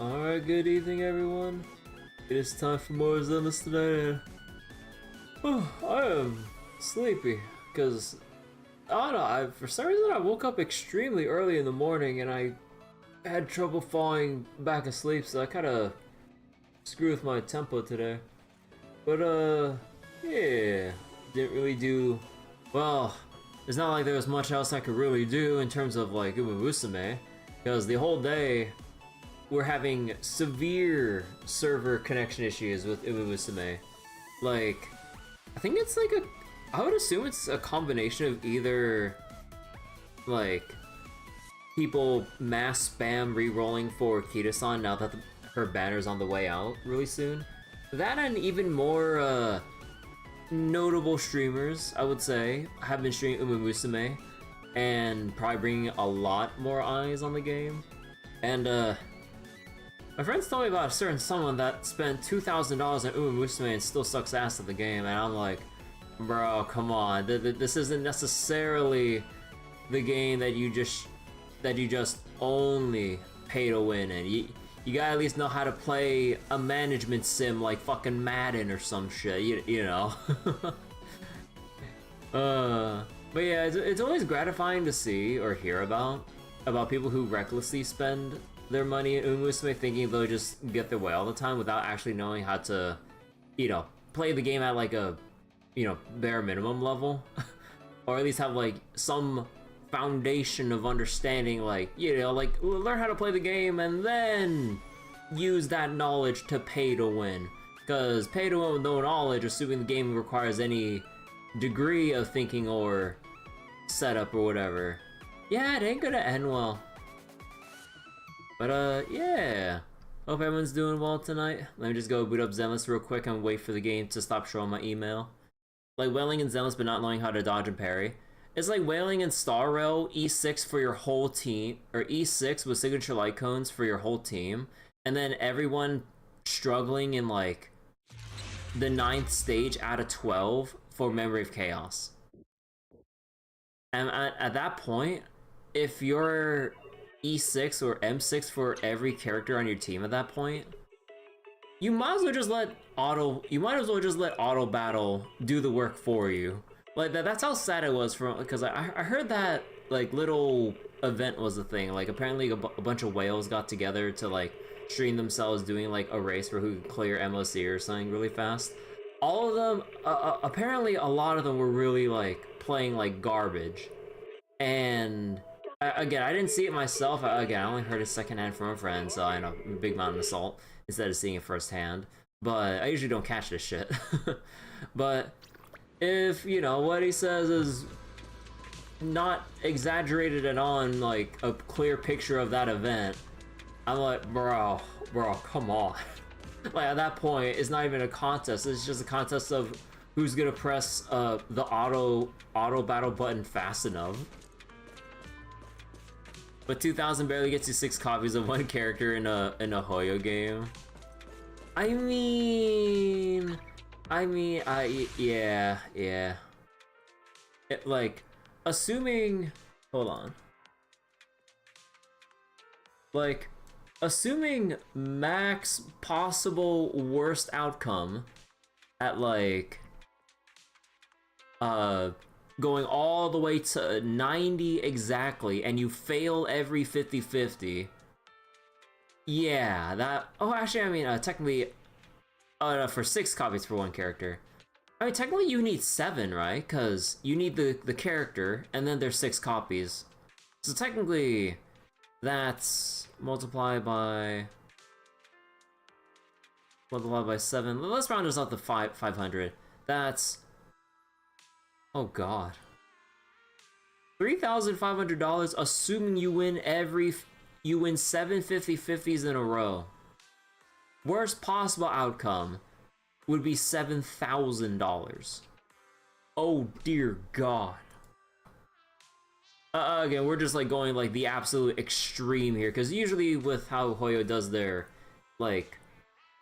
Alright, good evening everyone. It is time for more Zenless today. I am sleepy because I don't know, for some reason I woke up extremely early in the morning and I had trouble falling back asleep, so I kinda screwed with my tempo today. But yeah, didn't really do well. It's not like there was much else I could really do in terms of like Musume, because the whole day we're having severe server connection issues with Musume. Like, I think it's like I would assume it's a combination of either like people mass spam re-rolling for Kita-san now that her banner's on the way out really soon. That and even more notable streamers, I would say, have been streaming Musume and probably bringing a lot more eyes on the game. And my friends told me about a certain someone that spent $2,000 on Musume and still sucks ass at the game, and I'm like, bro, come on, this isn't necessarily the game that you just only pay to win in. You gotta at least know how to play a management sim like fucking Madden or some shit, you know? But yeah, it's always gratifying to see or hear about people who recklessly spend their money in Musume thinking they'll just get their way all the time without actually knowing how to, you know, play the game at like a, you know, bare minimum level. Or at least have like some foundation of understanding, like, you know, like learn how to play the game and then use that knowledge to pay to win. Because pay to win with no knowledge, assuming the game requires any degree of thinking or setup or whatever, yeah, it ain't gonna end well. But yeah, hope everyone's doing well tonight. Let me just go boot up Zenless real quick and wait for the game to stop showing my email. Like wailing in Zenless but not knowing how to dodge and parry. It's like wailing in Star Rail E6 for your whole team, or E6 with signature light cones for your whole team, and then everyone struggling in like the 9th stage out of 12 for Memory of Chaos. And at that point, if you're E6 or M6 for every character on your team at that point, you might as well just let auto battle do the work for you. Like that's how sad it was from, because I heard that like little event was a thing. Like apparently a bunch of whales got together to like stream themselves doing like a race for who could clear MOC or something really fast. All of them, apparently a lot of them were really like playing like garbage. And again, I didn't see it myself. Again, I only heard it secondhand from a friend, so I know, big mountain assault instead of seeing it firsthand. But I usually don't catch this shit. But if, you know, what he says is not exaggerated at all in like a clear picture of that event, I'm like, bro, come on. Like at that point, it's not even a contest. It's just a contest of who's gonna press the auto battle button fast enough. But 2,000 barely gets you 6 copies of one character in a Hoyo game. Yeah. It, like, assuming, hold on. Like, assuming max possible worst outcome at like, going all the way to 90 exactly, and you fail every 50-50. Yeah, that. Oh, actually, I mean, technically, no, for 6 copies for one character. I mean, technically, you need 7, right? Because you need the character, and then there's 6 copies. So technically, that's multiplied by 7. Let's round this up to 500. That's, oh god, $3,500, assuming you win 7 50-50s in a row. Worst possible outcome would be $7,000. Oh dear god. Again, we're just like going like the absolute extreme here, because usually with how Hoyo does their like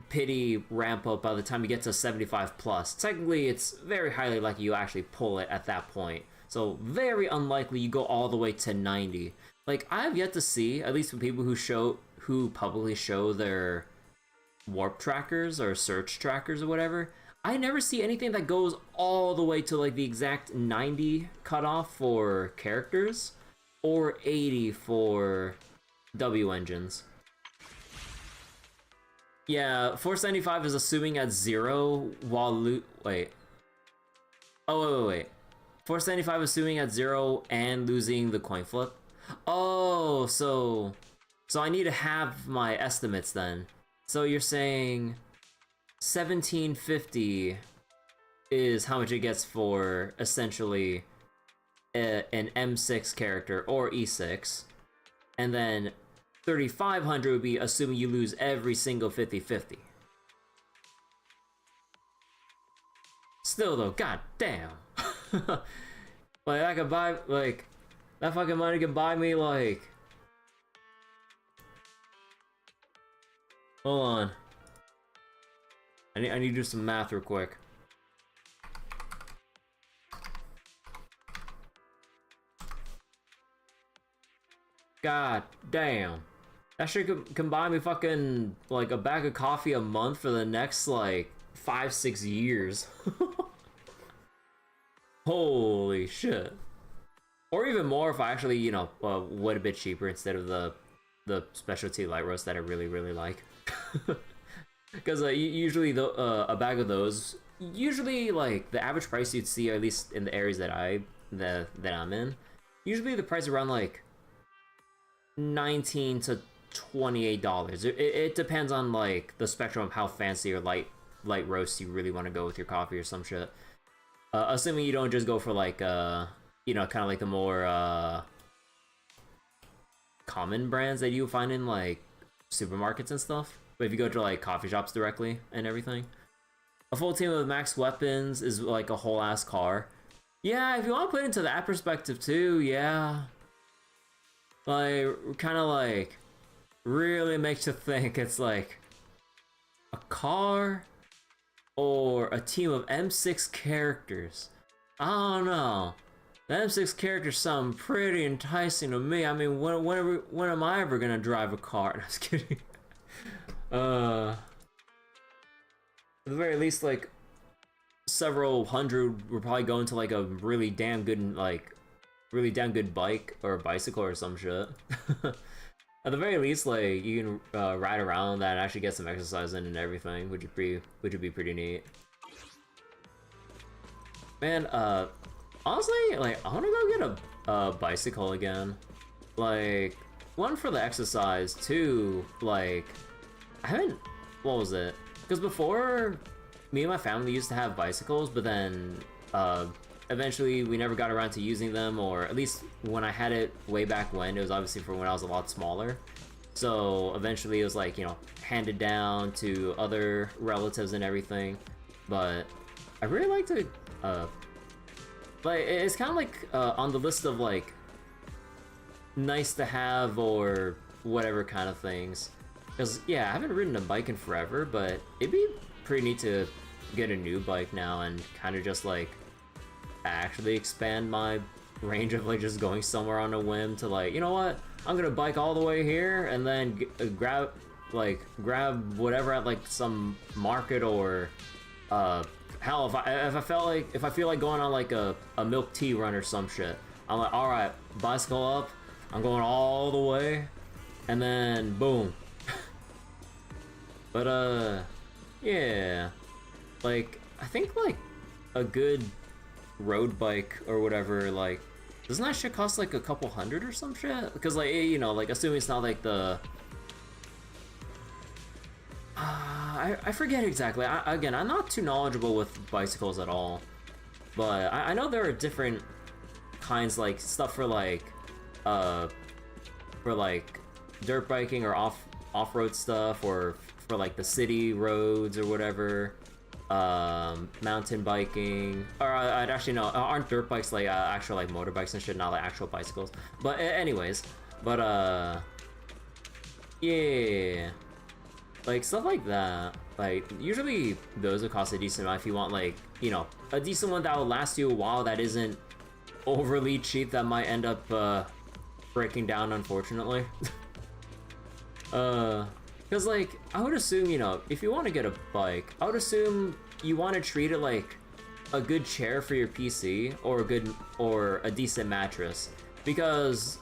pity ramp up by the time you get to 75 plus, technically it's very highly likely you actually pull it at that point. So very unlikely you go all the way to 90. Like, I have yet to see, at least from people who who publicly show their warp trackers or search trackers or whatever, I never see anything that goes all the way to like the exact 90 cutoff for characters or 80 for W engines. Yeah, 475 is assuming at 0 while wait. Oh, wait. 475 assuming at 0 and losing the coin flip. Oh, so I need to have my estimates then. So you're saying 1750 is how much it gets for essentially an M6 character or E6, and then 3500 would be assuming you lose every single 50-50. Still though, god damn. Like I could buy, like, that fucking money can buy me like, hold on. I need to do some math real quick. God damn. That shit can buy me fucking like a bag of coffee a month for the next like 5-6 years. Holy shit. Or even more if I actually, you know, went a bit cheaper instead of the specialty light roast that I really, really like. Because usually a bag of those, usually like the average price you'd see, at least in the areas that I'm in, usually the price around like $19 to $28. It depends on like the spectrum of how fancy or light roast you really want to go with your coffee or some shit. Assuming you don't just go for like you know, kind of like the more common brands that you find in like supermarkets and stuff. But if you go to like coffee shops directly and everything, a full team of max weapons is like a whole ass car. Yeah, if you want to put it into that perspective too, yeah. Like, kind of like really makes you think it's like a car or a team of M6 characters. I don't know. The M6 characters sound pretty enticing to me. I mean, when am I ever gonna drive a car? No, I was kidding. At the very least, like several hundred were probably going to like a really damn good bike or bicycle or some shit. At the very least, like you can ride around that and actually get some exercise in and everything, which would be pretty neat. Man, honestly, like I want to go get a bicycle again, like one for the exercise, two, like I haven't, what was it? Because before, me and my family used to have bicycles, but then eventually we never got around to using them, or at least when I had it way back when, it was obviously for when I was a lot smaller. So eventually it was like, you know, handed down to other relatives and everything. But I really like to, like, it's kind of like on the list of like nice to have or whatever kind of things. Because, yeah, I haven't ridden a bike in forever, but it'd be pretty neat to get a new bike now and kind of just, like, actually expand my range of, like, just going somewhere on a whim to, like, you know what? I'm gonna bike all the way here and then grab whatever at, like, some market or, hell, if I feel like going on, like, a milk tea run or some shit, I'm like, alright, bicycle up, I'm going all the way, and then, boom. But, yeah, like, I think, like, a good road bike or whatever, like, doesn't that shit cost, like, a couple hundred or some shit? Because, like, you know, like, assuming it's not, like, the... I forget exactly. Again, I'm not too knowledgeable with bicycles at all. But I know there are different kinds, like, stuff for, like, dirt biking or off-road stuff, or for like the city roads or whatever, mountain biking, or I'd actually know, aren't dirt bikes like actual like motorbikes and shit, not like actual bicycles, but anyways, but yeah, like stuff like that, like usually those would cost a decent amount if you want, like, you know, a decent one that will last you a while that isn't overly cheap that might end up breaking down, unfortunately. Because, like, I would assume, you know, if you want to get a bike, I would assume you want to treat it like a good chair for your PC or a decent mattress. Because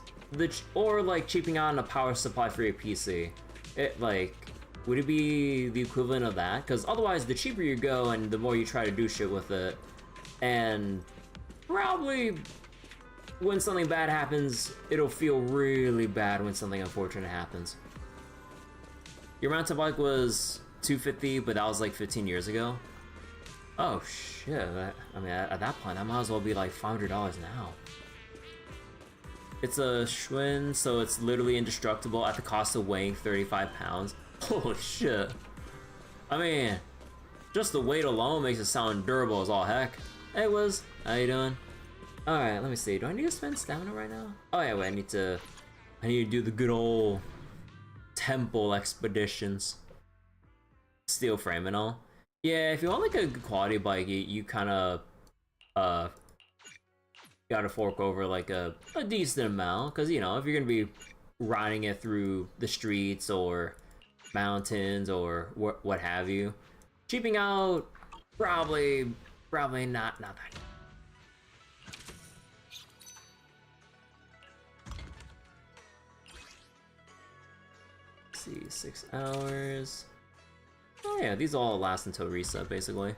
or like cheaping out on a power supply for your PC. It, like, would it be the equivalent of that? Because otherwise, the cheaper you go and the more you try to do shit with it, and probably when something bad happens, it'll feel really bad when something unfortunate happens. Your mountain bike was $250, but that was like 15 years ago. Oh shit! I mean, at that point, that might as well be like $500 now. It's a Schwinn, so it's literally indestructible at the cost of weighing 35 pounds. Holy shit! I mean, just the weight alone makes it sound durable as all heck. Hey Wiz, how you doing? All right, let me see. Do I need to spend stamina right now? Oh yeah, wait. I need to do the good old temple expeditions. Steel frame and all. Yeah, if you want like a good quality bike, you kind of gotta fork over like a decent amount, because you know if you're gonna be riding it through the streets or mountains or what have you, cheaping out probably not that good. Let's see, 6 hours. Oh yeah, these all last until reset, basically.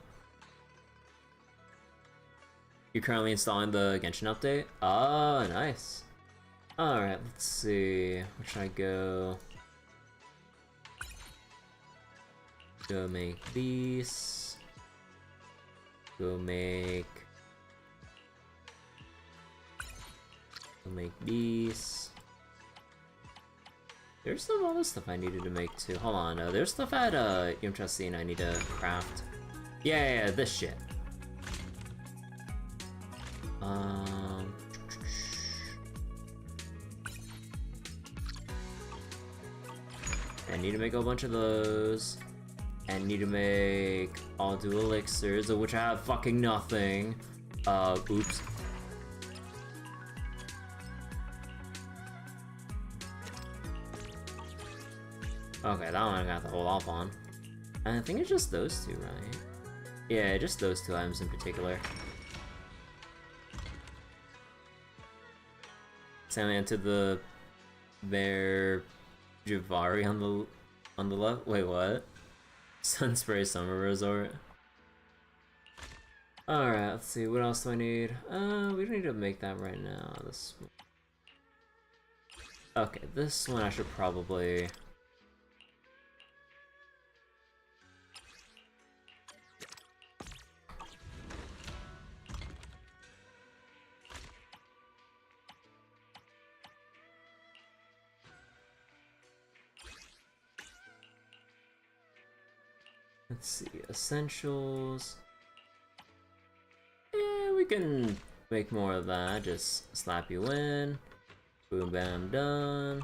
You're currently installing the Genshin update? Oh, nice. Alright, let's see. Where should I go? Go make these. Go make these. There's some other stuff I needed to make too. Hold on, there's stuff at Yumcha I need to craft. Yeah, this shit. I need to make a bunch of those. And need to make all dual elixirs, of which I have fucking nothing. Oops. Okay, that one I got to hold off on. And I think it's just those two, right? Yeah, just those two items in particular. Sailing into the Bear Javari on the left. Wait, what? Sunspray Summer Resort. Alright, let's see, what else do I need? We don't need to make that right now. This one. Okay, this one I should probably... Let's see, essentials. Yeah, we can make more of that. Just slap you in. Boom, bam, done.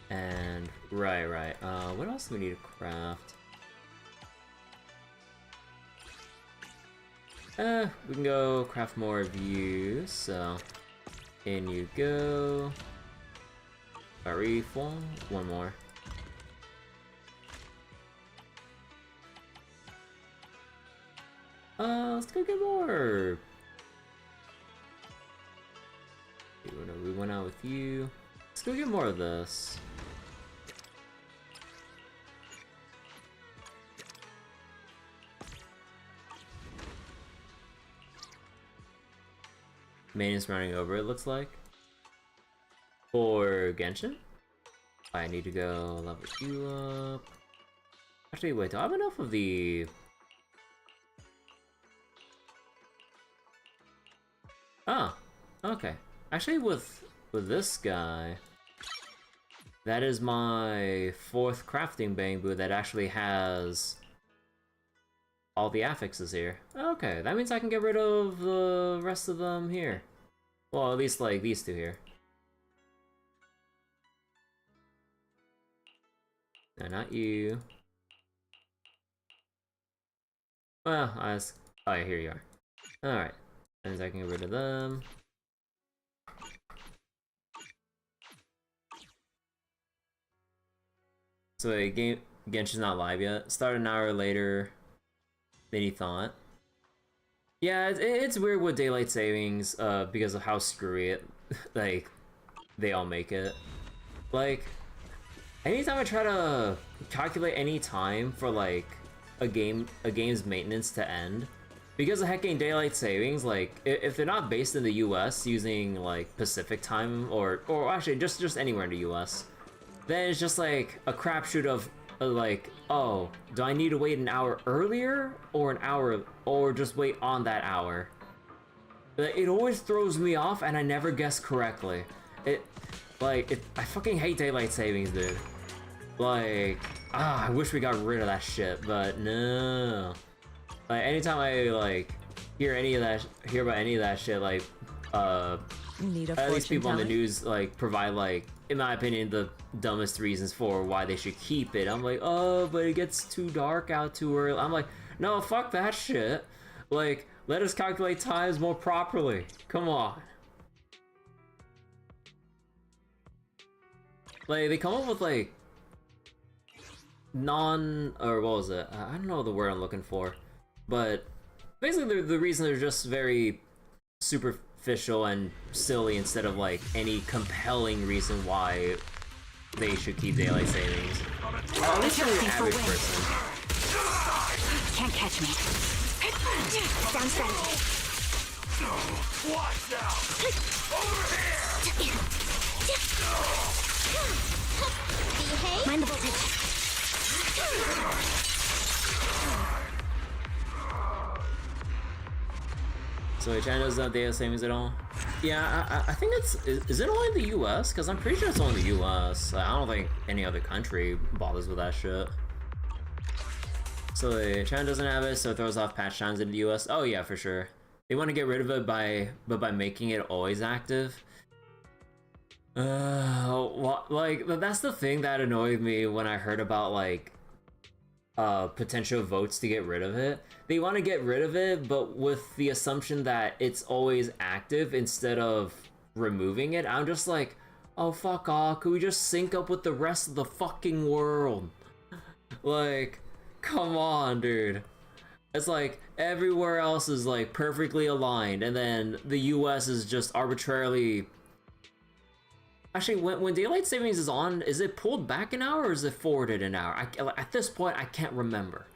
And right. What else do we need to craft? We can go craft more of you. So in you go. Very full. One more. Let's go get more. We went out with you. Let's go get more of this. Maintenance running over, it looks like. For Genshin? I need to go level you up. Actually, wait, do I have enough of the... Oh, okay. Actually, with this guy, that is my 4th crafting bamboo that actually has all the affixes here. Okay, that means I can get rid of the rest of them here. Well, at least like these two here. No, not you. Well, oh yeah, here you are. Alright. And I can get rid of them. So wait, Genshin's not live yet. Start an hour later than you thought. Yeah, it's weird with daylight savings, because of how screwy it, like, they all make it. Like, anytime I try to calculate any time for like a game's maintenance to end, because of hecking daylight savings, like if they're not based in the U.S. using like Pacific time or actually just anywhere in the U.S., then it's just like a crapshoot of like, oh, do I need to wait an hour earlier or an hour or just wait on that hour? It always throws me off and I never guess correctly. I fucking hate daylight savings, dude. Like, I wish we got rid of that shit, but no. Like, anytime I, like, hear about any of that shit, like, at least people on the news, like, provide, like, in my opinion, the dumbest reasons for why they should keep it. I'm like, oh, but it gets too dark out too early. I'm like, no, fuck that shit. Like, let us calculate times more properly. Come on. Like, they come up with, like, or what was it? I don't know the word I'm looking for. But basically the reason they're just very superficial and silly instead of, like, any compelling reason why they should keep daylight savings. At least for the average person. Can't catch me. Down strategy. Watch out! Over here! Behave. Mind the voltage. So China doesn't have daylight savings at all? Yeah, I think is it only the US? Because I'm pretty sure it's only the US. I don't think any other country bothers with that shit. So China doesn't have it, so it throws off patch times in the US. Oh yeah, for sure. They want to get rid of it by making it always active. Like, that's the thing that annoyed me when I heard about, like, potential votes to get rid of it. They want to get rid of it, but with the assumption that it's always active instead of removing it. I'm just like, oh, fuck off. Could we just sync up with the rest of the fucking world? Like, come on, dude. It's like everywhere else is, like, perfectly aligned, and then the US is just arbitrarily... Actually, when daylight savings is on, is it pulled back an hour or is it forwarded an hour? At this point, I can't remember.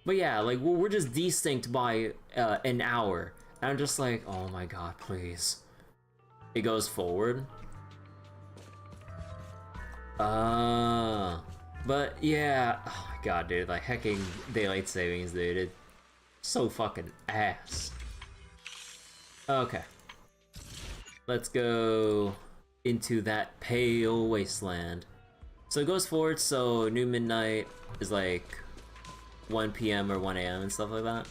But yeah, like, we're just desynced by an hour. And I'm just like, oh my god, please. It goes forward. But yeah, oh my god, dude, like, hecking daylight savings, dude, it's so fucking ass. Okay. Let's go into that pale wasteland. So it goes forward, so new midnight is like 1 p.m. or 1 a.m. and stuff like that.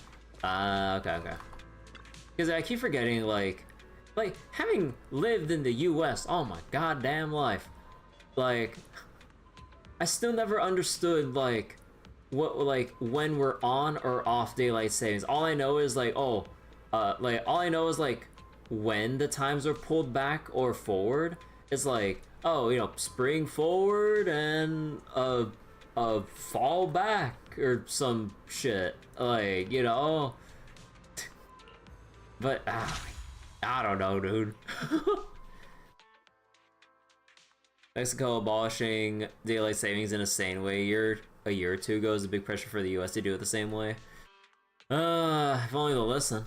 Okay. Because I keep forgetting, like having lived in the US all my goddamn life, like, I still never understood, like, what, like, when we're on or off daylight savings. All I know is, like, all I know is, like, when the times are pulled back or forward. It's like, oh, you know, spring forward and fall back or some shit, like, you know. But I don't know, dude. Mexico abolishing daylight savings in a sane way a year or two ago is a big pressure for the US to do it the same way. If only they'll listen.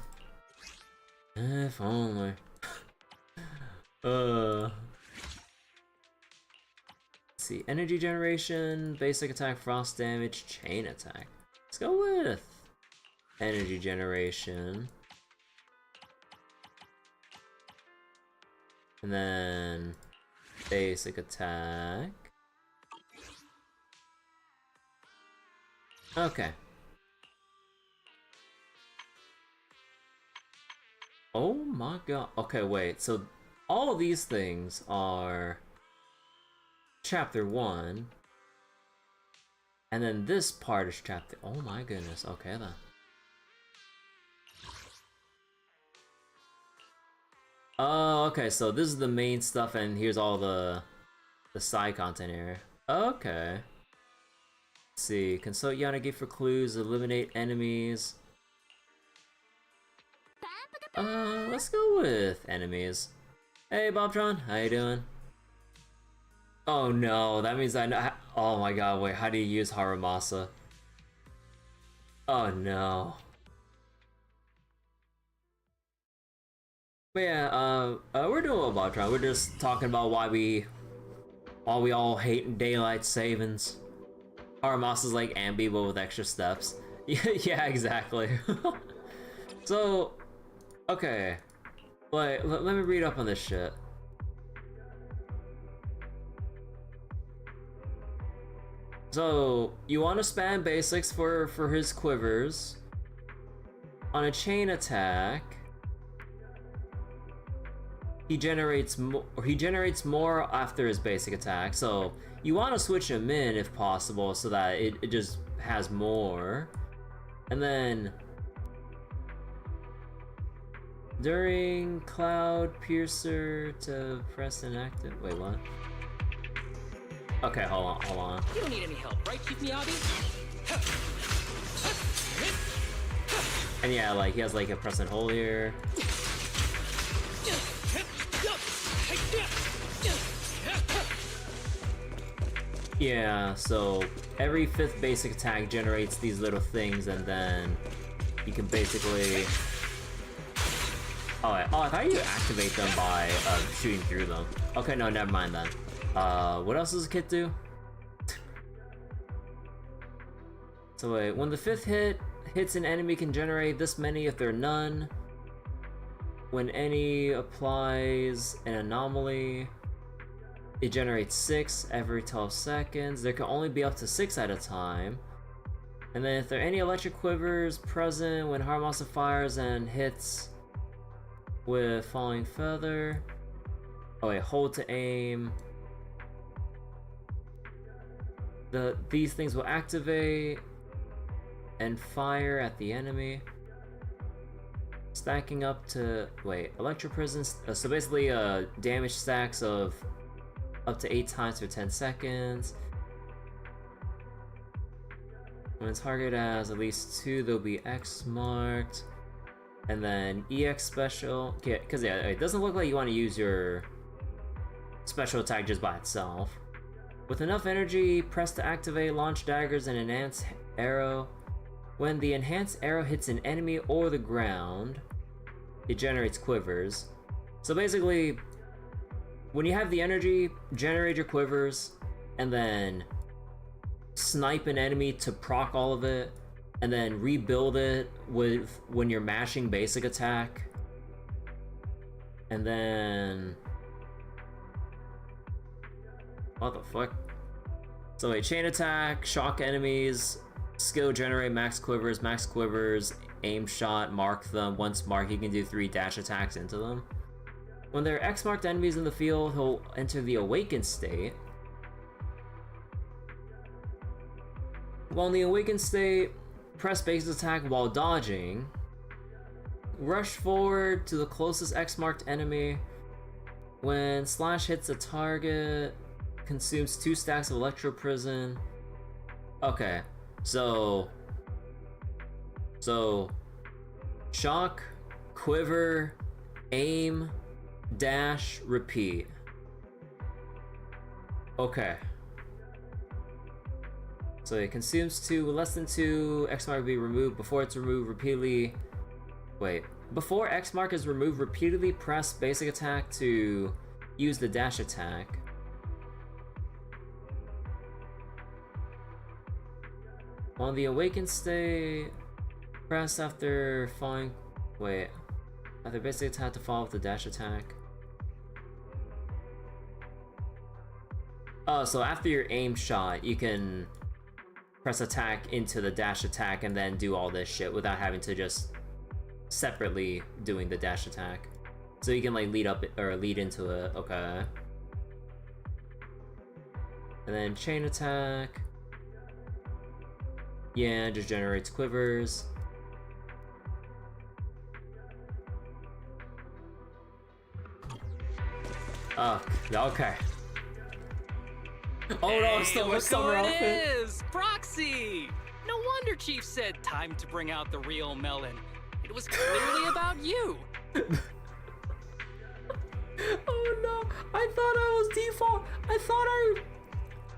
If only. Let's see, energy generation, basic attack, frost damage, chain attack. Let's go with energy generation. And then basic attack. Okay. Oh my god. Okay, wait. So all of these things are chapter 1. And then this part is chapter... Oh my goodness. Okay then. Oh, okay. So this is the main stuff and here's all the side content here. Okay. Let's see. Consult Yanagi for clues, eliminate enemies. Let's go with enemies. Hey, Bobtron, how you doing? Oh no, that means I know. Oh my god, wait, how do you use Haramasa? Oh no. But yeah, we're doing well, Bobtron. We're just talking about why we all hate daylight savings. Haramasa's like Ambi, but with extra steps. Yeah, exactly. So, okay. Like, let me read up on this shit. So, you want to spam basics for his quivers. On a chain attack, he generates more after his basic attack. So, you want to switch him in if possible so that it just has more. And then during Cloud Piercer to press and active. Wait, what? Okay, hold on. You don't need any help, right, Chief Miyabi? And yeah, like he has like a press and hold here. Yeah, so every 5th basic attack generates these little things, and then you can basically. Oh, I thought you activate them by shooting through them. Okay, no, never mind then. What else does a kit do? So wait, when the 5th hits an enemy can generate this many if there are none. When any applies an anomaly, it generates 6 every 12 seconds. There can only be up to 6 at a time. And then if there are any electric quivers present when Haramasa fires and hits with falling feather. Oh wait, hold to aim. These things will activate and fire at the enemy. Stacking up to, wait, electro prisons. So basically damage stacks of up to 8 times for 10 seconds. When a target has at least 2, they'll be X marked. And then EX special, because yeah, it doesn't look like you want to use your special attack just by itself. With enough energy, press to activate, launch daggers and enhance arrow. When the enhanced arrow hits an enemy or the ground, it generates quivers. So basically, when you have the energy, generate your quivers, and then snipe an enemy to proc all of it, and then rebuild it with when you're mashing basic attack. And then what the fuck? So wait, chain attack, shock enemies, skill generate max quivers, aim shot, mark them. Once marked, he can do 3 dash attacks into them. When there are X marked enemies in the field, he'll enter the awakened state. While in the awakened state, press basic attack while dodging. Rush forward to the closest X marked enemy. When slash hits a target, consumes 2 stacks of electro prison. Okay, so shock, quiver, aim, dash, repeat. Okay. So it consumes 2, less than 2, X mark will be removed. Before it's removed repeatedly. Wait. Before X mark is removed repeatedly, press basic attack to use the dash attack. On the awakened state, press after falling. Wait. After basic attack to follow with the dash attack. Oh, so after your aim shot, you can press attack into the dash attack and then do all this shit without having to just separately doing the dash attack. So you can like lead up or lead into it. Okay. And then chain attack. Yeah, just generates quivers. Oh, okay. Oh no, I'm Hey, still in look summer who outfit. it is! Proxy! No wonder Chief said time to bring out the real melon. It was clearly about you. Oh no, I thought I was default.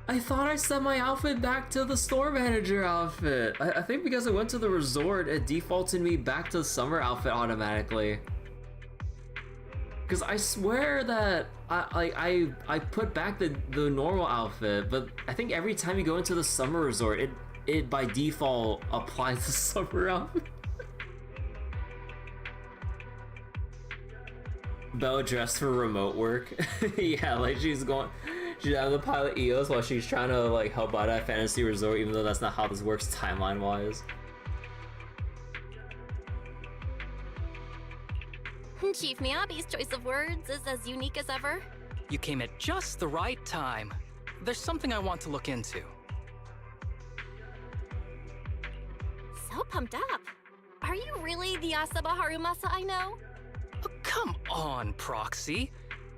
I thought I set my outfit back to the store manager outfit. I think because I went to the resort, it defaulted me back to the summer outfit automatically. Cause I swear that I put back the normal outfit, but I think every time you go into the summer resort, it by default applies the summer outfit. Belle dressed for remote work. Yeah, like she's out of the pilot EOS while she's trying to like help out at Fantasy Resort, even though that's not how this works timeline wise. Chief Miyabi's choice of words is as unique as ever. You came at just the right time. There's something I want to look into. So pumped up. Are you really the Asaba Harumasa I know? Oh, come on, Proxy.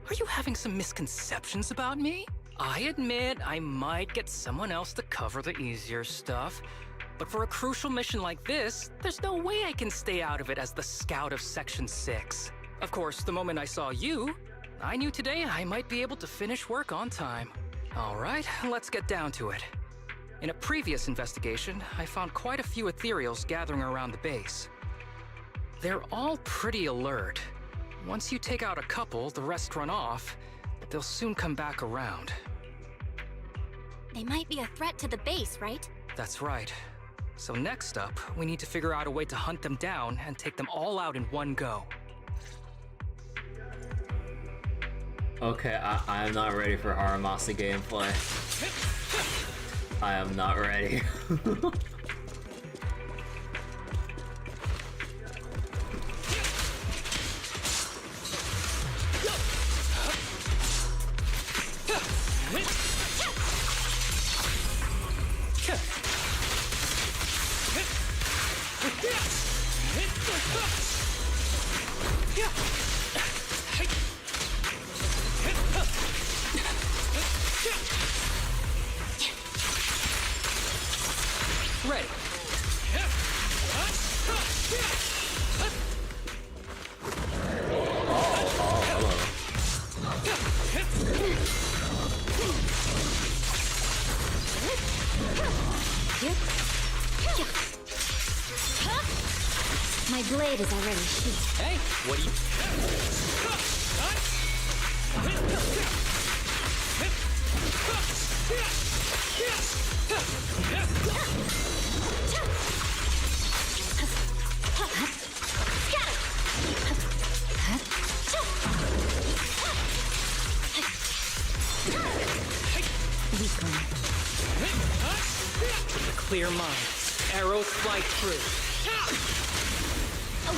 Are you having some misconceptions about me? I admit I might get someone else to cover the easier stuff, but for a crucial mission like this, there's no way I can stay out of it as the scout of Section 6. Of course, the moment I saw you, I knew today I might be able to finish work on time. All right, let's get down to it. In a previous investigation, I found quite a few ethereals gathering around the base. They're all pretty alert. Once you take out a couple, the rest run off, but they'll soon come back around. They might be a threat to the base, right? That's right. So next up, we need to figure out a way to hunt them down and take them all out in one go. Okay, I am not ready for Haramasa gameplay. I am not ready. Ready. My blade is already sheathed. Hey, what do you... With a clear mind, arrows fly through.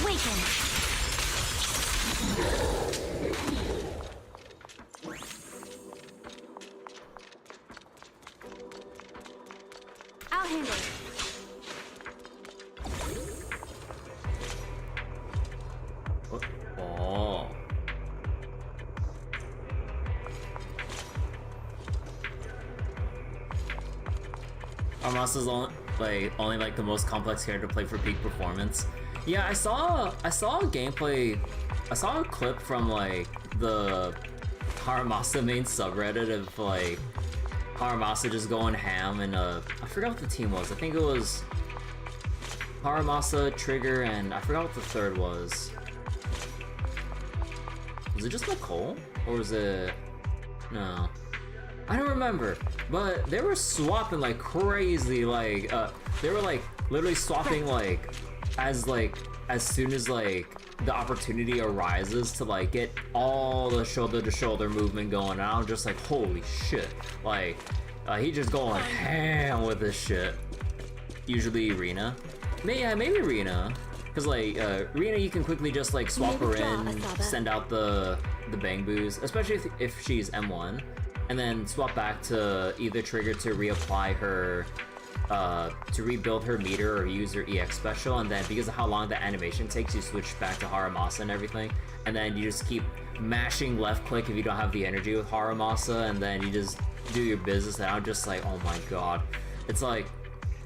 Awaken! I'll handle it. Oh. Armasa's only like the most complex character to play for peak performance. Yeah, I saw a gameplay. I saw a clip from like the Haramasa main subreddit of like Haramasa just going ham, and I forgot what the team was. I think it was Haramasa, Trigger, and I forgot what the third was. Was it just Nicole? Or was it... No. I don't remember. But they were swapping like crazy, like, they were like literally swapping like as soon as like the opportunity arises to like get all the shoulder to shoulder movement going. And I'm just like, holy shit. Like, he just going ham with this shit. Usually Rena. Maybe Rena. Cause like, Rena, you can quickly just like swap her in, send out the bang boos, especially if she's M1, and then swap back to either Trigger to reapply her, to rebuild her meter or use her EX special, and then because of how long the animation takes, you switch back to Haramasa and everything, and then you just keep mashing left click if you don't have the energy with Haramasa, and then you just do your business, and I'm just like, oh my god. It's like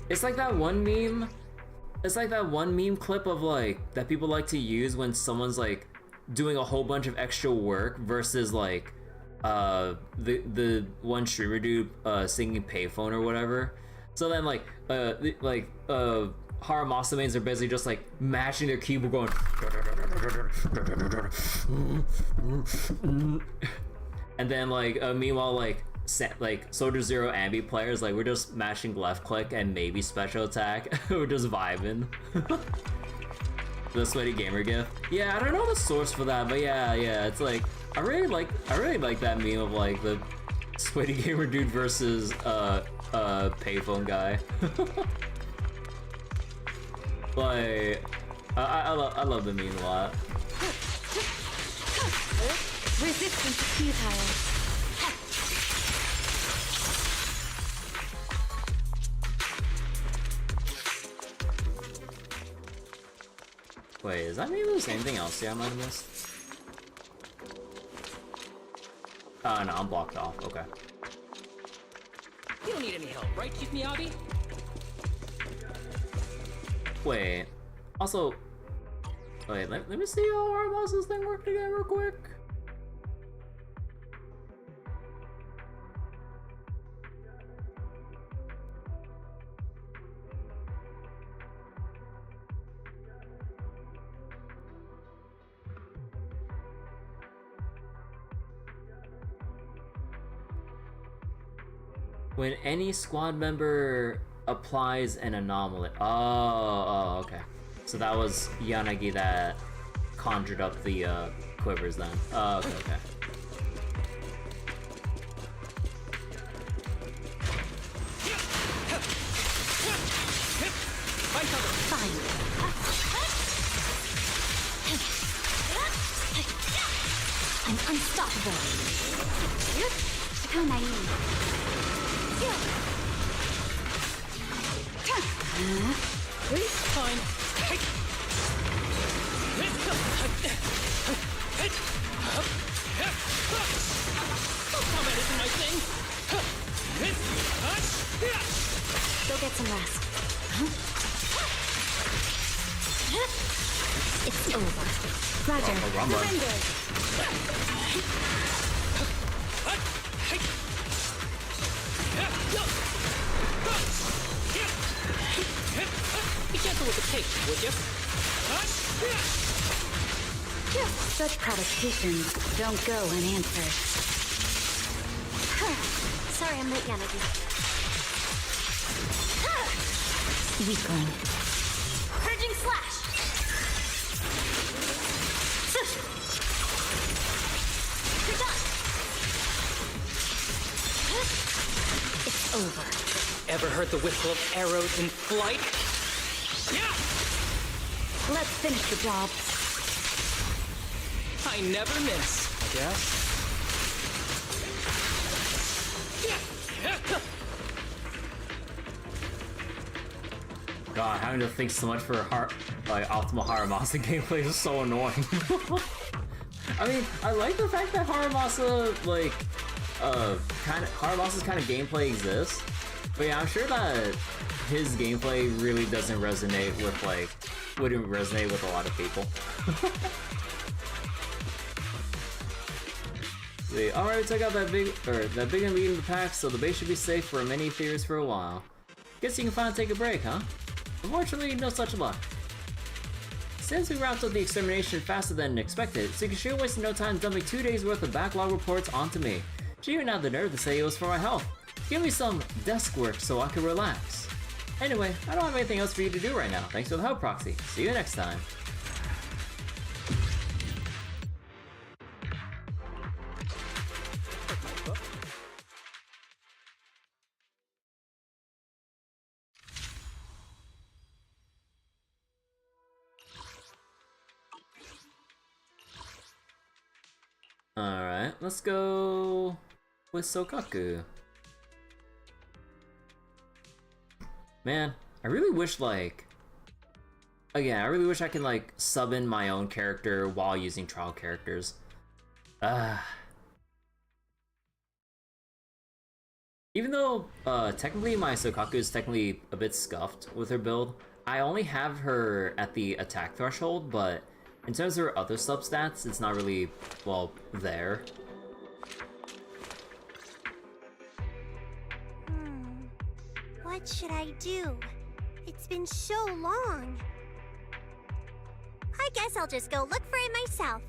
that one meme. It's like that one meme clip of like that people like to use when someone's like doing a whole bunch of extra work versus like the one streamer dude singing payphone or whatever. So then like Haramasa mains are basically just like mashing their keyboard going and then like meanwhile like Soldier Zero Ambi players, like we're just mashing left click and maybe special attack. We're just vibing. The sweaty gamer gif. Yeah, I don't know the source for that, but yeah, it's like I really like that meme of like the sweaty gamer dude versus payphone guy. Like I love the meme a lot. Resistance is futile. Wait, is that maybe the same thing else? Yeah, I might have missed. No, I'm blocked off. Okay. You don't need any help, right, Chief Miyabi? Wait. Also, wait. Let me see how our bosses thing worked again, real quick. When any squad member applies an anomaly. Oh, okay. So that was Yanagi that conjured up the quivers then. Oh, okay. I'm unstoppable. How naive. Fine. Combat isn't my thing. Go get some rest. It's over. Roger. Surrender. Be gentle with the cake, would you? Such provocations don't go unanswered. Sorry I'm late, Yanagi. Weakling. Purging slash! You're done! It's over. Ever heard the whistle of arrows in flight? Yeah! Let's finish the job. I never miss, I guess. God, having to think so much for optimal Haramasa gameplay is so annoying. I mean, I like the fact that Haramasa's kind of gameplay exists, but yeah, I'm sure that his gameplay really doesn't resonate with wouldn't resonate with a lot of people. Alright, check out that big and lead in the pack, so the base should be safe for many theories for a while. Guess you can finally take a break, huh? Unfortunately, no such luck. Since we wrapped up the extermination faster than expected, Tsukishima wasted no time dumping 2 days worth of backlog reports onto me. She even had the nerve to say it was for my health. Give me some desk work so I can relax. Anyway, I don't have anything else for you to do right now. Thanks for the help, Proxy. See you next time. Alright, let's go with Sokaku. Man, I really wish I can sub in my own character while using trial characters. Ah. Even though technically my Sokaku is technically a bit scuffed with her build, I only have her at the attack threshold, but in terms of her other substats, it's not really, well, there. What should I do? It's been so long. I guess I'll just go look for it myself.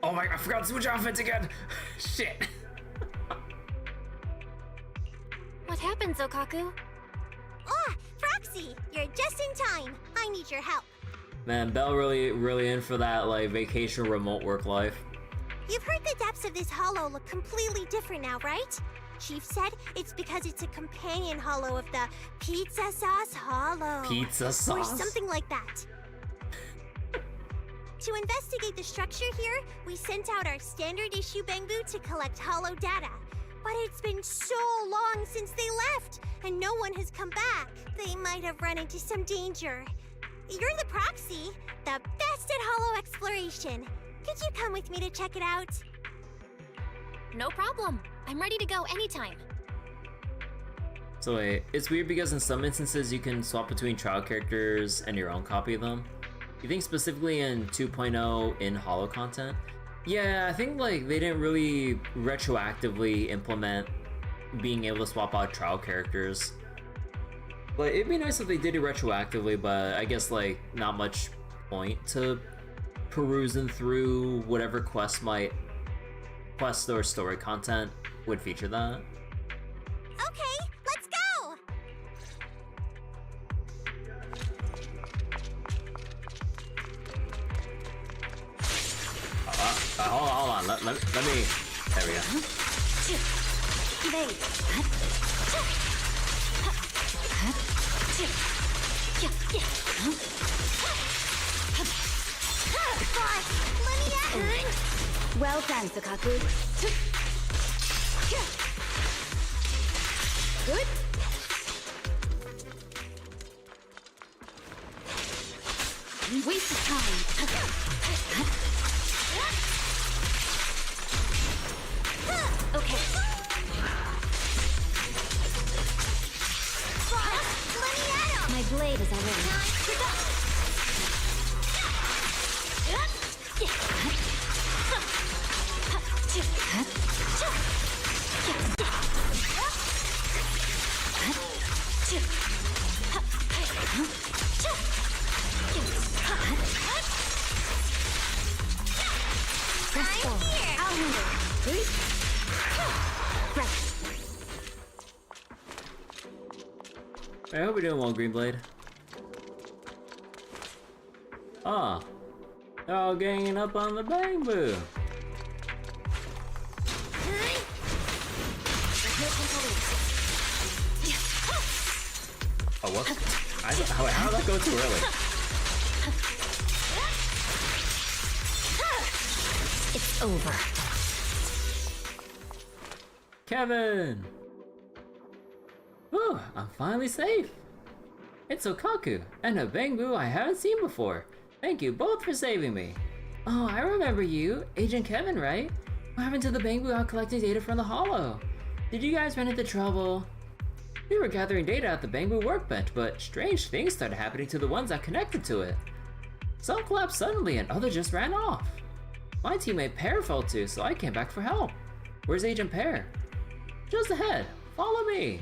Oh my, I forgot to switch outfits again! Shit! What happened, Zokaku? Ah, Froxy! You're just in time. I need your help. Man, Belle really in for that, like, vacation remote work life. You've heard the depths of this hollow look completely different now, right? Chief said it's because it's a companion hollow of the pizza sauce hollow. Pizza sauce? Or something like that. To investigate the structure here, we sent out our standard issue Bangbu to collect hollow data. But it's been so long since they left, and no one has come back. They might have run into some danger. You're the proxy, the best at hollow exploration. Could you come with me to check it out? No problem. I'm ready to go anytime. So wait, it's weird because in some instances you can swap between trial characters and your own copy of them. You think specifically in 2.0 in hollow content? Yeah, I think like they didn't really retroactively implement being able to swap out trial characters. Like, it'd be nice if they did it retroactively, but I guess like not much point to perusing through whatever quest or story content would feature that. Okay, let's go! Hold on, let me, there we go. Well done, Sokaku. Good. Waste of time. Okay. My blade is already. Press forward. I'll handle it. Right. I hope you're doing well, Greenblade. Ah, they're all ganging up on the Bangbu. Oh, what? How did that go too early? It's over. Kevin! Whew, I'm finally safe. It's Okaku and a Bangbu I haven't seen before. Thank you both for saving me. Oh, I remember you. Agent Kevin, right? What happened to the Bangbu out collecting data from the Hollow? Did you guys run into trouble? We were gathering data at the Bangbu workbench, but strange things started happening to the ones that connected to it. Some collapsed suddenly and others just ran off. My teammate Pear fell too, so I came back for help. Where's Agent Pear? Just ahead. Follow me.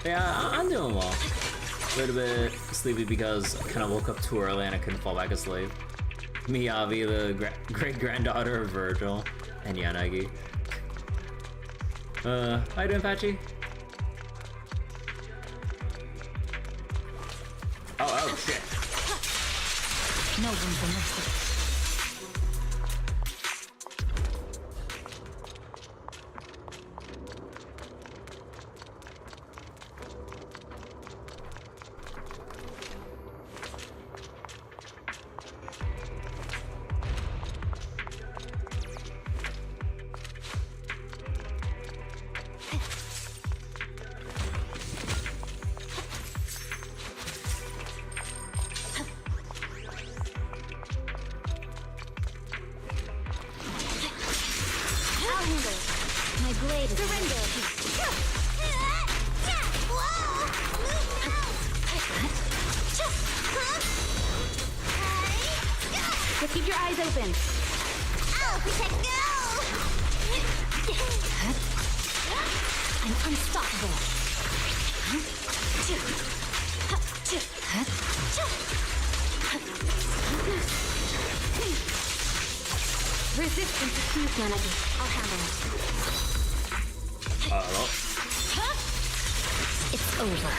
Yeah, I'm doing well. A little bit sleepy because I kind of woke up too early and I couldn't fall back asleep. Miyavi, the great-granddaughter of Virgil, and Yanagi. How you doing, Patchy? Oh shit. No room for mercy. blade is Surrender! Whoa! Move now! Just keep your eyes open. I'll protect go! I'm unstoppable. Resistance is huge, Managi. I'll handle it. Hello? It's over.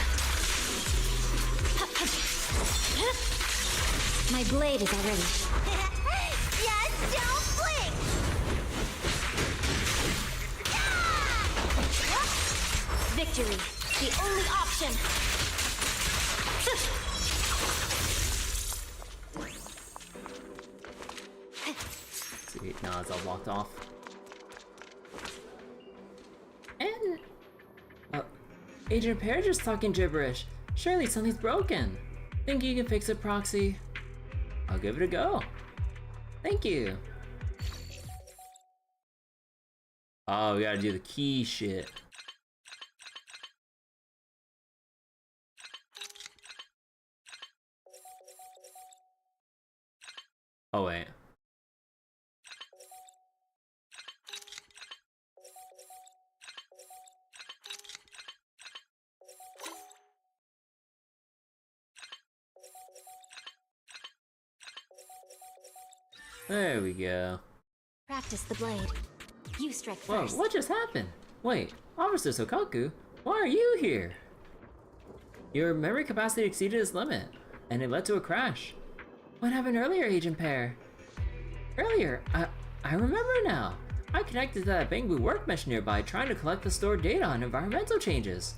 My blade is already. Just don't blink! Victory, the only option. See, now it's all blocked off. And Agent Pear just talking gibberish. Surely something's broken. Think you can fix it, Proxy? I'll give it a go. Thank you. Oh, we gotta do the key shit. Oh wait. There we go. Practice the blade. You strike Whoa, first. what just happened? Wait, Officer Sokaku, why are you here? Your memory capacity exceeded its limit, and it led to a crash. What happened earlier, Agent Pear? Earlier? I remember now. I connected to that Bangbu workbench nearby trying to collect the stored data on environmental changes.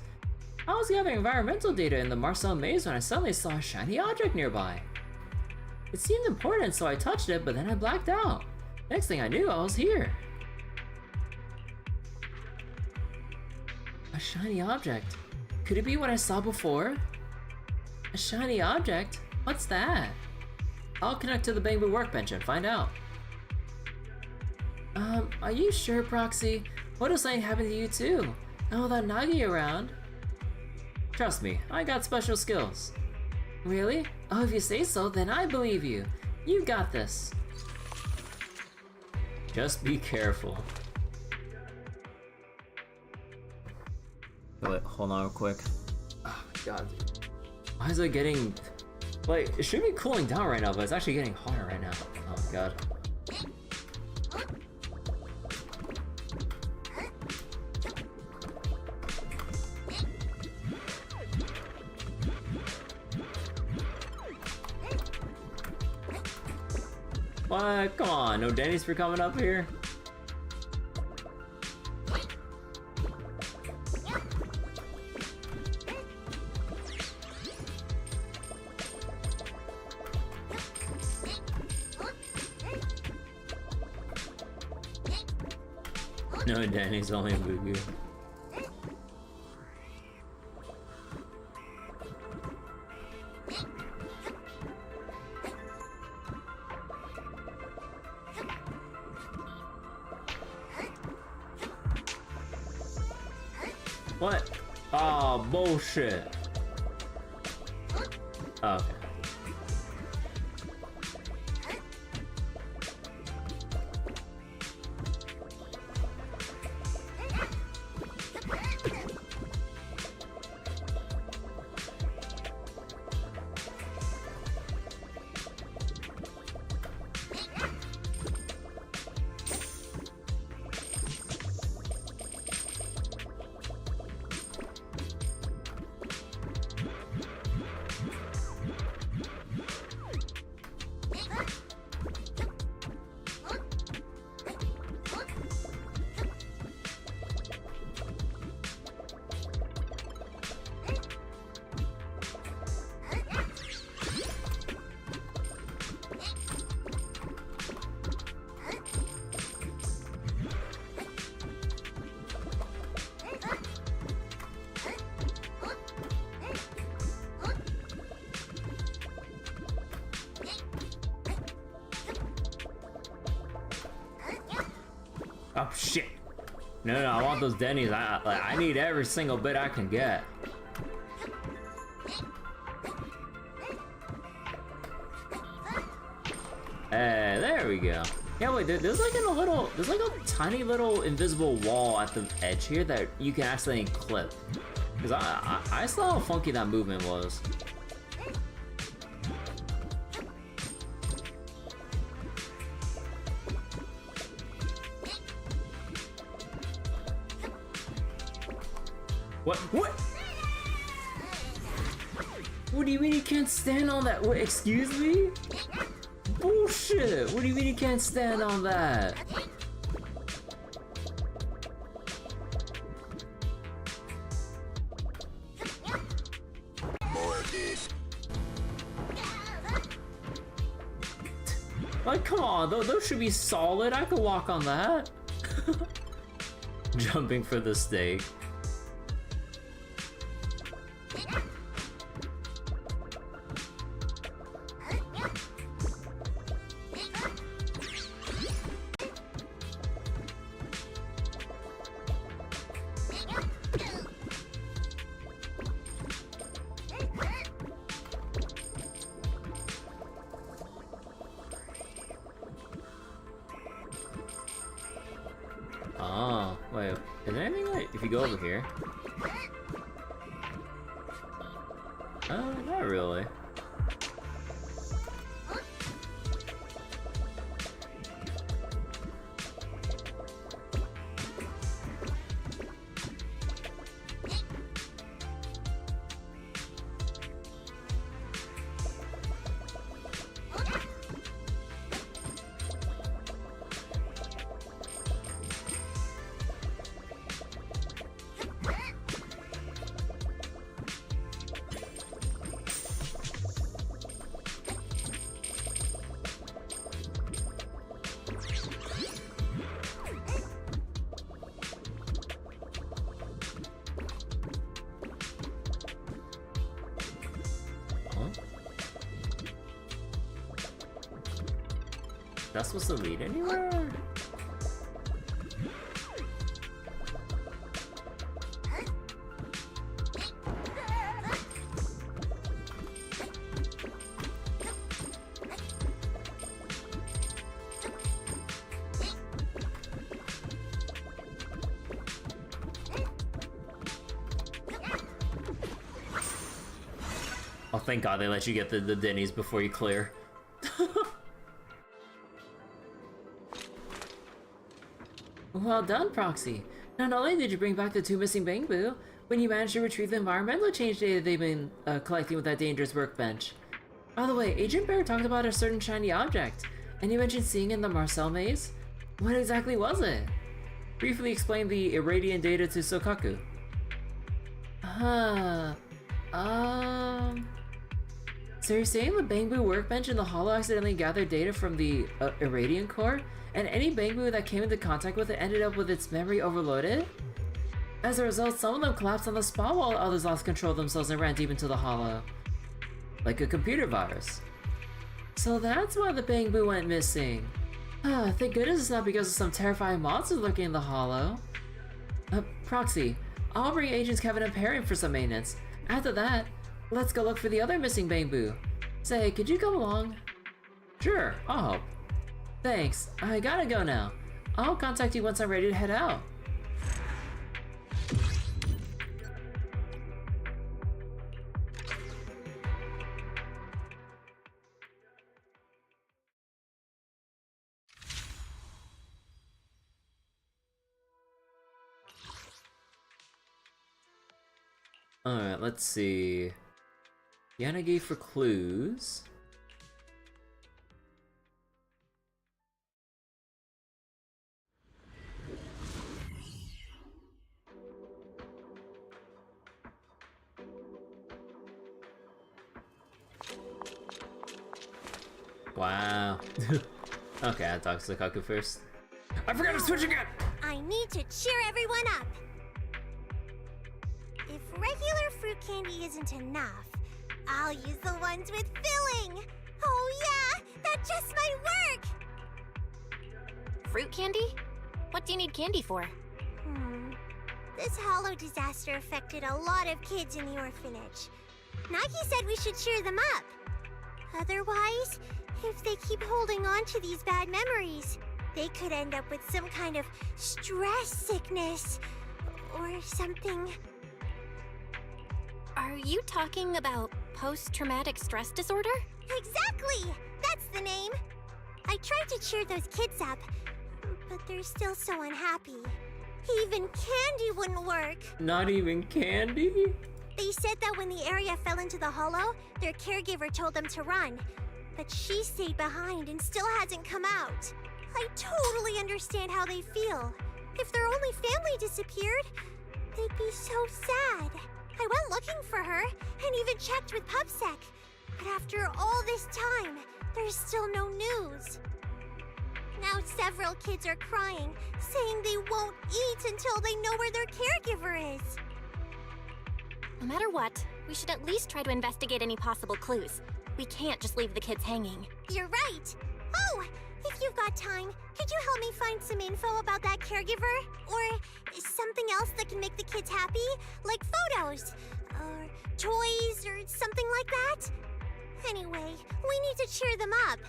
I was gathering environmental data in the Marcel maze when I suddenly saw a shiny object nearby. It seemed important, so I touched it, but then I blacked out. Next thing I knew, I was here. A shiny object. Could it be what I saw before? A shiny object? What's that? I'll connect to the Bangbu workbench and find out. Are you sure, Proxy? What if something happened to you too? And without Nagi around? Trust me, I got special skills. Really? Oh, if you say so, then I believe you. You got this. Just be careful. Wait, hold on real quick. Oh my god. Why is it getting... Like, it should be cooling down right now, but it's actually getting hotter right now. Oh my god. What? Come on, no Denny's for coming up here? No Denny's, only a Boo Boo. What? Oh, bullshit. Okay. Oh shit. No, I want those Denny's. I need every single bit I can get. Hey, there we go. Yeah, wait, there's like a tiny little invisible wall at the edge here that you can accidentally clip. Because I saw how funky that movement was. What? What do you mean you can't stand on that? What, excuse me? Bullshit! What do you mean you can't stand on that? Like, come on, those should be solid. I could walk on that. Jumping for the steak. Oh, wait, is there anything like, if you go over here? Oh, not really. That's supposed to lead anywhere? Oh, thank God they let you get the Denny's before you clear. Well done, Proxy. Not only did you bring back the 2 missing Bangbu, but you managed to retrieve the environmental change data they've been collecting with that dangerous workbench. By the way, Agent Bear talked about a certain shiny object, and you mentioned seeing it in the Marcel maze? What exactly was it? Briefly explain the irradiant data to Sokaku. So you're saying the Bangbu workbench in the Hollow accidentally gathered data from the irradiant core? And any Bangbu that came into contact with it ended up with its memory overloaded? As a result, some of them collapsed on the spot while others lost control of themselves and ran deep into the Hollow. Like a computer virus. So that's why the Bangbu went missing. Thank goodness it's not because of some terrifying monsters lurking in the Hollow. Proxy, I'll bring Agents Kevin and Perry for some maintenance. After that, let's go look for the other missing Bangbu. Say, could you come along? Sure, I'll help. Thanks, I gotta go now. I'll contact you once I'm ready to head out. Alright, let's see. Yanagi for clues. Wow. Okay, I'll talk to Sokaku first. I forgot to switch again! I need to cheer everyone up. If regular fruit candy isn't enough, I'll use the ones with filling. Oh yeah, that just might work. Fruit candy? What do you need candy for? This hollow disaster affected a lot of kids in the orphanage. Nagi said we should cheer them up. Otherwise, if they keep holding on to these bad memories, they could end up with some kind of stress sickness or something. Are you talking about post-traumatic stress disorder? Exactly! That's the name. I tried to cheer those kids up, but they're still so unhappy. Even candy wouldn't work. Not even candy? They said that when the area fell into the hollow, their caregiver told them to run. But she stayed behind and still hasn't come out. I totally understand how they feel. If their only family disappeared, they'd be so sad. I went looking for her and even checked with PubSec. But after all this time, there's still no news. Now several kids are crying, saying they won't eat until they know where their caregiver is. No matter what, we should at least try to investigate any possible clues. We can't just leave the kids hanging. You're right. Oh, if you've got time, could you help me find some info about that caregiver? Or something else that can make the kids happy? Like photos, or toys, or something like that? Anyway, we need to cheer them up.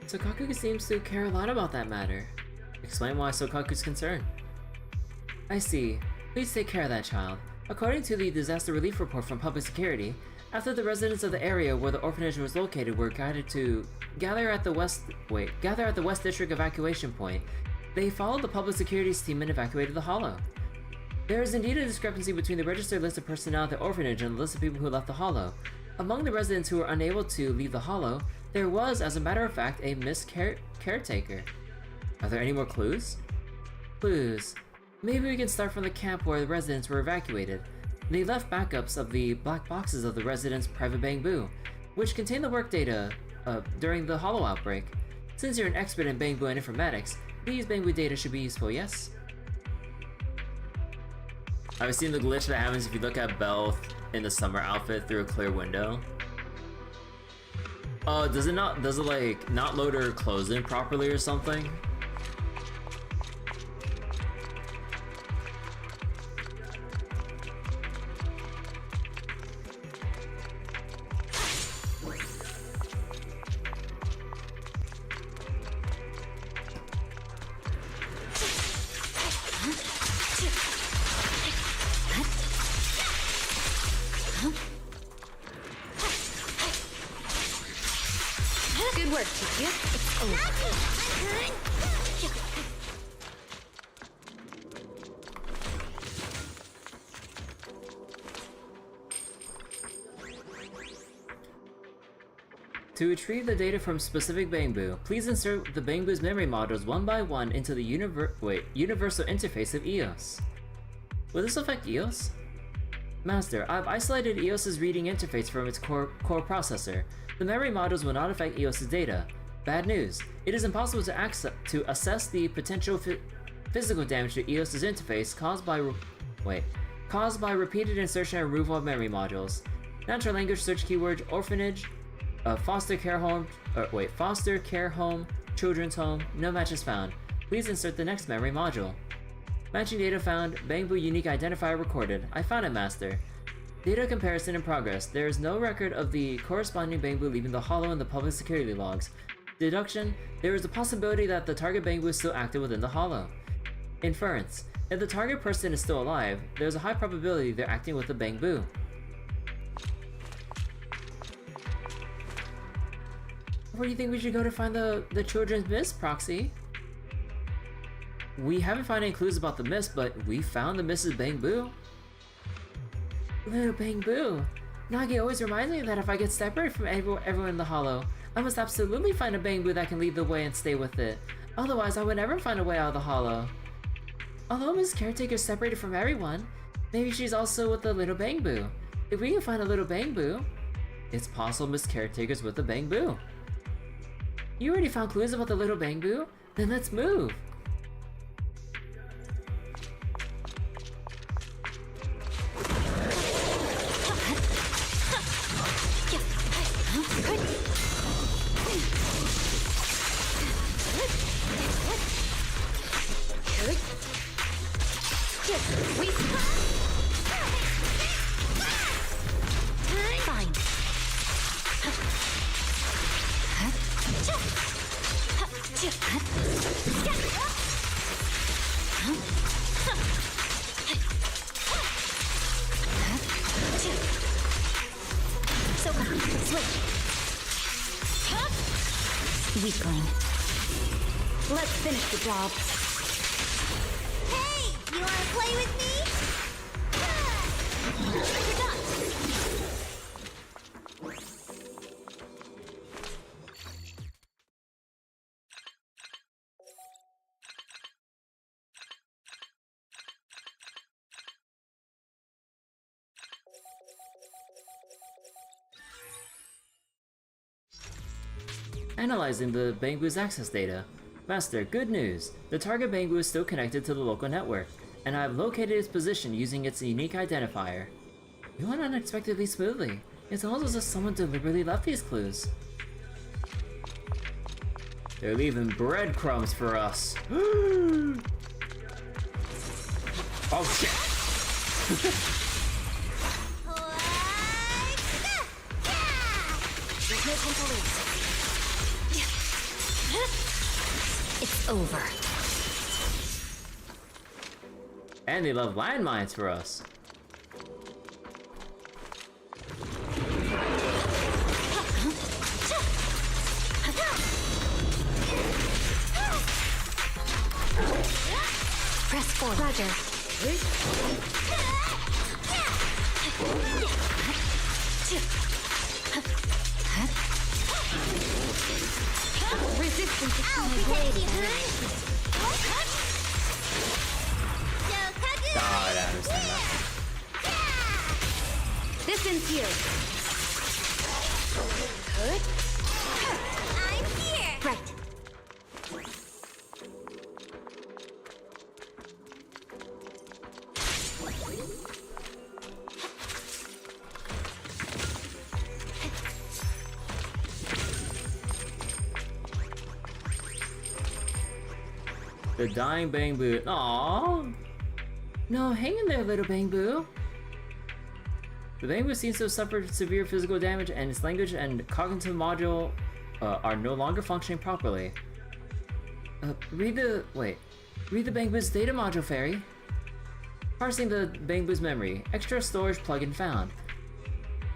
Sokaku seems to care a lot about that matter. Explain why Sokaku's concerned. I see. Please take care of that child. According to the disaster relief report from public security, after the residents of the area where the orphanage was located were guided to gather at the West District evacuation point, they followed the public security's team and evacuated the hollow. There is indeed a discrepancy between the registered list of personnel at the orphanage and the list of people who left the hollow. Among the residents who were unable to leave the hollow, there was, as a matter of fact, a missed caretaker. Are there any more clues? Clues. Maybe we can start from the camp where the residents were evacuated. They left backups of the black boxes of the residents' private bamboo, which contained the work data during the hollow outbreak. Since you're an expert in bamboo and informatics, these bamboo data should be useful, yes? I've seen the glitch that happens if you look at Belle in the summer outfit through a clear window. Oh, does it like not load her clothes in properly or something? Good work, Chikia. It's over. To retrieve the data from specific bamboo, please insert the bamboo's memory modules one by one into the universal interface of EOS. Will this affect EOS? Master, I've isolated EOS's reading interface from its core processor. The memory modules will not affect EOS's data. Bad news. It is impossible to assess the potential physical damage to EOS's interface caused by repeated insertion and removal of memory modules. Natural language search keyword orphanage, foster care home, children's home, no matches found. Please insert the next memory module. Matching data found, bamboo unique identifier recorded. I found it, Master. Data comparison in progress. There is no record of the corresponding bamboo leaving the hollow in the public security logs. Deduction, there is a possibility that the target bamboo is still active within the hollow. Inference, if the target person is still alive, there is a high probability they're acting with the bamboo. Where do you think we should go to find the children's mist, Proxy? We haven't found any clues about the mist, but we found the Mrs. Bamboo. Little Bamboo. Nagi always reminds me that if I get separated from everyone in the hollow, I must absolutely find a bamboo that can lead the way and stay with it. Otherwise, I would never find a way out of the hollow. Although Miss Caretaker is separated from everyone, maybe she's also with the little bamboo. If we can find a little bamboo, it's possible Miss Caretaker's with the bamboo. You already found clues about the little bamboo? Then let's move! We fine. So switch. Weakling. Let's finish the job. Hey, you wanna play with me? You're done. Analyzing the Bangbu's access data. Master, good news! The target Bangbu is still connected to the local network, and I have located its position using its unique identifier. You went unexpectedly smoothly. It's almost as if someone deliberately left these clues. They're leaving breadcrumbs for us. Oh shit! There's no time to lose. It's over. And they love landmines for us. Press forward. Roger. Resistance is my blade. God, I understand that. This ends here. Good. I'm here. Right. The dying Bangbu. Aww. No, hang in there, little Bangbu. The Bangbu seems to have suffered severe physical damage, and its language and cognitive module are no longer functioning properly. Read the Bangbu's data module, Fairy. Parsing the Bangbu's memory. Extra storage plugin found.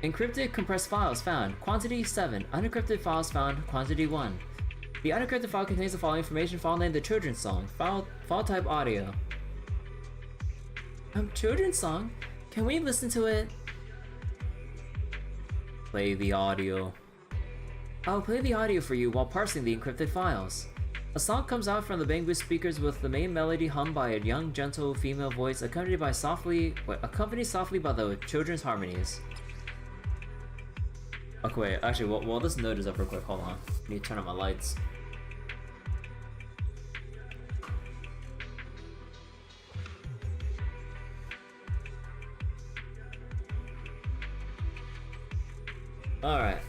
Encrypted compressed files found. Quantity 7. Unencrypted files found. Quantity 1. The unencrypted file contains the following information. File name: The Children's Song. File type: audio. Children's Song? Can we listen to it? Play the audio. I'll play the audio for you while parsing the encrypted files. A song comes out from the Bangbu speakers with the main melody hummed by a young, gentle female voice, accompanied softly by the children's harmonies. Okay, wait, actually, while this note is up real quick, hold on. I need to turn on my lights. Alright.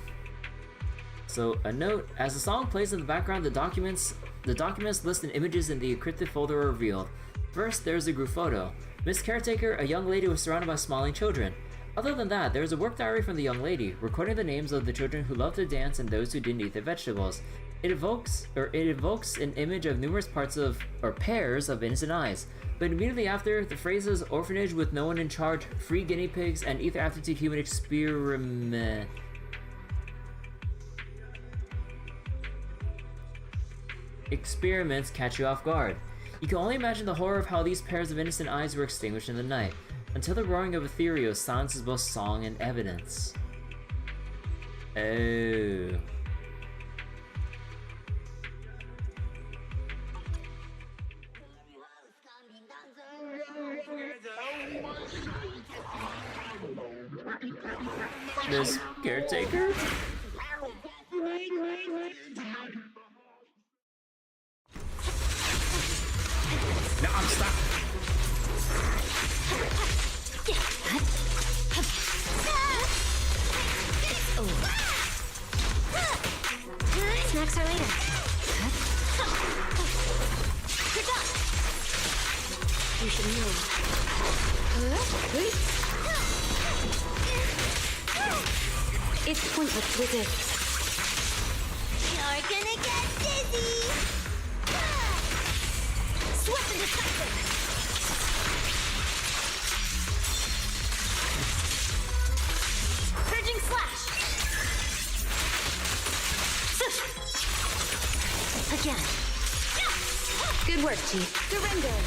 So, a note, as the song plays in the background, the documents list and images in the encrypted folder are revealed. First, there's a group photo. Miss Caretaker, a young lady, was surrounded by smiling children. Other than that, there is a work diary from the young lady, recording the names of the children who loved to dance and those who didn't eat their vegetables. It evokes an image of numerous pairs of innocent eyes. But immediately after, the phrases orphanage with no one in charge, free guinea pigs, and ether aptitude human experiments catch you off guard. You can only imagine the horror of how these pairs of innocent eyes were extinguished in the night, until the roaring of ethereal silences both song and evidence. Oh. This caretaker? No, I'm stuck. Snacks are later. You're done. you should know. It's pointless to resist. You're gonna get dizzy! Swift and decisive! Purging slash! Again. Good work, Chief. Surrender!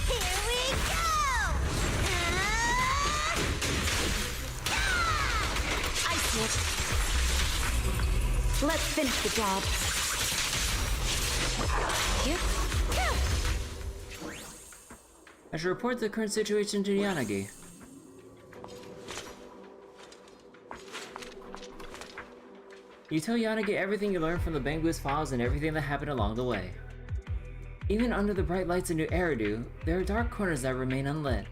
Here we go! I see it. Let's finish the job. Yep. I should report the current situation to Yanagi. You tell Yanagi everything you learned from the Banggoose files and everything that happened along the way. Even under the bright lights of New Eridu, there are dark corners that remain unlit.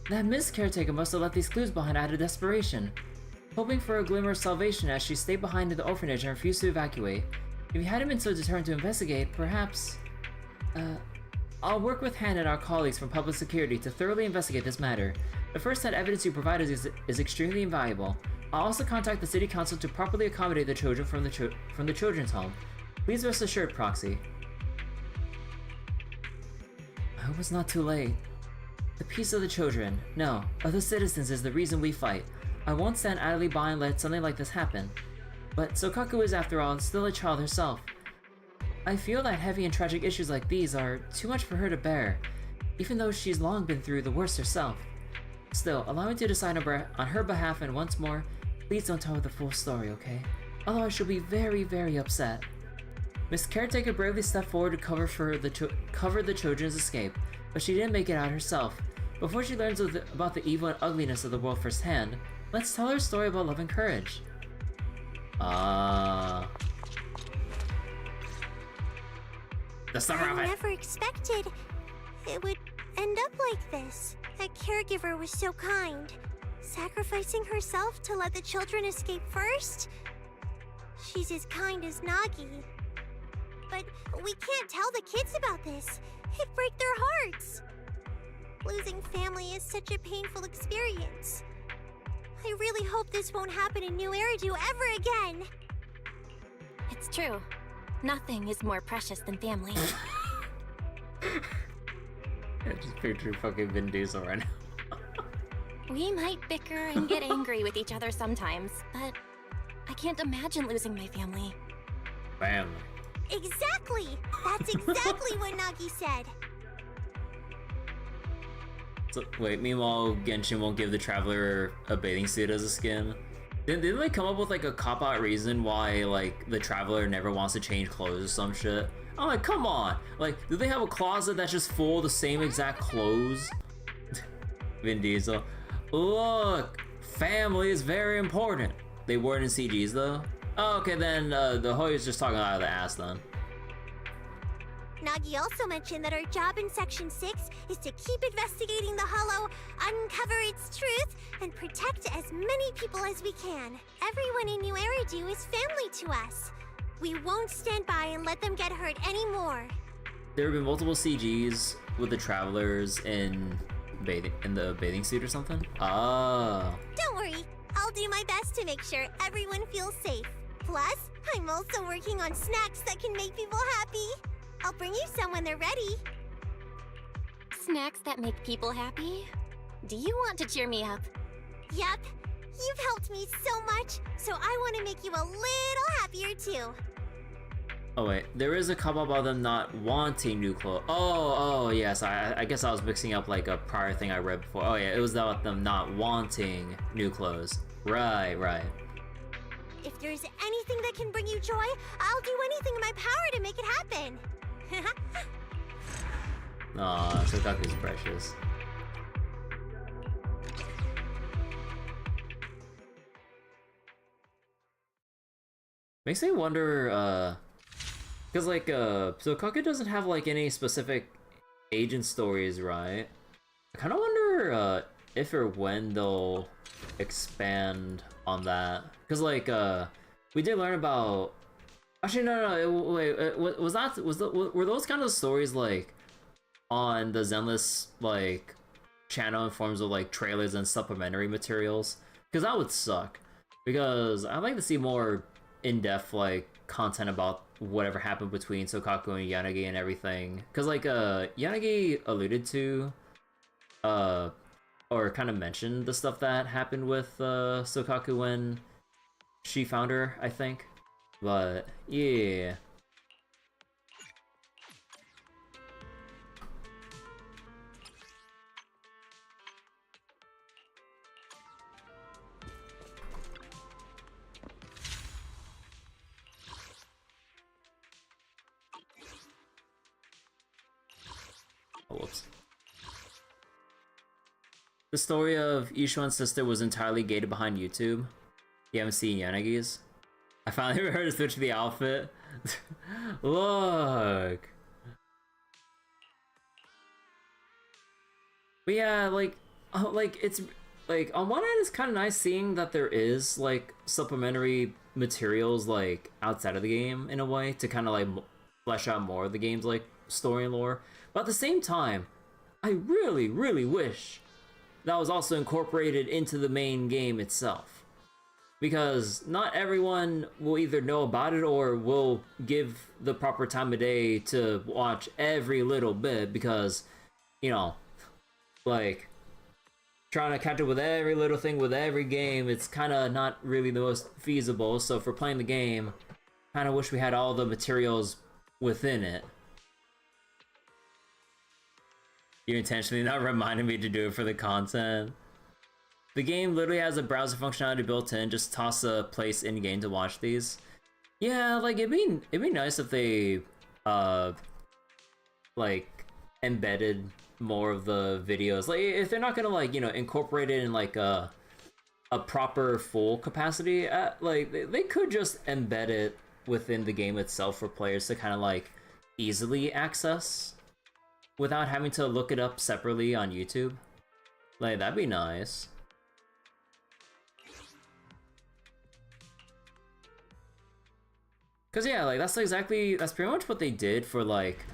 That Miss Caretaker must have left these clues behind out of desperation, hoping for a glimmer of salvation as she stayed behind in the orphanage and refused to evacuate. If you hadn't been so determined to investigate, perhaps... I'll work with Han and our colleagues from public security to thoroughly investigate this matter. The first-hand evidence you provided is extremely invaluable. I'll also contact the City Council to properly accommodate the children from the children's home. Please rest assured, Proxy. I hope it's not too late. The peace of the children, no, of the citizens is the reason we fight. I won't stand idly by and let something like this happen. But Sokaku is, after all, still a child herself. I feel that heavy and tragic issues like these are too much for her to bear, even though she's long been through the worst herself. Still, allow me to decide on her behalf, and once more, please don't tell her the full story, okay? Otherwise she'll be very, very upset. Miss Caretaker bravely stepped forward to cover the children's escape, but she didn't make it out herself. Before she learns about the evil and ugliness of the world firsthand, let's tell her a story about love and courage. The summer of I it. never expected it would end up like this. That caregiver was so kind, sacrificing herself to let the children escape first. She's as kind as Nagi. But we can't tell the kids about this. It'd break their hearts. Losing family is such a painful experience. I really hope this won't happen in New Eridu ever again. It's true. Nothing is more precious than family. I just picture fucking Vin Diesel right now. We might bicker and get angry with each other sometimes, but I can't imagine losing my family. Family. Exactly! That's exactly what Nagi said. So, wait, meanwhile, Genshin won't give the Traveler a bathing suit as a skin. Didn't they come up with like a cop-out reason why like the Traveler never wants to change clothes or some shit? I'm like, come on! Like, do they have a closet that's just full of the same exact clothes? Vin Diesel. Look! Family is very important. They weren't in CGs though? Oh, okay, then the Hoya's just talking out of the ass then. Nagi also mentioned that our job in Section 6 is to keep investigating the Hollow, uncover its truth, and protect as many people as we can. Everyone in New Eridu is family to us. We won't stand by and let them get hurt anymore. There have been multiple CGs with the Travelers in the bathing suit or something? Oh. Don't worry, I'll do my best to make sure everyone feels safe. Plus, I'm also working on snacks that can make people happy. I'll bring you some when they're ready. Snacks that make people happy? Do you want to cheer me up? Yup, you've helped me so much, so I want to make you a little happier too. Oh wait, there is a couple about them not wanting new clothes. Oh yes, I guess I was mixing up like a prior thing I read before. Oh yeah, it was about them not wanting new clothes. Right. If there's anything that can bring you joy, I'll do anything in my power to make it happen. Aw, Sokaku's precious. Makes me wonder, Cause like so Kaku doesn't have like any specific agent stories, right? I kind of wonder if or when they'll expand on that. Cause like we did learn about. Actually, no. Wait, were those kind of stories like on the Zenless like channel in forms of like trailers and supplementary materials? Because that would suck. Because I'd like to see more in-depth like content about whatever happened between Sokaku and Yanagi and everything. Because like Yanagi alluded to or kind of mentioned the stuff that happened with Sokaku when she found her, I think. But yeah. Oh, whoops. The story of Ishuan's sister was entirely gated behind YouTube. You haven't seen Yanagi's? I finally heard her switch the outfit. Look! But yeah, like it's like on one end it's kind of nice seeing that there is like supplementary materials like outside of the game in a way to kind of like flesh out more of the game's like story and lore. But at the same time, I really, really wish that was also incorporated into the main game itself. Because not everyone will either know about it or will give the proper time of day to watch every little bit because, you know, like, trying to catch up with every little thing with every game, it's kind of not really the most feasible. So for playing the game, kind of wish we had all the materials within it. You're intentionally not reminding me to do it for the content. The game literally has a browser functionality built in. Just toss a place in game to watch these. Yeah, like it'd be nice if they like embedded more of the videos. Like if they're not gonna like, you know, incorporate it in like a proper full capacity, like they could just embed it within the game itself for players to kind of like easily access without having to look it up separately on YouTube. Like that'd be nice. Cause yeah, like that's pretty much what they did for like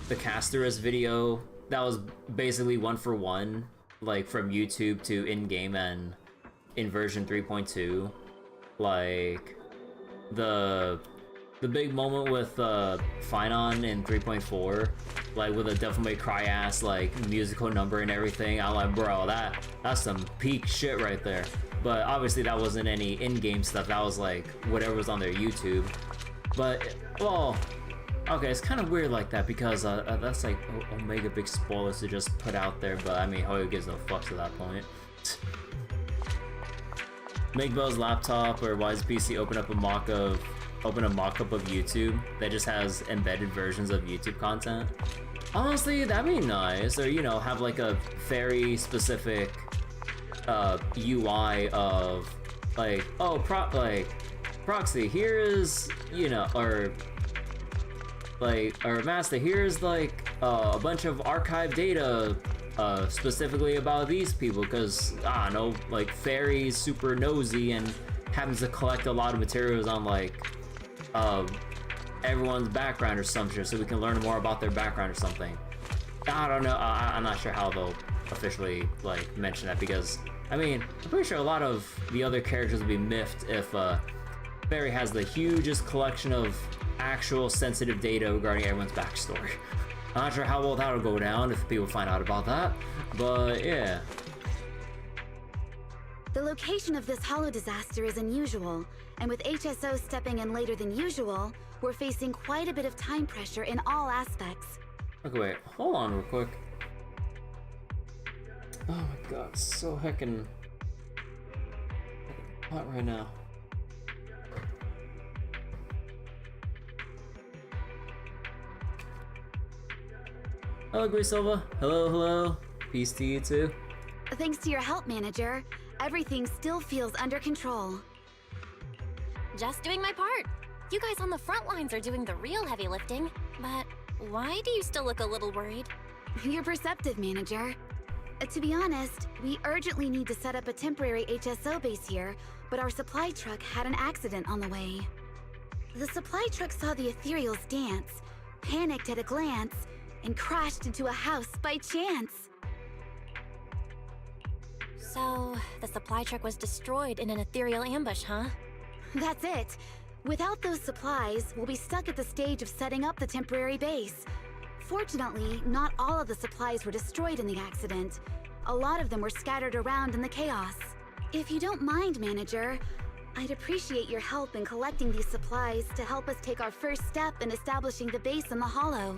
the Casterus video. That was basically 1-for-1, like from YouTube to in-game and in version 3.2. Like the big moment with Finon in 3.4, like with a Devil May Cry ass like musical number and everything. I'm like, bro, that's some peak shit right there. But obviously that wasn't any in-game stuff. That was like whatever was on their YouTube. But well, okay, it's kind of weird like that because that's like Omega big spoilers to just put out there. But I mean, Hoyo gives no fucks at that point. Make Bell's laptop or Wise PC open a mock-up of YouTube that just has embedded versions of YouTube content. Honestly, that'd be nice. Or, you know, have like a very specific UI of like, oh, Proxy, here's, you know, or Master, here's like a bunch of archive data specifically about these people because, I don't know, like Fairy's super nosy and happens to collect a lot of materials on like everyone's background or something, so we can learn more about their background or something. I don't know, I'm not sure how they'll officially like mention that because, I mean, I'm pretty sure a lot of the other characters would be miffed if Fairy has the hugest collection of actual sensitive data regarding everyone's backstory. I'm not sure how well that'll go down if people find out about that, but yeah. The location of this hollow disaster is unusual, and with HSO stepping in later than usual, we're facing quite a bit of time pressure in all aspects. Okay, wait, hold on real quick. Oh my god, it's so heckin' hot right now. Hello, Griselva. Hello. Peace to you too. Thanks to your help, Manager, everything still feels under control. Just doing my part. You guys on the front lines are doing the real heavy lifting, but why do you still look a little worried? You're perceptive, Manager. To be honest, we urgently need to set up a temporary HSO base here, but our supply truck had an accident on the way. The supply truck saw the ethereals dance, panicked at a glance, and crashed into a house by chance. So, the supply truck was destroyed in an ethereal ambush, huh? That's it. Without those supplies, we'll be stuck at the stage of setting up the temporary base. Fortunately, not all of the supplies were destroyed in the accident. A lot of them were scattered around in the chaos. If you don't mind, Manager, I'd appreciate your help in collecting these supplies to help us take our first step in establishing the base in the Hollow.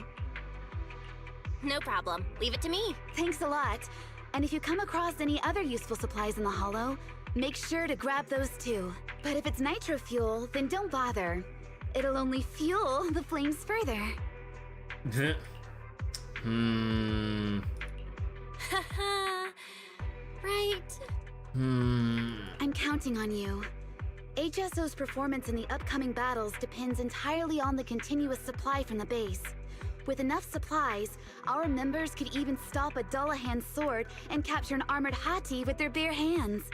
No problem. Leave it to me. Thanks a lot. And if you come across any other useful supplies in the Hollow, make sure to grab those too. But if it's nitro fuel, then don't bother. It'll only fuel the flames further. Haha. Right. I'm counting on you. HSO's performance in the upcoming battles depends entirely on the continuous supply from the base. With enough supplies, our members could even stop a Dullahan's sword and capture an armored Hati with their bare hands.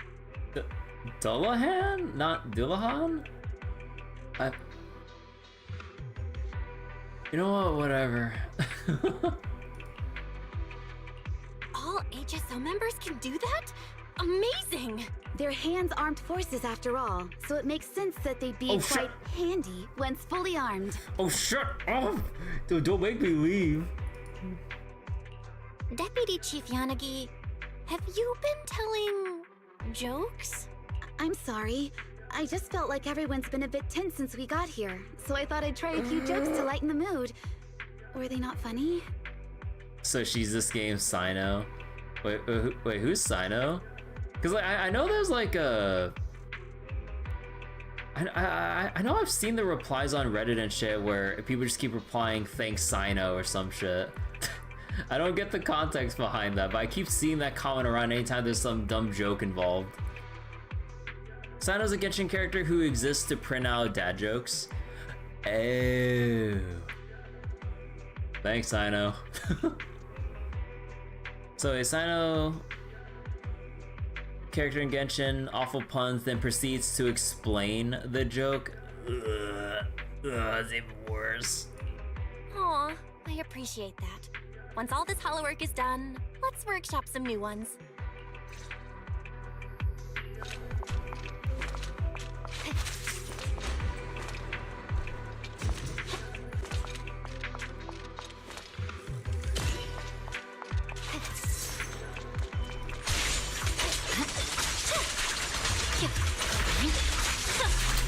Dullahan? Not Dullahan? You know what? Whatever. All HSO members can do that? Amazing! They're hands-armed forces after all, so it makes sense that they'd be quite handy once fully armed. Oh, shut up! Don't make me leave. Deputy Chief Yanagi, have you been telling jokes? I'm sorry. I just felt like everyone's been a bit tense since we got here, so I thought I'd try a few jokes to lighten the mood. Were they not funny? So she's this game's Sino. Wait, who's Sino? Because like, I know there's like a... I know I've seen the replies on Reddit and shit where people just keep replying thanks Sino or some shit. I don't get the context behind that, but I keep seeing that comment around anytime there's some dumb joke involved. Sino's a Genshin character who exists to print out dad jokes. Oh. Thanks, Sino. So a Sino character in Genshin, awful puns, then proceeds to explain the joke. It's even worse. Aw, I appreciate that. Once all this hollow work is done, let's workshop some new ones.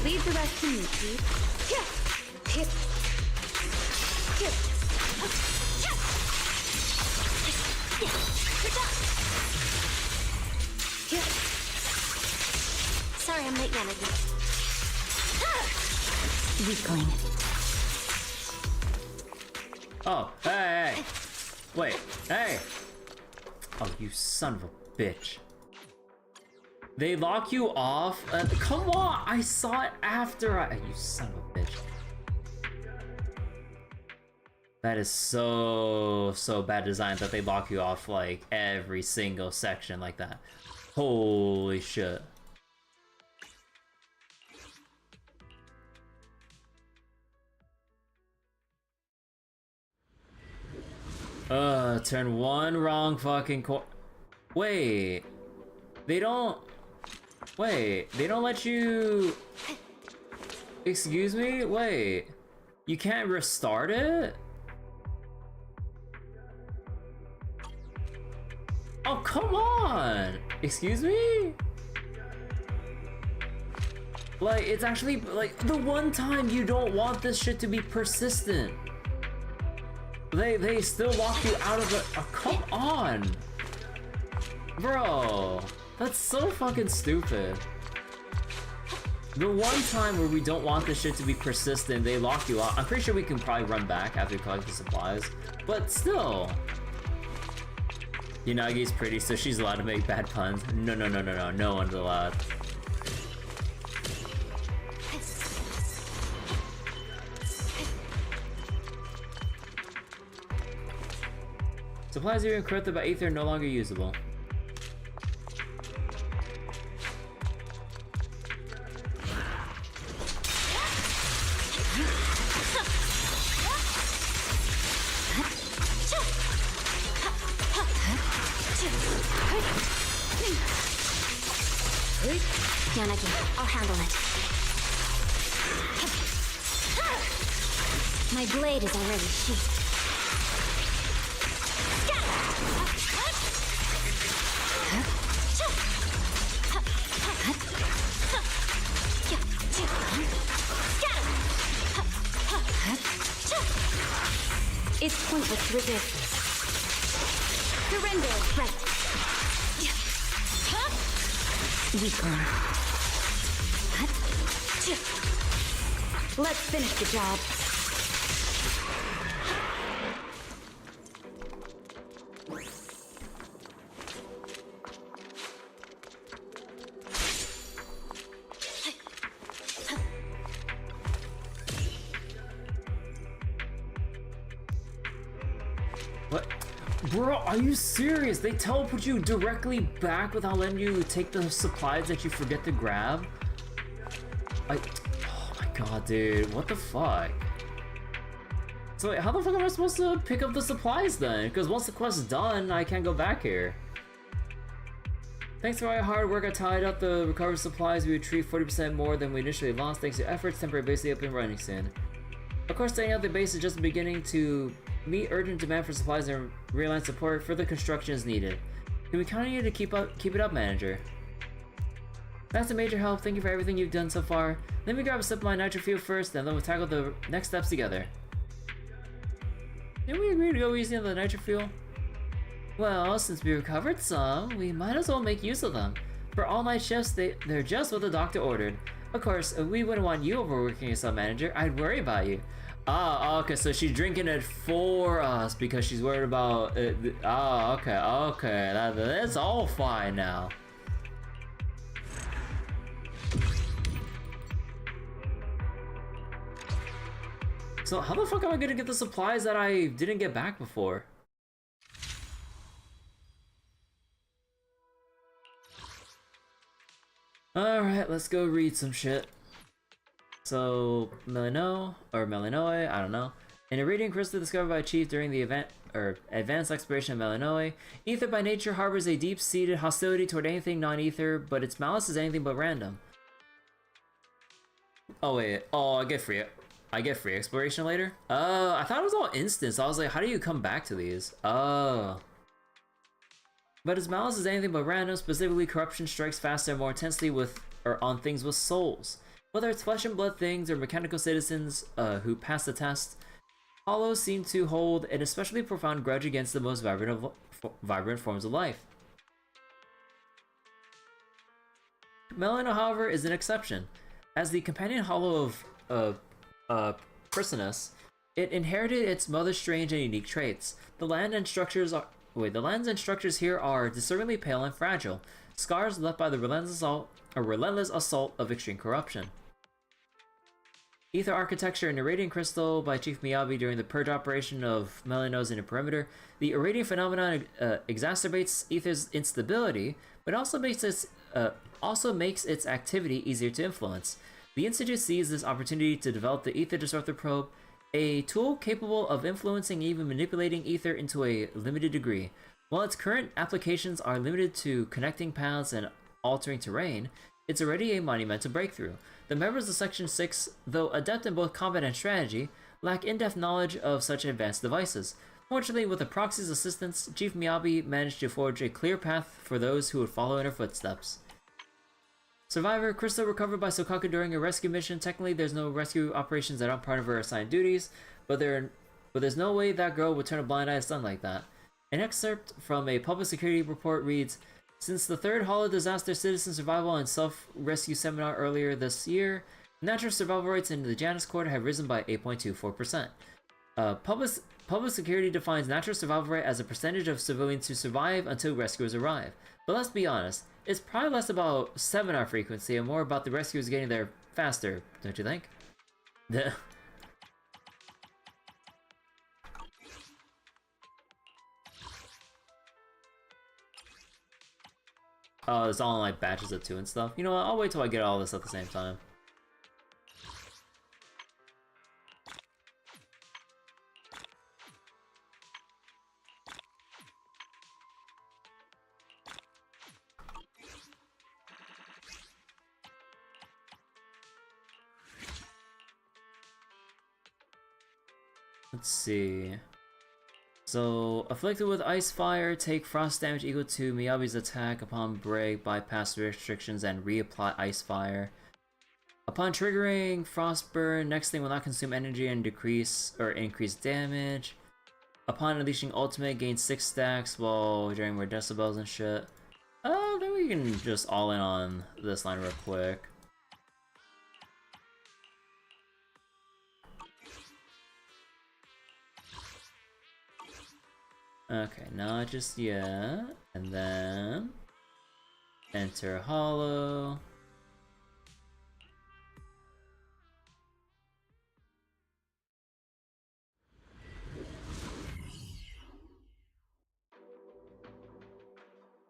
Leave the rest to me, Chief. Sorry I'm late, Yanagi. Weakling. Oh, hey. Wait, hey. Oh, you son of a bitch. They lock you off? Come on, I saw it after you son of a bitch. That is so bad design that they lock you off like every single section like that. Holy shit. Turn one wrong fucking Wait. They don't let you... Excuse me? Wait. You can't restart it? Oh, come on! Excuse me? Like, it's actually, like, the one time you don't want this shit to be persistent. They still lock you out of it. Oh, come on! Bro, that's so fucking stupid. The one time where we don't want this shit to be persistent, they lock you out. I'm pretty sure we can probably run back after we collect the supplies, but still. Unagi's pretty, so she's allowed to make bad puns. No, no one's allowed. Supplies are corrupted by ether no longer usable. Yanagi, I'll handle it. My blade is already sheathed. It's pointless to resist. Surrender! Right. Weaker. Let's finish the job. What? Bro, are you serious? They teleport you directly back without letting you take the supplies that you forget to grab? Oh my god, dude, what the fuck? So wait, how the fuck am I supposed to pick up the supplies then? Because once the quest is done, I can't go back here. Thanks to our hard work, I tied up the recovered supplies. We retrieved 40% more than we initially lost. Thanks to your efforts, temporary base is up and running soon. Of course, staying out the base is just the beginning. To meet urgent demand for supplies and realign support, further construction is needed. Can we count on you to keep it up, manager? That's a major help. Thank you for everything you've done so far. Let me grab a sip of my nitro fuel first, and then we'll tackle the next steps together. Didn't we agree to go easy on the nitro fuel? Well, since we recovered some, we might as well make use of them. For all-night shifts, they're just what the doctor ordered. Of course, we wouldn't want you overworking yourself, manager. I'd worry about you. Ah, okay, so she's drinking it for us because she's worried about it. Ah, okay, that's all fine now. So how the fuck am I gonna get the supplies that I didn't get back before? Alright, let's go read some shit. So, Melinoe, I don't know. An irradiant crystal discovered by Chief during the advanced exploration of Melinoe. Ether by nature harbors a deep-seated hostility toward anything non-ether, but its malice is anything but random. Oh wait, I get free exploration later? I thought it was all instance. I was like, how do you come back to these? Oh. But its malice is anything but random. Specifically, corruption strikes faster and more intensely on things with souls. Whether it's flesh and blood things or mechanical citizens who pass the test, Hollows seem to hold an especially profound grudge against the most vibrant forms of life. Melino, however, is an exception. As the companion Hollow of Prisonus, it inherited its mother's strange and unique traits. The lands and structures here are disturbingly pale and fragile, scars left by the relentless assault of extreme corruption. Ether architecture and irradiant crystal by Chief Miyabi during the purge operation of Melino's inner perimeter. The irradiant phenomenon exacerbates Ether's instability, but also makes its activity easier to influence. The Institute sees this opportunity to develop the Ether Disruptor Probe, a tool capable of influencing and even manipulating Ether into a limited degree. While its current applications are limited to connecting paths and altering terrain, it's already a monumental breakthrough. The members of Section 6, though adept in both combat and strategy, lack in-depth knowledge of such advanced devices. Fortunately, with the proxy's assistance, Chief Miyabi managed to forge a clear path for those who would follow in her footsteps. Survivor, crystal recovered by Sokaku during a rescue mission. Technically, there's no rescue operations that aren't part of her assigned duties, but there's no way that girl would turn a blind eye to stun like that. An excerpt from a public security report reads, since the third Hollow Disaster Citizen Survival and Self-Rescue Seminar earlier this year, natural survival rates in the Janus Court have risen by 8.24%. Public security defines natural survival rate as a percentage of civilians who survive until rescuers arrive. But let's be honest, it's probably less about seminar frequency and more about the rescuers getting there faster, don't you think? Oh, it's all in like batches of 2 and stuff. You know what? I'll wait till I get all this at the same time. Let's see. So, afflicted with ice fire, take frost damage equal to Miyabi's attack upon break, bypass restrictions, and reapply ice fire. Upon triggering frost burn, next thing will not consume energy and decrease or increase damage. Upon unleashing ultimate, gain 6 stacks while during more decibels and shit. Oh, then we can just all in on this line real quick. Okay, not just yet. And then enter hollow.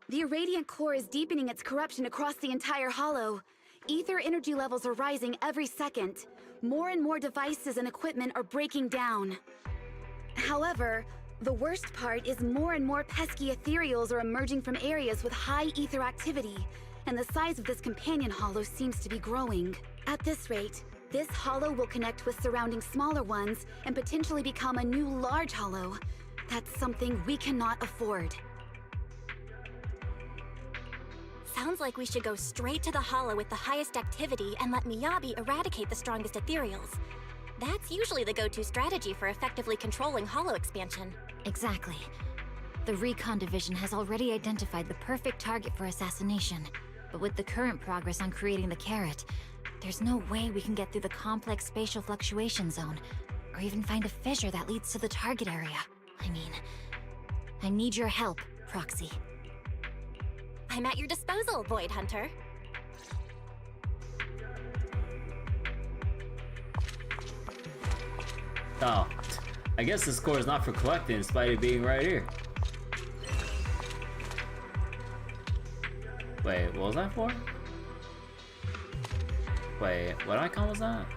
The irradiant core is deepening its corruption across the entire hollow. Ether energy levels are rising every second. More and more devices and equipment are breaking down. However, the worst part is more and more pesky ethereals are emerging from areas with high ether activity, and the size of this companion hollow seems to be growing. At this rate, this hollow will connect with surrounding smaller ones and potentially become a new large hollow. That's something we cannot afford. Sounds like we should go straight to the hollow with the highest activity and let Miyabi eradicate the strongest ethereals. That's usually the go-to strategy for effectively controlling hollow expansion. Exactly. The Recon Division has already identified the perfect target for assassination. But with the current progress on creating the carrot, there's no way we can get through the complex spatial fluctuation zone, or even find a fissure that leads to the target area. I mean, I need your help, Proxy. I'm at your disposal, Void Hunter. Oh, I guess this core is not for collecting despite it being right here. Wait, what was that for? Wait, what icon was that?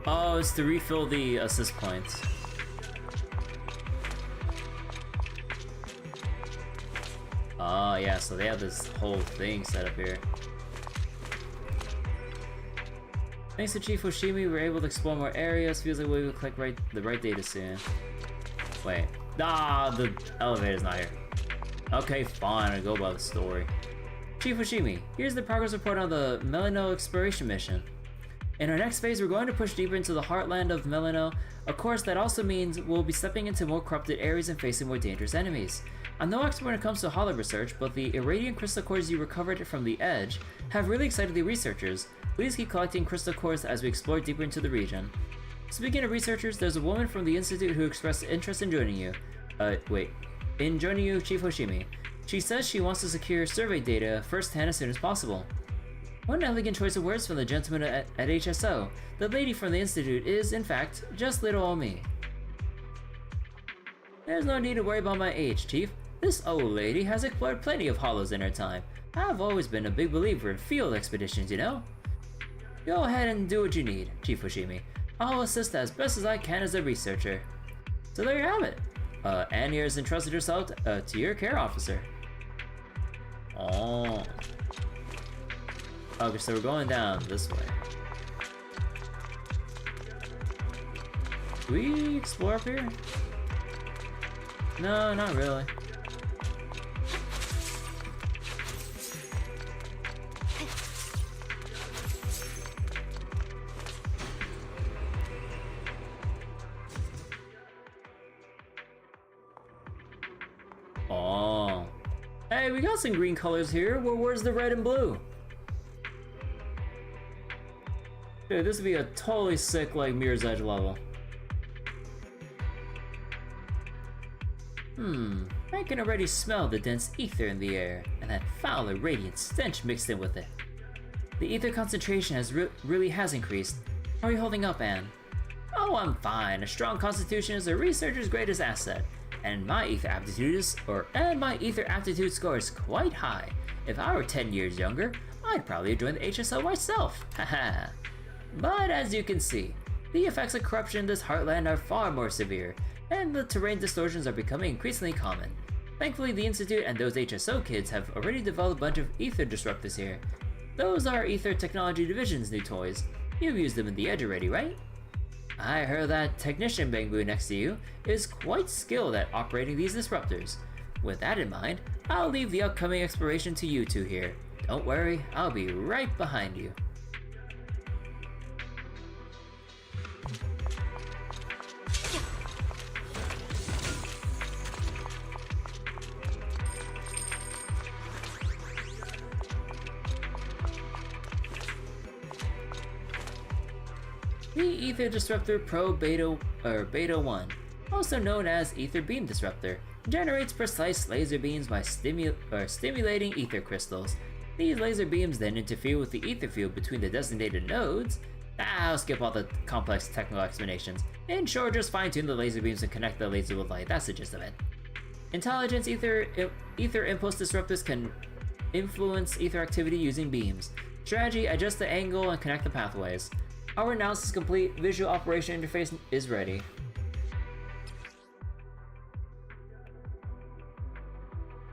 Oh, it's to refill the assist points. Oh yeah, so they have this whole thing set up here. Thanks to Chief Hoshimi, we were able to explore more areas. Feels like we will collect the right data soon. Wait. Ah, the elevator's not here. Okay, fine, I'll go by the story. Chief Hoshimi, here's the progress report on the Melino exploration mission. In our next phase, we're going to push deeper into the heartland of Melino. Of course, that also means we'll be stepping into more corrupted areas and facing more dangerous enemies. I'm no expert when it comes to hollow research, but the irradiant crystal cores you recovered from the Edge have really excited the researchers. Please keep collecting crystal cores as we explore deeper into the region. Speaking of researchers, there's a woman from the Institute who expressed interest in joining you. In joining you, Chief Hoshimi. She says she wants to secure survey data firsthand as soon as possible. One elegant choice of words from the gentleman at HSO. The lady from the Institute is, in fact, just little old me. There's no need to worry about my age, Chief. This old lady has explored plenty of hollows in her time. I've always been a big believer in field expeditions, you know? Go ahead and do what you need, Chief Hoshimi. I'll assist as best as I can as a researcher. So there you have it. Annie has entrusted herself to your care officer. Oh. Okay, so we're going down this way. Do we explore up here? No, not really. Oh. Hey, we got some green colors here. Well, where's the red and blue? Dude, this would be a totally sick, like, Mirror's Edge level. I can already smell the dense ether in the air, and that foul irradiant stench mixed in with it. The ether concentration really has increased. How are you holding up, Anne? Oh, I'm fine. A strong constitution is a researcher's greatest asset. and my ether aptitude score is quite high. If I were 10 years younger, I'd probably join the HSO myself. Haha. But as you can see, the effects of corruption in this heartland are far more severe, and the terrain distortions are becoming increasingly common. Thankfully, the Institute and those HSO kids have already developed a bunch of ether disruptors here. Those are Ether Technology Division's new toys. You've used them in the Edge already, right? I heard that technician Bangbu next to you is quite skilled at operating these disruptors. With that in mind, I'll leave the upcoming exploration to you two here. Don't worry, I'll be right behind you. The Ether Disruptor Pro Beta 1, also known as Ether Beam Disruptor, generates precise laser beams by stimulating ether crystals. These laser beams then interfere with the ether field between the designated nodes. I'll skip all the complex technical explanations. In short, just fine-tune the laser beams and connect the laser with light. That's the gist of it. Intelligence ether impulse disruptors can influence ether activity using beams. Strategy: adjust the angle and connect the pathways. Our analysis is complete. Visual operation interface is ready.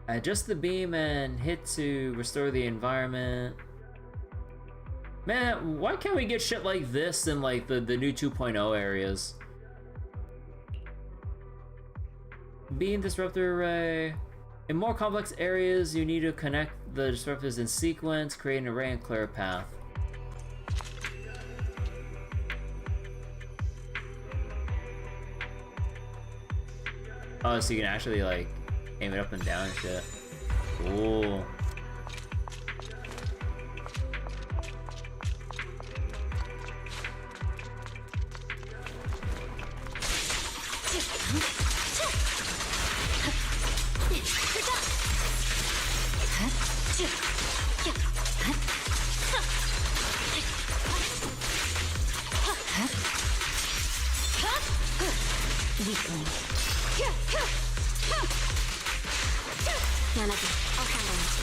Adjust the beam and hit to restore the environment. Man, why can't we get shit like this in like the new 2.0 areas? Beam disruptor array. In more complex areas, you need to connect the disruptors in sequence, create an array, and clear a path. Oh, so you can actually like aim it up and down and shit. Cool. Weakling. None of it. I'll handle it.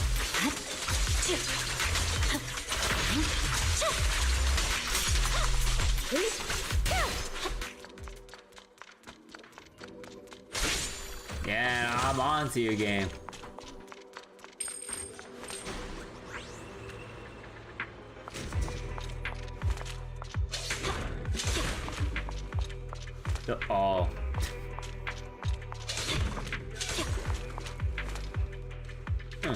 Yeah, I'm on to your game. Oh. Huh.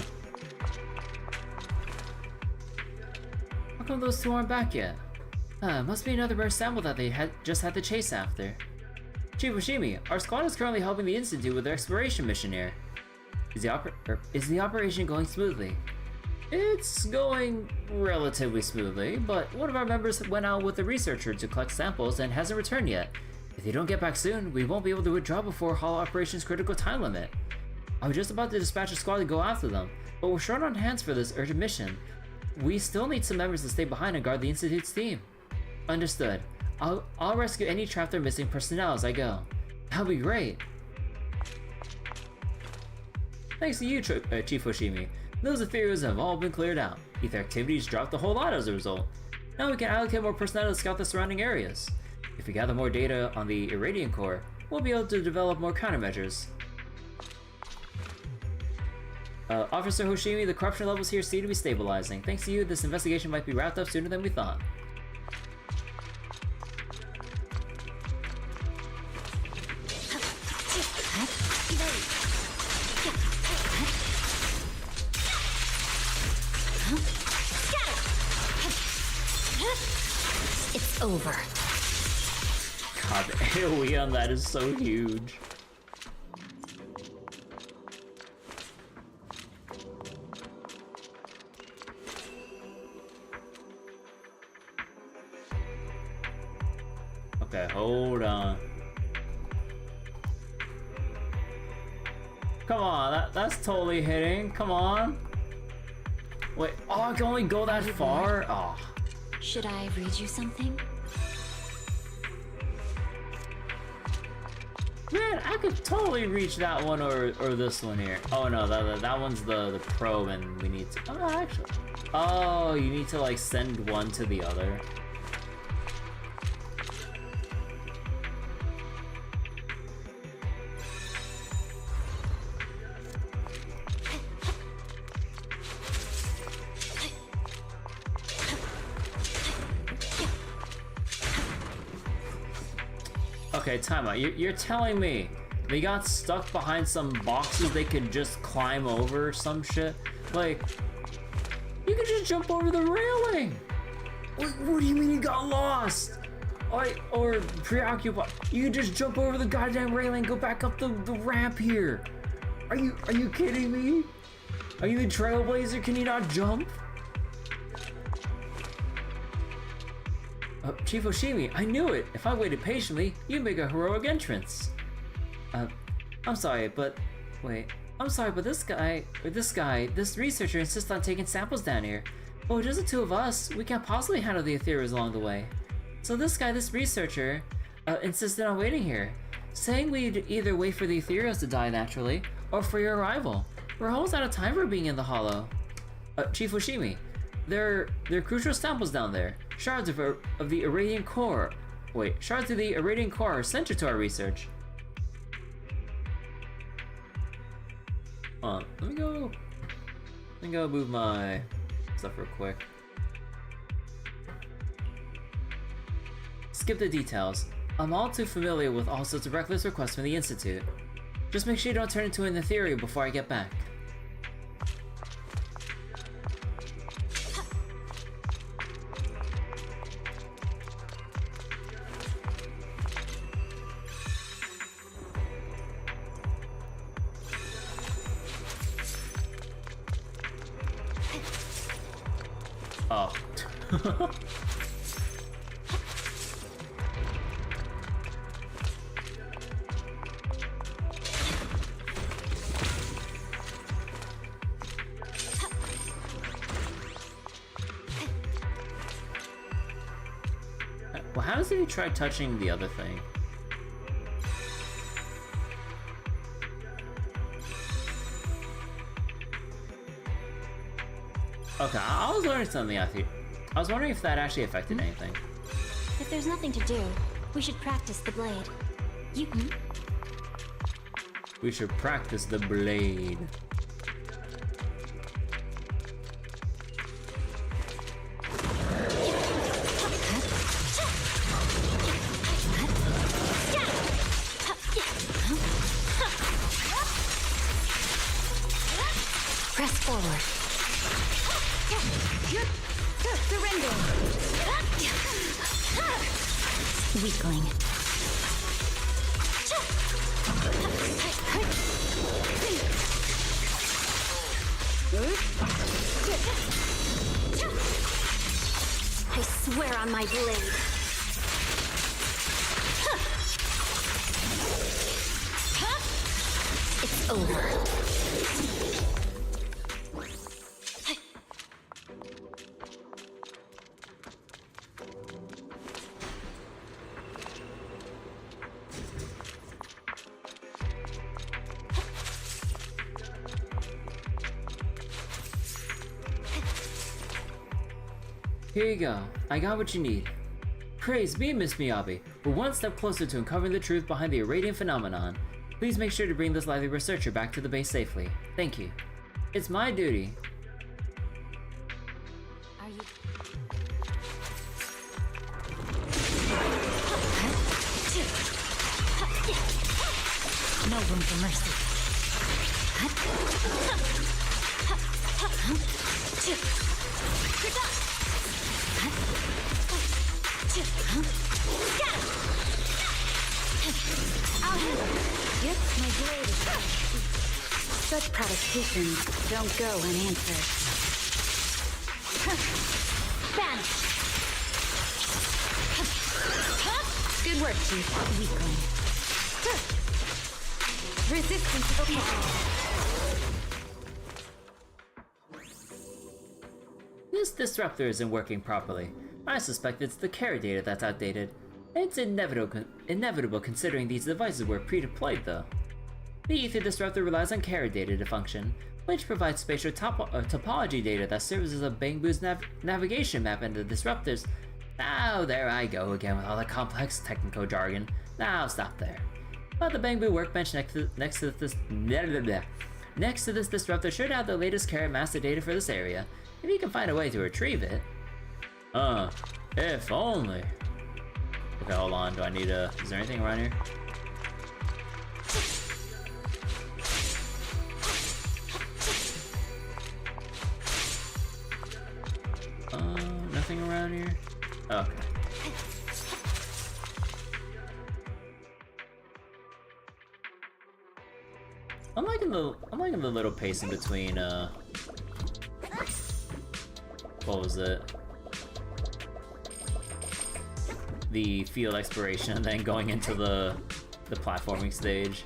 How come those two aren't back yet? Must be another rare sample that they just had to chase after. Chief Oshimi, our squad is currently helping the Institute with their exploration mission here. Is the operation going smoothly? It's going relatively smoothly, but one of our members went out with a researcher to collect samples and hasn't returned yet. If they don't get back soon, we won't be able to withdraw before Holo Operation's critical time limit. I was just about to dispatch a squad to go after them, but we're short on hands for this urgent mission. We still need some members to stay behind and guard the Institute's team. Understood. I'll rescue any trapped or missing personnel as I go. That'll be great. Thanks to you, Chief Oshimi. Those ethereals have all been cleared out. Ether activities dropped a whole lot as a result. Now we can allocate more personnel to scout the surrounding areas. If we gather more data on the Irradiant Core, we'll be able to develop more countermeasures. Officer Hoshimi, the corruption levels here seem to be stabilizing. Thanks to you, this investigation might be wrapped up sooner than we thought. It's over. God, the AoE on that is so huge. Okay, hold on. Come on, that's totally hitting. Come on. Wait, oh, I can only go that far? Oh. Should I read you something? Man, I could totally reach that one or this one here. Oh no, that one's the probe and we need to... Oh, actually... Oh, you need to like send one to the other. Okay, time out. You're telling me they got stuck behind some boxes they could just climb over or some shit? Like, you could just jump over the railing! What do you mean you got lost? Or preoccupied? You could just jump over the goddamn railing and go back up the ramp here! Are you kidding me? Are you the trailblazer? Can you not jump? Chief Oshimi, I knew it! If I waited patiently, you'd make a heroic entrance! I'm sorry, but... Wait. I'm sorry, but this researcher insists on taking samples down here. Well, just the two of us, we can't possibly handle the ethereals along the way. So this researcher, insisted on waiting here, saying we'd either wait for the ethereals to die naturally, or for your arrival. We're almost out of time for being in the hollow. Chief Oshimi, there are crucial samples down there. Shards of the irradiant core. Wait, shards of the irradiant core are essential to our research. Let me go move my stuff real quick. Skip the details. I'm all too familiar with all sorts of reckless requests from the Institute. Just make sure you don't turn into an ethereal before I get back. Oh. Well, how does he try touching the other thing? Okay, I was learning something out here. I was wondering if that actually affected anything. If there's nothing to do, we should practice the blade. We should practice the blade. Press forward. Surrender! Weakling. I swear on my blade. It's over. Here you go. I got what you need. Praise be, Miss Miyabi. We're one step closer to uncovering the truth behind the irradiant phenomenon. Please make sure to bring this lively researcher back to the base safely. Thank you. It's my duty. Are you... No room for mercy. Yep, my blade is back. Such provocations don't go unanswered. Banish! Good work, Chief. Weakling. Resistance This disruptor isn't working properly. I suspect it's the carry data that's outdated. It's inevitable considering these devices were pre-deployed though. The Ether Disruptor relies on carrier data to function, which provides spatial topology data that serves as a Bangbu's navigation map into the disruptors. Now there I go again with all the complex technical jargon. Now I'll stop there. But the Bangbu workbench next to this disruptor should have the latest carrier master data for this area, if you can find a way to retrieve it. If only. Okay, hold on, do I need a... is there anything around here? Nothing around here? Okay. I'm liking the little pacing between what was it? The field exploration and then going into the platforming stage.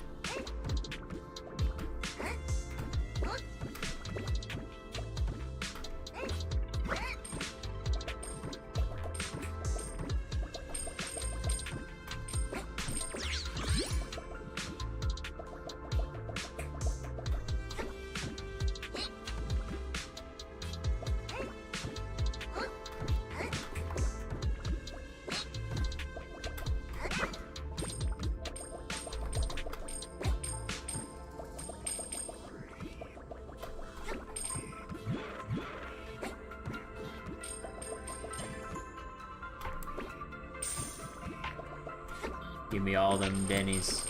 Give me all them Denny's.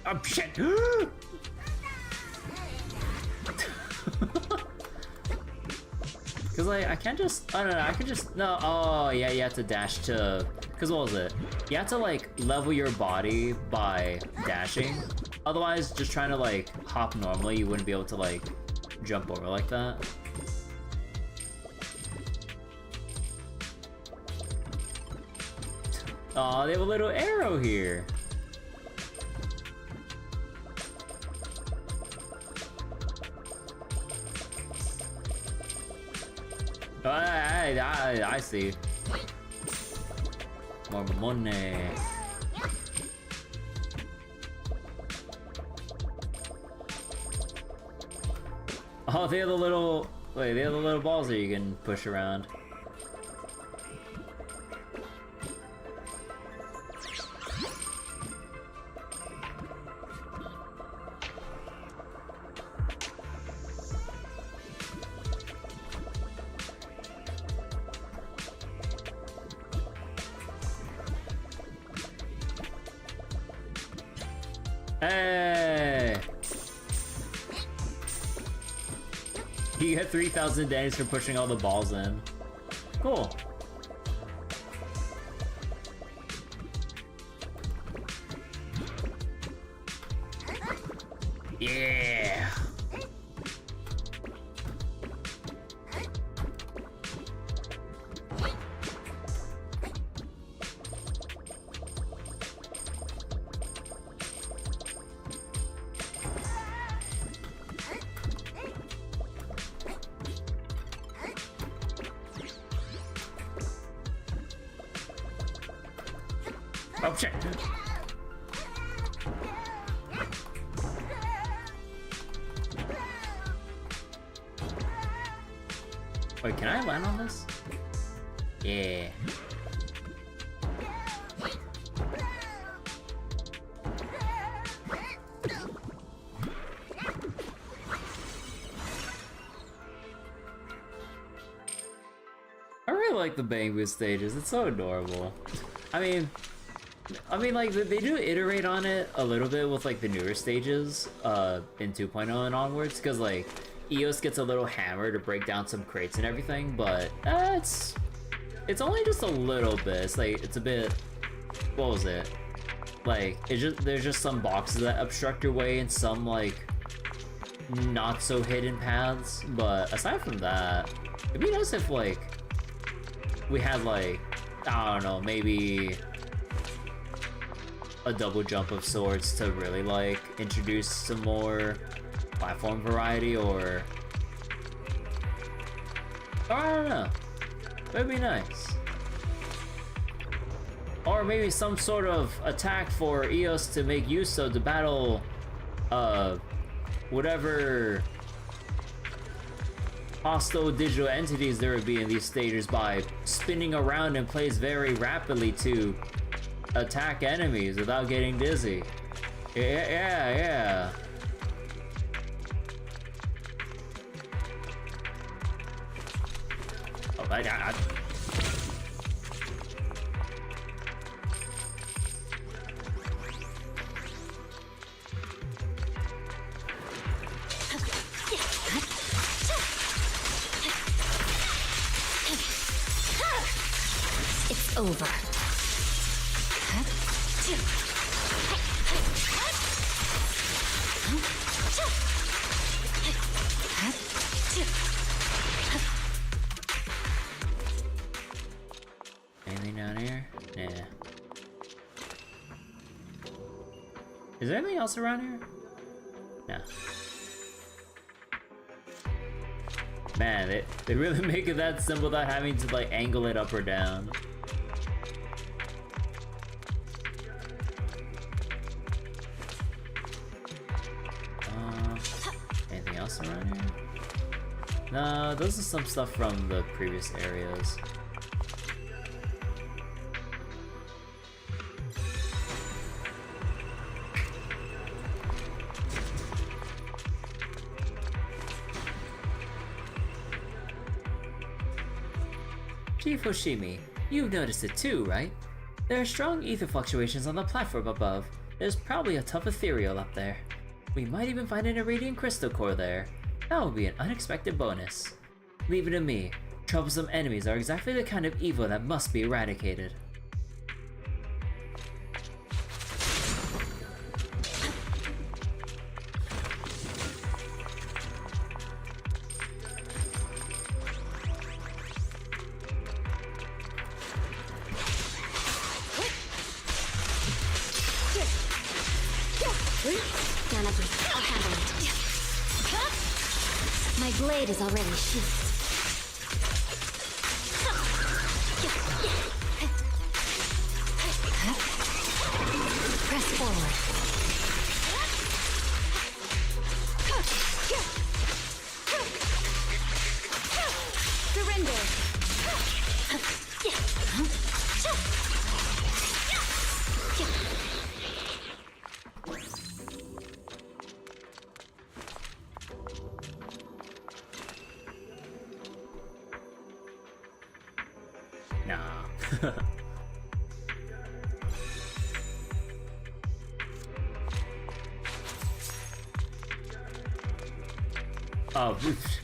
Oh shit! Cause like, I can't just, I don't know, I can just, no, oh yeah, you have to dash to, cause what was it? You have to like level your body by dashing. Otherwise, just trying to like hop normally, you wouldn't be able to like jump over like that. Oh, they have a little arrow here. I see. More money. Oh, they have the little... wait, they have the little balls that you can push around. Hey! You get 3,000 damage for pushing all the balls in. Cool. Yeah! Oh shit! Wait, can I land on this? Yeah. I really like the Bangbu stages, it's so adorable. I mean, like, they do iterate on it a little bit with, like, the newer stages, in 2.0 and onwards, because, like, EOS gets a little hammer to break down some crates and everything, but, it's only just a little bit. It's, like, it's a bit, what was it? Like, there's just some boxes that obstruct your way, and some, like, not so hidden paths, but aside from that, it'd be nice if like we had like, I don't know, maybe a double jump of sorts to really like introduce some more platform variety, or I don't know. That'd be nice. Or maybe some sort of attack for Eos to make use of to battle whatever hostile digital entities there would be in these stages by spinning around in place very rapidly to attack enemies without getting dizzy. Yeah. Oh, It's over. Anything down here? Nah. Is there anything else around here? No. Man, they really make it that simple without having to like angle it up or down. Anything else around here? No, those are some stuff from the previous areas. Chief Hoshimi, you've noticed it too, right? There are strong ether fluctuations on the platform above. There's probably a tough ethereal up there. We might even find an irradiant crystal core there. That would be an unexpected bonus. Leave it to me. Troublesome enemies are exactly the kind of evil that must be eradicated. I'll handle it. My blade is already sheathed. Press forward. Surrender. Nah. Oh, oops.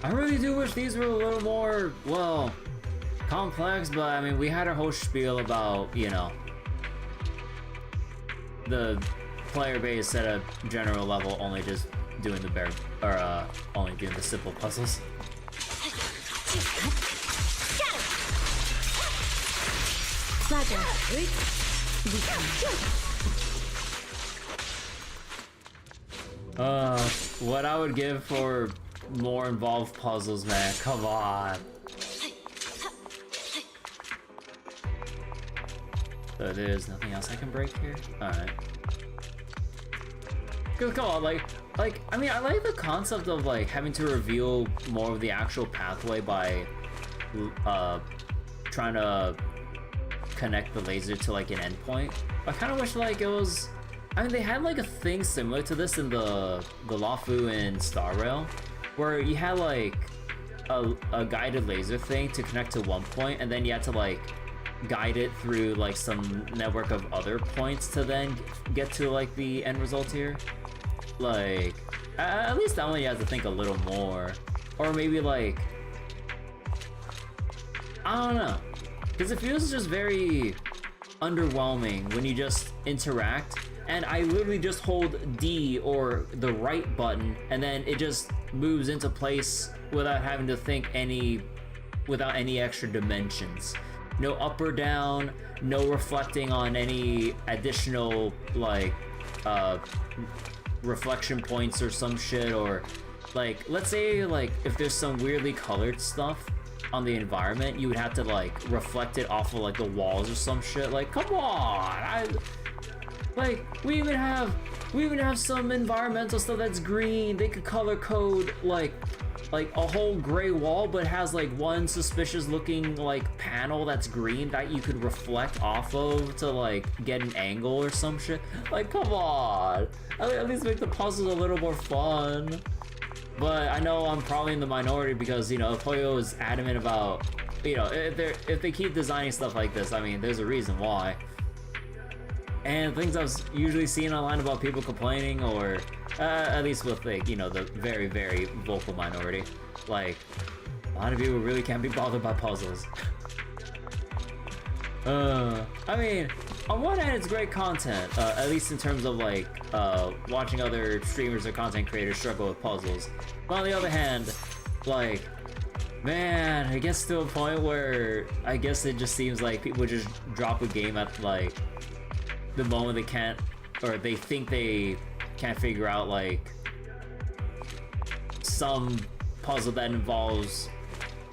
I really do wish these were a little more, well, complex, but I mean, we had our whole spiel about, you know, the player base at a general level only just doing the bare, or only doing the simple puzzles. What I would give for more involved puzzles, man. Come on. So there's nothing else I can break here? Alright. Come on, like, I mean, I like the concept of, like, having to reveal more of the actual pathway by, trying to connect the laser to, like, an endpoint. I kind of wish, like, it was... I mean, they had, like, a thing similar to this in the Lawfu and Star Rail, where you had, like, a guided laser thing to connect to one point, and then you had to, like, guide it through, like, some network of other points to then get to, like, the end result here. Like, at least that one you have to think a little more. Or maybe, like, I don't know. because it feels just very underwhelming when you just interact, and I literally just hold D or the right button, and then it just moves into place without having to think without any extra dimensions. No up or down, no reflecting on any additional, like, reflection points or some shit, or, like, let's say, like, if there's some weirdly colored stuff on the environment, you would have to, like, reflect it off of, like, the walls or some shit. Like, come on! We even have some environmental stuff that's green. They could color code, like a whole gray wall, but has like one suspicious looking like panel that's green that you could reflect off of to like get an angle or some shit. Like, come on, at least make the puzzles a little more fun. But I know I'm probably in the minority because, you know, Poyo is adamant about, you know, if they keep designing stuff like this, I mean, there's a reason why. And things I was usually seeing online about people complaining, or at least with, like, you know, the very, very vocal minority, like, a lot of people really can't be bothered by puzzles. I mean, on one hand, it's great content, at least in terms of, like, watching other streamers or content creators struggle with puzzles. But on the other hand, like, man, it gets to a point where I guess it just seems like people just drop a game at, like, the moment they can't, or they think they can't figure out, like, some puzzle that involves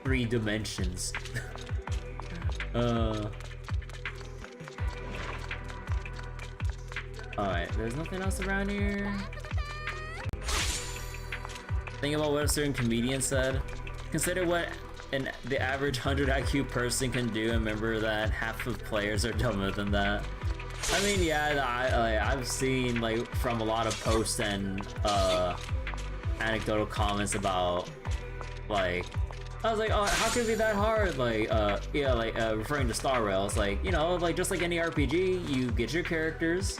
3 dimensions. Alright, there's nothing else around here. Think about what a certain comedian said. Consider what the average 100 IQ person can do, and remember that half of players are dumber than that. I mean, yeah, I've seen, like, from a lot of posts and anecdotal comments about, like, I was like, oh, how could it be that hard? Like, yeah, like, referring to Star Rails, like, you know, like, just like any RPG, you get your characters,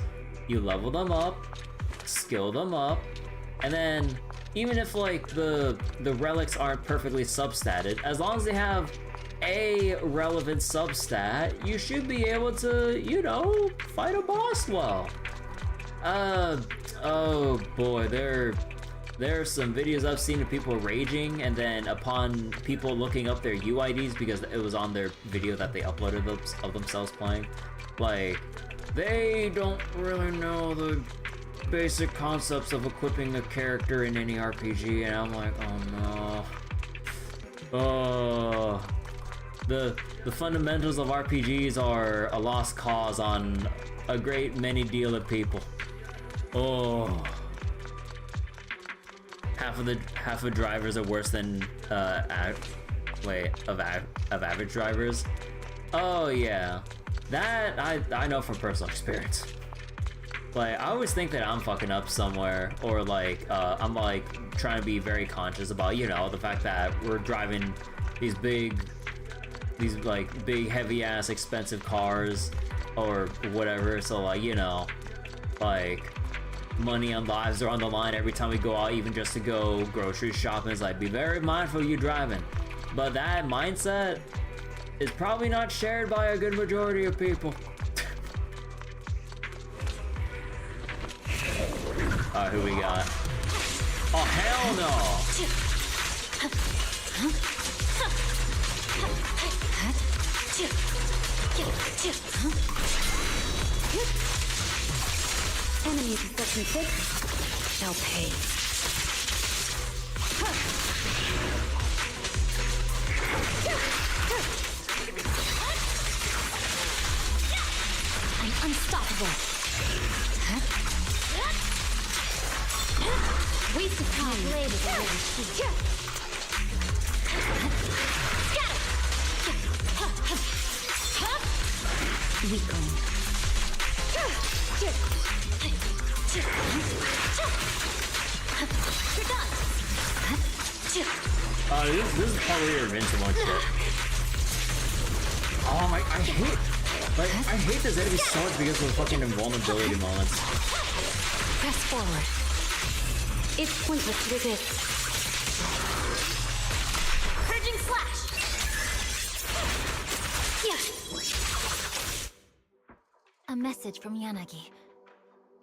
you level them up, skill them up, and then even if, like, the relics aren't perfectly substatted, as long as they have a relevant substat, you should be able to, you know, fight a boss well. Oh boy, there are some videos I've seen of people raging, and then upon people looking up their UIDs because it was on their video that they uploaded of themselves playing, like, they don't really know the basic concepts of equipping a character in any RPG, and I'm like, oh no. Oh. The fundamentals of RPGs are a lost cause on a great many deal of people. Oh. Half of drivers are worse than average drivers. Oh yeah. That I know from personal experience. Like, I always think that I'm fucking up somewhere, or like I'm like trying to be very conscious about, you know, the fact that we're driving these big heavy ass expensive cars or whatever, so, like, you know, like, money and lives are on the line every time we go out, even just to go grocery shopping. It's like, be very mindful you driving. But that mindset is probably not shared by a good majority of people. Alright, who we got? Oh, hell no! Enemy suspicion 6 shall pay. I'm unstoppable. Waste of time. Blade is already sheathed. Weaken. You're done. This is probably your invincible shit. Oh my, I hate this enemy so much because of the fucking invulnerability moments. Press forward. It's pointless to resist. Purging slash. Yeah. A message from Yanagi.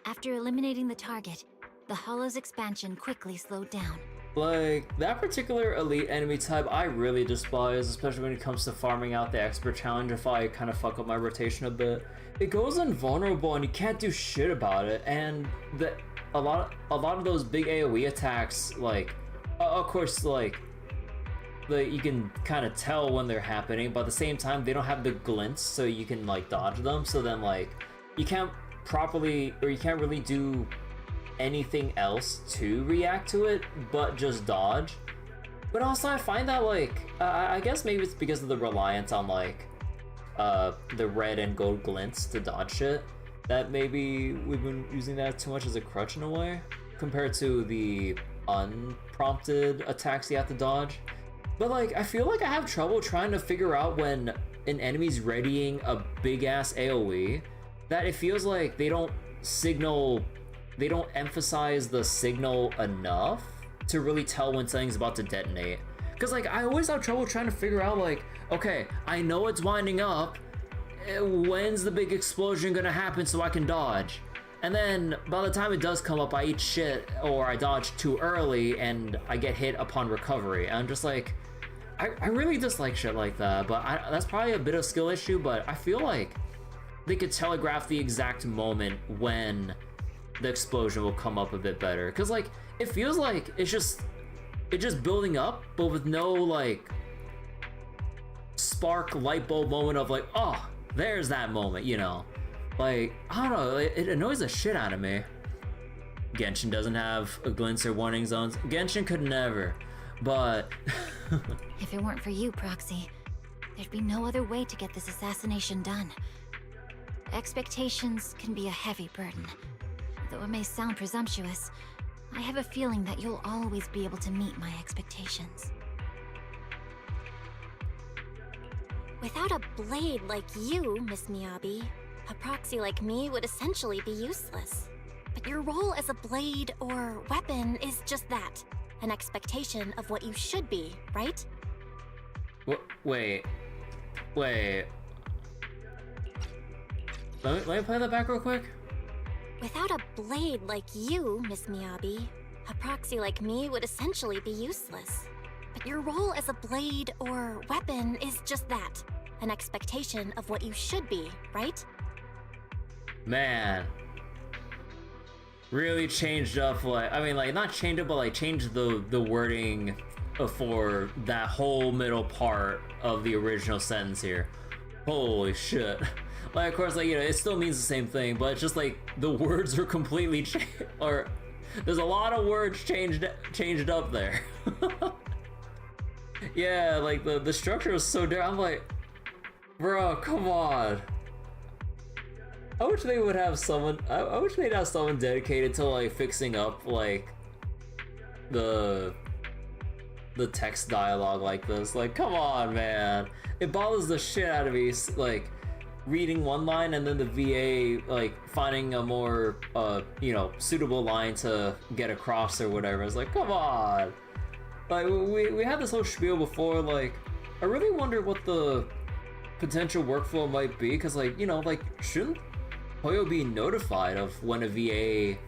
After eliminating the target, the Hollow's expansion quickly slowed down. Like, that particular elite enemy type I really despise, especially when it comes to farming out the expert challenge if I kind of fuck up my rotation a bit. It goes invulnerable and you can't do shit about it, and a lot of those big AoE attacks, like, of course, like, you can kind of tell when they're happening, but at the same time they don't have the glints so you can like dodge them, so then like you can't properly, or you can't really do anything else to react to it but just dodge. But also I find that like I guess maybe it's because of the reliance on like the red and gold glints to dodge shit, that maybe we've been using that too much as a crutch in a way compared to the unprompted attacks you have to dodge. But like, I feel like I have trouble trying to figure out when an enemy's readying a big ass AoE, that it feels like they don't emphasize the signal enough to really tell when something's about to detonate. Cause like, I always have trouble trying to figure out like, okay, I know it's winding up, when's the big explosion gonna happen so I can dodge? And then by the time it does come up, I eat shit or I dodge too early and I get hit upon recovery. I'm just like, I really dislike shit like that, but that's probably a bit of skill issue, but I feel like they could telegraph the exact moment when the explosion will come up a bit better. Cause like, it feels like it's just building up, but with no like spark light bulb moment of like, oh, there's that moment, you know? Like, I don't know, it annoys the shit out of me. Genshin doesn't have glints or warning zones. Genshin could never, but... If it weren't for you, Proxy, there'd be no other way to get this assassination done. Expectations can be a heavy burden. Though it may sound presumptuous, I have a feeling that you'll always be able to meet my expectations. Without a blade like you, Miss Miyabi, a proxy like me would essentially be useless. But your role as a blade or weapon is just that. An expectation of what you should be, right? Wait. Let me play that back real quick. Without a blade like you, Miss Miyabi, a proxy like me would essentially be useless. But your role as a blade or weapon is just that. An expectation of what you should be, right? Man. Really changed up, like, I mean, like, not changed up, but like changed the wording for that whole middle part of the original sentence here. Holy shit. Like, of course, like, you know, it still means the same thing, but it's just like the words are completely or there's a lot of words changed up there. Yeah, like the structure was so different. I'm like, bro, come on. I wish they would have someone. I wish they'd have someone dedicated to like fixing up like the text dialogue like this. Like, come on, man. It bothers the shit out of me. Like reading one line and then the VA like finding a more you know, suitable line to get across or whatever. It's like, come on. Like we had this whole spiel before. Like, I really wonder what the potential workflow might be, because like, you know, like, shouldn't Hoyo be notified of when a VA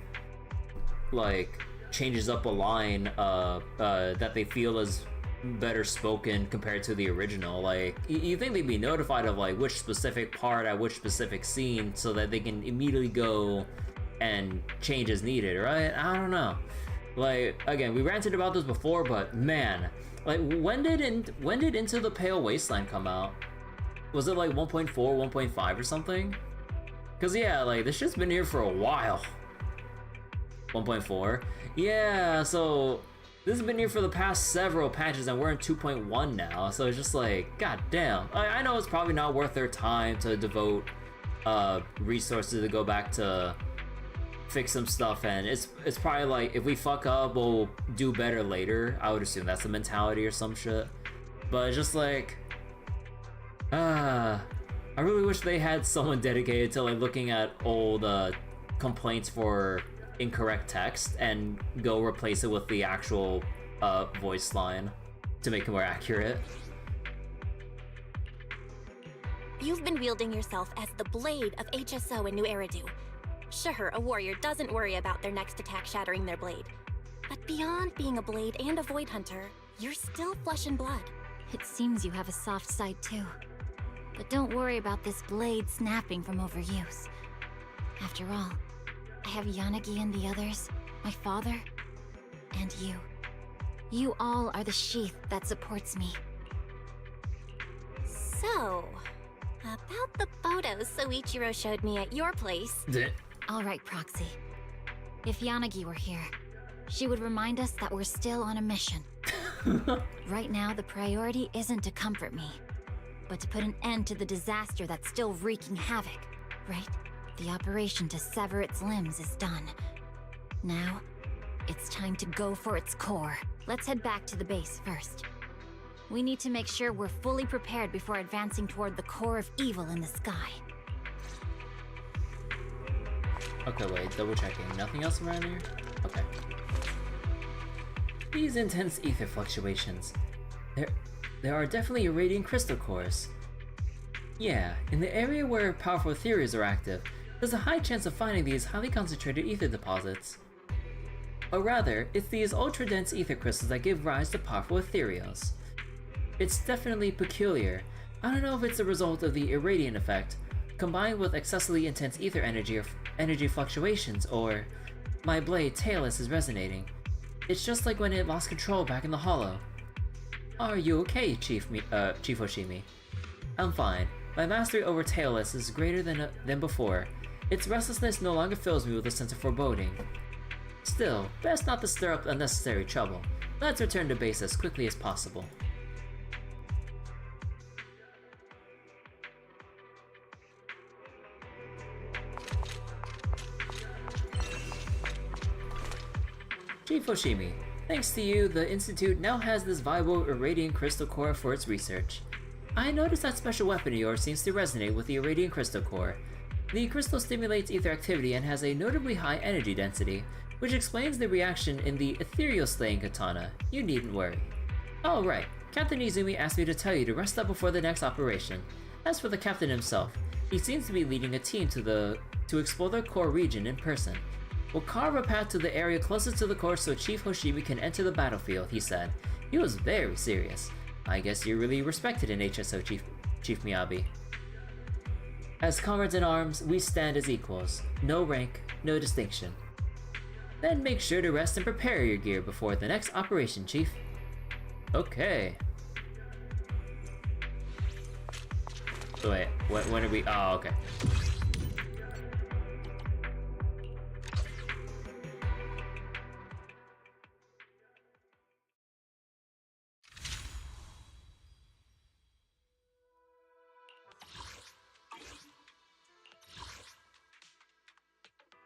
like changes up a line that they feel is better spoken compared to the original? Like, you think they'd be notified of like which specific part at which specific scene so that they can immediately go and change as needed, right? I don't know. Like, again, we ranted about this before, but man, like, when did Into the Pale Wasteland come out? Was it like 1.4, 1.5 or something? Cause yeah, like, this shit's been here for a while. 1.4? Yeah, so this has been here for the past several patches and we're in 2.1 now, so it's just like, god damn. I know it's probably not worth their time to devote resources to go back to fix some stuff, and it's probably like, if we fuck up, we'll do better later. I would assume that's the mentality or some shit. But it's just like, I really wish they had someone dedicated to like looking at old complaints for incorrect text and go replace it with the actual voice line to make it more accurate. you've been wielding yourself as the blade of HSO in New Eridu. Sure, a warrior doesn't worry about their next attack shattering their blade. But beyond being a blade and a void hunter, you're still flesh and blood. It seems you have a soft side too. But don't worry about this blade snapping from overuse. After all, I have Yanagi and the others, my father, and you. You all are the sheath that supports me. So, about the photos Soichiro showed me at your place. All right, Proxy. If Yanagi were here, she would remind us that we're still on a mission. Right now, the priority isn't to comfort me, but to put an end to the disaster that's still wreaking havoc, right? The operation to sever its limbs is done. Now, it's time to go for its core. Let's head back to the base first. We need to make sure we're fully prepared before advancing toward the core of evil in the sky. Okay, wait, double checking. Nothing else around here? Okay. These intense ether fluctuations. There are definitely irradiant crystal cores. Yeah, in the area where powerful theories are active, there's a high chance of finding these highly concentrated ether deposits. Or rather, it's these ultra-dense ether crystals that give rise to powerful ethereals. It's definitely peculiar. I don't know if it's a result of the irradiant effect, combined with excessively intense ether energy or energy fluctuations, or my blade, Tailless, is resonating. It's just like when it lost control back in the hollow. Are you okay, Chief Hoshimi? I'm fine. My mastery over Tailless is greater than before. Its restlessness no longer fills me with a sense of foreboding. Still, best not to stir up unnecessary trouble. Let's return to base as quickly as possible. Chief Hoshimi, thanks to you, the Institute now has this viable irradiant crystal core for its research. I noticed that special weapon of yours seems to resonate with the irradiant crystal core. The crystal stimulates ether activity and has a notably high energy density, which explains the reaction in the ethereal slaying katana. You needn't worry. Oh right, Captain Izumi asked me to tell you to rest up before the next operation. As for the captain himself, he seems to be leading a team to explore the core region in person. We'll carve a path to the area closest to the core so Chief Hoshimi can enter the battlefield, he said. He was very serious. I guess you're really respected in HSO, Chief Miyabi. As comrades in arms, we stand as equals. No rank, no distinction. Then make sure to rest and prepare your gear before the next operation, Chief. Okay. Wait, when are we? Oh, okay.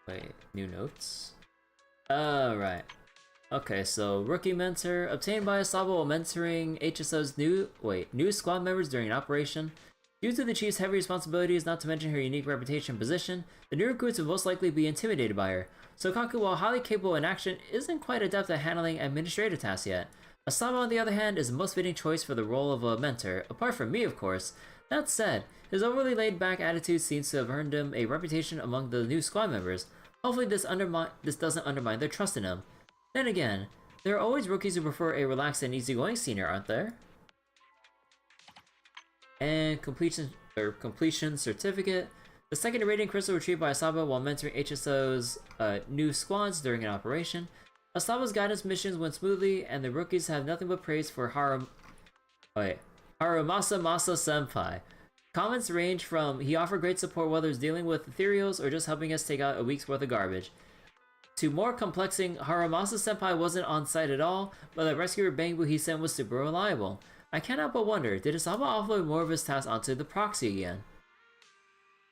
Wait, new notes? Right. Okay, so rookie mentor obtained by Asaba while mentoring HSO's new squad members during an operation. Due to the chief's heavy responsibilities, not to mention her unique reputation and position, the new recruits will most likely be intimidated by her. So Kaku, while highly capable in action, isn't quite adept at handling administrative tasks yet. Asaba, on the other hand, is the most fitting choice for the role of a mentor, apart from me, of course. That said, his overly laid-back attitude seems to have earned him a reputation among the new squad members. Hopefully this doesn't undermine their trust in him. Then again, there are always rookies who prefer a relaxed and easygoing senior, aren't there? And completion certificate. The second irradiant crystal retrieved by Asaba while mentoring HSO's new squads during an operation. Asaba's guidance missions went smoothly, and the rookies have nothing but praise for Harumasa Masa Senpai. Comments range from, he offered great support whether it's dealing with ethereals or just helping us take out a week's worth of garbage, to more complexing, Harumasa Senpai wasn't on site at all, but the rescuer Bangbu he sent was super reliable. I can't help but wonder, did Asaba offload more of his tasks onto the proxy again?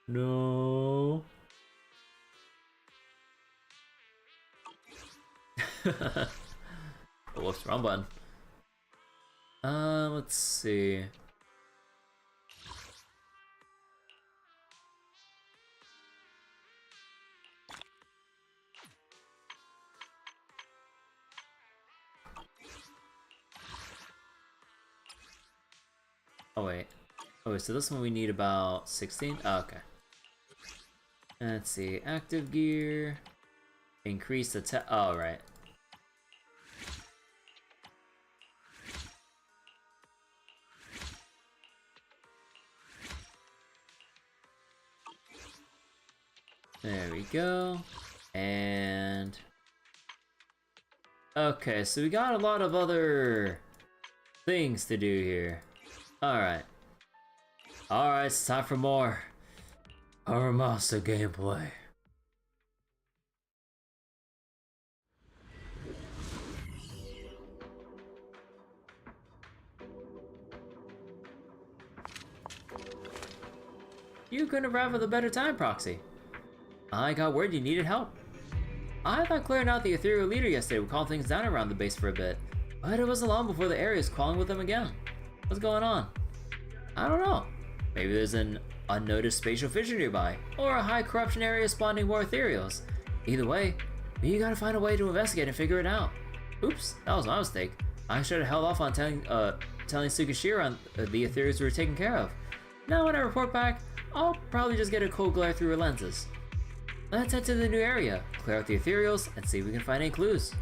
No. Whoops, wrong button. Let's see. Oh wait. Oh, so this one we need about 16? Oh, okay. Let's see, active gear. Increase attack. Oh, right. There we go. And... okay, so we got a lot of other things to do here. Alright. Alright, it's time for more Horror Monster gameplay. You couldn't arrive with a better time, Proxy. I got word you needed help. I thought clearing out the ethereal leader yesterday would calm things down around the base for a bit, but it wasn't long before the area is crawling with them again. What's going on? I don't know. Maybe there's an unnoticed spatial fissure nearby, or a high corruption area spawning more ethereals. Either way, you gotta find a way to investigate and figure it out. Oops, that was my mistake. I should have held off on telling Tsukishira the ethereals were taken care of. Now when I report back, I'll probably just get a cold glare through her lenses. Let's head to the new area, clear out the ethereals, and see if we can find any clues.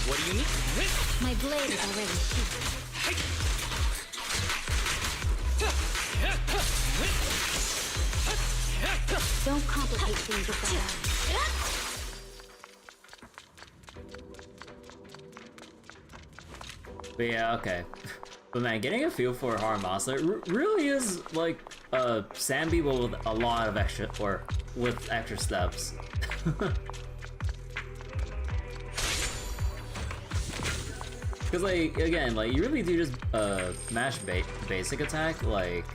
What do you need? My blade is already sheathed. Don't complicate things with that. But yeah, okay. But man, getting a feel for Haramasa really is like Sambi, but with a lot of extra, or with extra steps. Because like, again, like you really do just mash basic attack, like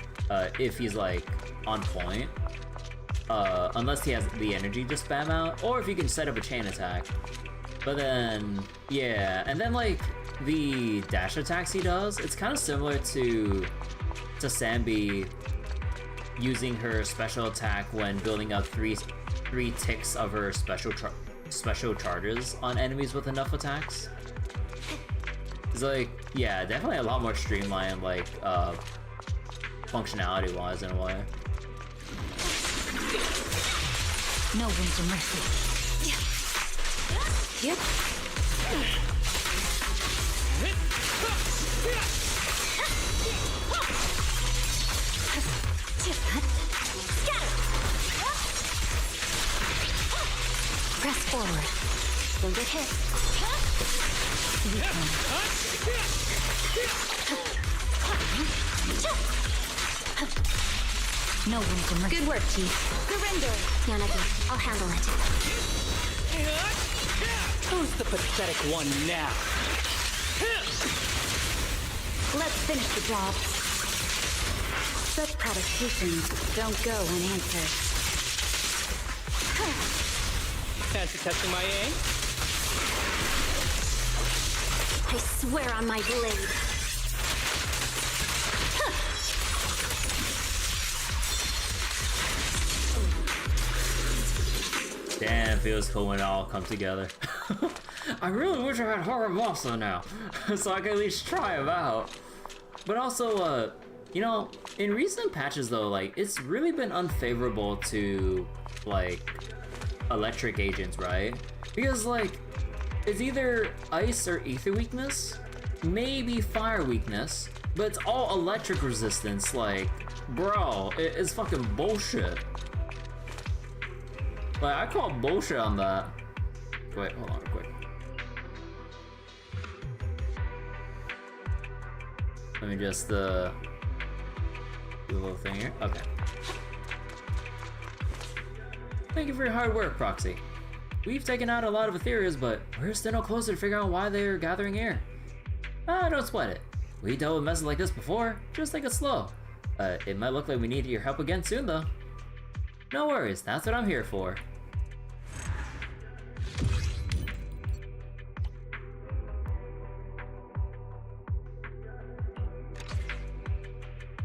if he's like on point. Unless he has the energy to spam out, or if you can set up a chain attack. But then, yeah, and then like the dash attacks he does, it's kind of similar to Sambi using her special attack when building up three ticks of her special charges on enemies with enough attacks. It's like, yeah, definitely a lot more streamlined, like functionality wise in a way. No room for mercy. Yep. Press forward. Don't get hit. No room for mercy. Good work, Chief. Surrender. Yanagi, I'll handle it. Who's the pathetic one now? Let's finish the job. Such provocations don't go unanswered. Fancy testing my aim? I swear on my blade. Damn, feels cool when it all comes together. I really wish I had Haramasa now, so I could at least try him out. But also, you know, in recent patches though, like, it's really been unfavorable to, like, electric agents, right? Because, like, it's either ice or ether weakness, maybe fire weakness, but it's all electric resistance, like, bro, it's fucking bullshit. Like, I call bullshit on that. Wait, hold on real quick. Let me just, do a little thing here. Okay. Thank you for your hard work, Proxy. We've taken out a lot of Ethereals, but we're still no closer to figuring out why they're gathering here. Don't sweat it. We dealt with messes like this before, just take it slow. It might look like we need your help again soon, though. No worries, that's what I'm here for.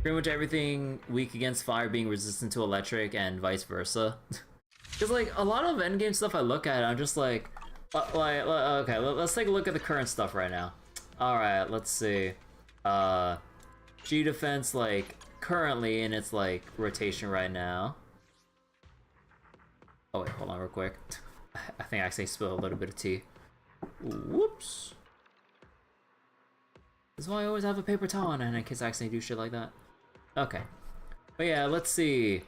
Pretty much everything weak against fire being resistant to electric and vice versa. Because like a lot of endgame stuff I look at, I'm just like okay, let's take a look at the current stuff right now. All right, let's see. G defense like currently in its like rotation right now. Oh wait, hold on real quick. I think I actually spilled a little bit of tea. Whoops. This is why I always have a paper towel on in case I accidentally do shit like that. Okay. But yeah, let's see.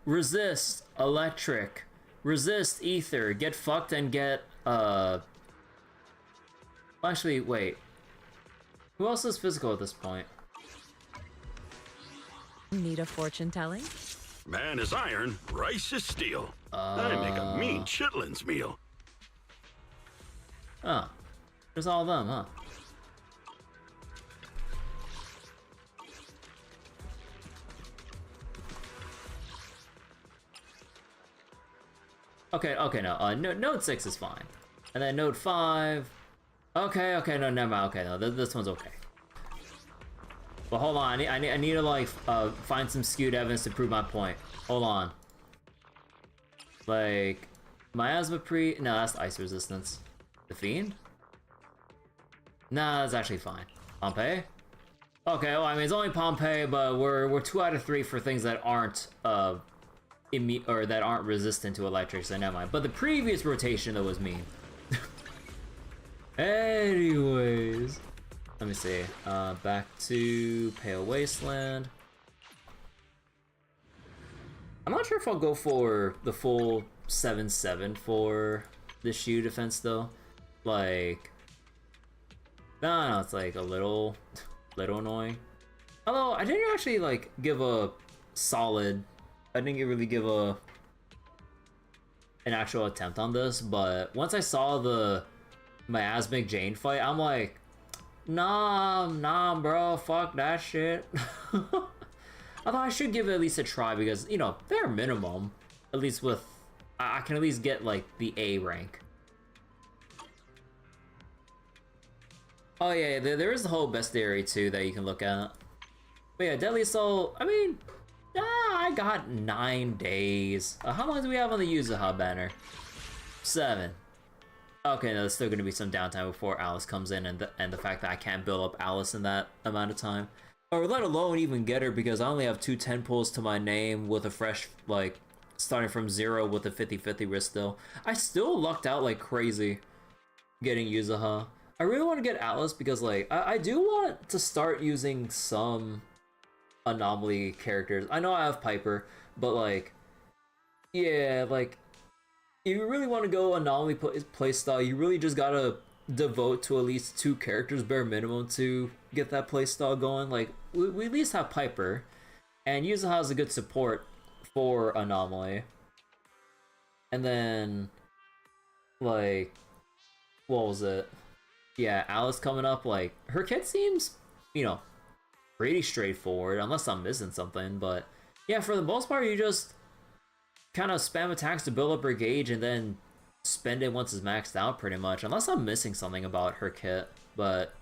Resist electric. Resist ether. Get fucked and get actually, wait. Who else is physical at this point? Need a fortune telling? Man is iron, rice is steel. I make a mean chitlins meal. Oh. There's all of them, huh? Okay, no, node 6 is fine. And then node 5... Okay, no, never mind, okay, no, this one's okay. But hold on, I need to, like, find some skewed evidence to prove my point. Hold on. Like... Miasma pre... No, that's ice resistance. The Fiend? Nah, that's actually fine. Pompeii? Okay, well, I mean, it's only Pompeii, but we're 2 out of 3 for things that aren't, that aren't resistant to electric, so never mind. But the previous rotation though was mean. Anyways, let me see. Back to Pale Wasteland. I'm not sure if I'll go for the full 7/7 for the shield defense though. Like, no, it's like a little annoying. Although I didn't actually like give a solid. I didn't really give an actual attempt on this, but once I saw the Miasmic Jane fight, I'm like, nah, bro, fuck that shit. Although I should give it at least a try because, you know, bare minimum, at least with, I can at least get like the A rank. Oh yeah, there is the whole bestiary too that you can look at. But yeah, Deadly Soul, I mean, I got 9 days. How long do we have on the user hub banner? 7. Okay, no, there's still gonna be some downtime before Alice comes in, and the fact that I can't build up Alice in that amount of time, or let alone even get her because I only have 2 10 pulls to my name with a fresh like starting from 0 with a 50/50 risk still. I still lucked out like crazy getting Yuzuha. I really want to get Alice because like I do want to start using some anomaly characters. I know I have Piper, but like, yeah, like, if you really want to go anomaly playstyle, you really just gotta devote to at least 2 characters bare minimum to get that playstyle going. Like, we at least have Piper, and Yuzuha has a good support for anomaly. And then, like, what was it? Yeah, Alice coming up, like, her kit seems, you know, pretty straightforward, unless I'm missing something, but yeah, for the most part, you just kind of spam attacks to build up her gauge and then spend it once it's maxed out, pretty much, unless I'm missing something about her kit, but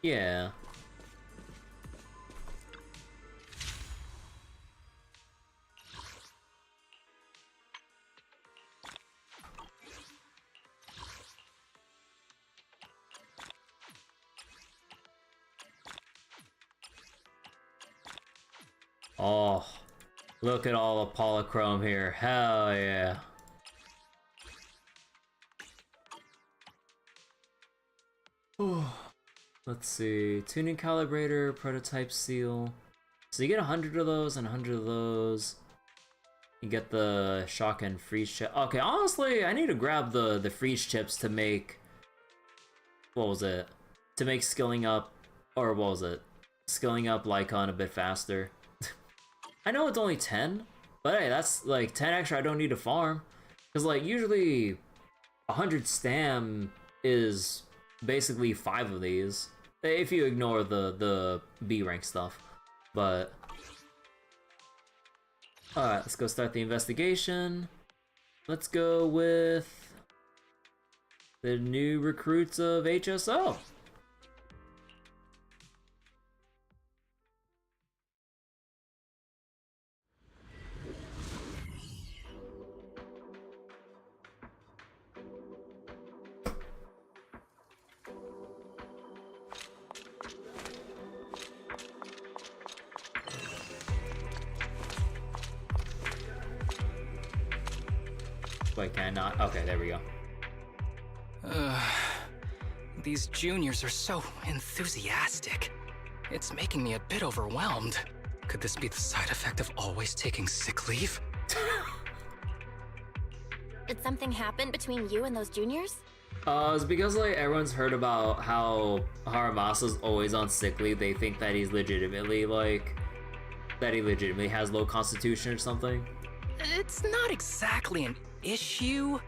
yeah. Oh, look at all the polychrome here. Hell yeah. Let's see. Tuning calibrator, prototype seal. So you get 100 of those and 100 of those. You get the shock and freeze chip. Okay, honestly, I need to grab the freeze chips to make... What was it? To make skilling up... Or what was it? Skilling up Lycon a bit faster. I know it's only 10, But hey, that's like 10 extra I don't need to farm. Because like usually 100 stam is basically 5 of these. If you ignore the B rank stuff. But alright, let's go start the investigation. Let's go with the new recruits of HSO. Wait, can I not? Okay, there we go. These juniors are so enthusiastic. It's making me a bit overwhelmed. Could this be the side effect of always taking sick leave? Did something happen between you and those juniors? It's because like everyone's heard about how Haramasa's always on sick leave. They think that he's legitimately has low constitution or something. It's not exactly an issue.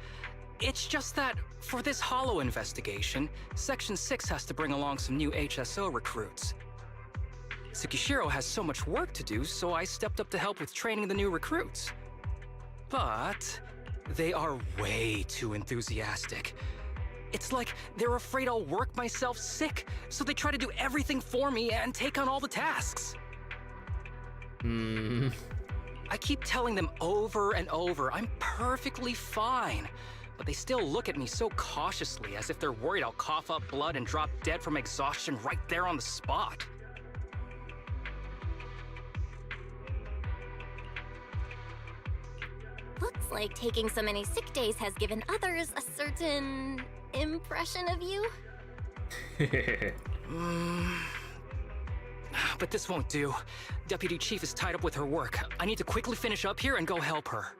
It's just that for this Hollow investigation, Section 6 has to bring along some new HSO recruits. Tsukishiro has so much work to do, so I stepped up to help with training the new recruits. But they are way too enthusiastic. It's like they're afraid I'll work myself sick, so they try to do everything for me and take on all the tasks. I keep telling them over and over I'm perfectly fine, but they still look at me so cautiously as if they're worried I'll cough up blood and drop dead from exhaustion right there on the spot. Looks like taking so many sick days has given others a certain impression of you. But this won't do. Deputy Chief is tied up with her work. I need to quickly finish up here and go help her.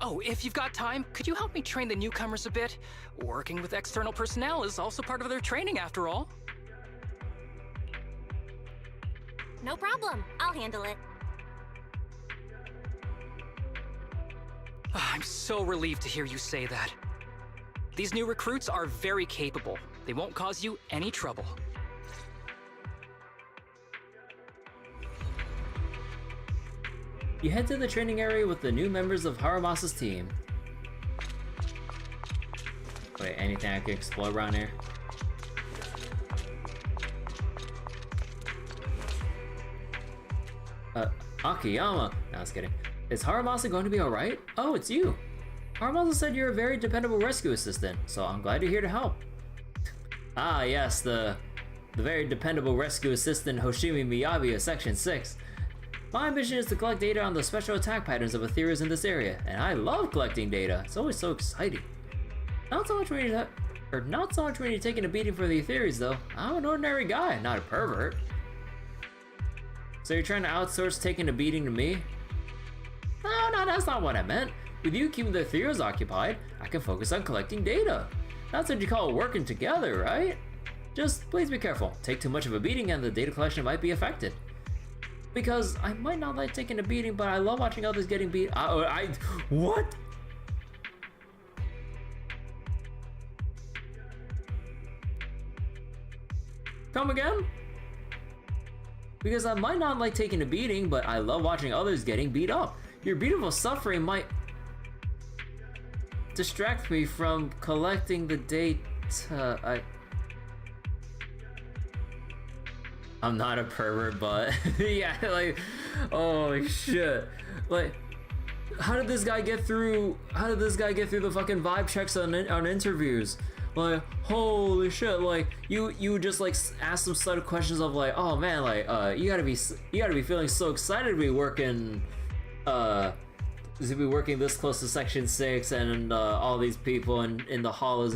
Oh, if you've got time, could you help me train the newcomers a bit? Working with external personnel is also part of their training, after all. No problem. I'll handle it. I'm so relieved to hear you say that. These new recruits are very capable. They won't cause you any trouble. You head to the training area with the new members of Haramasa's team. Wait, anything I can explore around here? Akiyama! No, I was kidding. Is Haramasa going to be alright? Oh, it's you! Haramasa said you're a very dependable rescue assistant, so I'm glad you're here to help. Ah, yes, the very dependable rescue assistant Hoshimi Miyabi of Section 6. My mission is to collect data on the special attack patterns of Aetherius in this area, and I love collecting data. It's always so exciting. Not so much when you're taking a beating for the Aetherius, though. I'm an ordinary guy, not a pervert. So you're trying to outsource taking a beating to me? No, that's not what I meant. With you keeping the Aetherius occupied, I can focus on collecting data. That's what you call working together, right? Just please be careful. Take too much of a beating and the data collection might be affected. Because I might not like taking a beating, but I love watching others getting beat. What? Come again? Because I might not like taking a beating, but I love watching others getting beat up. Your beautiful suffering might distract me from collecting the data. I'm not a pervert, but yeah, like, oh shit. Like, how did this guy get through the fucking vibe checks on interviews? Like, holy shit, like, you just like ask some sort of questions of like, oh man, like, you gotta be feeling so excited to be working, this close to Section 6 and all these people in the hollows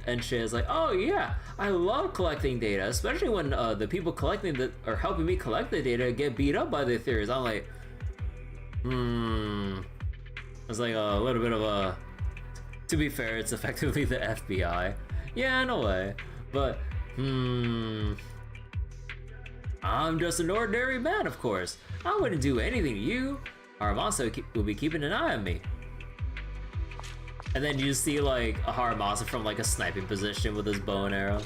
and shit. It's like, oh yeah, I love collecting data, especially when the people collecting or helping me collect the data get beat up by the Aetherius. I'm like, it's like a little bit of a. To be fair, it's effectively the FBI. Yeah, in a way, but I'm just an ordinary man, of course. I wouldn't do anything to you. Haramasa will be keeping an eye on me. And then you see like a Haramasa from like a sniping position with his bow and arrow.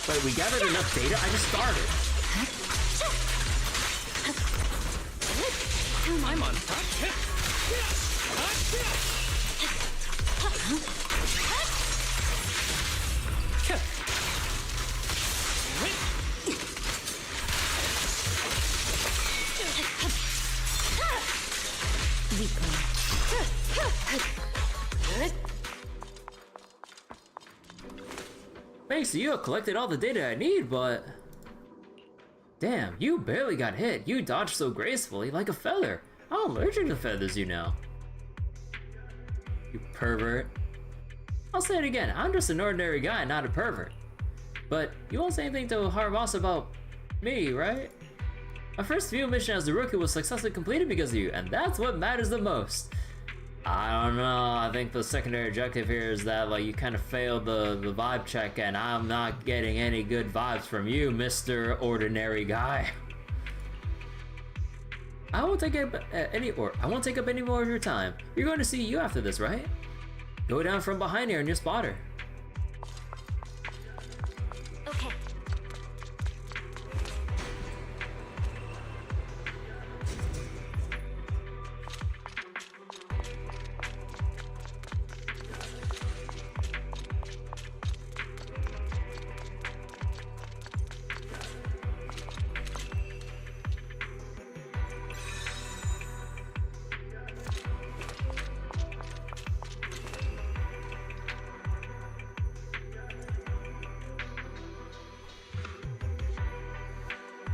Wait, we gathered enough data? I just started. I'm on top. Thanks to you, I collected all the data I need, but... Damn, you barely got hit. You dodged so gracefully, like a feather. I'm allergic to feathers, you know. You pervert. I'll say it again, I'm just an ordinary guy, not a pervert. But you won't say anything to Haramasa about me, right? My first field mission as the rookie was successfully completed because of you, and that's what matters the most. I don't know, I think the secondary objective here is that like you kind of failed the vibe check, and I'm not getting any good vibes from you, Mr. Ordinary Guy. I won't take up any more of your time. You're going to see you after this, right? Go down from behind here and your spotter.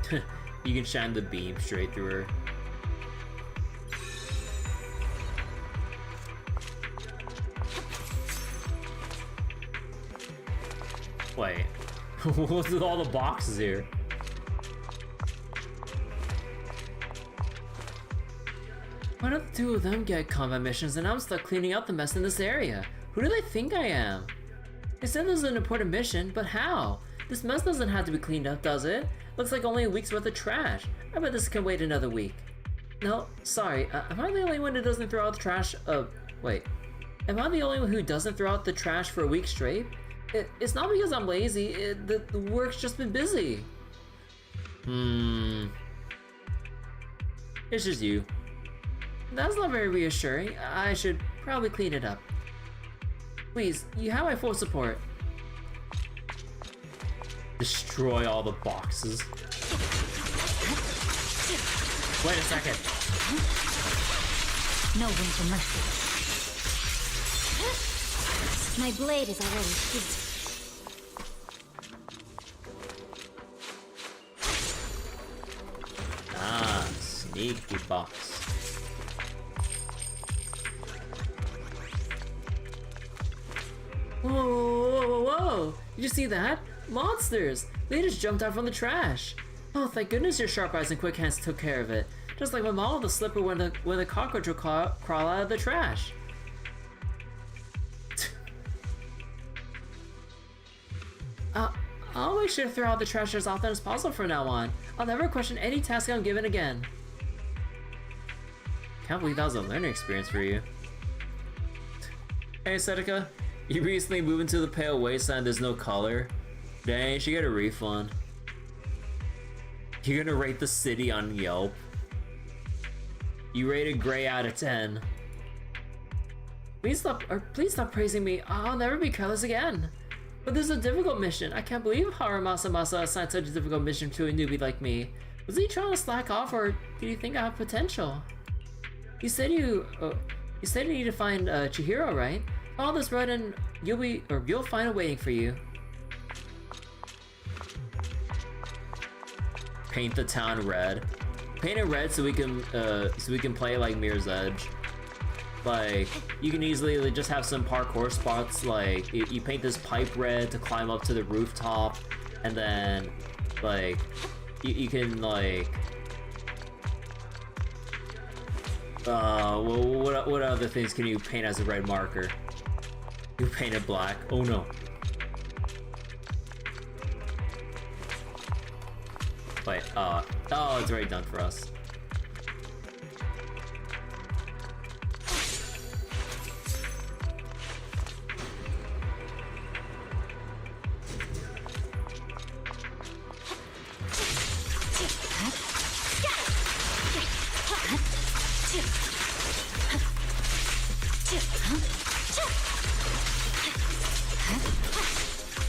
Okay. You can shine the beam straight through her. Wait, what's with all the boxes here? Why don't the two of them get combat missions and I'm stuck cleaning up the mess in this area? Who do they think I am? They said this was an important mission, but how? This mess doesn't have to be cleaned up, does it? Looks like only a week's worth of trash. I bet this can wait another week. No, sorry, am I the only one who doesn't throw out the trash? Wait. Am I the only one who doesn't throw out the trash for a week straight? It's not because I'm lazy, the work's just been busy. It's just you. That's not very reassuring. I should probably clean it up. Please, you have my full support. Destroy all the boxes. Wait a second. No room for mercy. My blade is already heat. Ah, sneaky box. Whoa, whoa, whoa, whoa! Did you see that? Monsters! They just jumped out from the trash. Oh, thank goodness your sharp eyes and quick hands took care of it. Just like my mom with the slipper when the cockroach will crawl out of the trash. I'll make sure to throw out the trash as often as possible from now on. I'll never question any task I'm given again. Can't believe that was a learning experience for you. Hey, Seneca. You recently moved into the pale wasteland, there's no color. Dang, you should get a refund. You're gonna rate the city on Yelp. You rated gray out of 10. Please stop praising me. I'll never be careless again. But this is a difficult mission. I can't believe Haramasa assigned such a difficult mission to a newbie like me. Was he trying to slack off, or did he think I have potential? You said you need to find Chihiro, right? All this road and you'll find it waiting for you. Paint the town red. Paint it red so we can play like Mirror's Edge. Like, you can easily just have some parkour spots, like, you paint this pipe red to climb up to the rooftop, and then, like, you can, like, what other things can you paint as a red marker? You paint it black. Oh no. Oh, it's already done for us.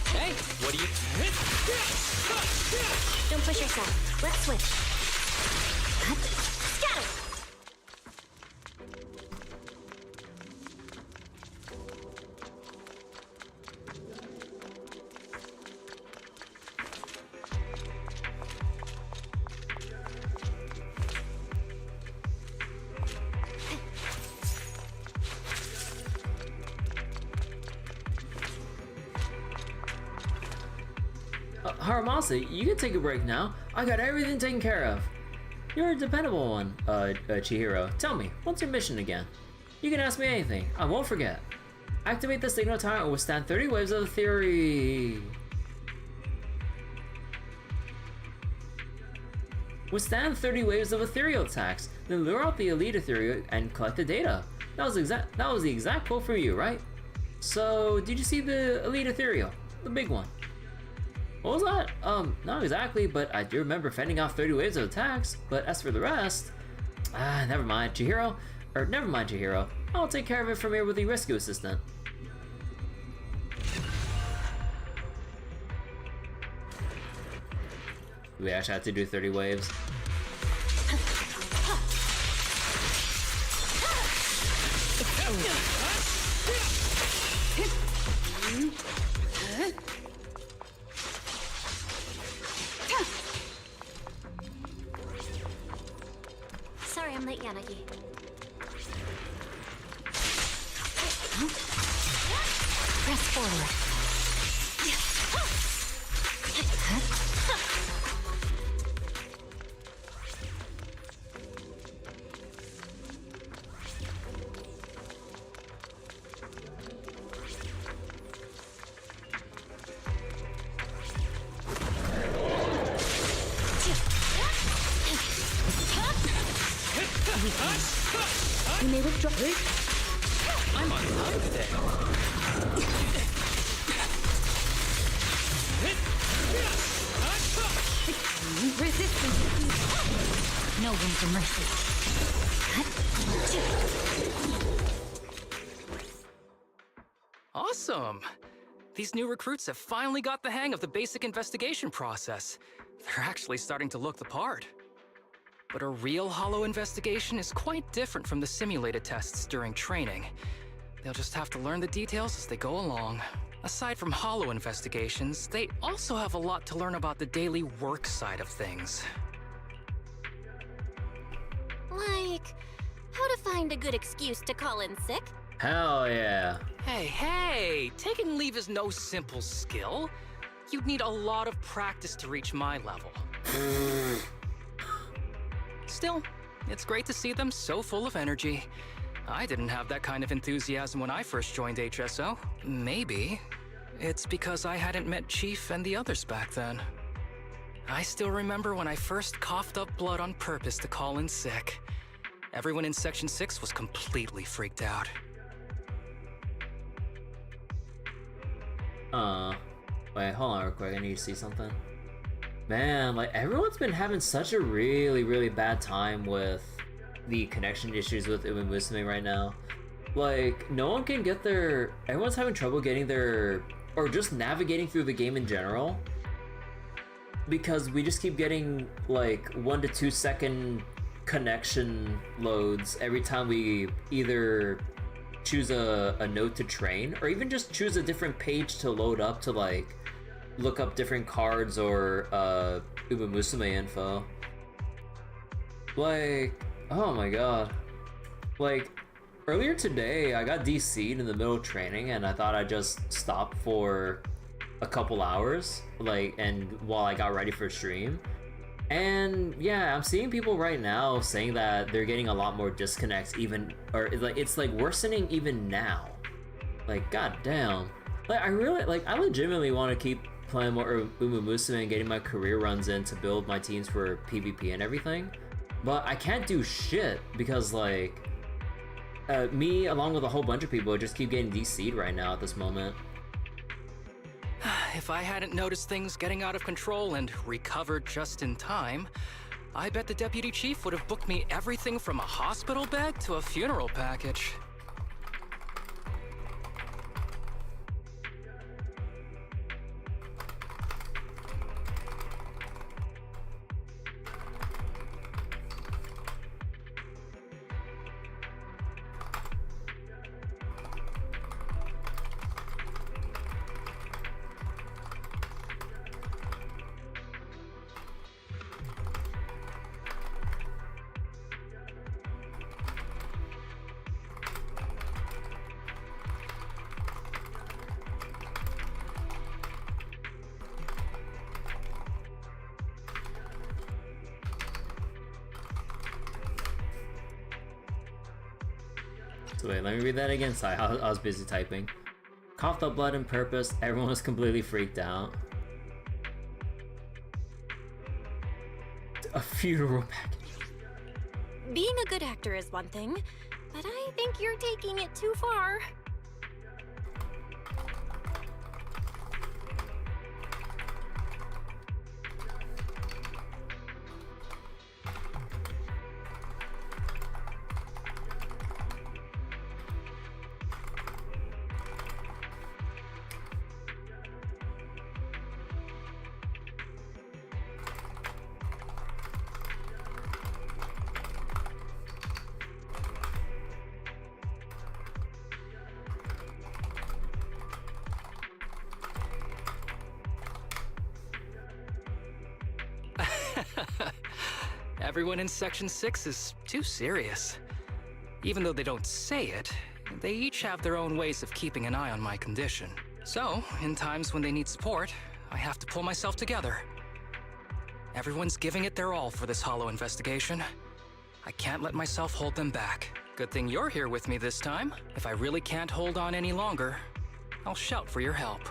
Hey, what do you... Don't push yourself. Let's switch. Scatter! Haramasa, you can take a break now. I got everything taken care of. You're a dependable one, Chihiro. Tell me, what's your mission again? You can ask me anything. I won't forget. Activate the signal tower and withstand 30 waves of the theory. Withstand 30 waves of ethereal attacks, then lure out the elite ethereal and collect the data. That was the exact quote from you, right? So, did you see the elite ethereal? The big one. What was that? Not exactly, but I do remember fending off 30 waves of attacks. But as for the rest, never mind, Chihiro. Never mind, Chihiro. I'll take care of it from here with the rescue assistant. We actually have to do 30 waves. Sorry, I'm late, Yanagi. Press forward. You may withdraw. I'm on time today. Resistance. No room for mercy. Awesome! These new recruits have finally got the hang of the basic investigation process. They're actually starting to look the part. But a real Hollow investigation is quite different from the simulated tests during training. They'll just have to learn the details as they go along. Aside from Hollow investigations, they also have a lot to learn about the daily work side of things. Like, how to find a good excuse to call in sick? Hell yeah. Hey, taking leave is no simple skill. You'd need a lot of practice to reach my level. Still, it's great to see them so full of energy. I didn't have that kind of enthusiasm when I first joined HSO. Maybe it's because I hadn't met Chief and the others back then. I still remember when I first coughed up blood on purpose to call in sick. Everyone in Section 6 was completely freaked out. Wait, hold on real quick, I need to see something. Man, like, everyone's been having such a really bad time with the connection issues with Uma Musume right now. Like, no one can get their... Everyone's having trouble getting their... Or just navigating through the game in general. Because we just keep getting, like, 1 to 2 second connection loads every time we either choose a node to train, or even just choose a different page to load up to, like, look up different cards or Uma Musume info. Like, oh my god. Like, earlier today I got DC'd in the middle of training and I thought I'd just stop for a couple hours, like, and while I got ready for stream. And yeah, I'm seeing people right now saying that they're getting a lot more disconnects even, or it's like worsening even now. Like, god damn. Like, I legitimately want to keep playing more Umumusame and getting my career runs in to build my teams for PvP and everything. But I can't do shit because, like, me along with a whole bunch of people just keep getting DC'd right now at this moment. If I hadn't noticed things getting out of control and recovered just in time, I bet the deputy chief would have booked me everything from a hospital bed to a funeral package. So wait, let me read that again. Sorry, I was busy typing. Coughed up blood and purpose. Everyone was completely freaked out. A funeral package. Being a good actor is one thing, but I think you're taking it too far. Everyone in Section 6 is too serious. Even though they don't say it, they each have their own ways of keeping an eye on my condition. So, in times when they need support, I have to pull myself together. Everyone's giving it their all for this Hollow investigation. I can't let myself hold them back. Good thing you're here with me this time. If I really can't hold on any longer, I'll shout for your help.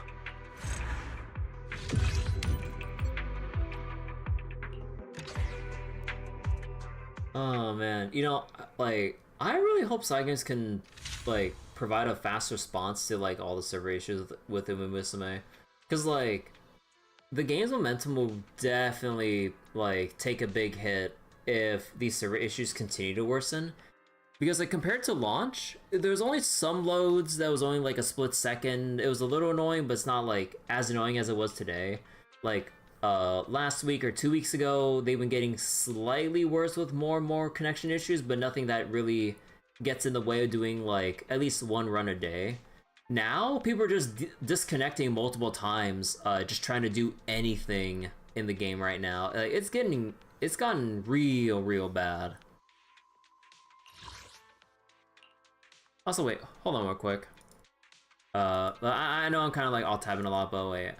Oh man, you know, like, I really hope Cygames can, like, provide a fast response to, like, all the server issues with Umumusame. Because, like, the game's momentum will definitely, like, take a big hit if these server issues continue to worsen. Because, like, compared to launch, there's only some loads that was only, like, a split second. It was a little annoying, but it's not, like, as annoying as it was today. Like, last week or 2 weeks ago, they've been getting slightly worse with more and more connection issues, but nothing that really gets in the way of doing, like, at least one run a day. Now, people are just disconnecting multiple times, just trying to do anything in the game right now. It's gotten real bad. Also, wait, hold on real quick. I know I'm kind of, like, all tabbing a lot, but wait.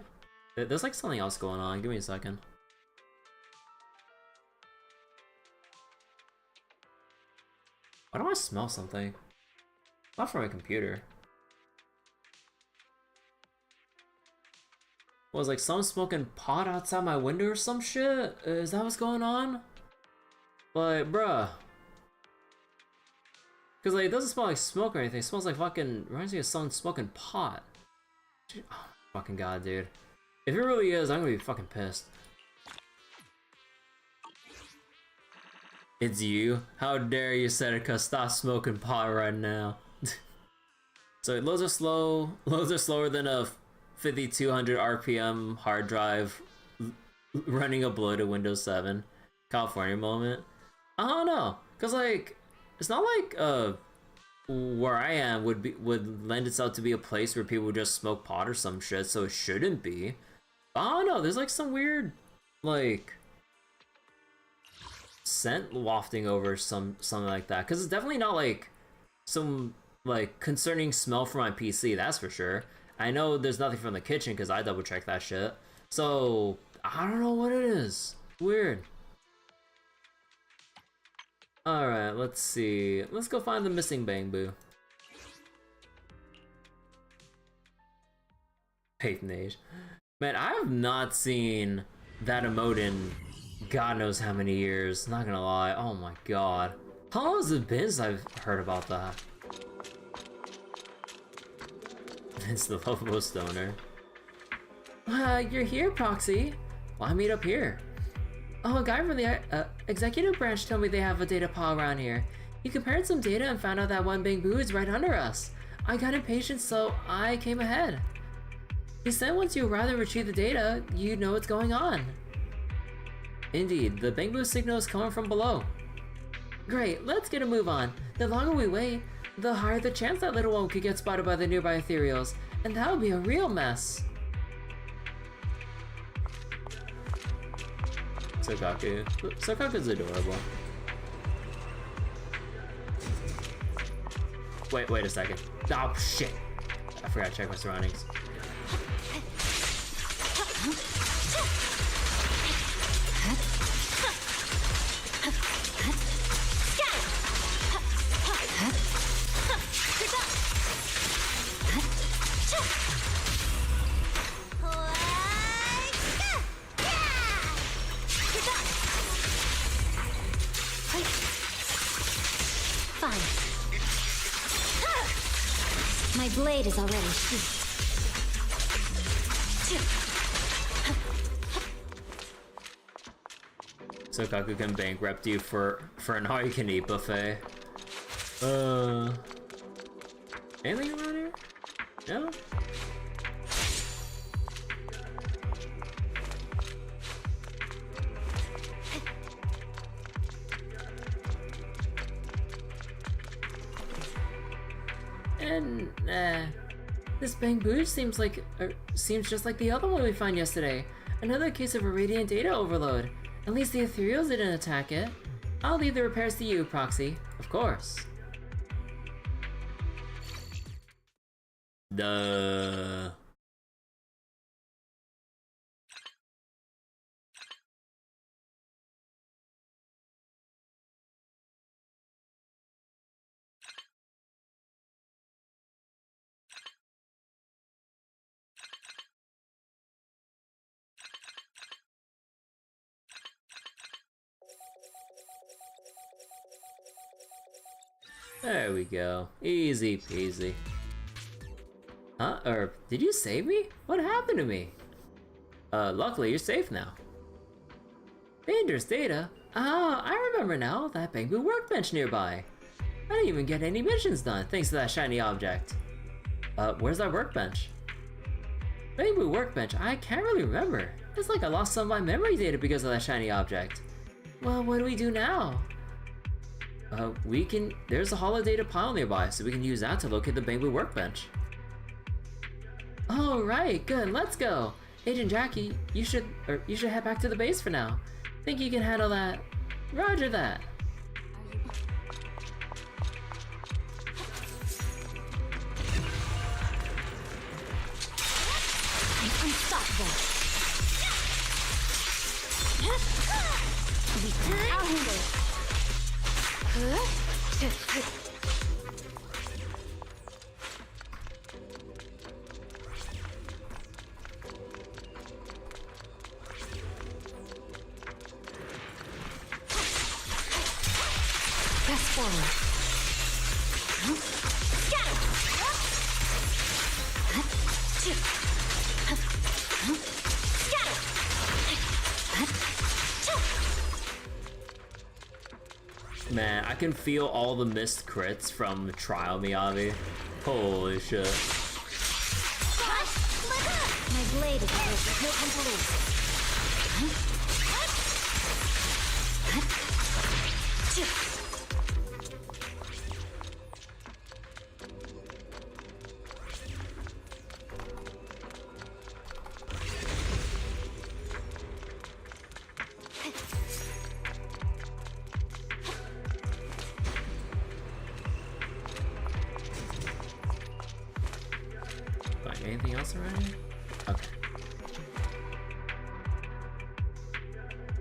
There's, like, something else going on. Give me a second. Why do I smell something? Not from my computer. Was, like, someone smoking pot outside my window or some shit? Is that what's going on? Like, bruh. Because, like, it doesn't smell like smoke or anything. It smells like fucking... reminds me of someone smoking pot. Oh, fucking god, dude. If it really is, I'm gonna be fucking pissed. It's you? How dare you, Seneca, stop smoking pot right now. So loads are slow. Loads are slower than a 5200 RPM hard drive running a bloated Windows 7. California moment. I don't know, cause like it's not like where I am would lend itself to be a place where people would just smoke pot or some shit, so it shouldn't be. I don't know, there's like some weird, like, scent wafting over something like that. Because it's definitely not like some, like, concerning smell from my PC, that's for sure. I know there's nothing from the kitchen because I double checked that shit. So, I don't know what it is. Weird. Alright, let's see. Let's go find the missing Bangbu. Paved. Man, I have not seen that emote in God knows how many years. Not gonna lie. Oh my god. How long has it been since I've heard about that? It's the lovable stoner. You're here, Proxy. Why meet up here? Oh, a guy from the executive branch told me they have a data pile around here. He compared some data and found out that one Bang Boo is right under us. I got impatient, so I came ahead. He said once you arrive and retrieve the data, you know what's going on. Indeed, the Bang Boo signal is coming from below. Great, let's get a move on. The longer we wait, the higher the chance that little one could get spotted by the nearby ethereals, and that would be a real mess. Sokaku. Sokaku's adorable. Wait a second. Oh shit! I forgot to check my surroundings. My blade is already sheathed. Sokaku can bankrupt you for an all-you-can-eat buffet. Anything around here? No? And this Bang Boo seems just like the other one we found yesterday. Another case of irradiant data overload. At least the ethereals didn't attack it. I'll leave the repairs to you, Proxy. Of course. Duh. There we go. Easy peasy. Huh? Or did you save me? What happened to me? Luckily you're safe now. Dangerous data? Ah, I remember now. That Bang Boo workbench nearby. I didn't even get any missions done thanks to that shiny object. Where's that workbench? Bang Boo workbench? I can't really remember. It's like I lost some of my memory data because of that shiny object. Well, what do we do now? There's a holo data pile nearby, so we can use that to locate the Bang Boo workbench. Oh, right, good, let's go. Agent Jackie, you should head back to the base for now. Think you can handle that? Roger that. I'm unstoppable. I'll handle it. Press forward. Man, I can feel all the missed crits from Trial Miyabi. Holy shit. My blade is alert. No time to lose. Anything else around here? Okay.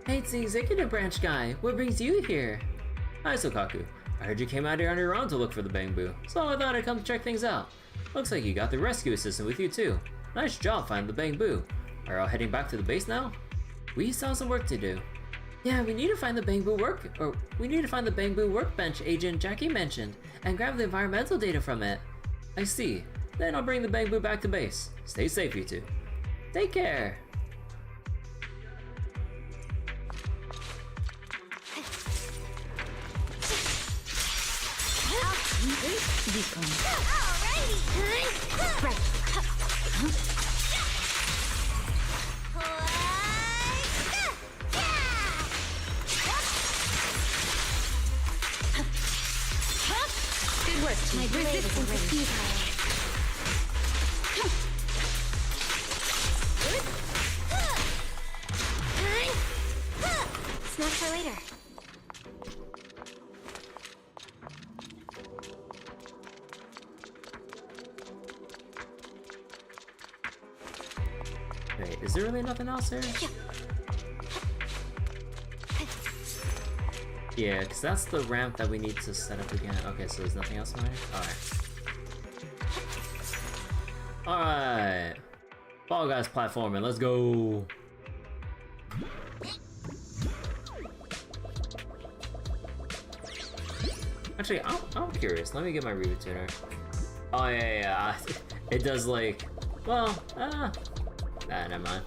Hey, it's the executive branch guy. What brings you here? Hi, Sokaku. I heard you came out here on your own to look for the Bang Boo, so I thought I'd come to check things out. Looks like you got the rescue assistant with you too. Nice job finding the Bang Boo. Are all heading back to the base now? We still have some work to do. Yeah, we need to find the bamboo workbench Agent Jackie mentioned, and grab the environmental data from it. I see. Then I'll bring the bamboo back to base. Stay safe, you two. Take care. Good work, team. My resistance is futile. Snacks for later. Wait, is there really nothing else here? Yeah, because that's the ramp that we need to set up again. Okay, so there's nothing else in there? Alright. Alright. Fall Guys platforming, let's go! Actually, I'm curious. Let me get my reboot tuner. Oh, yeah. It does like... Well, never mind.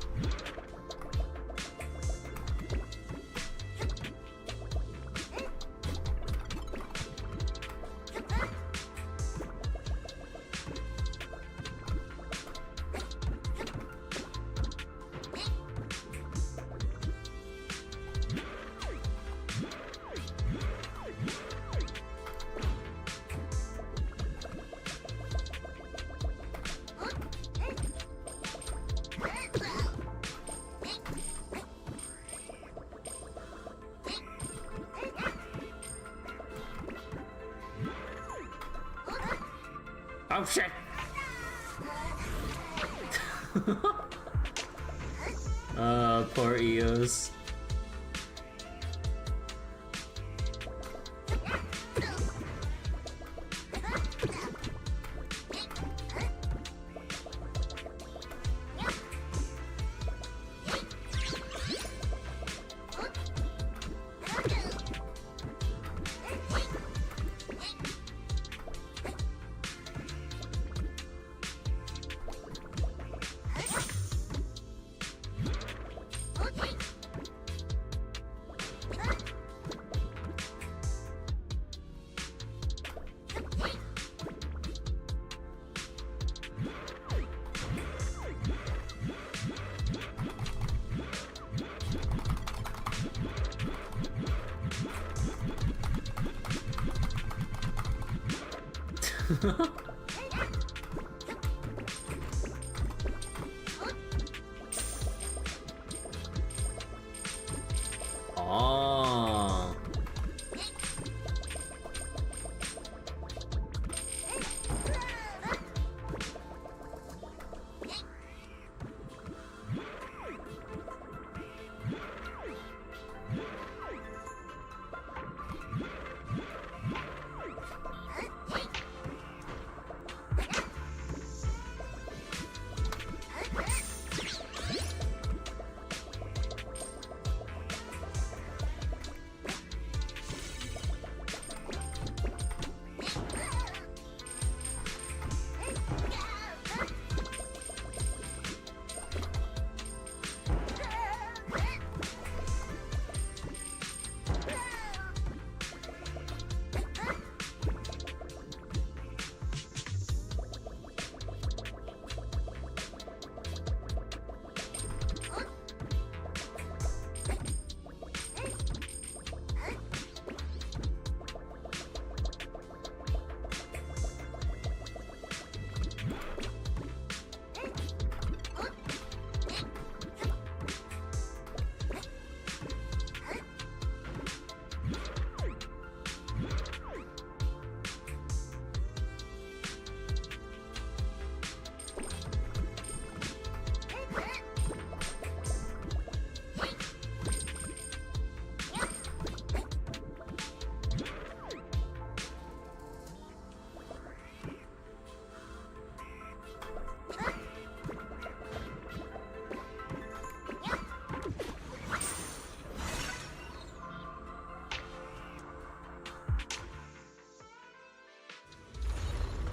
Oh shit! Poor Eos. Oh.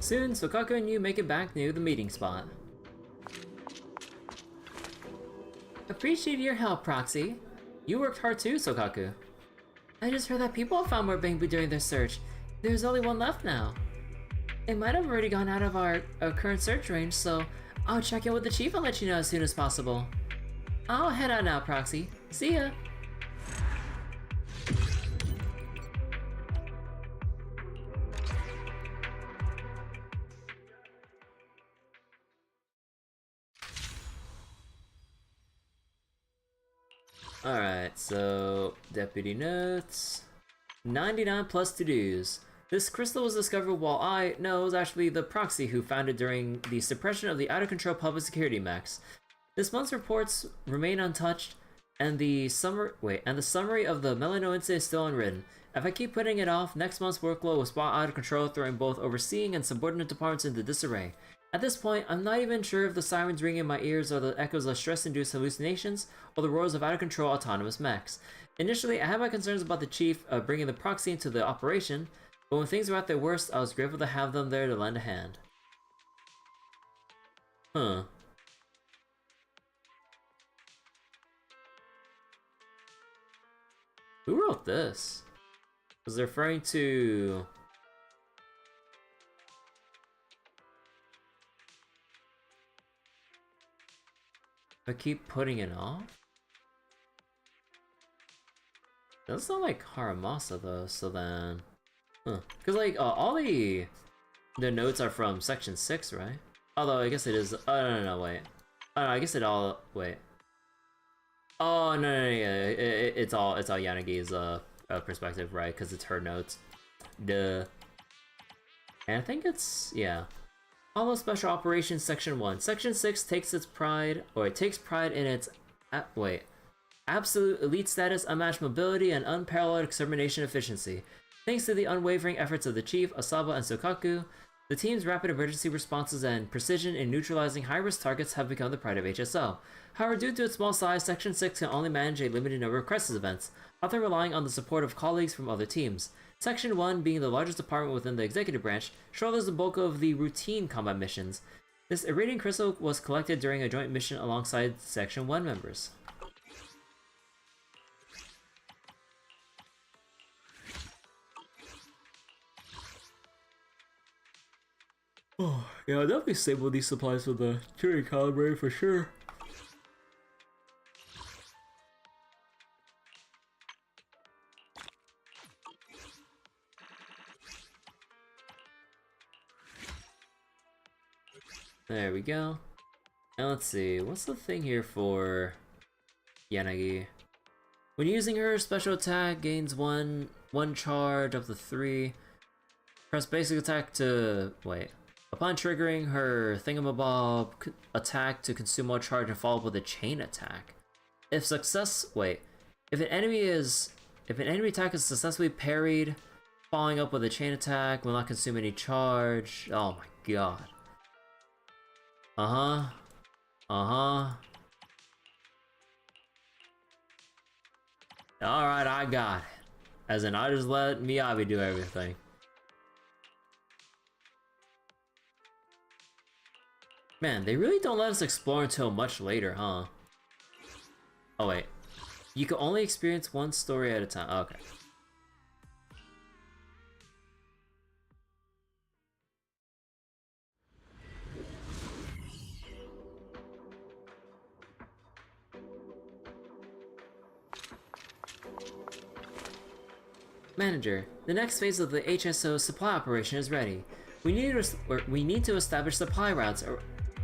Soon, Sokaku and you make it back near the meeting spot. Appreciate your help, Proxy. You worked hard too, Sokaku. I just heard that people found more Bangbu during their search. There's only one left now. It might have already gone out of our current search range, so I'll check in with the chief and let you know as soon as possible. I'll head out now, Proxy. See ya! Alright, so deputy notes. 99 plus to-dos. This crystal was discovered while it was actually the Proxy who found it during the suppression of the out-of-control public security mechs. This month's reports remain untouched, and the summary of the Melano incident is still unwritten. If I keep putting it off, next month's workload will spot out of control, throwing both overseeing and subordinate departments into disarray. At this point, I'm not even sure if the sirens ringing in my ears are the echoes of stress-induced hallucinations or the roars of out-of-control autonomous mechs. Initially, I had my concerns about the chief bringing the Proxy into the operation, but when things were at their worst, I was grateful to have them there to lend a hand. Huh. Who wrote this? Was it referring to... I keep putting it off? Doesn't sound like Haramasa though, so then... Huh. Cause like, all the notes are from section 6, right? Although I guess it is... Oh, no, wait. Oh, no, I guess it all... Wait. Oh, no, yeah, it's all Yanagi's perspective, right? Cause it's her notes. Duh. And I think it's... yeah. Hollow Special Operations Section 1. Section 6 takes pride in its absolute elite status, unmatched mobility, and unparalleled extermination efficiency. Thanks to the unwavering efforts of the Chief, Asaba, and Sokaku, the team's rapid emergency responses and precision in neutralizing high-risk targets have become the pride of HSO. However, due to its small size, Section 6 can only manage a limited number of crisis events, often relying on the support of colleagues from other teams. Section 1, being the largest department within the executive branch, shoulders the bulk of the routine combat missions. This irradiant crystal was collected during a joint mission alongside Section 1 members. Oh, yeah, I'll definitely stable these supplies with the Turing calibrator for sure. There we go. And let's see, what's the thing here for Yanagi? When using her special attack, gains one charge up to 3. Press basic attack to... wait. Upon triggering her thingamabob attack to consume more charge and follow up with a chain attack. If an enemy attack is successfully parried, following up with a chain attack will not consume any charge. Oh my god. Alright, I got it. As in, I just let Miyabi do everything. Man, they really don't let us explore until much later, huh? Oh wait. You can only experience one story at a time. Okay. Manager, the next phase of the HSO supply operation is ready. We need to establish supply routes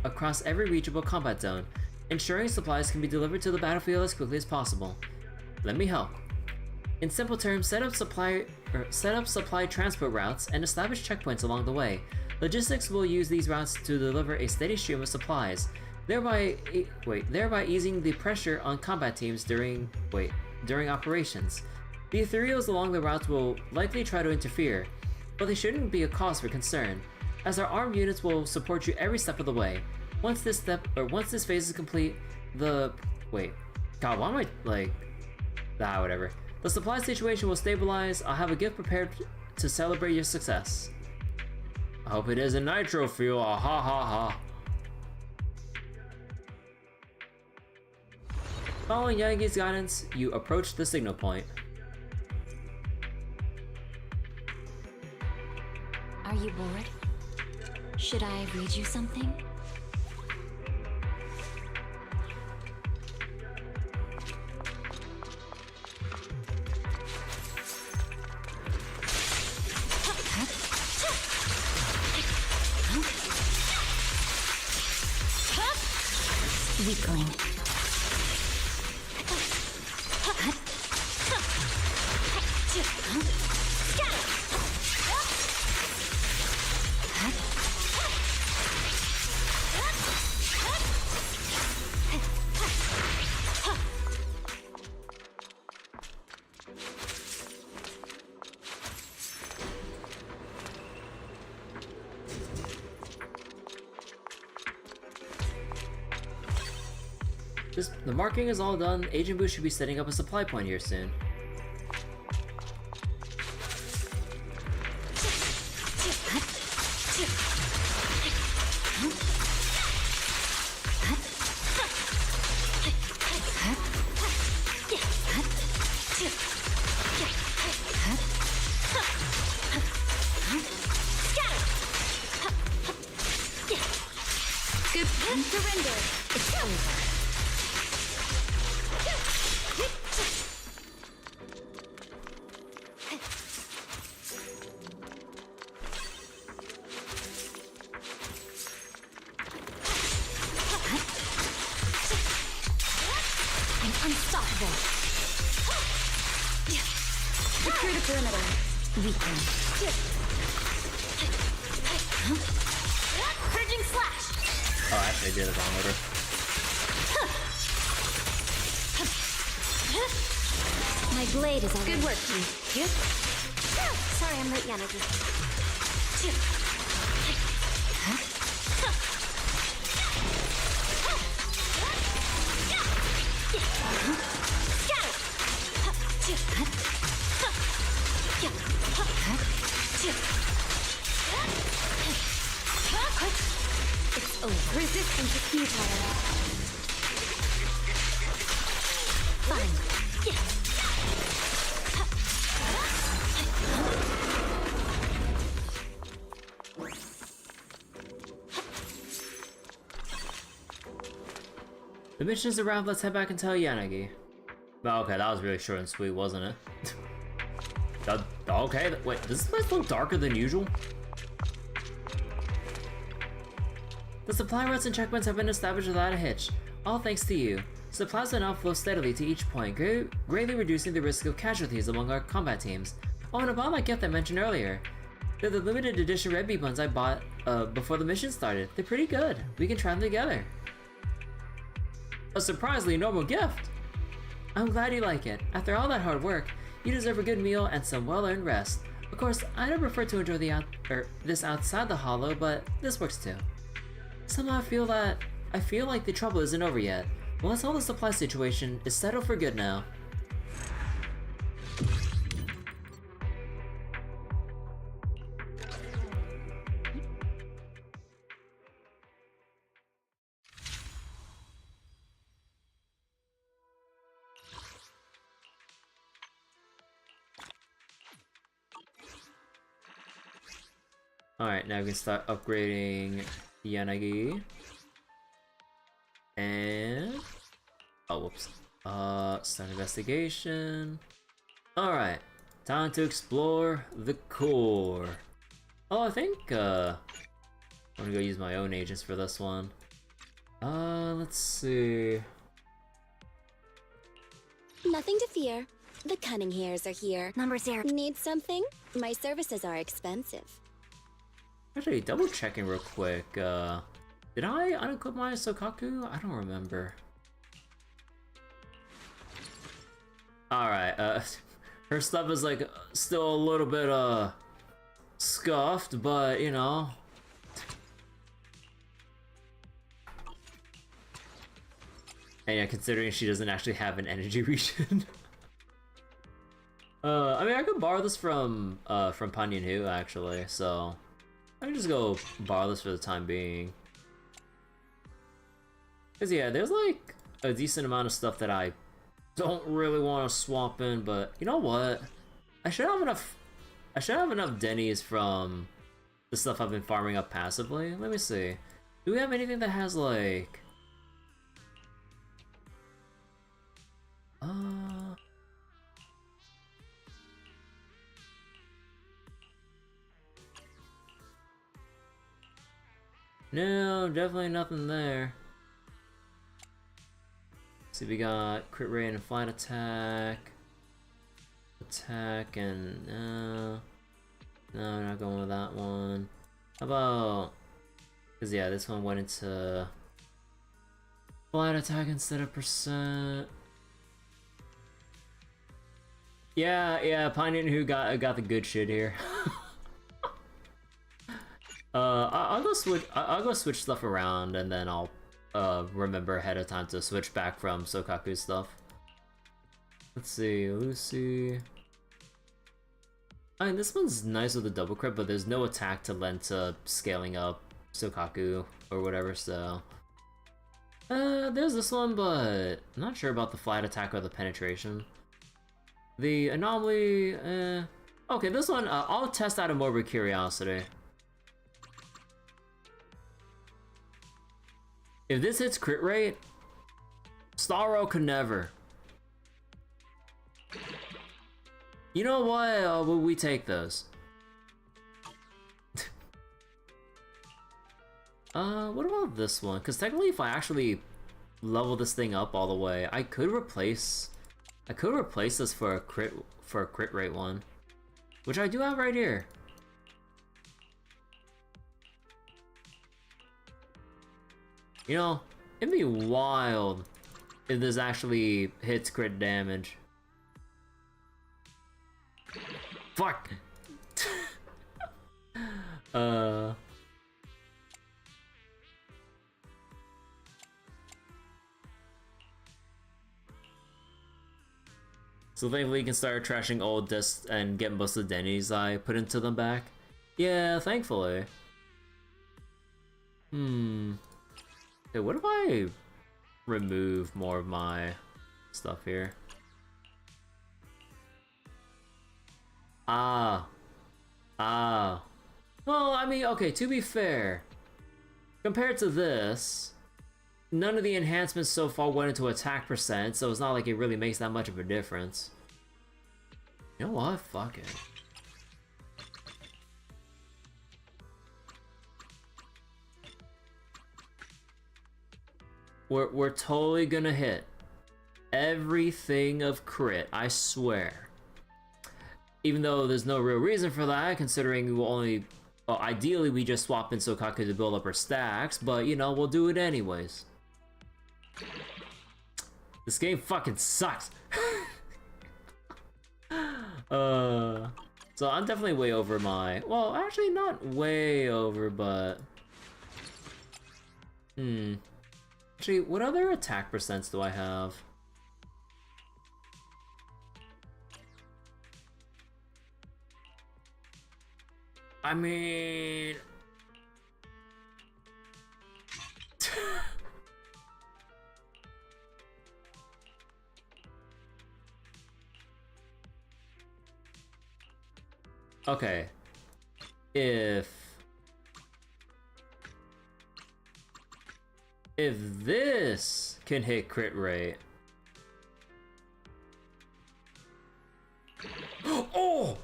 across every reachable combat zone, ensuring supplies can be delivered to the battlefield as quickly as possible. Let me help. In simple terms, set up supply transport routes and establish checkpoints along the way. Logistics will use these routes to deliver a steady stream of supplies, thereby easing the pressure on combat teams during operations. The ethereals along the routes will likely try to interfere, but they shouldn't be a cause for concern, as our armed units will support you every step of the way. Once this phase is complete, whatever. The supply situation will stabilize. I'll have a gift prepared to celebrate your success. I hope it isn't nitro fuel. Ah, ha ha ha. Following Yanagi's guidance, you approach the signal point. Are you bored? Should I read you something? Weakling. The marking is all done. Agent Boo should be setting up a supply point here soon. Good surrender. It's over. Unstoppable. Secure the perimeter. Weakling. Purging slash. Oh, actually I did it wrong order. My blade is already... Good work, team. Sorry I'm late, Yanagi. It's over. Resistance is futile. Fine. The mission's around, let's head back and tell Yanagi. Oh, okay, that was really short and sweet, wasn't it? Okay, wait, does this place look darker than usual? The supply routes and checkpoints have been established without a hitch, all thanks to you. Supplies will now flow steadily to each point, greatly reducing the risk of casualties among our combat teams. Oh, and about my gift I mentioned earlier. They're the limited edition Red Bee buns I bought before the mission started. They're pretty good. We can try them together. A surprisingly normal gift! I'm glad you like it. After all that hard work, you deserve a good meal and some well-earned rest. Of course, I'd prefer to enjoy this outside the hollow, but this works too. Somehow I feel like the trouble isn't over yet. Unless all the supply situation is settled for good now. Alright, now we can start upgrading Yanagi. And... oh, whoops. Start investigation. Alright, time to explore the core. Oh, I think, I'm gonna go use my own agents for this one. Let's see. Nothing to fear. The cunning hairs are here. Number 0. Need something? My services are expensive. Actually, double checking real quick. Did I unequip my Sokaku? I don't remember. Alright, her stuff is like still a little bit scuffed, but you know. And yeah, considering she doesn't actually have an energy region. I mean, I could borrow this from Pan Yin Hu actually, so I can just go barless for the time being. Cause yeah, there's like a decent amount of stuff that I don't really want to swap in, but you know what? I should have enough. I should have enough Denny's from the stuff I've been farming up passively. Let me see. Do we have anything that has like? No, definitely nothing there. See, we got crit rate and flight attack. Attack and no, we're not going with that one. How about? Cause yeah, this one went into flight attack instead of percent. Yeah, Pioneer who got the good shit here. I'll go switch stuff around, and then I'll remember ahead of time to switch back from Sokaku stuff. Let's see, Lucy. I mean, this one's nice with a double crit, but there's no attack to lend to scaling up Sokaku or whatever, so... there's this one, but I'm not sure about the flight attack or the penetration. The anomaly, okay, this one, I'll test out of morbid curiosity. If this hits crit rate, Starro could never. You know what? Will we take those? What about this one? Because technically, if I actually level this thing up all the way, I could replace this for a crit rate one, which I do have right here. You know, it'd be wild if this actually hits crit damage. Fuck! So thankfully you can start trashing old discs and get most of the Denny's I put into them back. Yeah, thankfully. Okay, what if I remove more of my stuff here? Well, I mean, okay, to be fair, compared to this, none of the enhancements so far went into attack percent, so it's not like it really makes that much of a difference. You know what? Fuck it. We're totally gonna hit everything of crit, I swear. Even though there's no real reason for that, considering we'll only... Well, ideally we just swap in Sokaku to build up our stacks, but you know, we'll do it anyways. This game fucking sucks. So I'm definitely way over my... Well, actually not way over, but... Actually, what other attack percents do I have? I mean... Okay. If this can hit crit rate... Oh!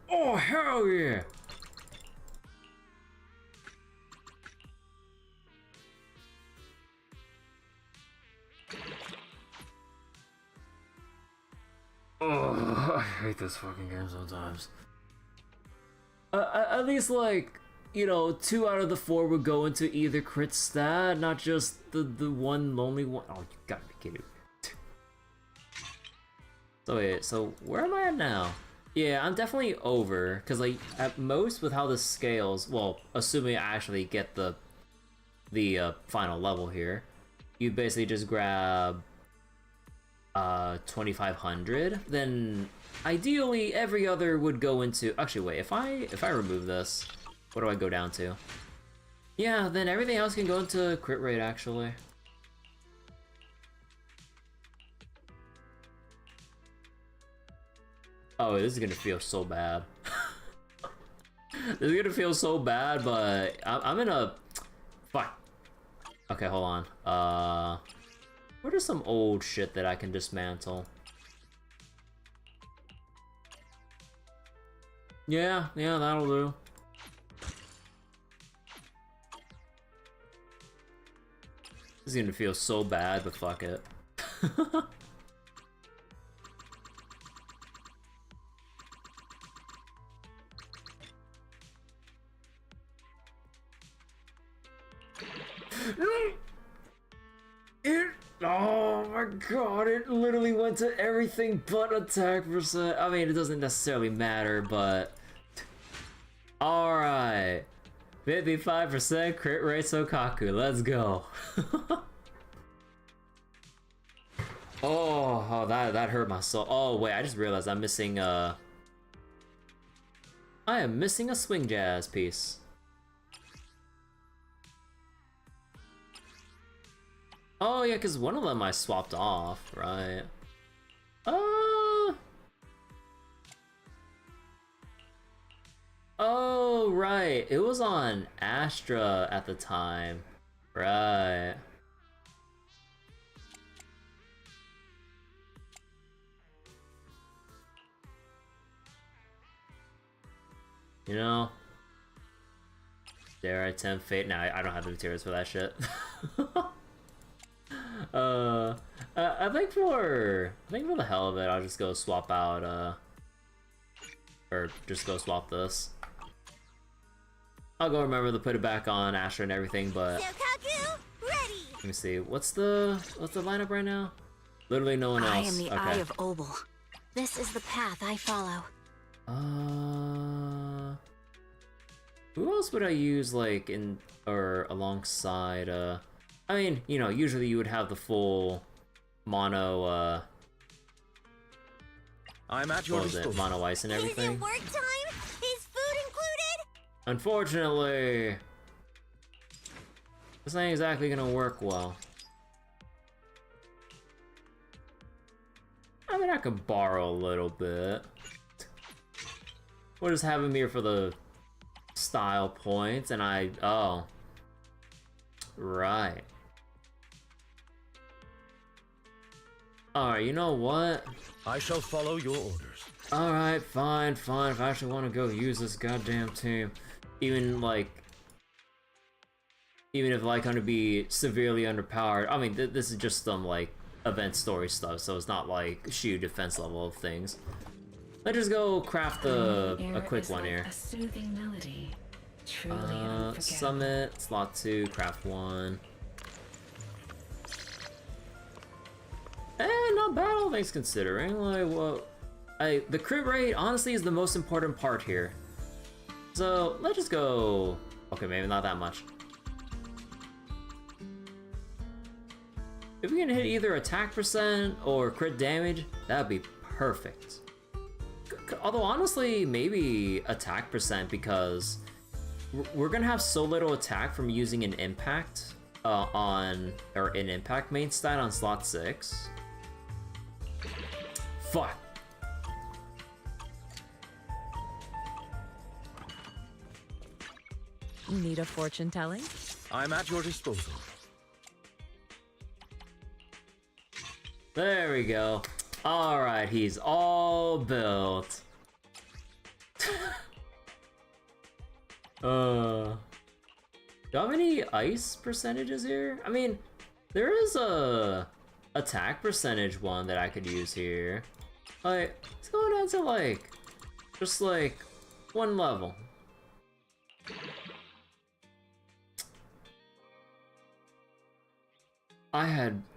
Oh, hell yeah! Oh, I hate this fucking game sometimes. At least, like, you know, 2 out of the 4 would go into either crit stat, not just the one lonely one. Oh, you gotta be kidding me. So wait, so where am I at now? Yeah, I'm definitely over, because, like, at most with how this scales, well, assuming I actually get the final level here, you basically just grab 2500, then ideally every other would go into... Actually, wait, if I remove this, What do I go down to? Yeah, then everything else can go into crit rate, actually. Oh, this is gonna feel so bad. This is gonna feel so bad, but I'm in a... Fuck. Okay, hold on. What are some old shit that I can dismantle? Yeah, that'll do. This is gonna feel so bad, but fuck it. Oh my god, it literally went to everything but attack percent. I mean, it doesn't necessarily matter, but... Alright. 55% crit rate Sokaku, let's go. Oh, that hurt my soul. Oh wait, I just realized I'm missing I am missing a swing jazz piece. Oh yeah, because one of them I swapped off, right? Oh, right. It was on Astra at the time. Right. You know? Dare I tempt fate? Nah, I don't have the materials for that shit. I think for the hell of it, I'll just go swap out, or just go swap this. I'll go remember to put it back on Astra and everything, but Sokaku, ready. let me see. What's the lineup right now? Literally no one else. I am the okay. Eye of Obel. This is the path I follow. Who else would I use like in or alongside? I mean, you know, usually you would have the full mono. I'm at your disposal. Mono ice and Is everything. it work time? Is food included? Unfortunately, this ain't exactly gonna work well. I mean, I could borrow a little bit. We'll just have him here for the style points, and oh. Right. Alright, you know what? I shall follow your orders. Alright, fine. If I actually want to go use this goddamn team. Even if like I'm gonna be severely underpowered. I mean, this is just some like event story stuff, so it's not like sheer defense level of things. Let's just go craft a quick one here. A soothing melody. Truly unforgettable. Summit, slot 2, craft 1. Not bad, all things considering. Like, well, the crit rate honestly is the most important part here. So let's just go. Okay, maybe not that much. If we can hit either attack percent or crit damage, that'd be perfect. Although honestly, maybe attack percent, because we're gonna have so little attack from using an impact an impact main stat on slot 6. Fuck. Need a fortune telling? I'm at your disposal. There we go. Alright, he's all built. Do you have any ice percentages here? I mean, there is a attack percentage one that I could use here. Like, it's going down to like, just like, one level. Okay.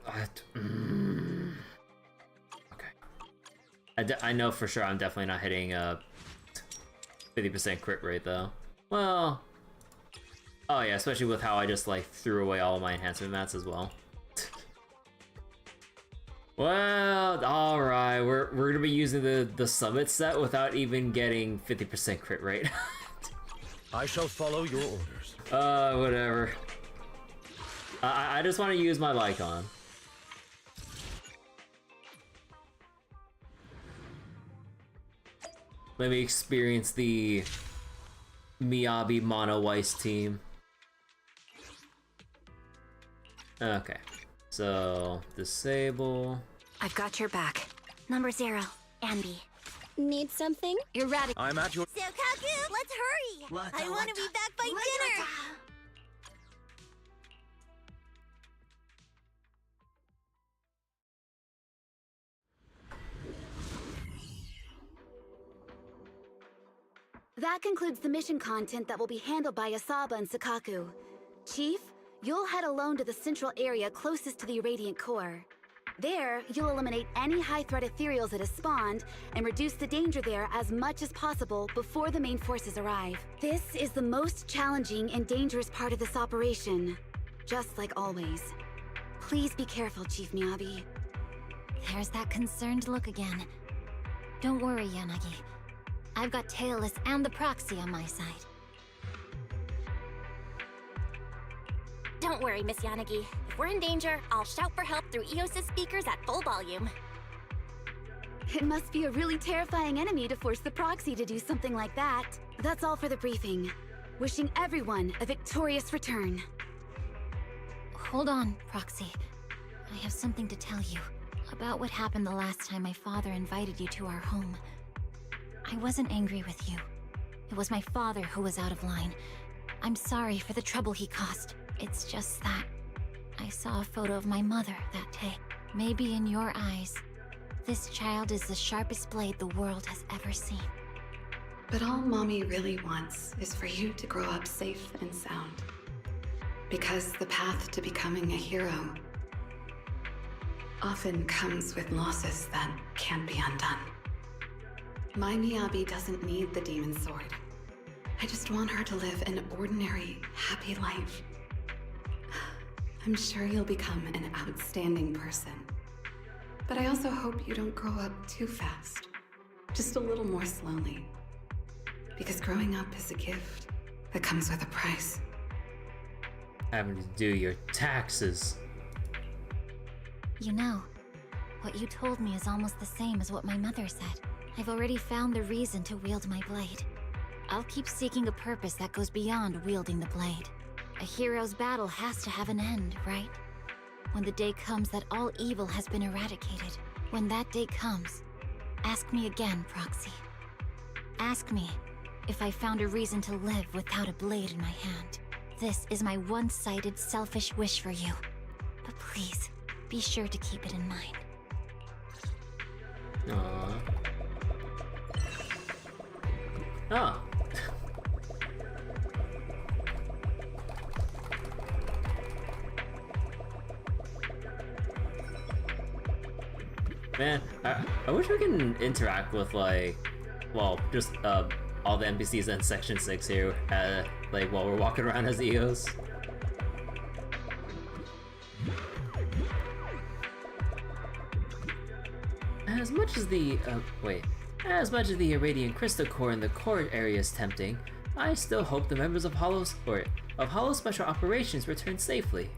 I know for sure I'm definitely not hitting a 50% crit rate though. Well, oh yeah, especially with how I just like threw away all of my enhancement mats as well. Well, alright, we're gonna be using the summit set without even getting 50% crit rate. I shall follow your orders. Whatever. I just want to use my Lycon. Let me experience the Miyabi Mono Weiss team. Okay, so disable. I've got your back. Number 0, Ambi. Need something? Erratic. I'm at your... Sokaku, let's hurry! I want to be back by dinner! That concludes the mission content that will be handled by Asaba and Sakaku. Chief, you'll head alone to the central area closest to the Irradiant Core. There, you'll eliminate any high-threat ethereals that have spawned and reduce the danger there as much as possible before the main forces arrive. This is the most challenging and dangerous part of this operation, just like always. Please be careful, Chief Miyabi. There's that concerned look again. Don't worry, Yanagi. I've got Tailless and the proxy on my side. Don't worry, Miss Yanagi. If we're in danger, I'll shout for help through EOS's speakers at full volume. It must be a really terrifying enemy to force the proxy to do something like that. That's all for the briefing. Wishing everyone a victorious return. Hold on, Proxy. I have something to tell you about what happened the last time my father invited you to our home. I wasn't angry with you. It was my father who was out of line. I'm sorry for the trouble he caused. It's just that I saw a photo of my mother that day. Maybe in your eyes, this child is the sharpest blade the world has ever seen. But all Mommy really wants is for you to grow up safe and sound. Because the path to becoming a hero often comes with losses that can't be undone. My Miyabi doesn't need the demon sword. I just want her to live an ordinary, happy life. I'm sure you'll become an outstanding person. But I also hope you don't grow up too fast. Just a little more slowly. Because growing up is a gift that comes with a price. Having to do your taxes. You know, what you told me is almost the same as what my mother said. I've already found the reason to wield my blade. I'll keep seeking a purpose that goes beyond wielding the blade. A hero's battle has to have an end, right? When the day comes that all evil has been eradicated, when that day comes, ask me again, Proxy. Ask me if I found a reason to live without a blade in my hand. This is my one-sided, selfish wish for you. But please, be sure to keep it in mind. Aww. Oh. Man, I wish we can interact with, like, well, just all the NPCs in Section 6 here, like, while we're walking around as EOS. As much as the, as much as the Irradiant Crystal Core in the core area is tempting, I still hope the members of Hollow Special Operations return safely.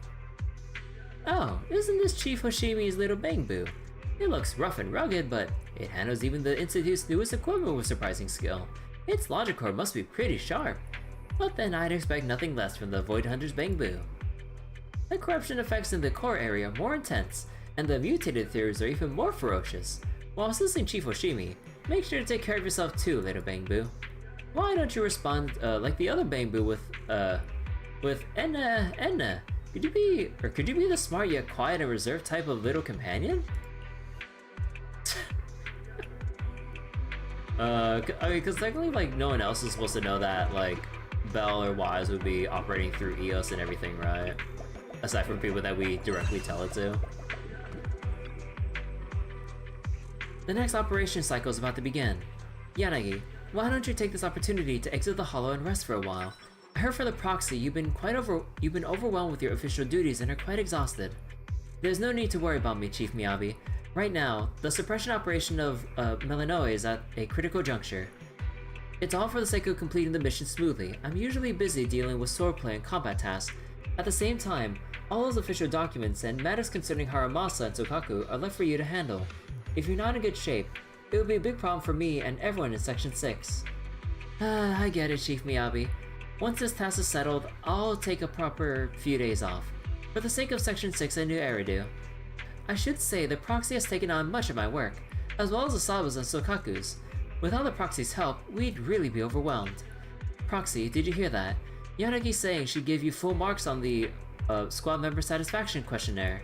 Oh, isn't this Chief Hoshimi's little Bangbu? It looks rough and rugged, but it handles even the Institute's newest equipment with surprising skill. Its logic core must be pretty sharp. But then I'd expect nothing less from the Void Hunter's Bangbu. The corruption effects in the core area are more intense, and the mutated theories are even more ferocious. While assisting Chief Hoshimi, make sure to take care of yourself too, little Bangbu. Why don't you respond like the other Bangbu with Enna? Could you be the smart yet quiet and reserved type of little companion? I mean, cause technically, like, no one else is supposed to know that, like, Bell or Wise would be operating through EOS and everything, right? Aside from people that we directly tell it to. The next operation cycle is about to begin. Yanagi, why don't you take this opportunity to exit the Hollow and rest for a while? I heard for the proxy you've been overwhelmed with your official duties and are quite exhausted. There's no need to worry about me, Chief Miyabi. Right now, the suppression operation of Melinoe is at a critical juncture. It's all for the sake of completing the mission smoothly. I'm usually busy dealing with swordplay and combat tasks. At the same time, all those official documents and matters concerning Haramasa and Sokaku are left for you to handle. If you're not in good shape, it would be a big problem for me and everyone in Section 6. I get it, Chief Miyabi. Once this task is settled, I'll take a proper few days off. For the sake of Section 6 and New Eridu. I should say the proxy has taken on much of my work, as well as Asaba's and Sokaku's. Without the proxy's help, we'd really be overwhelmed. Proxy, did you hear that? Yanagi's saying she'd give you full marks on the squad member satisfaction questionnaire.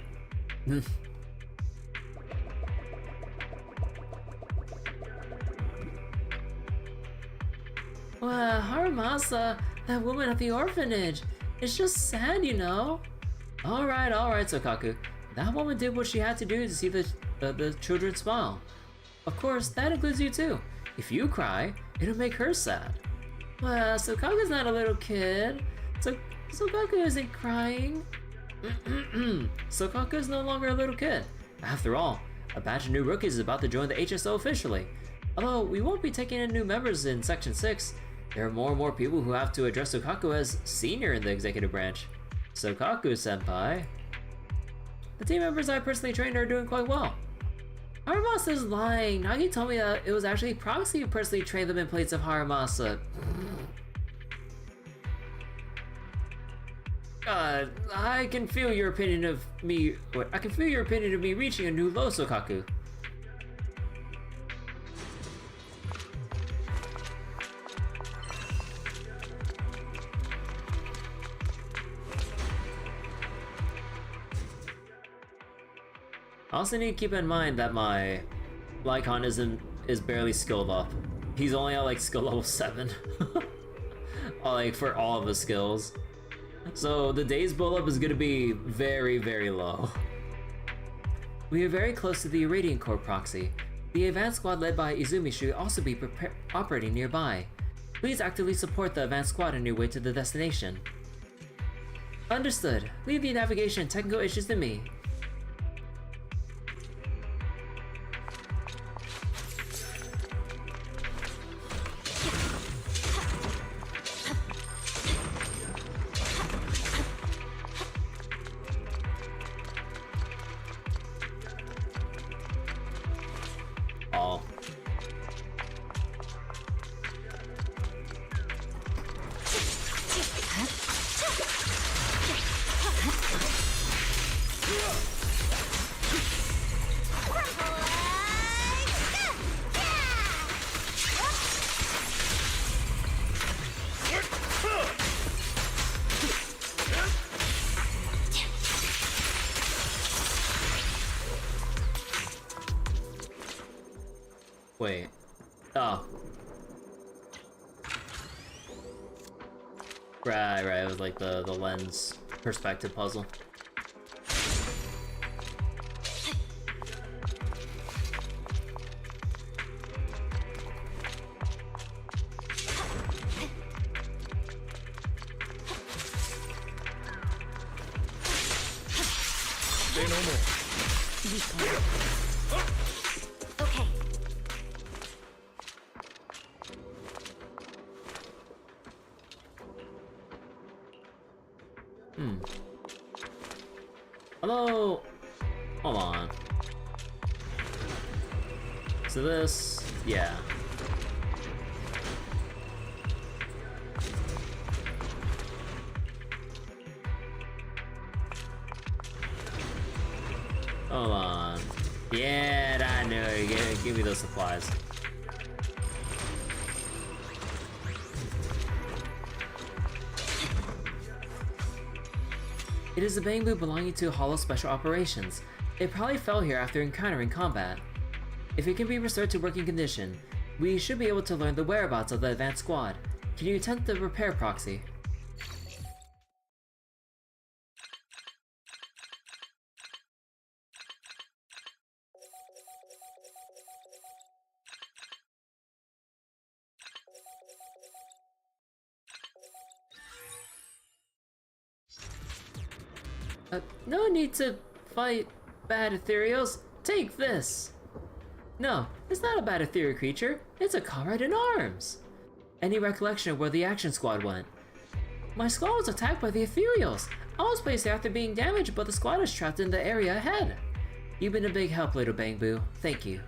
Wow, Haramasa, that woman at the orphanage. It's just sad, you know. Alright, Sokaku. That woman did what she had to do to see the children smile. Of course, that includes you too. If you cry, it'll make her sad. Well, Sokaku's not a little kid. Sokaku isn't crying. Sokaku is no longer a little kid. After all, a batch of new rookies is about to join the HSO officially. Although we won't be taking in new members in Section 6, there are more and more people who have to address Sokaku as senior in the executive branch. Sokaku-senpai. The team members I personally trained are doing quite well. Haramasa is lying. Nagi told me that it was actually Proxy who personally trained them in plates of Haramasa. I can feel your opinion of me. I can feel your opinion of me reaching a new low, Sokaku. I also need to keep in mind that my Lycon is barely skilled up. He's only at like skill level 7. Like for all of his skills. So the day's build up is gonna be very, very low. We are very close to the Irradiant Corps proxy. The advanced squad led by Izumi should also be operating nearby. Please actively support the advanced squad on your way to the destination. Understood. Leave the navigation and technical issues to me. Wait. Oh. Right, it was like the lens perspective puzzle. Say no more. Okay. Hello? Hold on. So this, yeah. Hold on. Yeah, I knew it. Give me those supplies. It is a bamboo belonging to Hollow Special Operations. It probably fell here after encountering combat. If it can be restored to working condition, we should be able to learn the whereabouts of the advanced squad. Can you attempt the repair proxy? No need to fight bad ethereals. Take this! No, it's not a bad ethereal creature. It's a comrade in arms. any recollection of where the action squad went. My squad was attacked by the Ethereals. I was placed there after being damaged, but the squad is trapped in the area ahead. You've been a big help, little Bangbu. Thank you.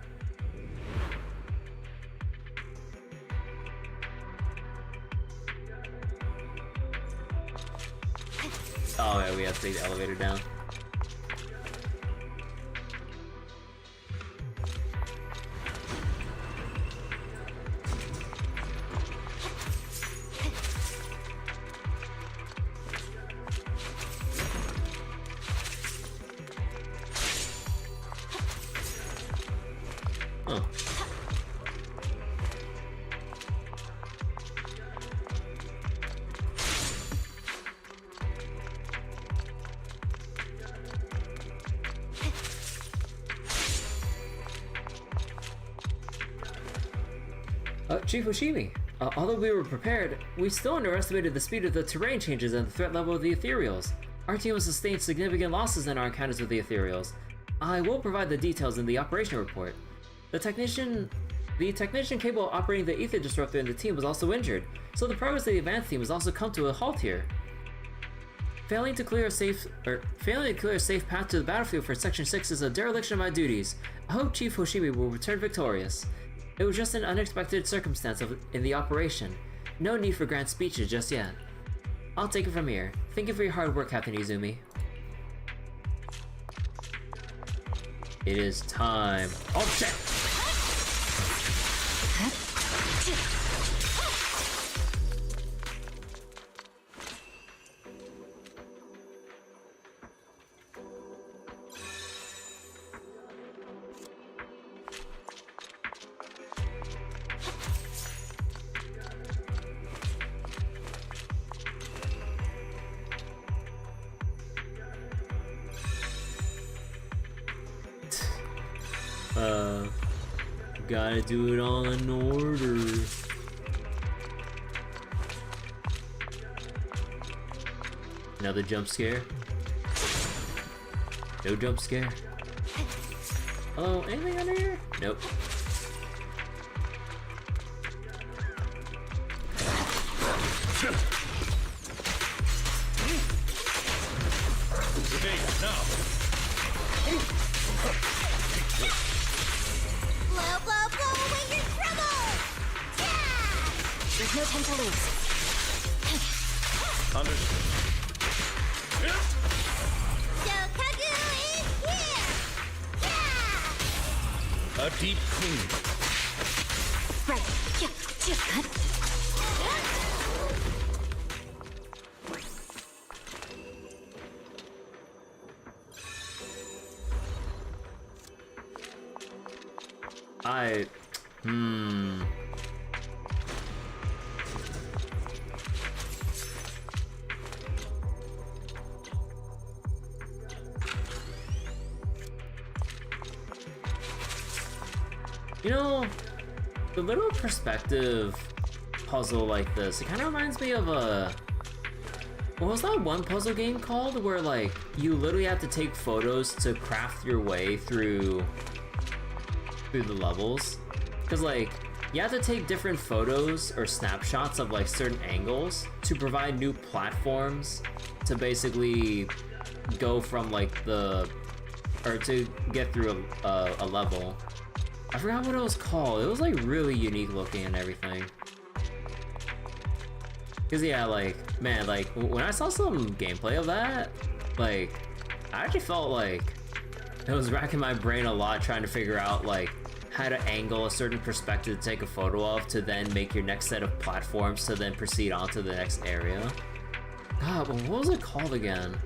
Oh yeah, we have to take the elevator down. Oh. Chief Oshimi, although we were prepared, we still underestimated the speed of the terrain changes and the threat level of the Ethereals. Our team has sustained significant losses in our encounters with the Ethereals. I will provide the details in the operation report. The technician capable of operating the ether disruptor in the team was also injured, so the progress of the advanced team has also come to a halt here. Failing to clear a safe path to the battlefield for Section 6 is a dereliction of my duties. I hope Chief Hoshimi will return victorious. It was just an unexpected circumstance in the operation. No need for grand speeches just yet. I'll take it from here. Thank you for your hard work, Captain Izumi. It is time. Oh shit! Gotta do it all in order. Another jump scare? No jump scare? Hello, anything under here? Nope. There's no time to lose. Understood. Shokagu is here! Yeah! A deep clean. Right. You know, the little perspective puzzle like this, it kind of reminds me of what was that one puzzle game called where like you literally have to take photos to craft your way through the levels? Because like you have to take different photos or snapshots of like certain angles to provide new platforms to basically go from like to get through a level. I forgot what it was called. It was like really unique looking and everything. Cause yeah, like, man, like when I saw some gameplay of that, like, I actually felt like it was racking my brain a lot trying to figure out like how to angle a certain perspective to take a photo of to then make your next set of platforms to then proceed on to the next area. God, what was it called again?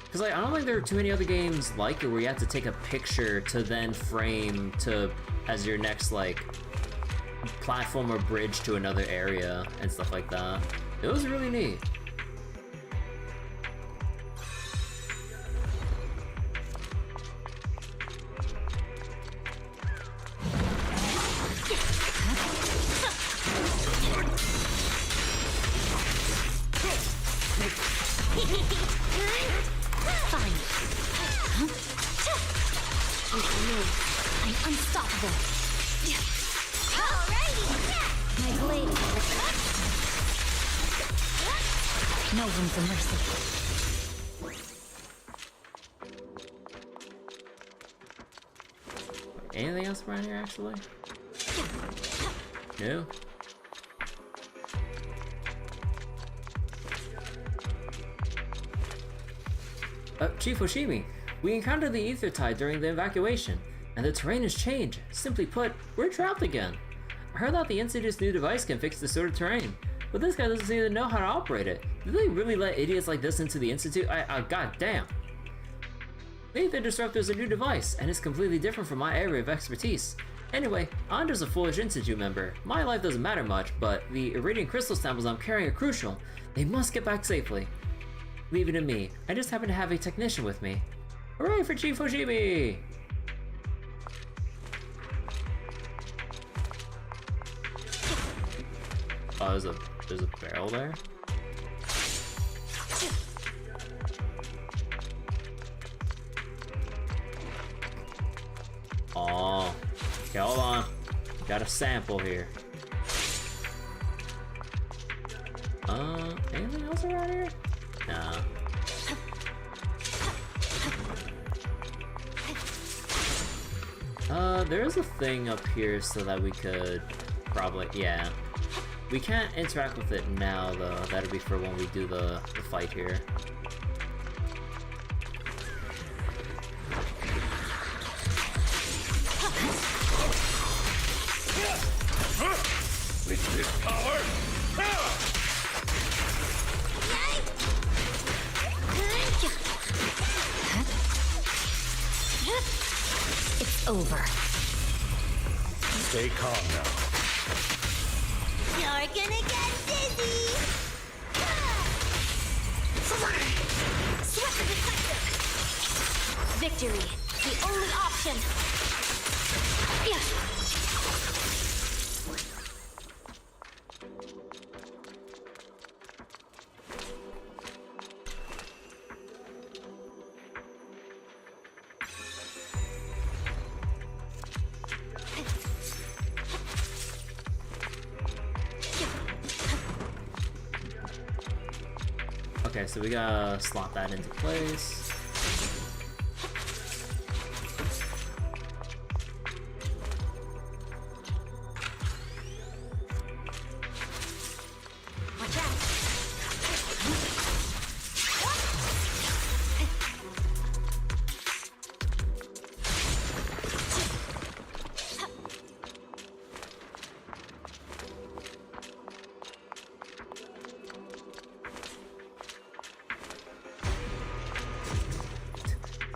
Because like, I don't think there are too many other games like it where you have to take a picture to then frame to as your next like platform or bridge to another area and stuff like that. It was really neat. I'm unstoppable. Alrighty! My blade. No room for mercy. Anything else around here, actually? No? Chief Oshimi, we encountered the ether tide during the evacuation, and the terrain has changed. Simply put, we're trapped again. I heard that the Institute's new device can fix this sort of terrain, but this guy doesn't seem to know how to operate it. Did they really let idiots like this into the Institute? Goddamn. The ether disruptor is a new device, and it's completely different from my area of expertise. Anyway, I'm just a foolish Institute member. My life doesn't matter much, but the Iridium crystal samples I'm carrying are crucial. They must get back safely. Leave it to me. I just happen to have a technician with me. Hooray for Chief Oshimi! Oh, there's a barrel there? Oh, okay, hold on. Got a sample here. Anything else around here? Nah. There's a thing up here so that we could probably, yeah. We can't interact with it now though, that'll be for when we do the fight here. With this power, It's over. Stay calm now. You're gonna get dizzy! Swift detector! Victory, the only option! Yeah. Okay, so we gotta slot that into place. Watch out!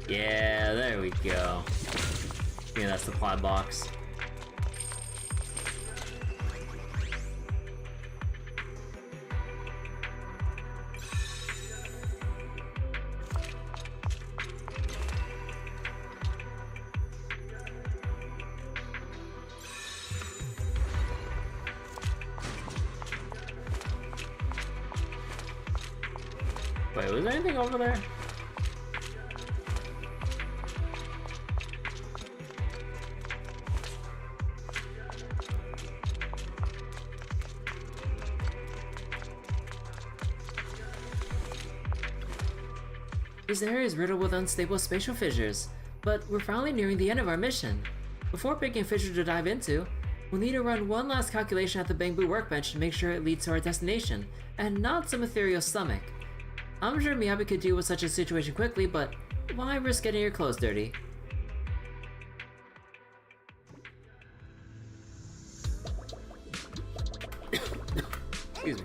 Yeah, there we go. Yeah, that supply box. Wait, was there anything over there? This area is riddled with unstable spatial fissures, but we're finally nearing the end of our mission. Before picking a fissure to dive into, we'll need to run one last calculation at the bamboo workbench to make sure it leads to our destination, and not some ethereal stomach. I'm sure Miyabi could deal with such a situation quickly, but why risk getting your clothes dirty? Excuse me.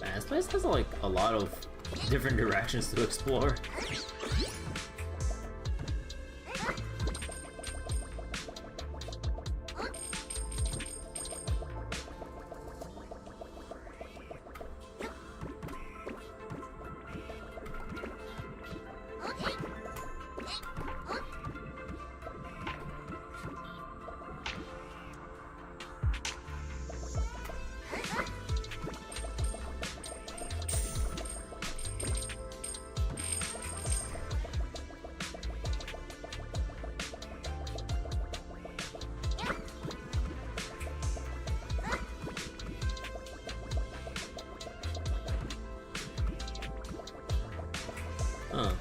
Man, this place has like a lot of different directions to explore. Huh.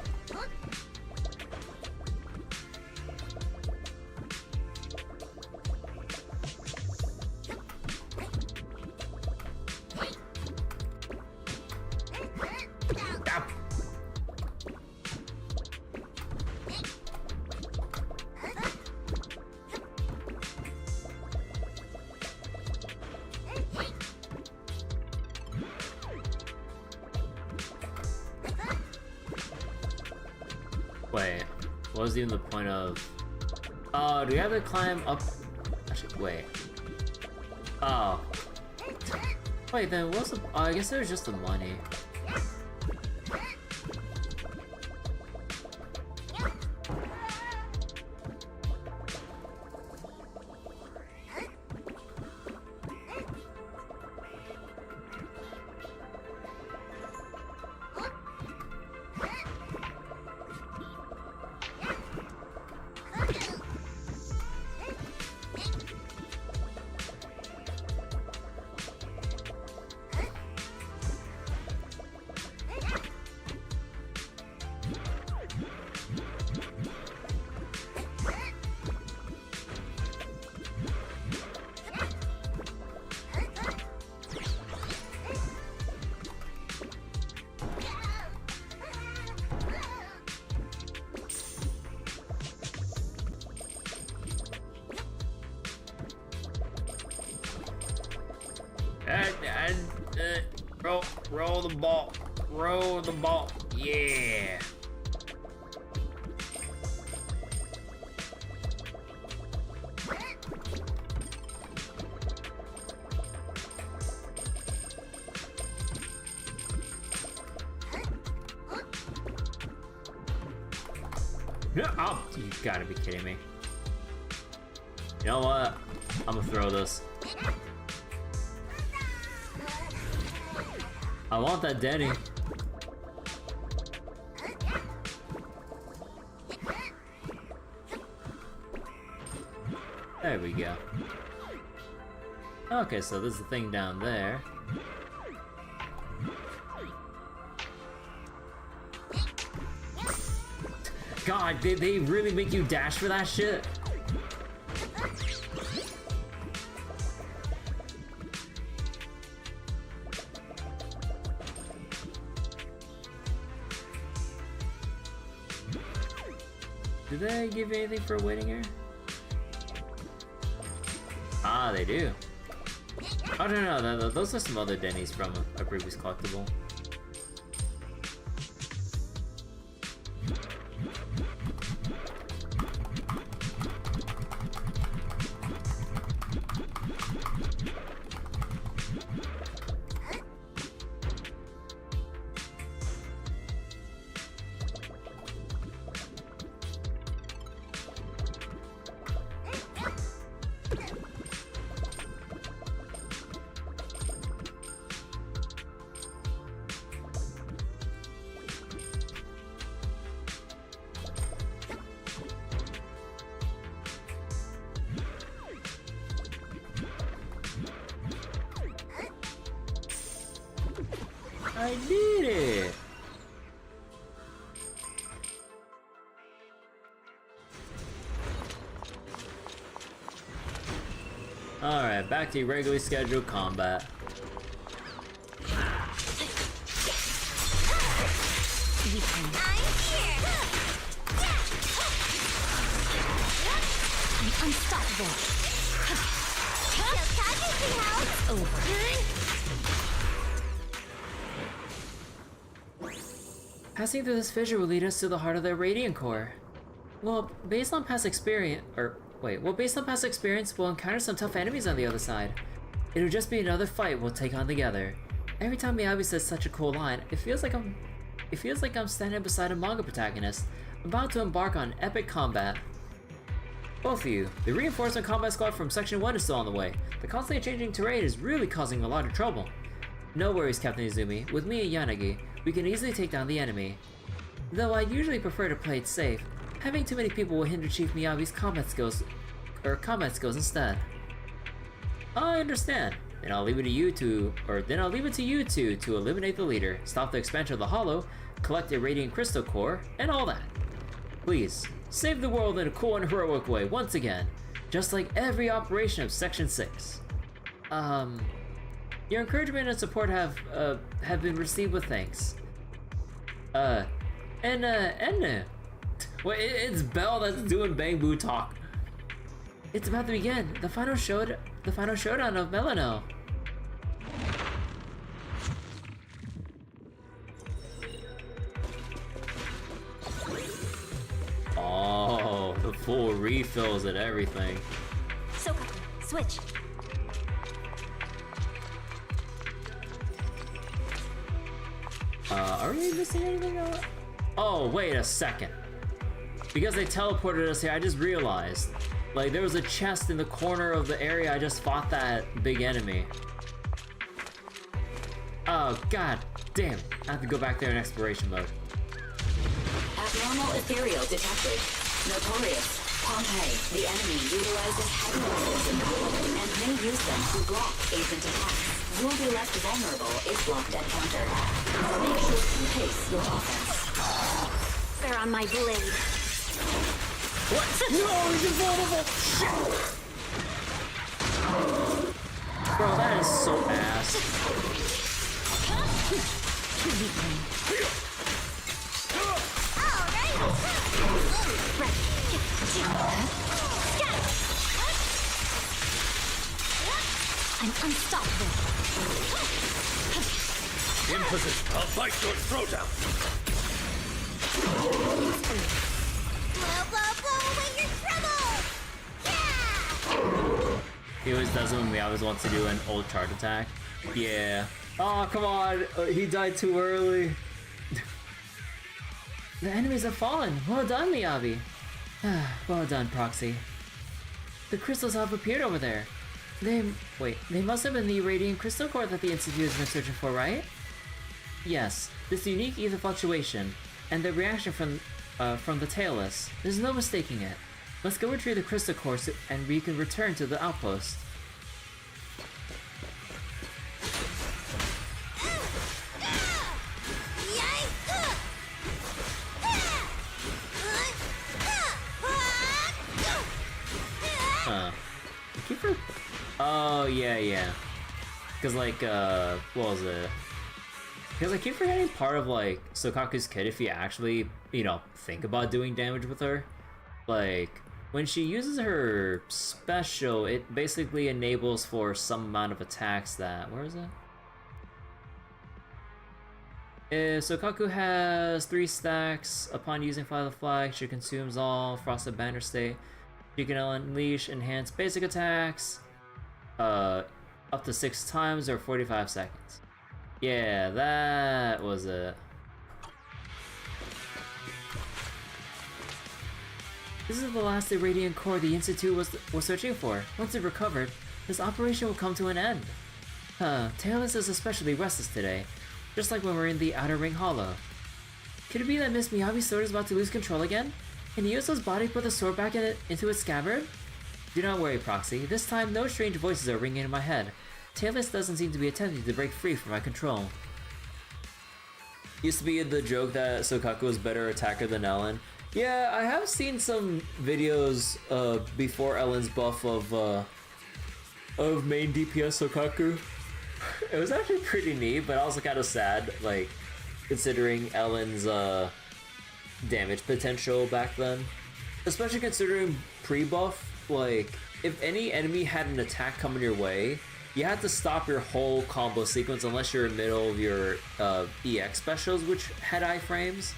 Wait, what was even the point of... Oh, do we have to climb up? Actually, wait. Oh. Wait, then what's the... Oh, I guess it was just the money. Roll the ball. Roll the ball. Yeah. Oh, you gotta be kidding me. You know what? I'm gonna throw this. I want that Denny. There we go. Okay, so there's the thing down there. God, did they really make you dash for that shit? Do they give you anything for waiting here? Ah, they do. Oh, no, those are some other Denny's from a previous collectible. I did it! Alright, back to regularly scheduled combat. Unstoppable. Passing through this fissure will lead us to the heart of the Radiant Core. Well, based on past experience, we'll encounter some tough enemies on the other side. It'll just be another fight we'll take on together. Every time Miyabi says such a cool line, it feels like I'm standing beside a manga protagonist, about to embark on epic combat. Both of you, the reinforcement combat squad from Section 1 is still on the way. The constantly changing terrain is really causing a lot of trouble. No worries, Captain Izumi. With me and Yanagi, we can easily take down the enemy. Though I usually prefer to play it safe, having too many people will hinder Chief Miyabi's combat skills instead. I understand. Then I'll leave it to you two to eliminate the leader, stop the expansion of the Hollow, collect a radiant crystal core, and all that. Please, save the world in a cool and heroic way once again, just like every operation of Section 6. Your encouragement and support have been received with thanks. Well, it's Belle that's doing Bang Boo talk. It's about to begin, the final showdown of Melano. Oh, the full refills and everything. Sokaku, switch. Are we missing anything else? Oh, wait a second. Because they teleported us here, I just realized. Like, there was a chest in the corner of the area I just fought that big enemy. Oh, god damn. I have to go back there in exploration mode. Abnormal ethereal detected. Notorious. Pompeii, the enemy utilizes heavy weapons in Hollow and may use them to block agent attacks. You'll be left vulnerable if blocked at counter. Make sure to pace your offense. They're on my blade. What? No, he's invulnerable! Shit! Bro, that is so ass. I'm unstoppable. In position. I'll bite your throat out. Blow, blow, blow away your trouble! Yeah! He always does it when we always want to do an old charge attack. Yeah. Oh, come on! He died too early. The enemies have fallen. Well done, Miyabi. Well done, Proxy. The crystals have appeared over there. They must have been the radiant crystal core that the Institute has been searching for, right? Yes, this unique ether fluctuation, and the reaction from the tailless. There's no mistaking it. Let's go retrieve the crystal core and we can return to the outpost. Oh, yeah. Because, like, what was it? Because I keep forgetting part of, like, Sokaku's kit if you actually, think about doing damage with her. Like, when she uses her special, it basically enables for some amount of attacks that... Where is it? If Sokaku has 3 stacks, upon using Fly the Flag, she consumes all Frosted Banner state. She can unleash enhanced basic attacks, up to 6 times or 45 seconds. Yeah, that was it. This is the last irradiant core the Institute was searching for. Once it recovered, this operation will come to an end. Tailless is especially restless today, just like when we're in the Outer Ring Hollow. Could it be that Miss Miyabi's sword is about to lose control again? Can Yuso's body put the sword back into its scabbard? Do not worry, Proxy. This time, no strange voices are ringing in my head. Tailless doesn't seem to be attempting to break free from my control. Used to be the joke that Sokaku was better attacker than Ellen. Yeah, I have seen some videos before Ellen's buff of main DPS Sokaku. It was actually pretty neat, but also kind of sad, like, considering Ellen's damage potential back then. Especially considering pre-buff, like, if any enemy had an attack coming your way, you had to stop your whole combo sequence unless you're in the middle of your EX specials, which had iframes.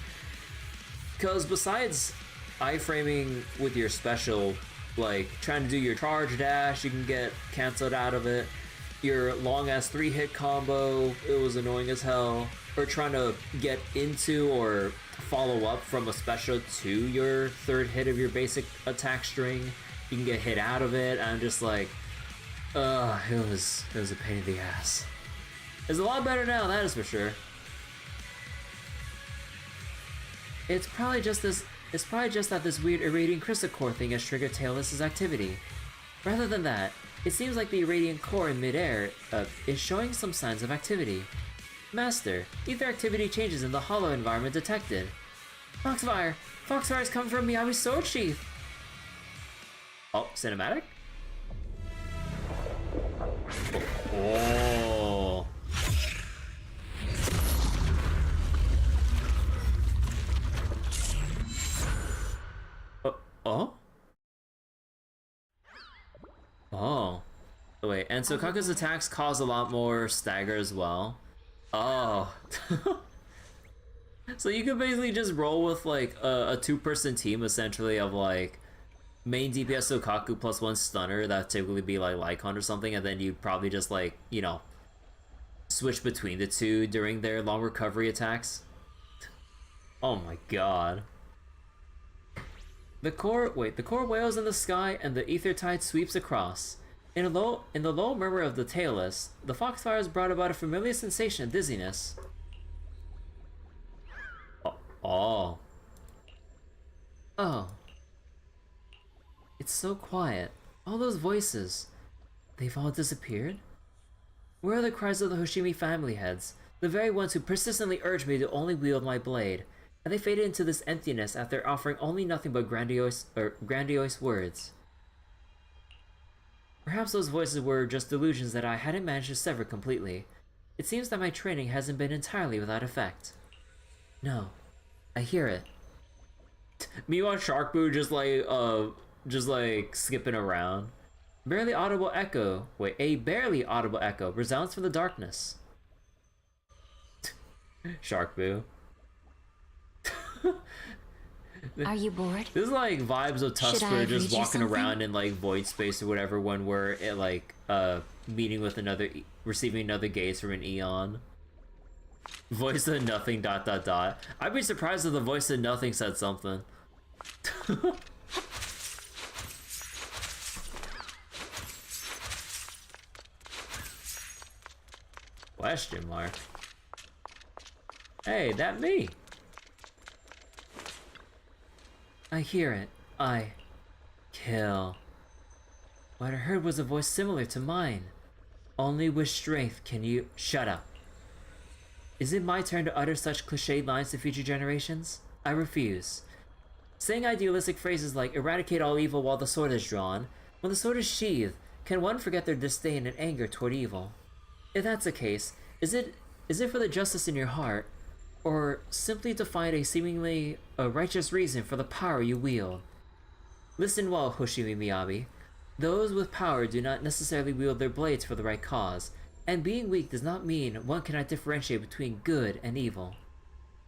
Because besides iframing with your special, like trying to do your charge dash, you can get cancelled out of it. Your long-ass 3-hit combo, it was annoying as hell. Or trying to get into or follow up from a special to your 3rd hit of your basic attack string, you can get hit out of it. I'm just like, it was a pain in the ass. It's a lot better now, that is for sure. It's probably just that this weird irradiant crystal core thing has triggered Tailless's activity. Rather than that, it seems like the irradiant core in midair is showing some signs of activity. Master, ether activity changes in the hollow environment detected. Foxfire! Foxfire's come from Miyabi's sword sheath! Oh, cinematic? Oh. Oh? Oh. Wait, and so Kaku's attacks cause a lot more stagger as well. Oh. So you could basically just roll with like a two-person team essentially of like main DPS Sokaku plus one stunner that typically be like Lycon or something, and then you probably just like, you know, switch between the two during their long recovery attacks. Oh my god. The core wails in the sky and the ether tide sweeps across. In the low murmur of the tailless, the foxfires brought about a familiar sensation of dizziness. Oh. Oh. It's so quiet. All those voices. They've all disappeared? Where are the cries of the Hoshimi family heads? The very ones who persistently urged me to only wield my blade. And they faded into this emptiness after offering only nothing but grandiose words. Perhaps those voices were just delusions that I hadn't managed to sever completely. It seems that my training hasn't been entirely without effect. No. I hear it. Meanwhile, Sharkboo just like skipping around. A barely audible echo resounds from the darkness. Sharkboo. Are you bored? This is like vibes of Tusker just walking around in like void space or whatever when we're at like meeting with receiving another gaze from an Eon. Voice of nothing ... I'd be surprised if the voice of nothing said something. Question mark. Hey, that me. I hear it. I kill. What I heard was a voice similar to mine. Only with strength can you shut up. Is it my turn to utter such cliched lines to future generations? I refuse. Saying idealistic phrases like eradicate all evil while the sword is drawn, when the sword is sheathed, can one forget their disdain and anger toward evil? If that's the case, is it for the justice in your heart, or simply to find a seemingly righteous reason for the power you wield? Listen well, Hoshimi Miyabi. Those with power do not necessarily wield their blades for the right cause, and being weak does not mean one cannot differentiate between good and evil.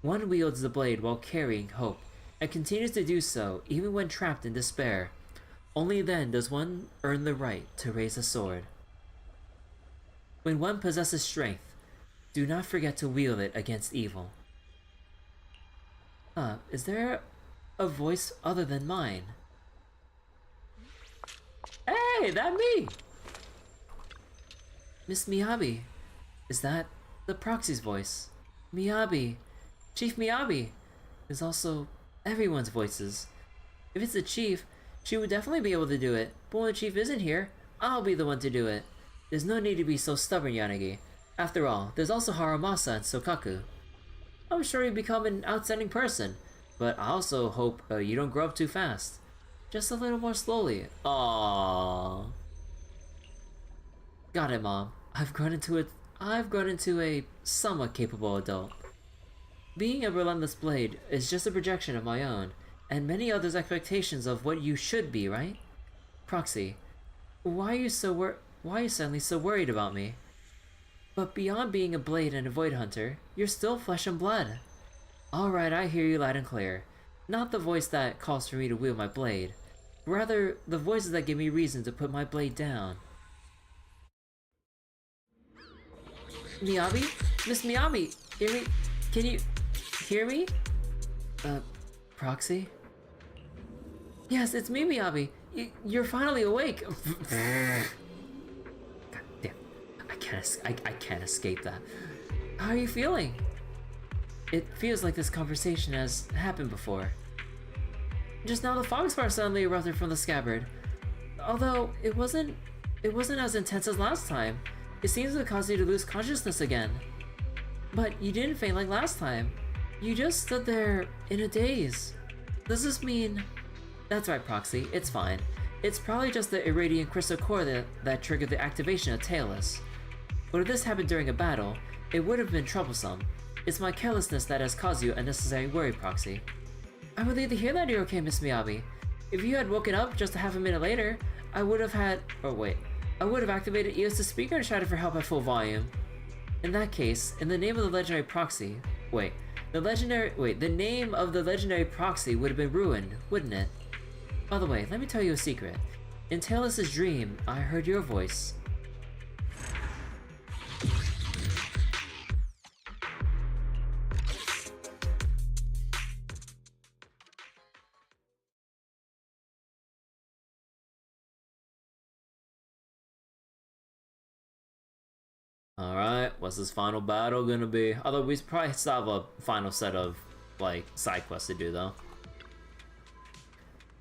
One wields the blade while carrying hope, and continues to do so even when trapped in despair. Only then does one earn the right to raise a sword. When one possesses strength, do not forget to wield it against evil. Is there a voice other than mine? Hey, that me! Miss Miyabi, is that the proxy's voice? Miyabi, Chief Miyabi, is also everyone's voices. If it's the chief, she would definitely be able to do it, but when the chief isn't here, I'll be the one to do it. There's no need to be so stubborn, Yanagi. After all, there's also Haramasa and Sokaku. I'm sure you become an outstanding person, but I also hope you don't grow up too fast. Just a little more slowly. Aww. Got it, Mom. I've grown into a somewhat capable adult. Being a relentless blade is just a projection of my own, and many others' expectations of what you should be, right? Proxy, why are you suddenly so worried about me? But beyond being a blade and a void hunter, you're still flesh and blood. Alright, I hear you loud and clear. Not the voice that calls for me to wield my blade. Rather, the voices that give me reason to put my blade down. Miyabi? Miss Miyabi! Can you hear me? Proxy? Yes, it's me, Miyabi! You're finally awake! God damn. I can't escape that. How are you feeling? It feels like this conversation has happened before. Just now the foxfire suddenly erupted from the scabbard. Although, it wasn't as intense as last time. It seems to cause you to lose consciousness again. But you didn't faint like last time. You just stood there in a daze. Does this mean... That's right, Proxy, it's fine. It's probably just the irradiant crystal core that triggered the activation of Tailless. But if this happened during a battle, it would have been troublesome. It's my carelessness that has caused you unnecessary worry, Proxy. I'm relieved to hear that you're okay, Miss Miyabi. If you had woken up just a half a minute later, I would have activated EOS's speaker and shouted for help at full volume. In that case, in the name of the legendary proxy, the name of the legendary proxy would have been ruined, wouldn't it? By the way, let me tell you a secret. In Tailless's dream, I heard your voice. Alright, what's this final battle gonna be? Although we probably still have a final set of, like, side quests to do, though.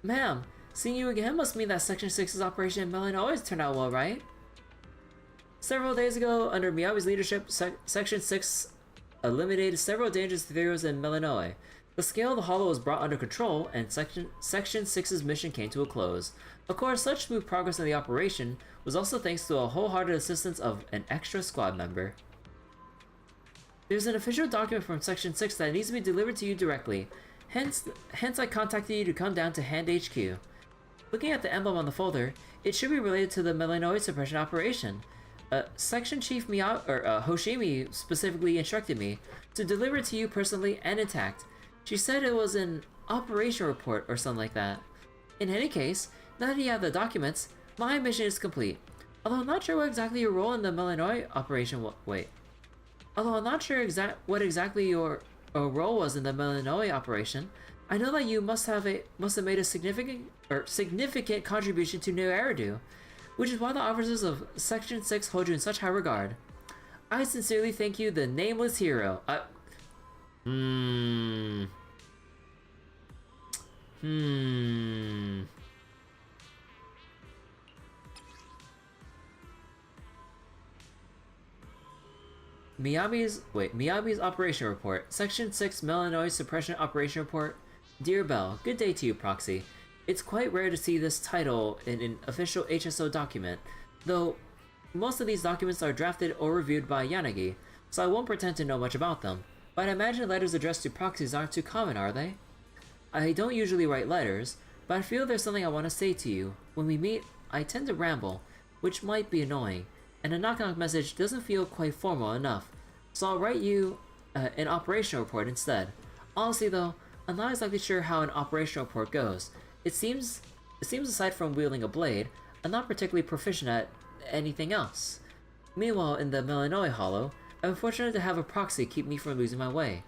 Ma'am, seeing you again must mean that Section 6's operation in Melon always turned out well, right? Several days ago, under Miyabi's leadership, Section 6 eliminated several dangerous ethereals in Melanoe. The scale of the hollow was brought under control, and Section 6's mission came to a close. Of course, such smooth progress in the operation was also thanks to a wholehearted assistance of an extra squad member. There's an official document from Section 6 that needs to be delivered to you directly. Hence I contacted you to come down to Hand HQ. Looking at the emblem on the folder, it should be related to the melanoid suppression operation. Section Chief Hoshimi specifically instructed me to deliver it to you personally and intact. She said it was an operation report or something like that. In any case, now that you have the documents, my mission is complete. Although I'm not sure what exactly your role in the Melanoid operation Although I'm not sure what exactly your role was in the Melanoid operation, I know that you must have made a significant contribution to New Eridu, which is why the officers of Section 6 hold you in such high regard. I sincerely thank you, the nameless hero. Miyabi's operation report. Section 6 Melanoid Suppression Operation Report. Dear Belle, good day to you, Proxy. It's quite rare to see this title in an official HSO document, though most of these documents are drafted or reviewed by Yanagi, so I won't pretend to know much about them. But I imagine letters addressed to proxies aren't too common, are they? I don't usually write letters, but I feel there's something I want to say to you. When we meet, I tend to ramble, which might be annoying, and a knock-knock message doesn't feel quite formal enough, so I'll write you an operational report instead. Honestly though, I'm not exactly sure how an operational report goes. It seems aside from wielding a blade, I'm not particularly proficient at anything else. Meanwhile, in the Melanoid Hollow, I'm fortunate to have a proxy keep me from losing my way.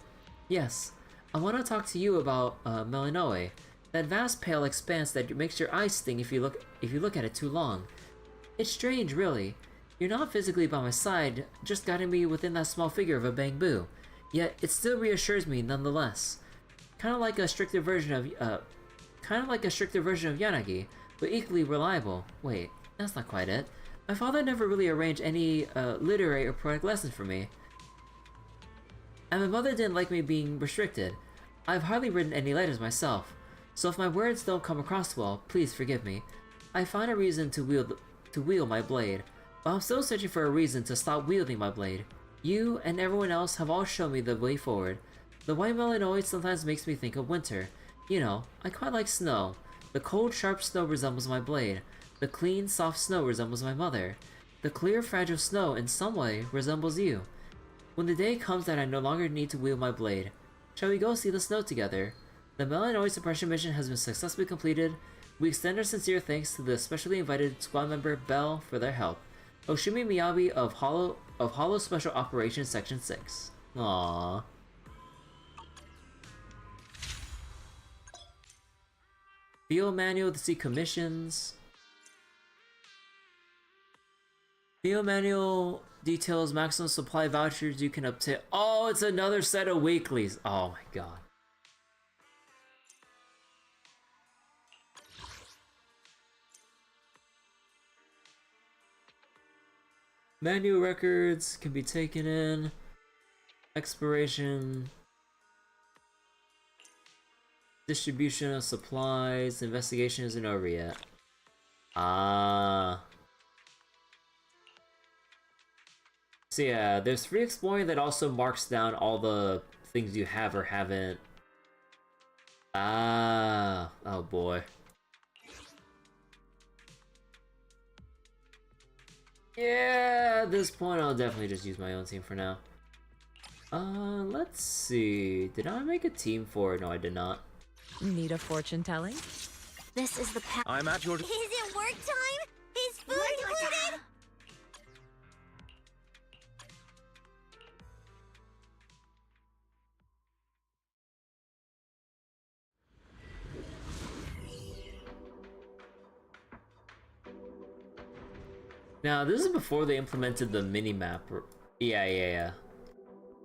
Yes, I want to talk to you about Melanoe, that vast pale expanse that makes your eyes sting if you look at it too long. It's strange, really. You're not physically by my side, just guiding me within that small figure of a bamboo, yet it still reassures me nonetheless. Kind of like a stricter version of Yanagi, but equally reliable. Wait, that's not quite it. My father never really arranged any literary or poetic lessons for me. And my mother didn't like me being restricted. I've hardly written any letters myself, so if my words don't come across well, please forgive me. I find a reason to wield my blade, but I'm still searching for a reason to stop wielding my blade. You and everyone else have all shown me the way forward. The white melanoid sometimes makes me think of winter. You know, I quite like snow. The cold, sharp snow resembles my blade. The clean, soft snow resembles my mother. The clear, fragile snow in some way resembles you. When the day comes that I no longer need to wield my blade, shall we go see the snow together? The Melanoid suppression mission has been successfully completed. We extend our sincere thanks to the specially invited squad member Belle for their help. Hoshimi Miyabi of Hollow Special Operations Section 6. Aww. Field manual to see commissions. Field manual details maximum supply vouchers you can obtain. Oh, it's another set of weeklies. Oh my god. Manual records can be taken in. Exploration. Distribution of supplies. Investigation isn't over yet. Ah. So yeah, there's free exploring that also marks down all the things you have or haven't. Ah. Oh boy. Yeah, at this point I'll definitely just use my own team for now. Let's see. Did I make a team for it? No, I did not. Need a fortune telling? This is the path. I'm at your... Is it work time? Is food included? Now, this is before they implemented the mini-map. Yeah.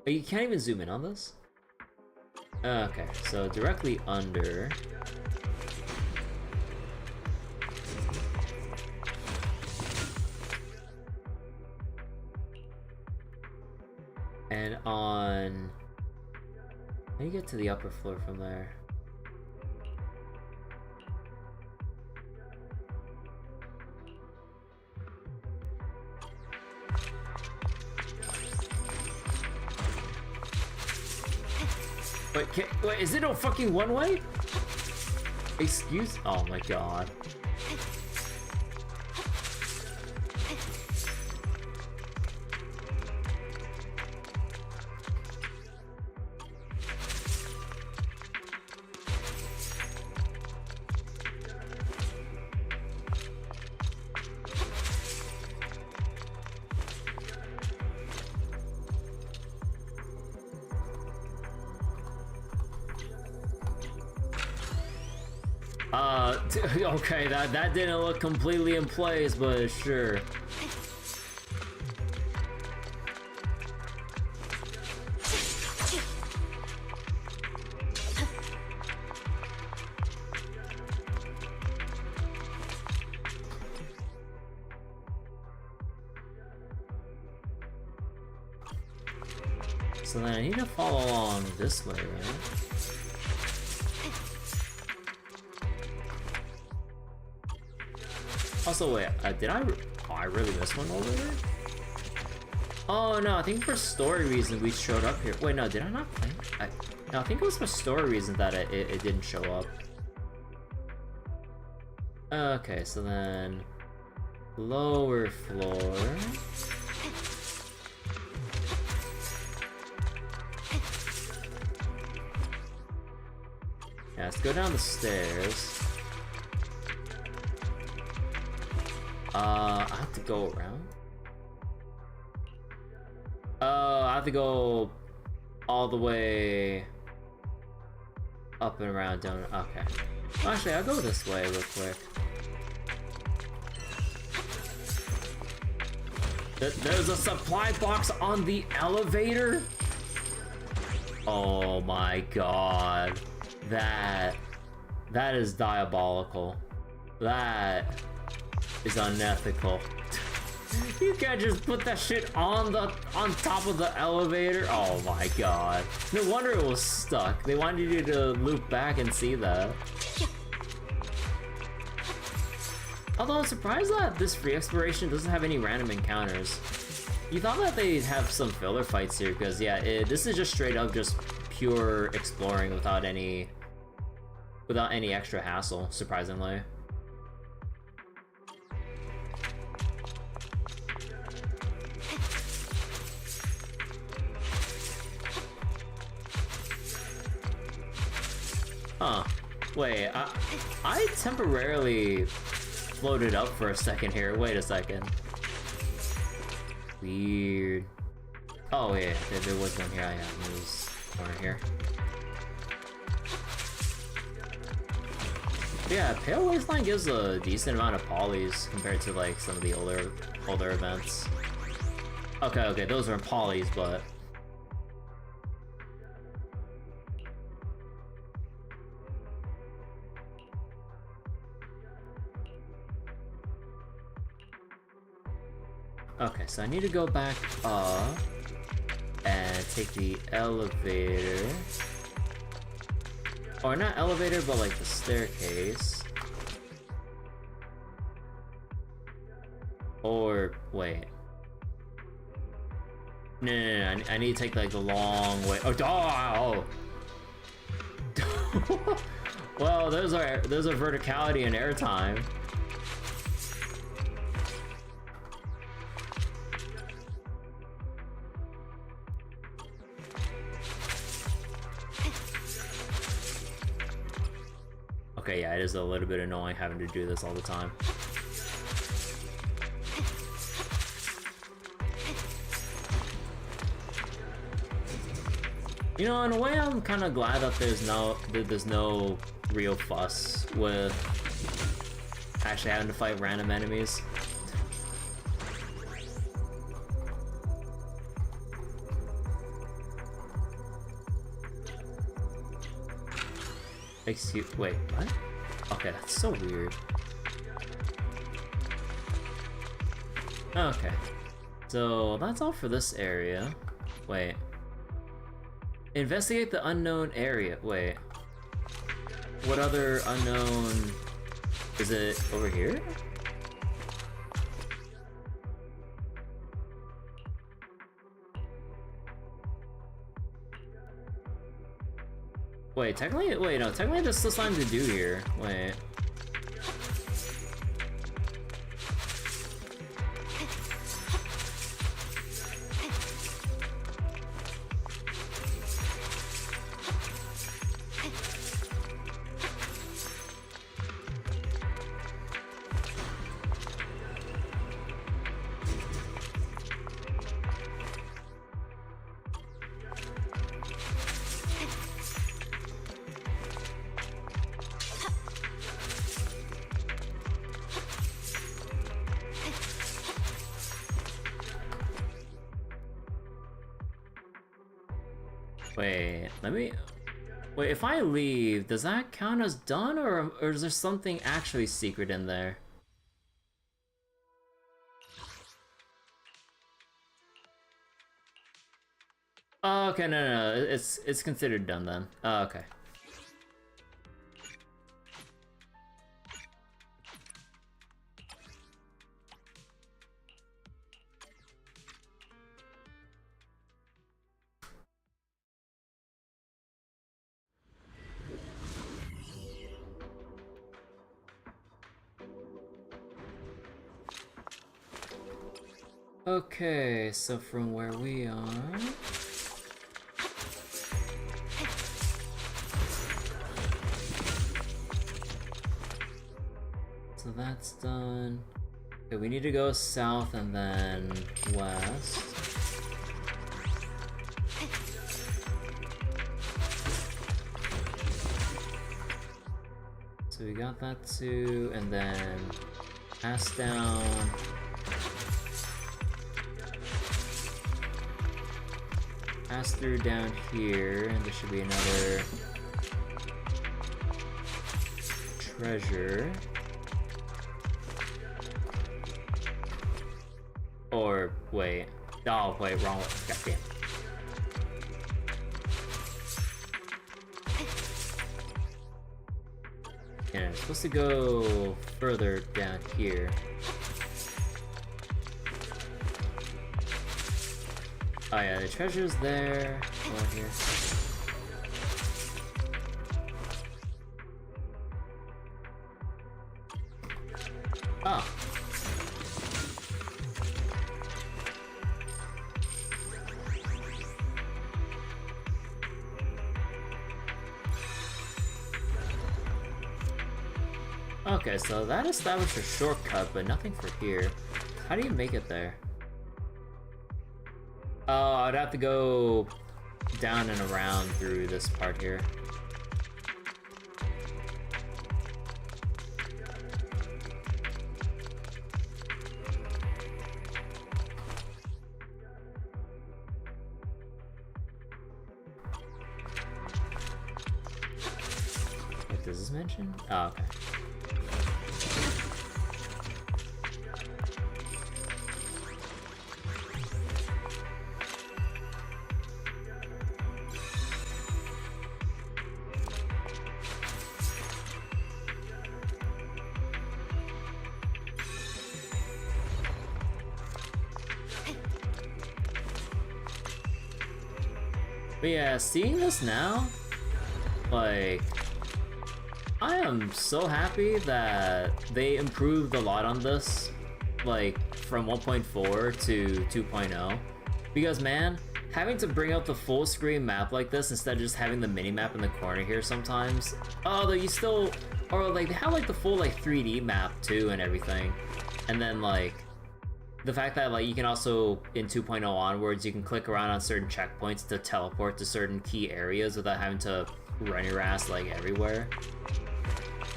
But you can't even zoom in on this? Okay, so directly under... And on... How do you get to the upper floor from there? Wait, is it a fucking one-way? Excuse? Oh my god. Okay, that didn't look completely in place, but sure. So then I need to follow along this way, right? Also, wait, did I really missed one over there? Oh no, I think for story reasons we showed up here. Wait, no, did I not think? No, I think it was for story reasons that it didn't show up. Okay, so then... Lower floor... Yeah, let's go down the stairs. I have to go around? Oh, I have to go all the way up and around, don't I? Okay. Well, actually, I'll go this way real quick. There's a supply box on the elevator? Oh my god. That is diabolical. That is unethical. You can't just put that shit on top of the elevator. Oh my god. No wonder it was stuck. They wanted you to loop back and see that. Although I'm surprised that this free exploration doesn't have any random encounters. You thought that they'd have some filler fights here, because yeah, this is just straight up just pure exploring without any extra hassle, surprisingly. Huh. Wait, I temporarily floated up for a second here. Wait a second. Weird. Oh yeah, there was one here. I have this corner here. Yeah, Pale Wasteland gives a decent amount of polys compared to like some of the older events. Okay, those are polys, but okay, so I need to go back up and take the elevator. Or not elevator, but like the staircase. Or, wait. No, I need to take like the long way. Oh, well, those are verticality and airtime. Okay, yeah, it is a little bit annoying having to do this all the time. You know, in a way, I'm kind of glad that there's no real fuss with actually having to fight random enemies. Wait, what? Okay, that's so weird. Okay, so that's all for this area. Wait. Investigate the unknown area. Wait. What other unknown... Is it over here? Wait, technically there's still something to do here. Wait. Wait, if I leave, does that count as done, or is there something actually secret in there? Oh, okay, no, it's considered done then. Oh, okay. Okay, so from where we are... So that's done. Okay, we need to go south and then west. So we got that too, and then pass down. Pass through down here, and there should be another treasure. Or, wait. Oh, wait, wrong way. Goddamn. Yeah, I'm supposed to go further down here. Oh yeah, the treasure's there. Over here. Oh. Okay, so that established a shortcut, but nothing for here. How do you make it there? Oh, I'd have to go down and around through this part here. What does this mention? Oh, okay. But yeah, seeing this now, like, I am so happy that they improved a lot on this, like, from 1.4 to 2.0. Because, man, having to bring out the full screen map like this instead of just having the mini map in the corner here sometimes, although you still, or like, they have like the full like 3D map too and everything. And then like, the fact that like you can also, in 2.0 onwards, you can click around on certain checkpoints to teleport to certain key areas without having to run your ass like everywhere.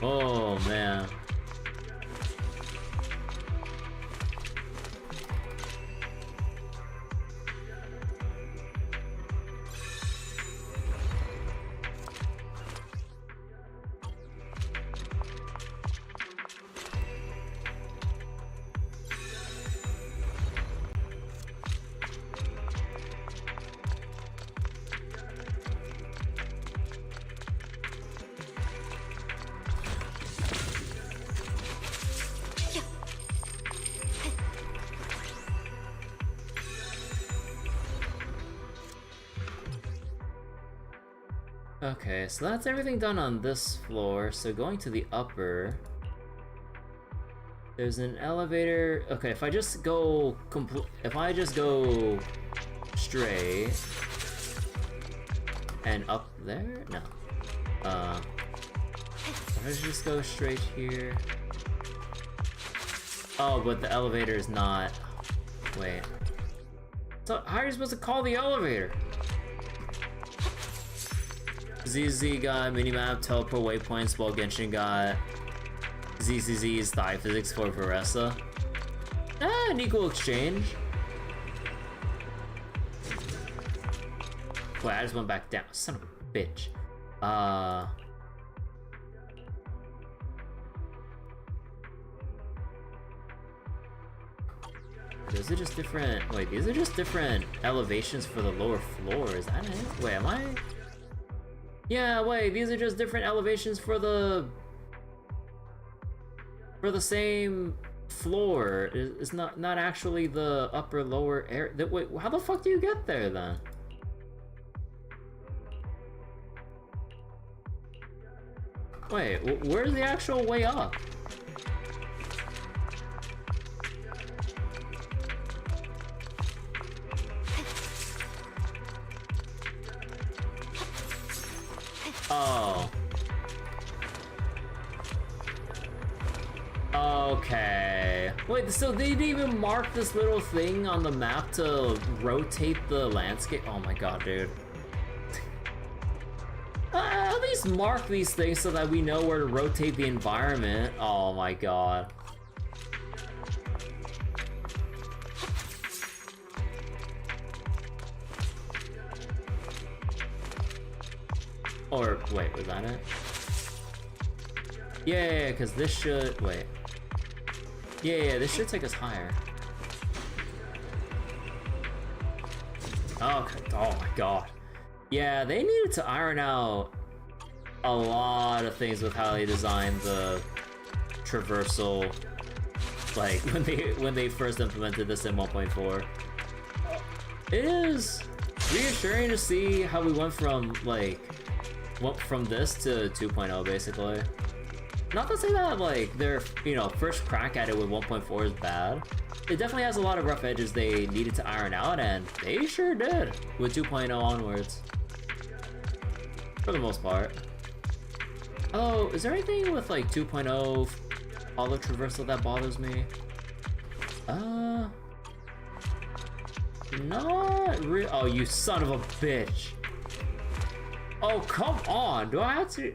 Oh man. Okay, so that's everything done on this floor. So going to the upper, there's an elevator. Okay, if I just go straight and up there, no. If I just go straight here. Oh, but the elevator is not. Wait. So how are you supposed to call the elevator? ZZ got minimap, teleport waypoints, while Genshin got ZZZ's thigh physics for Varessa. An equal exchange. Wait, I just went back down. Son of a bitch. These are just different. Wait, these are just different elevations for the lower floor. Is that it? Wait, am I? Yeah, wait, these are just different elevations for the same floor. It's not actually the upper lower area. Wait, how the fuck do you get there then? Wait, where's the actual way up? Oh. Okay. Wait, so they didn't even mark this little thing on the map to rotate the landscape? Oh my god, dude. At least mark these things so that we know where to rotate the environment. Oh my god. Or, wait, was that it? Yeah, because this should, wait. Yeah, this should take us higher. Okay, oh my god. Yeah, they needed to iron out a lot of things with how they designed the traversal, like, when they first implemented this in 1.4. It is reassuring to see how we went from, like, from this to 2.0 basically. Not to say that like their first crack at it with 1.4 is bad. It definitely has a lot of rough edges they needed to iron out, and they sure did with 2.0 onwards. For the most part. Oh, is there anything with like 2.0 holo traversal that bothers me? Not really. Oh, you son of a bitch. Oh, come on! Do I have to?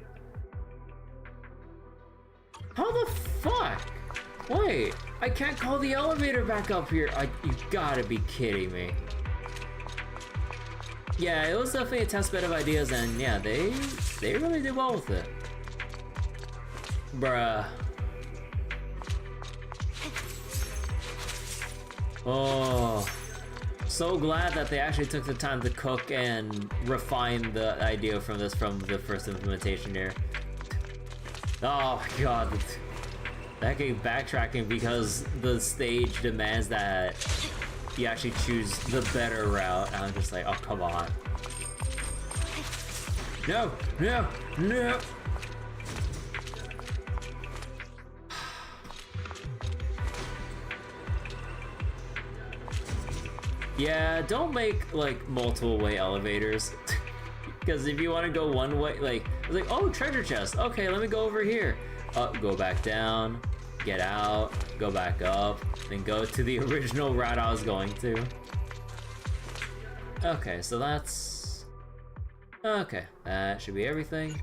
How the fuck? Wait, I can't call the elevator back up here. You gotta be kidding me. Yeah, it was definitely a test bed of ideas, and yeah, they really did well with it. Bruh. Oh. So glad that they actually took the time to cook and refine the idea from the first implementation here. Oh my god, that getting backtracking because the stage demands that you actually choose the better route. And I'm just like, oh come on. No, no, no. Yeah, don't make like multiple way elevators. Because if you want to go one way, like, it's like, oh, treasure chest. Okay, let me go over here. Go back down, get out, go back up, then go to the original route I was going to. Okay, so that's... Okay, that should be everything.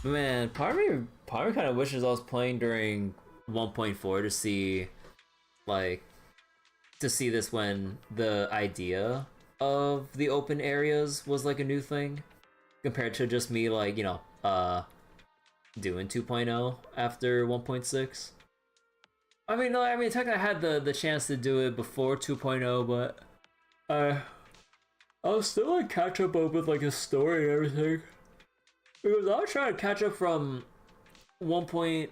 Man, part of me kind of wishes I was playing during 1.4 to see, like, to see this when the idea of the open areas was like a new thing, compared to just me, like, you know, doing 2.0 after 1.6. I mean, no, I mean, technically I had the chance to do it before 2.0, but I was still like catch up with like a story and everything. Because I was trying to catch up from 1.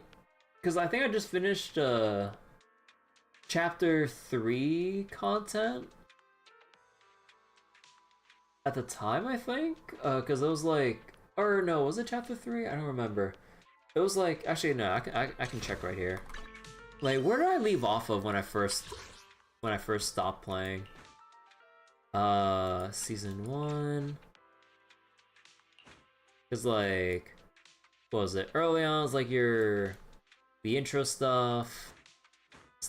Because I think I just finished chapter 3 content at the time, I think. Because it was like, or no, was it chapter 3? I don't remember. It was like, actually no, I can check right here. Like, where did I leave off of when I first stopped playing? Season 1. Cause like, what was it? Early on, it was like the intro stuff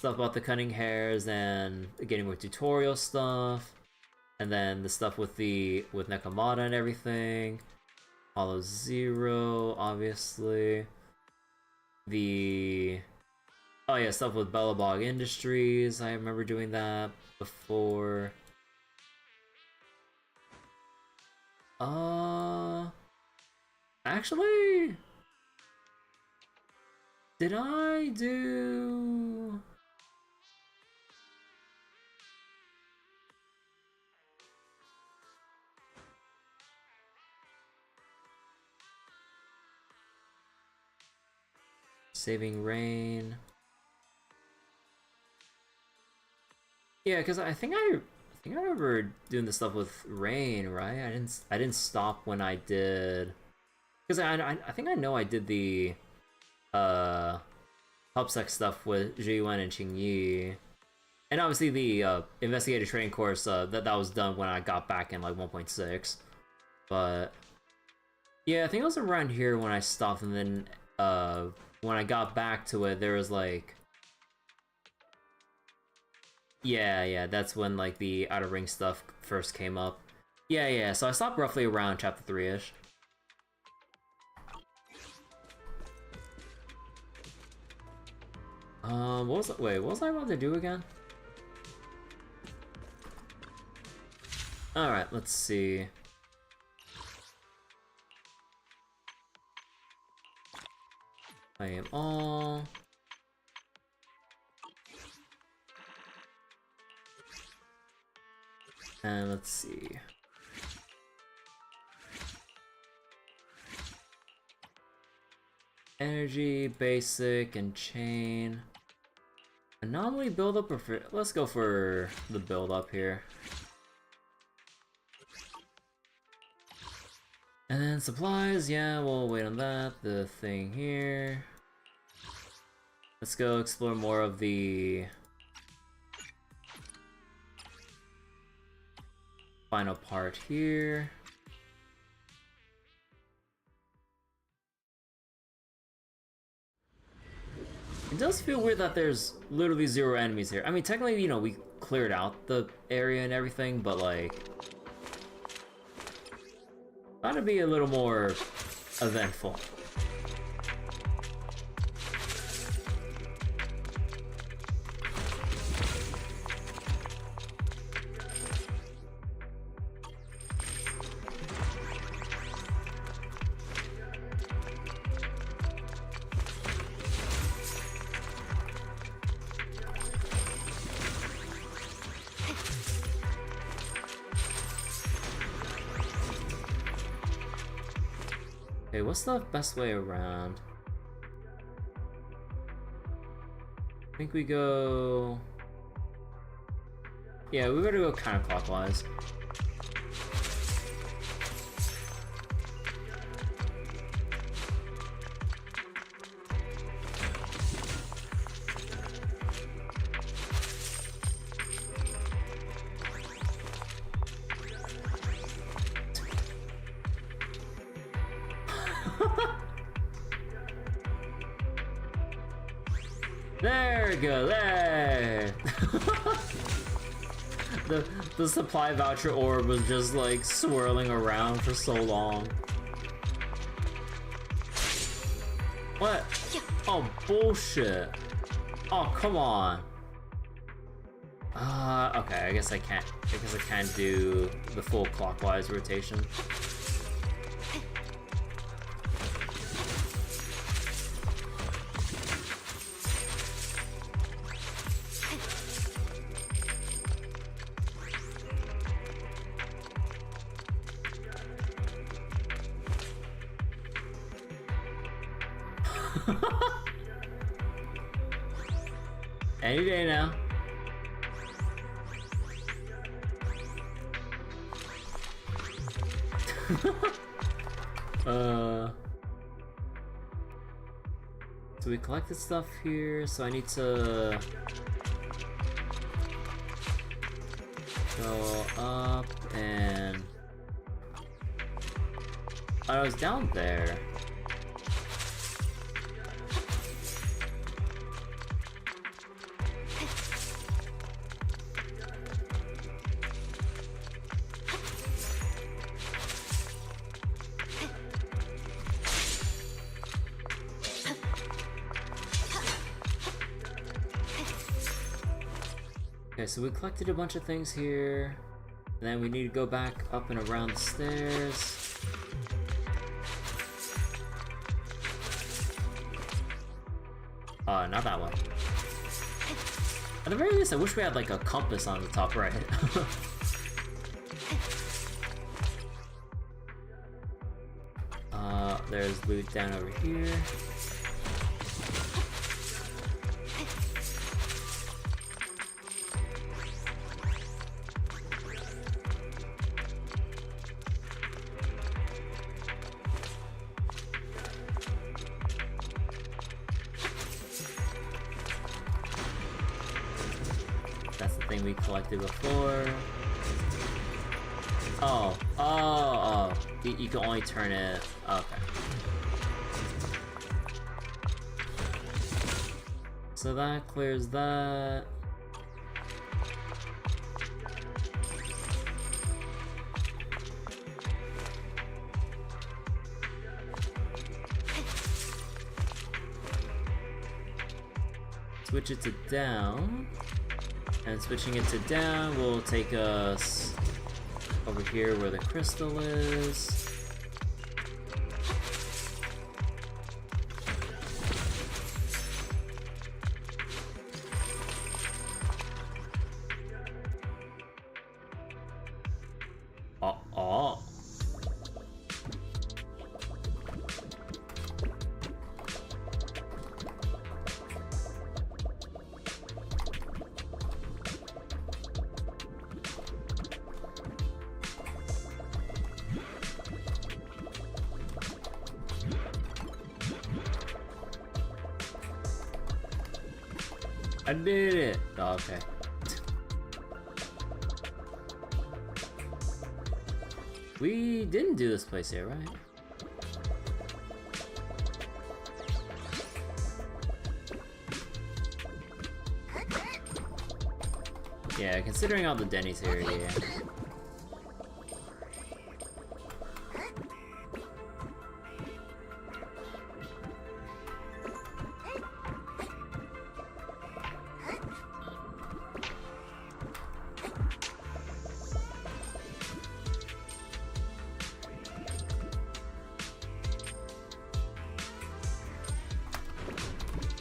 about the cunning hairs, and getting more tutorial stuff, and then the stuff with Nekomata and everything. Hollow Zero, obviously. Oh yeah, stuff with Bellabog Industries. I remember doing that before. Actually, did I do... Saving Rain? Yeah, because I think I remember doing the stuff with Rain, right? I didn't stop when I did, because I think I know I did the Hubsec stuff with Zhiyuan and Qingyi, and obviously the investigative training course that was done when I got back in like 1.6. But yeah, I think it was around here when I stopped, and then when I got back to it, there was like, yeah, that's when like the Outer Ring stuff first came up. Yeah, so I stopped roughly around chapter 3-ish. What was I about to do again? Alright, let's see. I am all... And let's see. Energy, basic, and chain. Anomaly buildup or for... Let's go for the buildup here. And then supplies, yeah, we'll wait on that. The thing here. Let's go explore more of the final part here. It does feel weird that there's literally 0 enemies here. I mean, technically, you know, we cleared out the area and everything, but like... Thought it'd be a little more eventful. Okay, what's the best way around? I think we go... Yeah, we better go counterclockwise. There we go, there! the supply voucher orb was just like swirling around for so long. What? Oh, bullshit. Oh, come on. Okay, I guess I can't do the full clockwise rotation. Any day now. So we collected stuff here, so I need to go up and I was down there. Okay, so we collected a bunch of things here, and then we need to go back up and around the stairs. Not that one. At the very least, I wish we had like a compass on the top right. There's loot down over here. That's the thing we collected before. Oh. You can only turn it. Okay. So that clears that. Switch it to down. And switching it to down will take us over here where the crystal is. Oh. I did it! Oh, okay. We didn't do this place here, right? Yeah, considering all the Denny's here, yeah.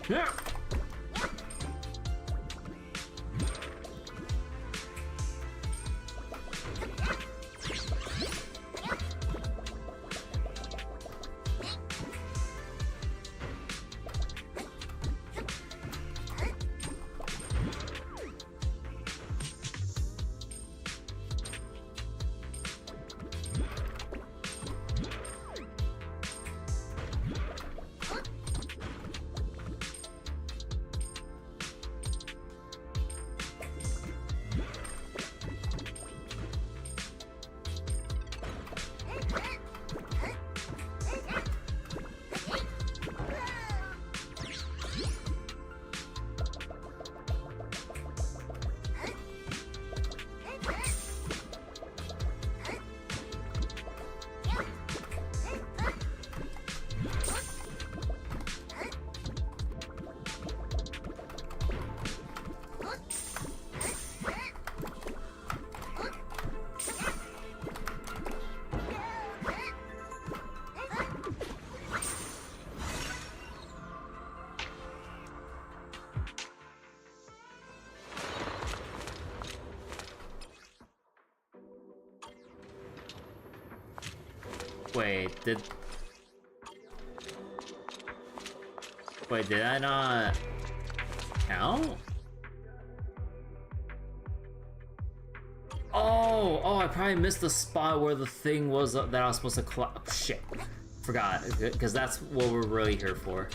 Yeah. Wait, did I not count? Oh, I probably missed the spot where the thing was that I was supposed to shit. Forgot, because that's what we're really here for.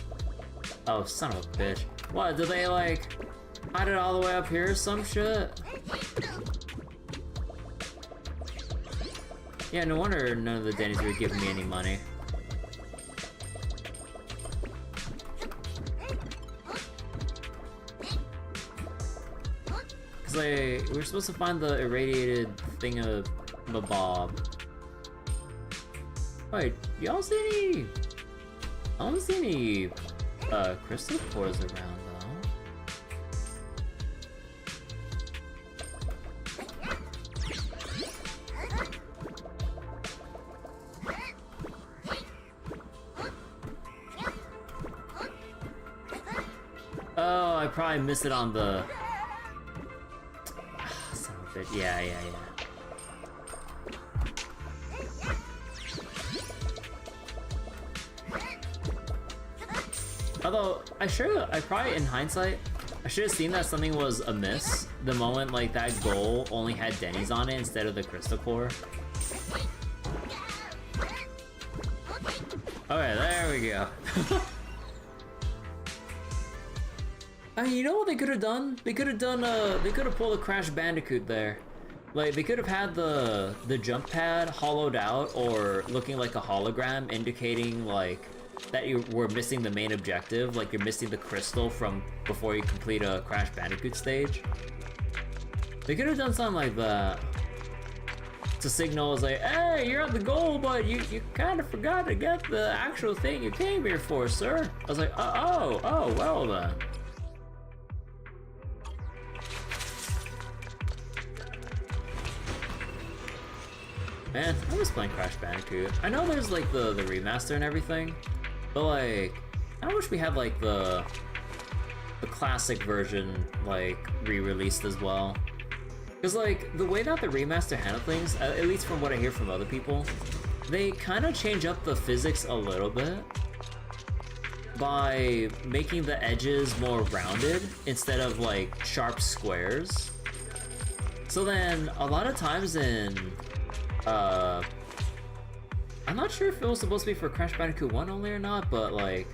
Oh, son of a bitch. What, did they, like, hide it all the way up here or some shit? Yeah, no wonder none of the Denny's were giving me any money. Cause like, we were supposed to find the irradiated thingamabob. Wait, y'all see any? I don't see any crystal cores around though. Oh, I probably missed it on the. Son of a bitch. Yeah. Although, I probably, in hindsight, I should have seen that something was amiss the moment, like, that goal only had Denny's on it instead of the crystal core. Okay, there we go. I mean, you know what they could have done? They could have done, they could have pulled a Crash Bandicoot there. Like, they could have had the jump pad hollowed out or looking like a hologram indicating, like, that you were missing the main objective, like you're missing the crystal from before you complete a Crash Bandicoot stage. They could have done something like that to signal as like, hey, you're at the goal, but you kind of forgot to get the actual thing you came here for, sir. I was like, oh, well then. Man, I was playing Crash Bandicoot. I know there's like the remaster and everything, but like, I wish we had like the classic version like re-released as well. Cause like the way that the remaster handle things, at least from what I hear from other people, they kind of change up the physics a little bit by making the edges more rounded instead of like sharp squares. So then a lot of times in I'm not sure if it was supposed to be for Crash Bandicoot 1 only or not, but like,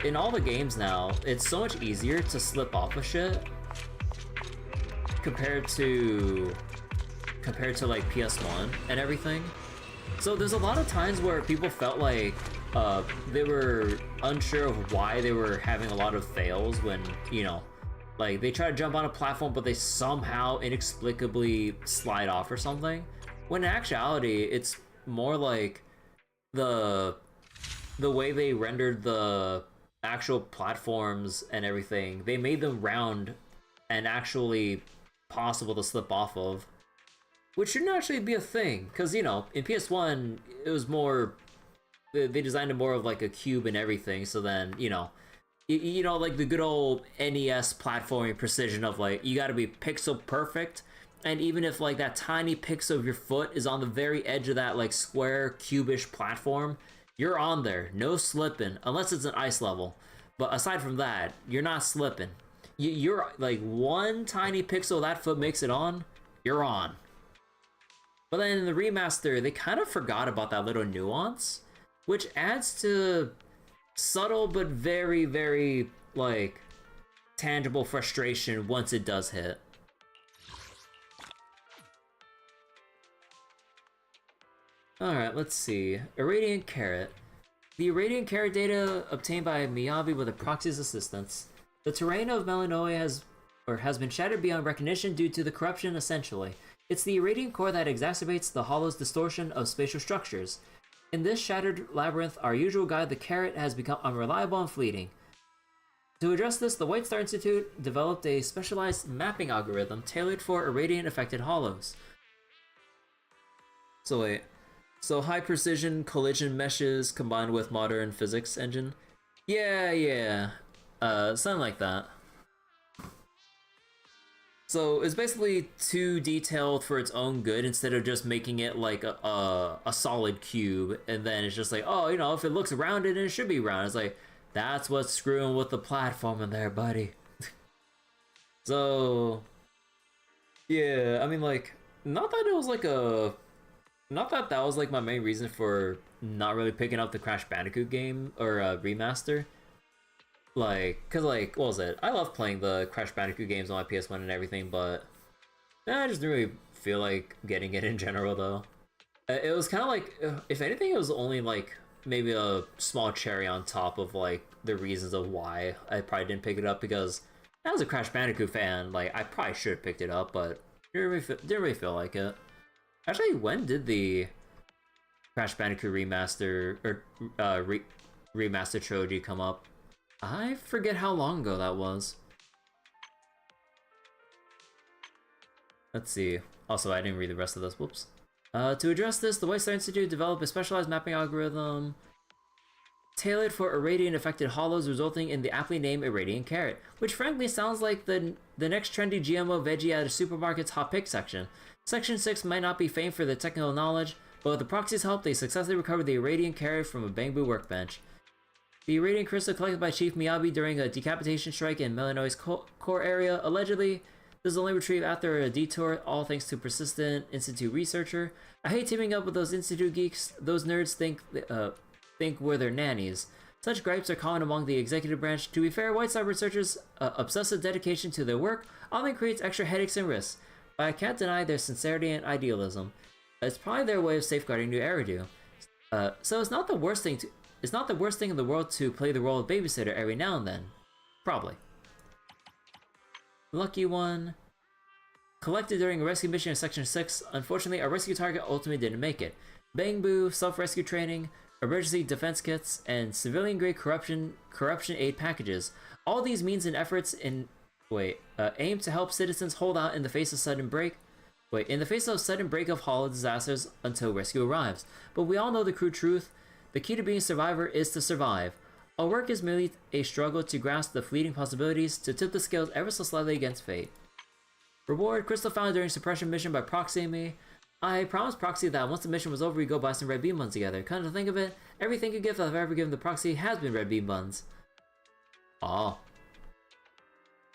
in all the games now, it's so much easier to slip off of shit compared to like PS1 and everything. So there's a lot of times where people felt like they were unsure of why they were having a lot of fails when, you know, like they try to jump on a platform but they somehow inexplicably slide off or something. When in actuality, it's more like the way they rendered the actual platforms and everything. They made them round and actually possible to slip off of, which shouldn't actually be a thing. Because, you know, in PS1, it was more... They designed it more of like a cube and everything, so then, you know, you know, like the good old NES platforming precision of like, you gotta be pixel perfect. And even if like that tiny pixel of your foot is on the very edge of that like square cubish platform, you're on there, no slipping, unless it's an ice level. But aside from that, you're not slipping. You're like one tiny pixel that foot makes it on, you're on. But then in the remaster, they kind of forgot about that little nuance, which adds to subtle but very, very like tangible frustration once it does hit. Alright, let's see. Irradiant Carrot. The Irradiant Carrot data obtained by Miyabi with a proxy's assistance. The terrain of Melanoia has been shattered beyond recognition due to the corruption, essentially. It's the Irradiant core that exacerbates the Hollow's distortion of spatial structures. In this shattered labyrinth, our usual guide, the Carrot, has become unreliable and fleeting. To address this, the White Star Institute developed a specialized mapping algorithm tailored for Irradiant-affected Hollows. So wait... So high precision collision meshes combined with modern physics engine? Yeah, something like that. So it's basically too detailed for its own good instead of just making it like a solid cube, and then it's just like, oh, you know, if it looks rounded, it should be round. It's like, that's what's screwing with the platform in there, buddy. So, yeah, I mean, like, not that that was like my main reason for not really picking up the Crash Bandicoot game or remaster. Like, cause like, what was it? I love playing the Crash Bandicoot games on my PS1 and everything, but I just didn't really feel like getting it in general though. It was kind of like, if anything, it was only like maybe a small cherry on top of like the reasons of why I probably didn't pick it up, because as a Crash Bandicoot fan, like I probably should have picked it up, but didn't really feel like it. Actually, when did the Crash Bandicoot remaster or remaster trilogy come up? I forget how long ago that was. Let's see. Also, I didn't read the rest of this. Whoops. To address this, the Wasteland Institute developed a specialized mapping algorithm tailored for irradiant-affected hollows, resulting in the aptly named Irradiant Carrot, which frankly sounds like the next trendy GMO veggie at a supermarket's hot pick section. Section 6 might not be famed for their technical knowledge, but with the proxy's help, they successfully recovered the Irradiant Carrot from a bamboo workbench. The Irradiant Crystal collected by Chief Miyabi during a decapitation strike in Melanoi's core area, allegedly, this is only retrieved after a detour, all thanks to persistent Institute researcher. I hate teaming up with those Institute geeks. Those nerds think we're their nannies. Such gripes are common among the executive branch. To be fair, Whiteside researchers' obsessive dedication to their work often creates extra headaches and risks, but I can't deny their sincerity and idealism. It's probably their way of safeguarding New Eridu. So it's not the worst thing in the world to play the role of babysitter every now and then. Probably. Lucky one. Collected during a rescue mission in Section 6. Unfortunately, our rescue target ultimately didn't make it. Bangbu, self-rescue training, emergency defense kits, and civilian-grade corruption aid packages. All these means and efforts aim to help citizens hold out in the face of sudden break of hollow disasters until rescue arrives. But we all know the crude truth. The key to being a survivor is to survive. Our work is merely a struggle to grasp the fleeting possibilities, to tip the scales ever so slightly against fate. Reward, Crystal found during suppression mission by Proxy and me. I promised Proxy that once the mission was over, we'd go buy some red bean buns together. Come to think of it, every thank you gift I've ever given the Proxy has been red bean buns. Aw.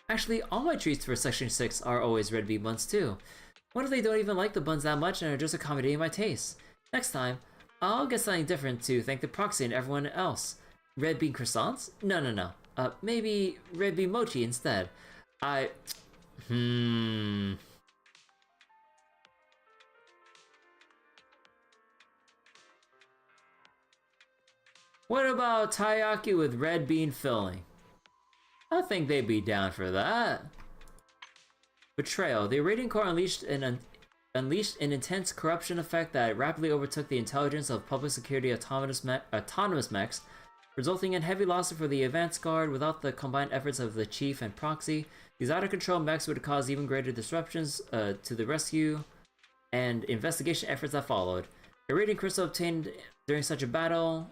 Actually, all my treats for Section 6 are always red bean buns too. What if they don't even like the buns that much and are just accommodating my tastes? Next time, I'll get something different to thank the Proxy and everyone else. Red bean croissants? No. Maybe red bean mochi instead. What about taiyaki with red bean filling? I think they'd be down for that. Betrayal. The Irradiant Core unleashed an intense corruption effect that rapidly overtook the intelligence of public security autonomous mechs, resulting in heavy losses for the advanced guard. Without the combined efforts of the Chief and Proxy, these out-of-control mechs would cause even greater disruptions to the rescue and investigation efforts that followed. A Irradiant Crystal obtained during such a battle,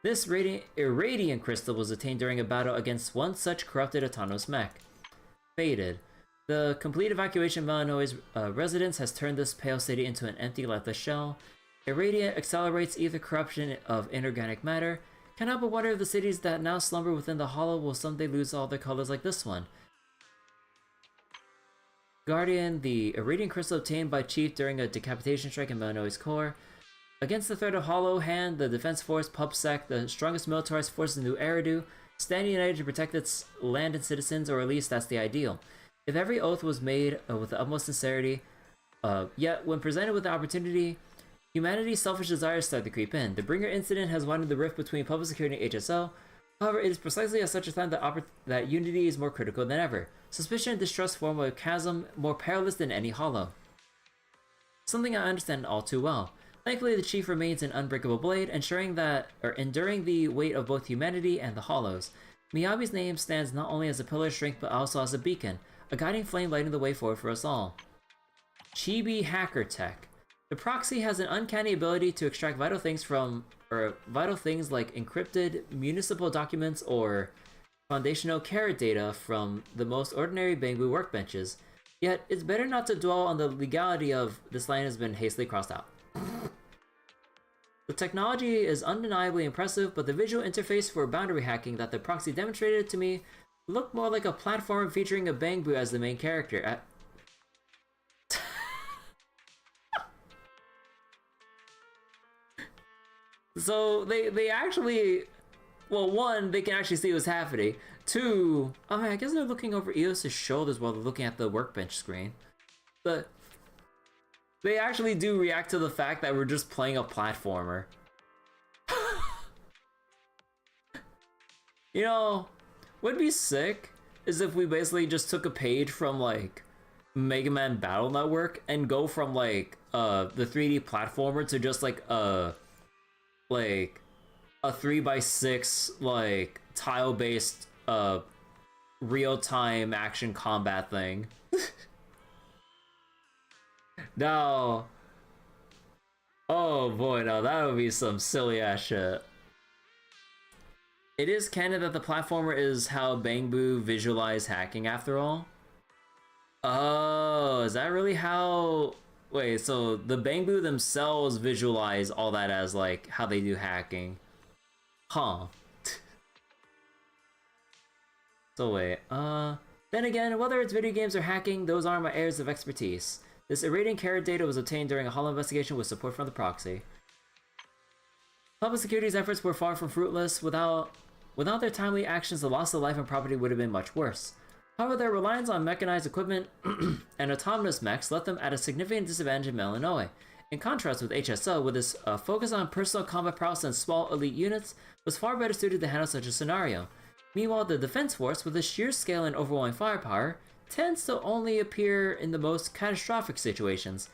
This Irradiant Crystal was obtained during a battle against one such corrupted autonomous mech. Faded. The complete evacuation of Melanoi's residence has turned this pale city into an empty, lifeless shell. Irradiant accelerates ether corruption of inorganic matter. Can't help but wonder if the cities that now slumber within the hollow will someday lose all their colors like this one. Guardian, the Irradiant Crystal obtained by Chief during a decapitation strike in Melanoi's core. Against the threat of Hollow Hand, the Defense Force, PubSec, the strongest militarized forces in New Eridu, standing united to protect its land and citizens, or at least that's the ideal. If every oath was made with the utmost sincerity, yet when presented with the opportunity, humanity's selfish desires start to creep in. The Bringer incident has widened the rift between public security and HSL. However, it is precisely at such a time that unity is more critical than ever. Suspicion and distrust form a chasm more perilous than any hollow. Something I understand all too well. Thankfully, the Chief remains an unbreakable blade, enduring the weight of both humanity and the hollows. Miyabi's name stands not only as a pillar of strength but also as a beacon, a guiding flame lighting the way forward for us all. Chibi Hacker Tech. The Proxy has an uncanny ability to extract vital things like encrypted municipal documents or foundational carrot data from the most ordinary Bangbu workbenches, yet it's better not to dwell on the legality of this line has been hastily crossed out. The technology is undeniably impressive, but the visual interface for boundary hacking that the proxy demonstrated to me looked more like a platform featuring a Bangbu as the main character. So they actually, well, one, they can actually see what's happening. Two, I mean, I guess they're looking over Eos's shoulders while they're looking at the workbench screen. But they actually do react to the fact that we're just playing a platformer. You know, what'd be sick is if we basically just took a page from like Mega Man Battle Network and go from like the 3D platformer to just like a 3x6 like tile-based real-time action combat thing. Now, oh boy, no, that would be some silly ass shit. It is canon that the platformer is how Bangbu visualize hacking after all. Oh, is that really how? Wait, so the Bangbu themselves visualize all that as like how they do hacking. Huh. So wait, then again, whether it's video games or hacking, those aren't my areas of expertise. This irradiant carrot data was obtained during a hollow investigation with support from the proxy. Public security's efforts were far from fruitless. Without their timely actions, the loss of life and property would have been much worse. However, their reliance on mechanized equipment and autonomous mechs left them at a significant disadvantage in Malinois. In contrast with HSO, with its focus on personal combat prowess and small elite units, was far better suited to handle such a scenario. Meanwhile, the Defense Force, with its sheer scale and overwhelming firepower, tends to only appear in the most catastrophic situations.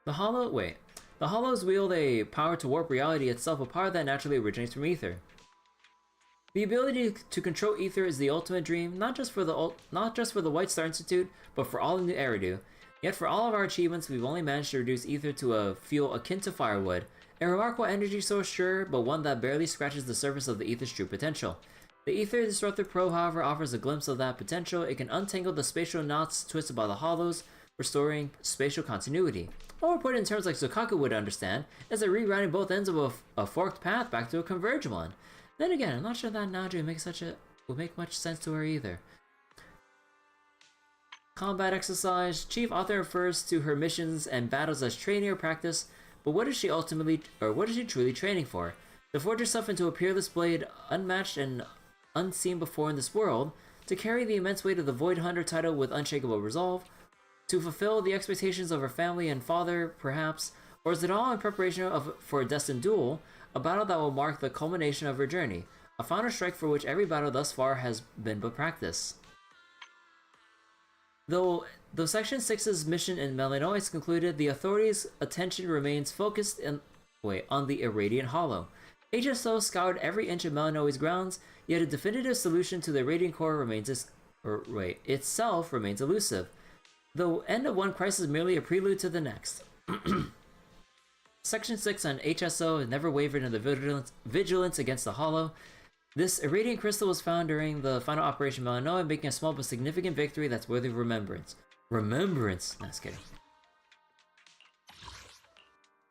The Hollows wield a power to warp reality itself, a power that naturally originates from Ether. The ability to control Ether is the ultimate dream, not just for the White Star Institute, but for all in the Eridu. Yet for all of our achievements, we've only managed to reduce Ether to a fuel akin to firewood, a remarkable energy source, sure, but one that barely scratches the surface of the Ether's true potential. The Ether Disruptor Pro, however, offers a glimpse of that potential. It can untangle the spatial knots twisted by the Hollows, restoring spatial continuity. Or put in terms like Zukaku would understand, as a rerouting both ends of a forked path back to a converged one. Then again, I'm not sure that analogy would make much sense to her either. Combat exercise. Chief Author refers to her missions and battles as training or practice, but what is she truly training for? To forge herself into a peerless blade, unmatched and unseen before in this world, to carry the immense weight of the Void Hunter title with unshakable resolve, to fulfill the expectations of her family and father, perhaps, or is it all in preparation for a destined duel, a battle that will mark the culmination of her journey, a final strike for which every battle thus far has been but practice? Though Section 6's mission in Malinois is concluded, the authorities' attention remains focused on the Irradiant Hollow. HSO scoured every inch of Malinois' grounds, yet a definitive solution to the Irradiant Core itself remains elusive. The end of one crisis is merely a prelude to the next. Section 6 on HSO has never wavered in the vigilance against the Hollow. This irradiant crystal was found during the final Operation Malinois, making a small but significant victory that's worthy of remembrance. Remembrance? No, just kidding.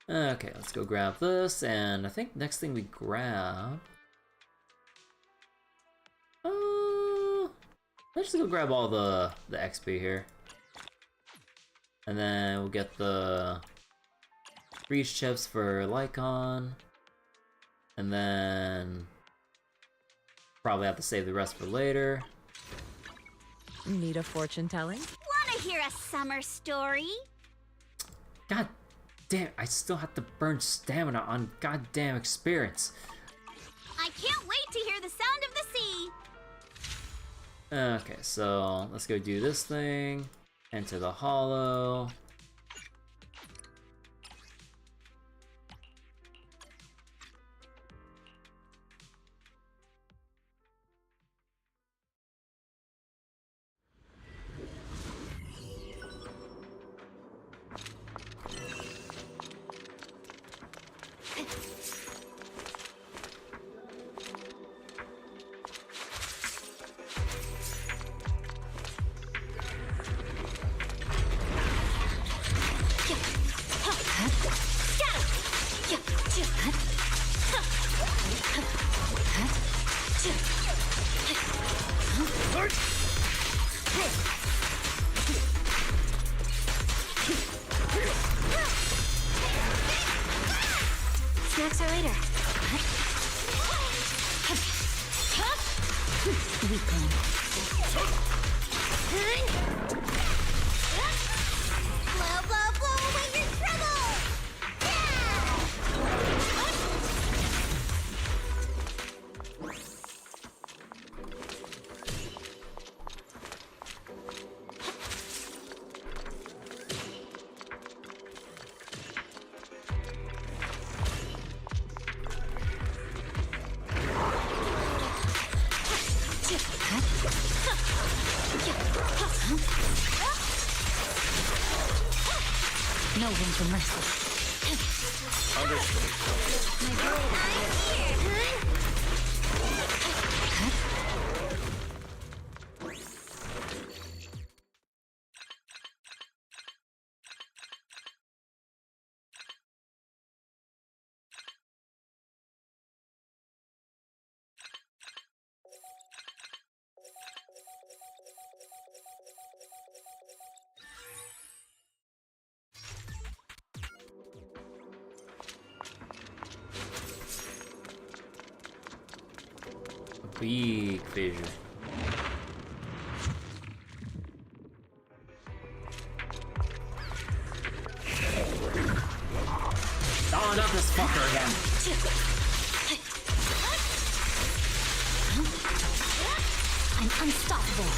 Okay, let's go grab this, and I think next thing we grab... let's just go grab all the XP here. And then we'll get the breach chips for Lycon. And then probably have to save the rest for later. Need a fortune telling? Wanna hear a summer story? God damn, I still have to burn stamina on goddamn experience. I can't wait to hear the sound of the sea! Okay, so let's go do this thing. Enter the Hollow. Snacks are later. Weakling. Blow, blow, blow away your trouble! No room for mercy. Understood. Big fissure. Oh, not this fucker again. I'm unstoppable.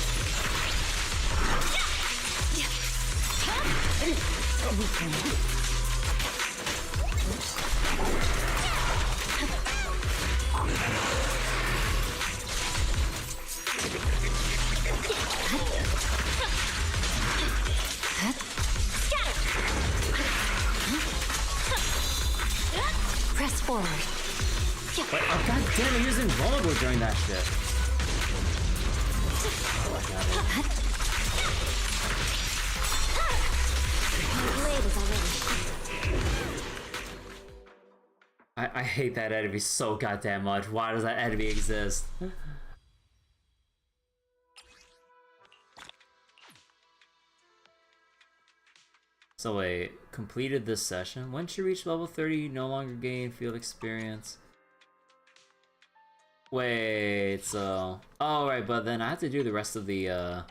Press forward. Wait, oh god damn it, he was invulnerable during that shit. Oh, I got it. My blade is already. I hate that enemy so goddamn much. Why does that enemy exist? So wait, completed this session. Once you reach level 30, you no longer gain field experience. Wait, so... Oh, right, but then I have to do the rest of the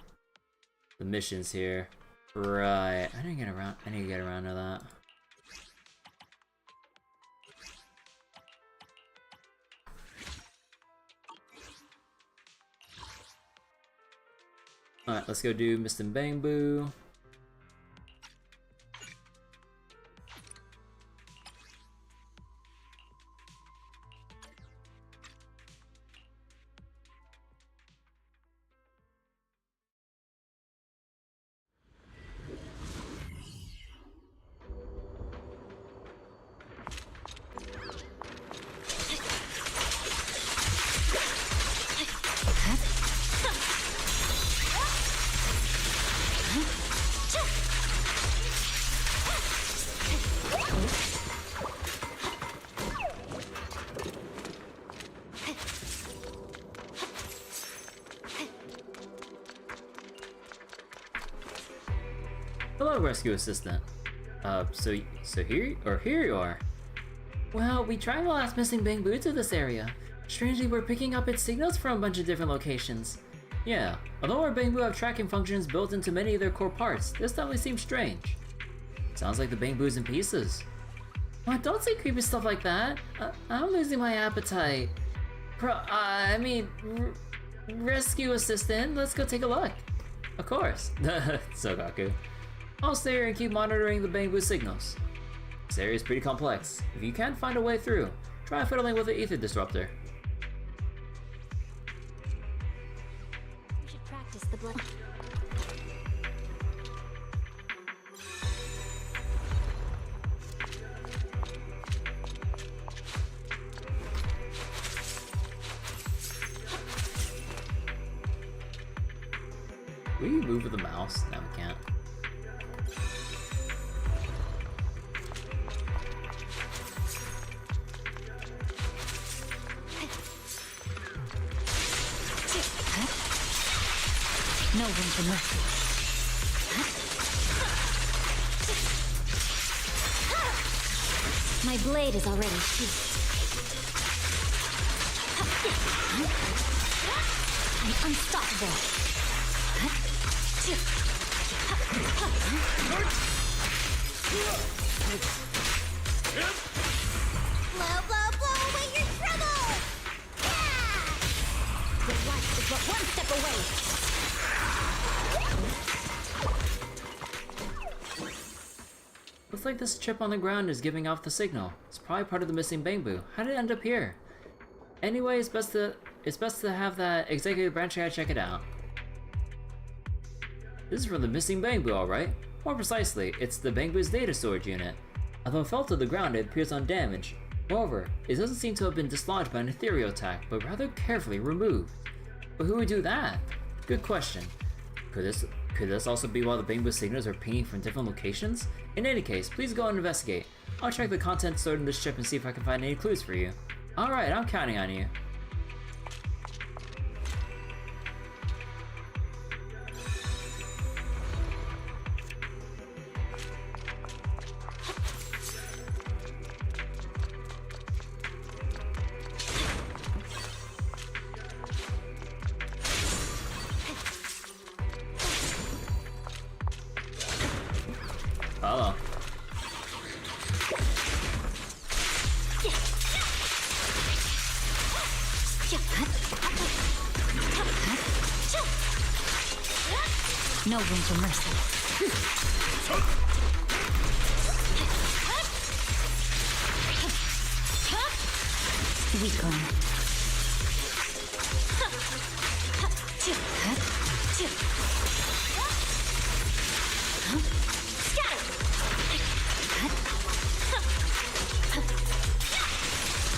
missions here. Right, I need to get around to that. Alright, let's go do Mr. Bangbu. Hello, rescue assistant. So here you are. Well, we tried the last missing Bangbu to this area. Strangely, we're picking up its signals from a bunch of different locations. Yeah, although our Bangbu have tracking functions built into many of their core parts, this definitely seems strange. Sounds like the Bangbu's in pieces. What? Don't say creepy stuff like that. I'm losing my appetite. Rescue assistant, let's go take a look. Of course. Sogaku. I'll stay here and keep monitoring the Bangbu signals. This area is pretty complex. If you can't find a way through, try fiddling with the ether disruptor. We should practice the blood. Will you move with the mouse? No, we can't. No No room for mercy. My blade is already sheathed. I'm unstoppable. Blow, blow, blow away your trouble! Yeah! Your life is but one step away. Looks like this chip on the ground is giving off the signal. It's probably part of the missing bamboo. How did it end up here? Anyway, it's best to have that executive branch guy check it out. This is from the missing bamboo, alright. More precisely, it's the bamboo's data storage unit. Although it fell to the ground, it appears undamaged. Moreover, it doesn't seem to have been dislodged by an ethereal attack, but rather carefully removed. But who would do that? Good question. Could this also be why the bamboo signals are pinging from different locations? In any case, please go and investigate. I'll check the content stored in this chip and see if I can find any clues for you. Alright, I'm counting on you. Hello. No room for mercy. Weakling.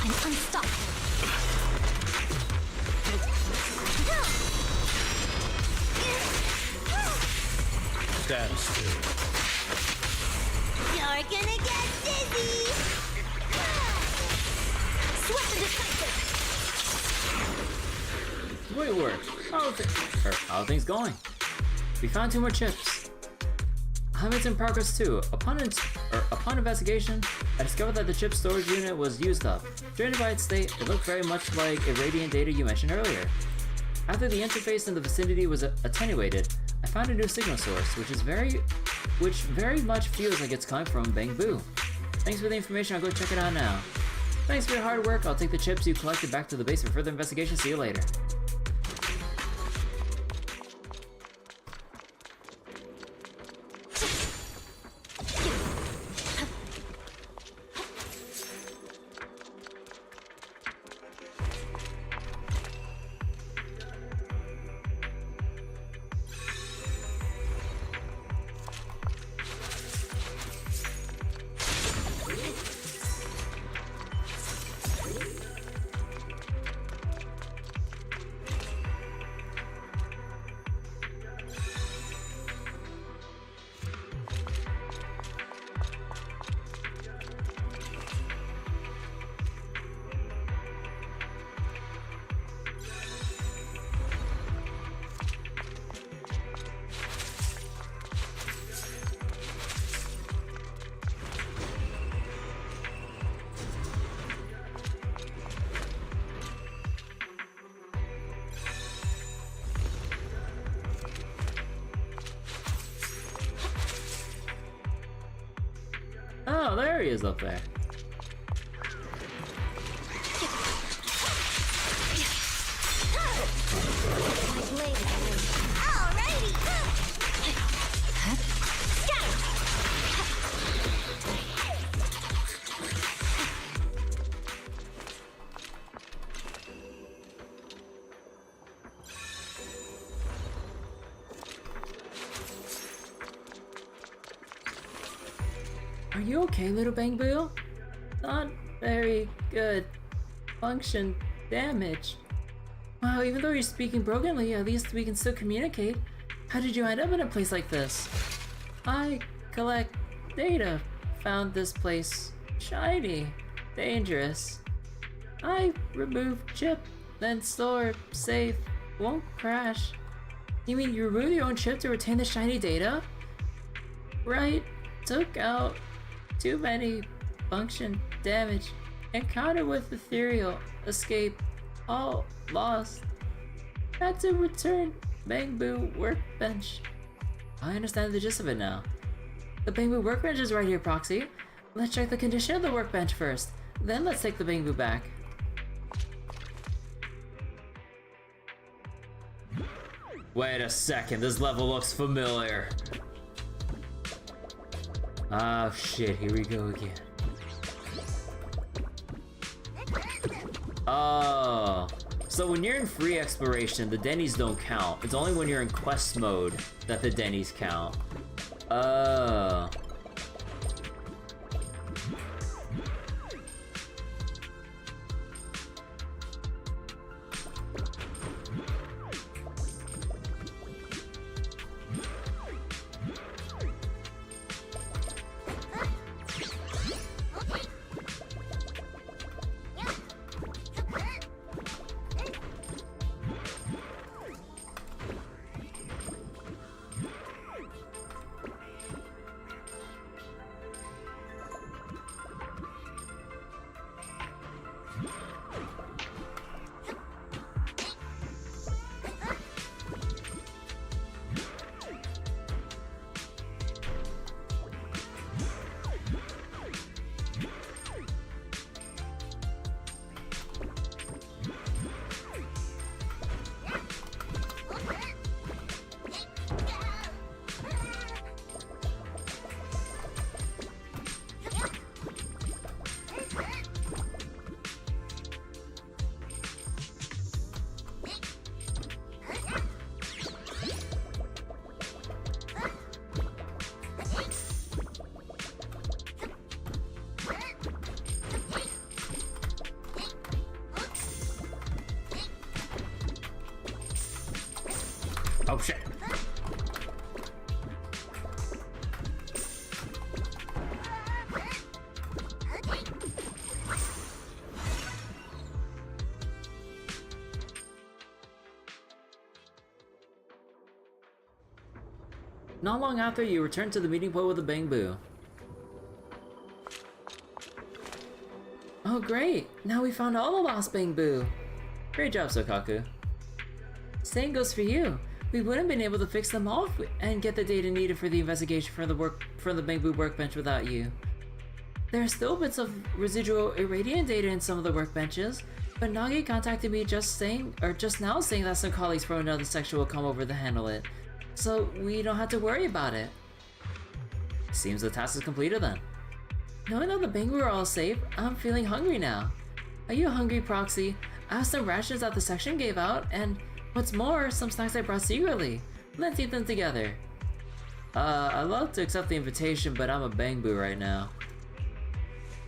I'm unstoppable. Stand still. You're gonna get dizzy! Swift and decisive. Great work. How are things going? We found 2 more chips. It's in progress too. Upon investigation, I discovered that the chip storage unit was used up. Drained by its state, it looked very much like a radiant data you mentioned earlier. After the interface in the vicinity was attenuated, I found a new signal source, which very much feels like it's coming from bamboo. Thanks for the information. I'll go check it out now. Thanks for your hard work. I'll take the chips you collected back to the base for further investigation. See you later. Oh, there he is up there. Are you okay, little bamboo? Not very good. Function damage. Wow, even though you're speaking brokenly, at least we can still communicate. How did you end up in a place like this? I collect data. Found this place shiny, dangerous. I remove chip, then store, save, won't crash. You mean you removed your own chip to retain the shiny data? Right. Took out too many function damage. Encounter with ethereal. Escape. All lost. Had to return Bangbu workbench. I understand the gist of it now. The Bangbu workbench is right here, Proxy. Let's check the condition of the workbench first. Then let's take the Bangbu back. Wait a second, this level looks familiar. Oh shit, here we go again. Oh, so when you're in free exploration, the Denny's don't count. It's only when you're in quest mode that the Denny's count. Oh. Oh shit. Not long after, you return to the meeting point with the Bangbu. Oh great! Now we found all the lost Bangbu! Great job, Sokaku. Same goes for you. We wouldn't have been able to fix them all and get the data needed for the investigation for the Bangbu workbench without you. There are still bits of residual irradiant data in some of the workbenches, but Nagi contacted me just now saying that some colleagues from another section will come over to handle it. So we don't have to worry about it. Seems the task is completed then. Knowing that the Bangbu are all safe, I'm feeling hungry now. Are you hungry, Proxy? I have some rations that the section gave out, and what's more, some snacks I brought secretly. Let's eat them together. I'd love to accept the invitation, but I'm a Bangbu right now.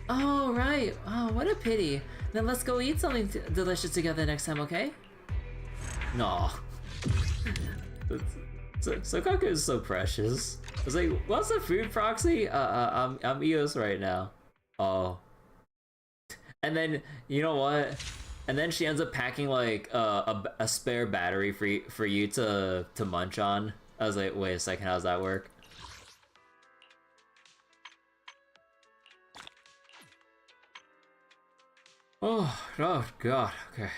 Oh, right. Oh, what a pity. Then let's go eat something delicious together next time, okay? No. Sokaku is so precious. I was like, what's the food, Proxy? I'm EOS right now. Oh. And then, you know what? And then she ends up packing like a spare battery for you to munch on. I was like, wait a second, how does that work? Oh god, okay.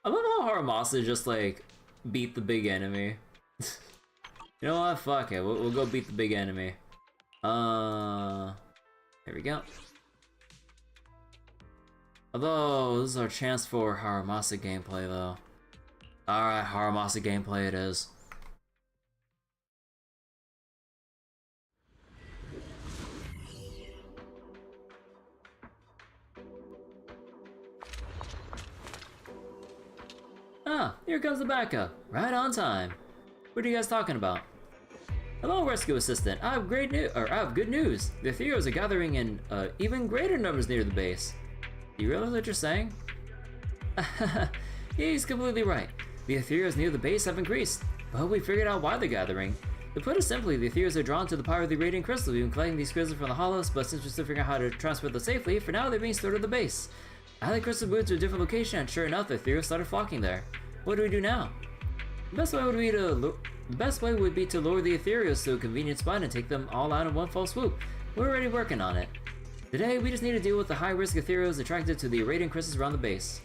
I love how Haramasa just like beat the big enemy. You know what? Fuck it. We'll go beat the big enemy. Here we go. Although, this is our chance for Haramasa gameplay, though. Alright, Haramasa gameplay it is. Ah, here comes the backup. Right on time. What are you guys talking about? Hello, rescue assistant. I have good news. The Ethereals are gathering in even greater numbers near the base. Do you realize what you're saying? He's completely right. The Ethereals near the base have increased, but we figured out why they're gathering. To put it simply, the Ethereals are drawn to the power of the radiant crystals. We've been collecting these crystals from the hollows, but since we're still figuring out how to transport them safely, for now they're being stored at the base. I had the crystal moved to a different location, and sure enough, the Ethereals started flocking there. What do we do now? The best way would be to lure the Ethereals to a convenient spot and take them all out in one fell swoop. We're already working on it. Today, we just need to deal with the high-risk Ethereals attracted to the radiant crystals around the base.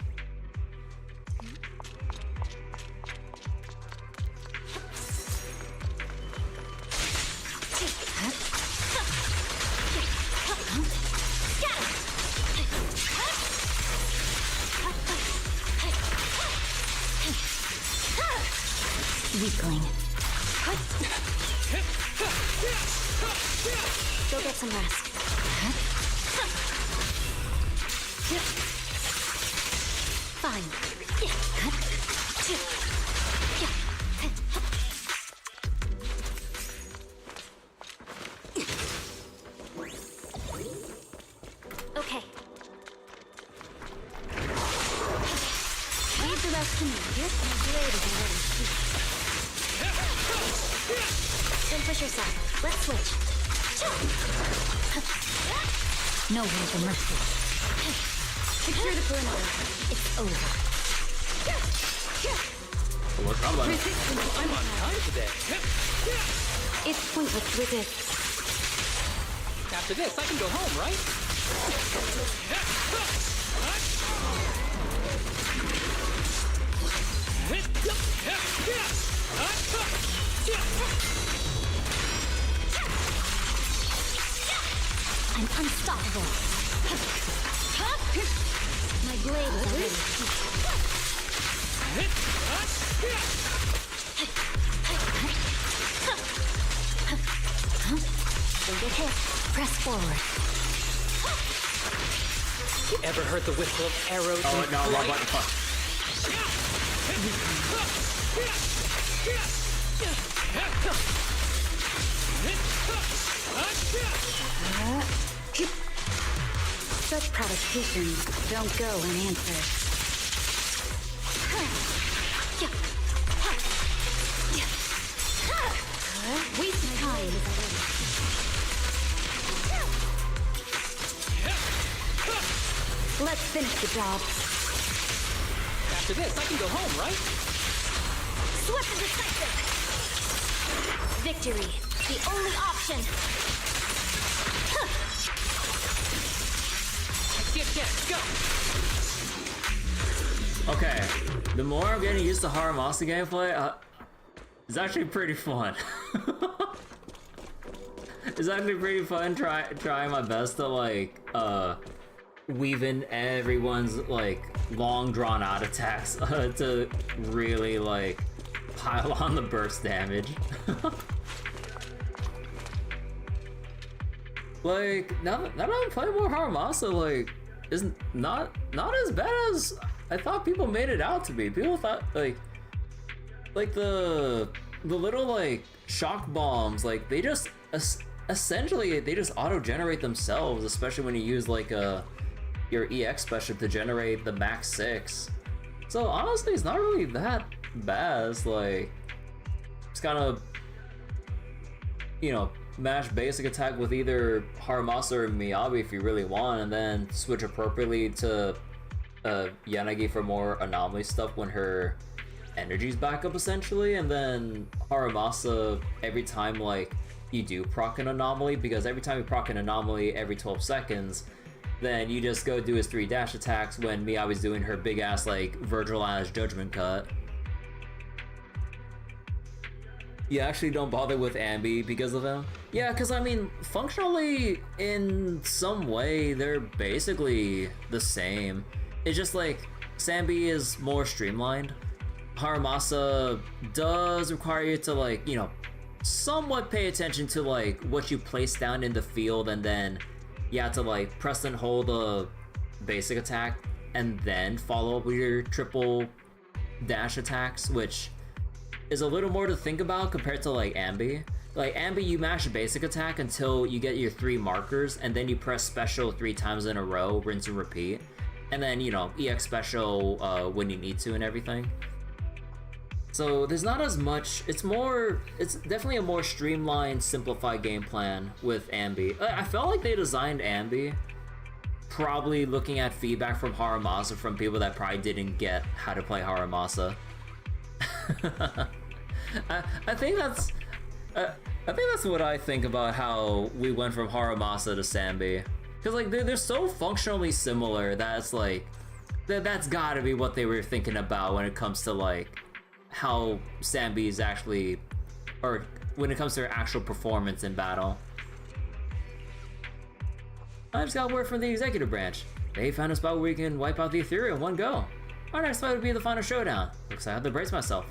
Weakling. Go get some rest. Fine. Okay. Leave the rest to me. My blade is already. Don't push yourself. Let's switch. No room for mercy. Secure the perimeter. It's over. I'm on time today. It's pointless to resist. After this, I can go home, right? I'm unstoppable. My blade is already. Don't get hit. Press forward. You ever heard the whistle of arrows? Oh no, wrong button. Fuck. Such provocations don't go unanswered. Waste time is already. Let's finish the job. After this, I can go home, right? Swift and decisive. Victory, the only option. Go. Okay, the more I'm getting used to Haramasa gameplay, it's actually pretty fun. It's actually pretty fun trying my best to like weave in everyone's like long drawn out attacks to really like pile on the burst damage. Like now that I'm playing more Haramasa, like isn't not as bad as I thought people made it out to be. People thought like the little like shock bombs, like they just essentially they just auto-generate themselves, especially when you use like your EX special to generate the max 6. So honestly, it's not really that bad. It's like it's kind of, you know, mash basic attack with either Haramasa or Miyabi if you really want, and then switch appropriately to Yanagi for more anomaly stuff when her energy's back up essentially, and then Haramasa every time like you do proc an anomaly, because every time you proc an anomaly every 12 seconds, then you just go do his 3 dash attacks when Miyabi's doing her big ass like Virgil-ass judgment cut. You actually don't bother with Ambi because of him? Yeah, because I mean, functionally, in some way, they're basically the same. It's just like, Sambi is more streamlined. Haramasa does require you to like, you know, somewhat pay attention to like what you place down in the field, and then you have to like press and hold a basic attack and then follow up with your triple dash attacks, which is a little more to think about compared to like Ambi. Like Ambi, you mash a basic attack until you get your 3 markers, and then you press special 3 times in a row, rinse and repeat, and then, you know, EX special when you need to and everything. So there's not as much. It's definitely a more streamlined, simplified game plan with Ambi. I felt like they designed Ambi probably looking at feedback from Haramasa from people that probably didn't get how to play Haramasa. I think that's what I think about how we went from Haramasa to Sambi, because like they're so functionally similar that's like that's gotta be what they were thinking about when it comes to like how Sambi is actually, or when it comes to her actual performance in battle. I just got word from the executive branch. They found a spot where we can wipe out the Ethereal in one go. Our next fight would be the final showdown. Looks like I have to brace myself.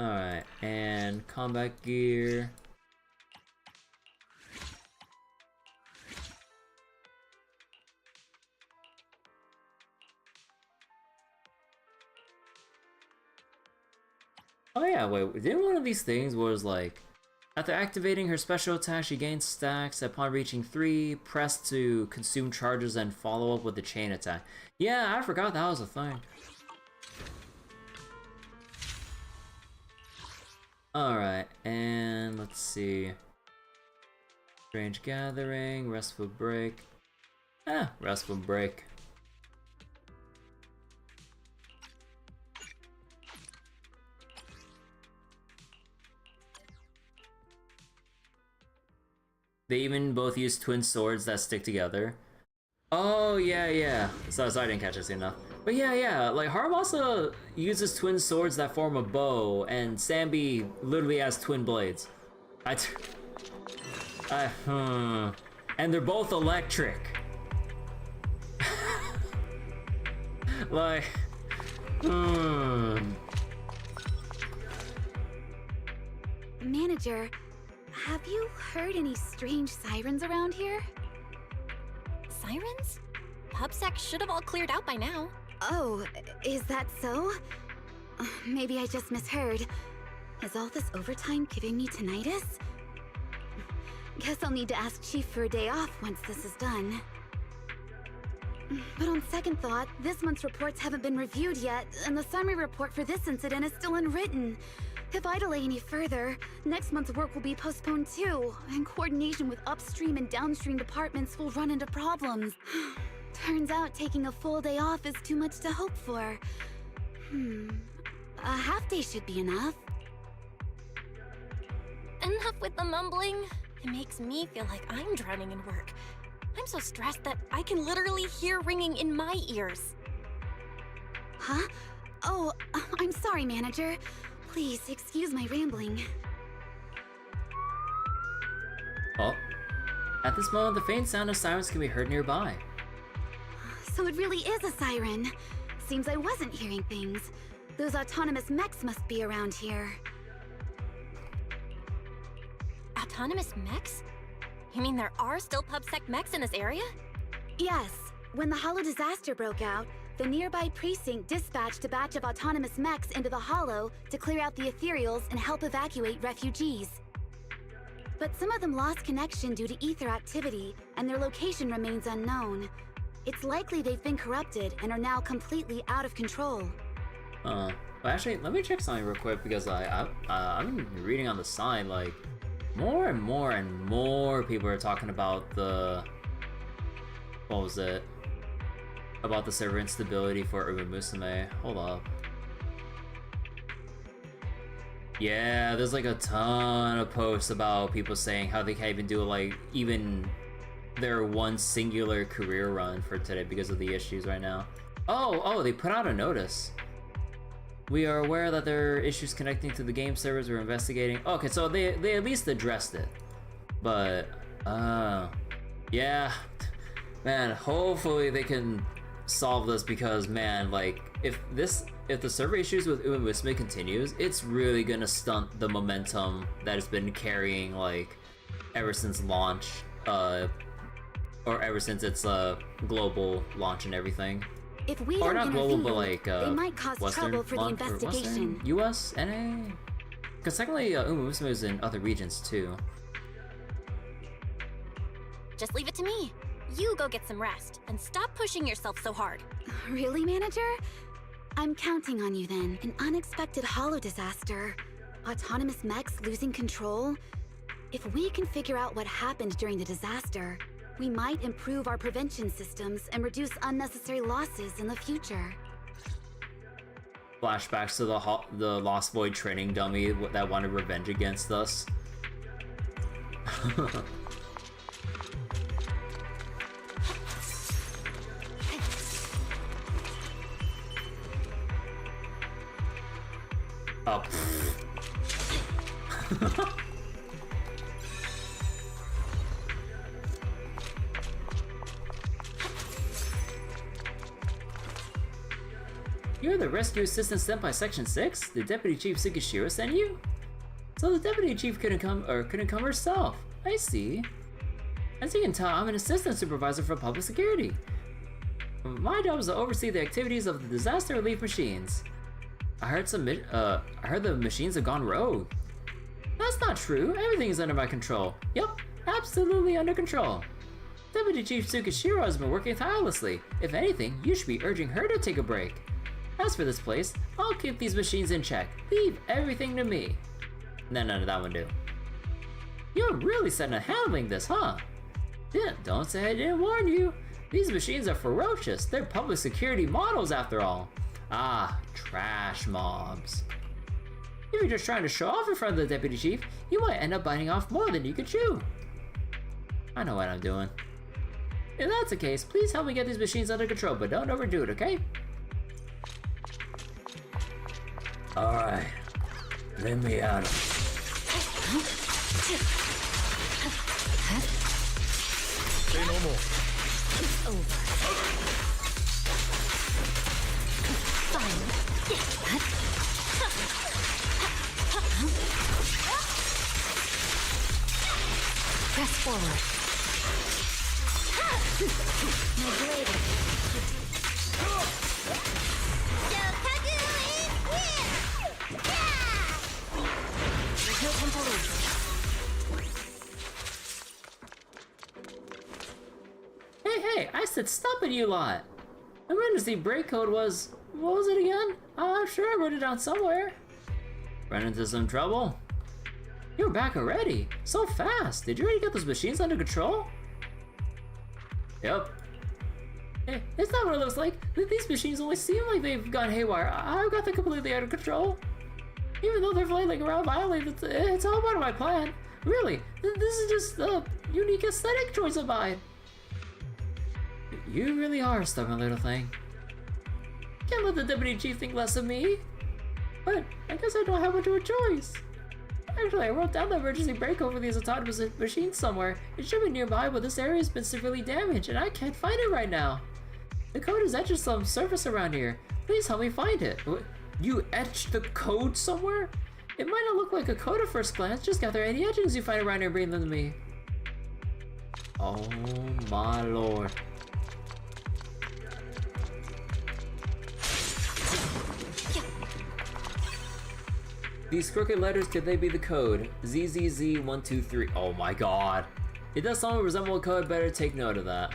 Alright, and combat gear. Oh yeah, wait, didn't one of these things was like, after activating her special attack, she gains stacks. Upon reaching 3, press to consume charges and follow up with the chain attack. Yeah, I forgot that was a thing. Alright, and let's see. Strange Gathering, Restful Break. Restful Break. They even both use twin swords that stick together. Oh, yeah. So I didn't catch this enough. But yeah, like Haramasa uses twin swords that form a bow, and Sambi literally has twin blades. And they're both electric. Like, Manager, have you heard any strange sirens around here? Sirens? PubSec should have all cleared out by now. Oh, is that so? Maybe I just misheard. Is all this overtime giving me tinnitus? Guess I'll need to ask Chief for a day off once this is done. But on second thought, this month's reports haven't been reviewed yet, and the summary report for this incident is still unwritten. If I delay any further, next month's work will be postponed too, and coordination with upstream and downstream departments will run into problems. Turns out taking a full day off is too much to hope for. A half day should be enough. Enough with the mumbling. It makes me feel like I'm drowning in work. I'm so stressed that I can literally hear ringing in my ears. Huh? Oh, I'm sorry, Manager. Please excuse my rambling. Oh. At this moment, the faint sound of sirens can be heard nearby. So it really is a siren. Seems I wasn't hearing things. Those autonomous mechs must be around here. Autonomous mechs? You mean there are still PubSec mechs in this area? Yes. When the Hollow disaster broke out, the nearby precinct dispatched a batch of autonomous mechs into the Hollow to clear out the Ethereals and help evacuate refugees. But some of them lost connection due to ether activity, and their location remains unknown. It's likely they've been corrupted and are now completely out of control. Well, actually, let me check something real quick, because I'm reading on the side, like, more and more people are talking about the... What was it? About the server instability for Urban Musume. Hold up. Yeah, there's like a ton of posts about people saying how they can't even do like even their one singular career run for today because of the issues right now. Oh, they put out a notice. We are aware that there are issues connecting to the game servers we're investigating. Okay, so they at least addressed it. But, yeah. Man, hopefully they can solve this, because, man, like, if the server issues with Uemusme continues, it's really gonna stunt the momentum that has been carrying, like, ever since launch, or ever since its global launch and everything. If we or don't not global, intervene, but like they might cause Western trouble for the month, or investigation. Western, US, NA. Because technically, Umusume is in other regions too. Just leave it to me. You go get some rest, and stop pushing yourself so hard. Really, Manager? I'm counting on you then. An unexpected holo disaster. Autonomous mechs losing control. If we can figure out what happened during the disaster, we might improve our prevention systems and reduce unnecessary losses in the future. Flashbacks to the Lost Void training dummy that wanted revenge against us. Oh. You're the rescue assistant sent by Section 6? The Deputy Chief Tsukishiro sent you? So the Deputy Chief couldn't come herself. I see. As you can tell, I'm an assistant supervisor for public security. My job is to oversee the activities of the disaster relief machines. I heard the machines have gone rogue. That's not true. Everything is under my control. Yup, absolutely under control. Deputy Chief Tsukishiro has been working tirelessly. If anything, you should be urging her to take a break. As for this place, I'll keep these machines in check. Leave everything to me. No, that one do. You're really set on handling this, huh? Yeah, don't say I didn't warn you. These machines are ferocious. They're public security models after all. Ah, trash mobs. If you're just trying to show off in front of the Deputy Chief, you might end up biting off more than you could chew. I know what I'm doing. If that's the case, please help me get these machines under control, but don't overdo it, okay? Alright. Let me at him. Say no more. It's over. Fine. Press forward. My blade. There's no time to lose. Hey, I said stop it, you lot. Emergency brake code was, what was it again? I'm sure I wrote it down somewhere. Run into some trouble? You're back already? So fast. Did you already get those machines under control? Yep. Hey, it's not what it looks like. These machines only seem like they've gone haywire. I've got them completely under control. Even though they're flailing around violently, it's all part of my plan. Really, this is just a unique aesthetic choice of mine. You really are a stubborn little thing. Can't let the Deputy Chief think less of me. But I guess I don't have much of a choice. Actually, I wrote down the emergency brake code for these autonomous machines somewhere. It should be nearby, but this area has been severely damaged, and I can't find it right now. The code is etched on some surface around here. Please help me find it. You etched the code somewhere? It might not look like a code at first glance. Just gather any etchings you find around here and bring them to me. Oh my lord. These crooked letters, could they be the code? ZZZ123. Oh my god. It does somewhat resemble a code, better take note of that.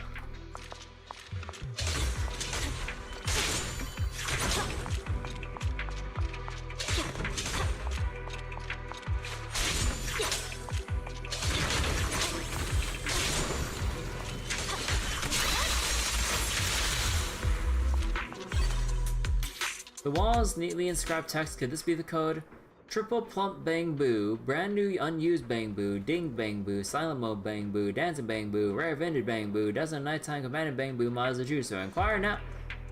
The walls neatly inscribed text, could this be the code? Triple plump bang boo, brand new unused bang boo, ding bang boo, silent mode bang boo, dancing bang boo, rare vintage bang boo, dozen nighttime commanded bang boo, miles of juice. So inquire now.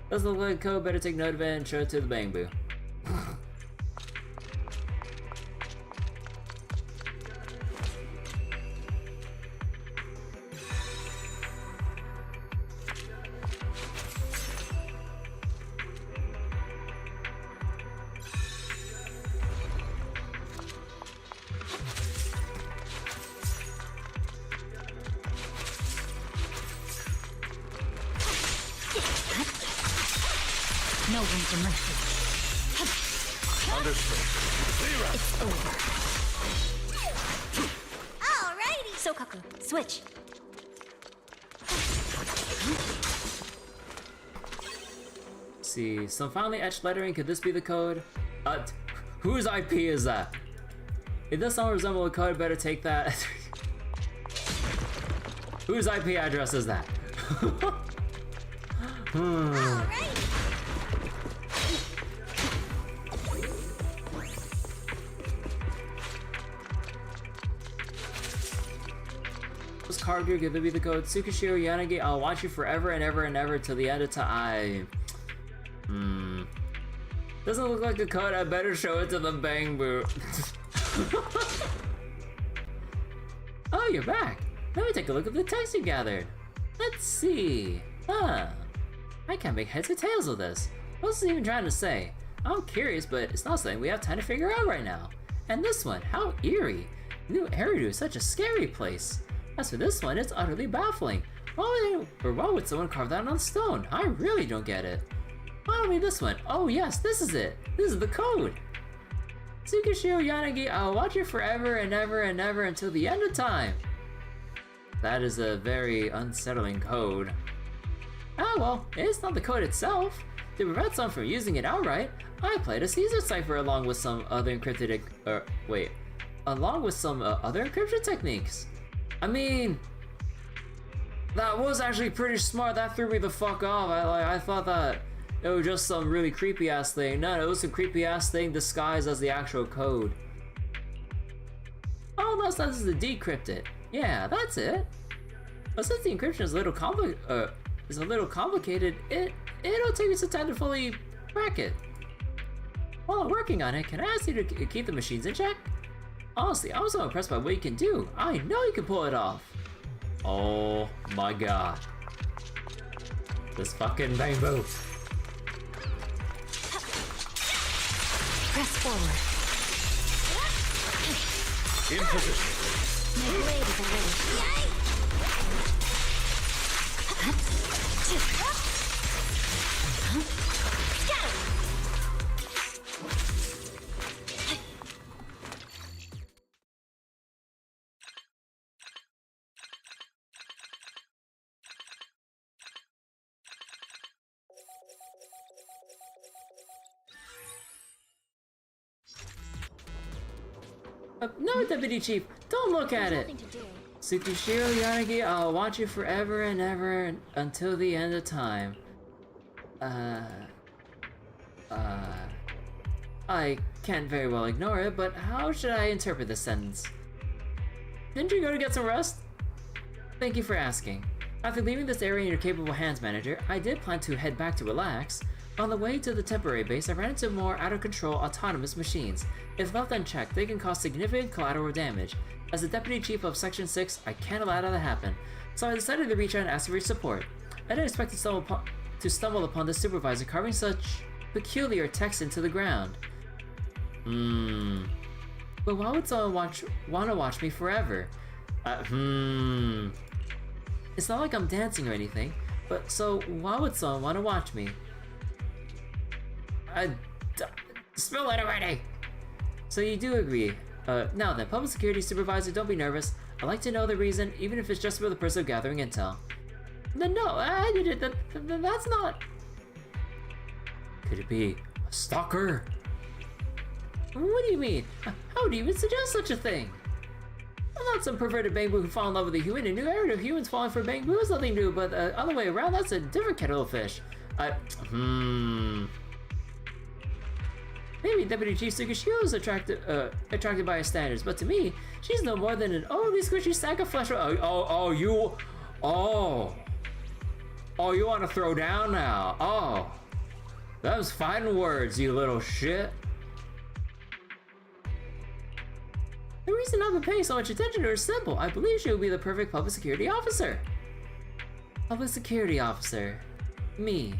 Doesn't look like a code, better take note of it and show it to the bang boo. No room for mercy. Understood. It's over. Alrighty! Sokaku, switch. See, some finely etched lettering. Could this be the code? Whose IP is that? If this song resembles a code, better take that. Whose IP address is that? Alrighty! This card here, could it be the code? Tsukishiro Yanagi, I'll watch you forever and ever and ever till the end of time. Doesn't look like a code. I better show it to the bang boot. Oh, you're back. Let me take a look at the text you gathered. Let's see. I can't make heads or tails of this. What's it even trying to say? I'm curious, but it's not something we have time to figure out right now. And this one, how eerie. New Eridu is such a scary place. As for this one, it's utterly baffling. Why would someone carve that on stone? I really don't get it. Finally, this one. Oh yes, this is it. This is the code. Tsukishiro Yanagi, I'll watch you forever and ever and ever until the end of time. That is a very unsettling code. Ah well, it's not the code itself. To prevent someone from using it outright, I played a Caesar cipher along with some other encrypted other encryption techniques. I mean, that was actually pretty smart. That threw me the fuck off. I thought that it was just some really creepy ass thing. No, it was some creepy ass thing disguised as the actual code. Oh, that's not just to decrypt it. Yeah, that's it. But since the encryption is a little complicated, it'll take me some time to fully crack it. While I'm working on it, can I ask you to keep the machines in check? Honestly, I'm so impressed by what you can do. I know you can pull it off. Oh my god. This fucking bamboo. Press forward. In position. My blade is ready. No, Deputy Chief, don't look at it! Tsukishiro Yanagi, I'll watch you forever and ever until the end of time. I can't very well ignore it, but how should I interpret this sentence? Didn't you go to get some rest? Thank you for asking. After leaving this area in your capable hands, Manager, I did plan to head back to relax. On the way to the temporary base, I ran into more out-of-control autonomous machines. If left unchecked, they can cause significant collateral damage. As the Deputy Chief of Section 6, I can't allow that to happen, so I decided to reach out and ask for your support. I didn't expect to stumble upon the supervisor carving such peculiar text into the ground. But why would someone want to watch me forever? It's not like I'm dancing or anything, but so why would someone want to watch me? Spill it already! So you do agree. Now then, Public Security Supervisor, don't be nervous. I'd like to know the reason, even if it's just for the purpose of gathering intel. No, that's not... Could it be a stalker? What do you mean? How would you even suggest such a thing? I'm not some perverted bangboo who fell in love with a human. A new era of humans falling for bangboo is nothing new, but other way around, that's a different kettle of fish. Maybe Deputy Chief Tsukishiro is attracted by her standards, but to me, she's no more than an overly squishy sack of flesh. You want to throw down now? Oh, those fighting words, you little shit. The reason I've been paying so much attention to her is simple. I believe she will be the perfect public security officer. Public security officer. Me.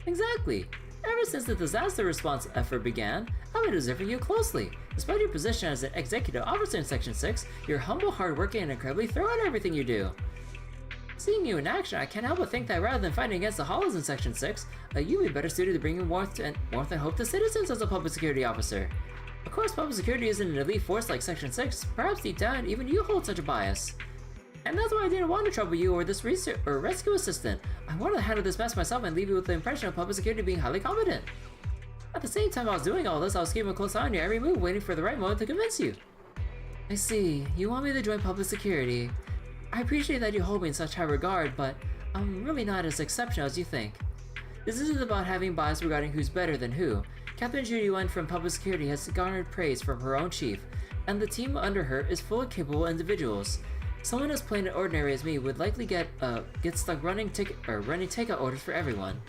Exactly. Ever since the disaster response effort began, I've been observing you closely. Despite your position as an executive officer in Section 6, you're humble, hardworking, and incredibly thorough in everything you do. Seeing you in action, I can't help but think that rather than fighting against the Hollows in Section 6, you'd be better suited to bringing warmth and hope to citizens as a public security officer. Of course, public security isn't an elite force like Section 6. Perhaps deep down, even you hold such a bias. And that's why I didn't want to trouble you or this rescue assistant. I wanted to handle this mess myself and leave you with the impression of public security being highly competent. At the same time I was doing all this, I was keeping a close eye on your every move, waiting for the right moment to convince you. I see. You want me to join public security. I appreciate that you hold me in such high regard, but I'm really not as exceptional as you think. This isn't about having bias regarding who's better than who. Captain Judy Wen from Public Security has garnered praise from her own chief, and the team under her is full of capable individuals. Someone as plain and ordinary as me would likely get stuck running takeout orders for everyone.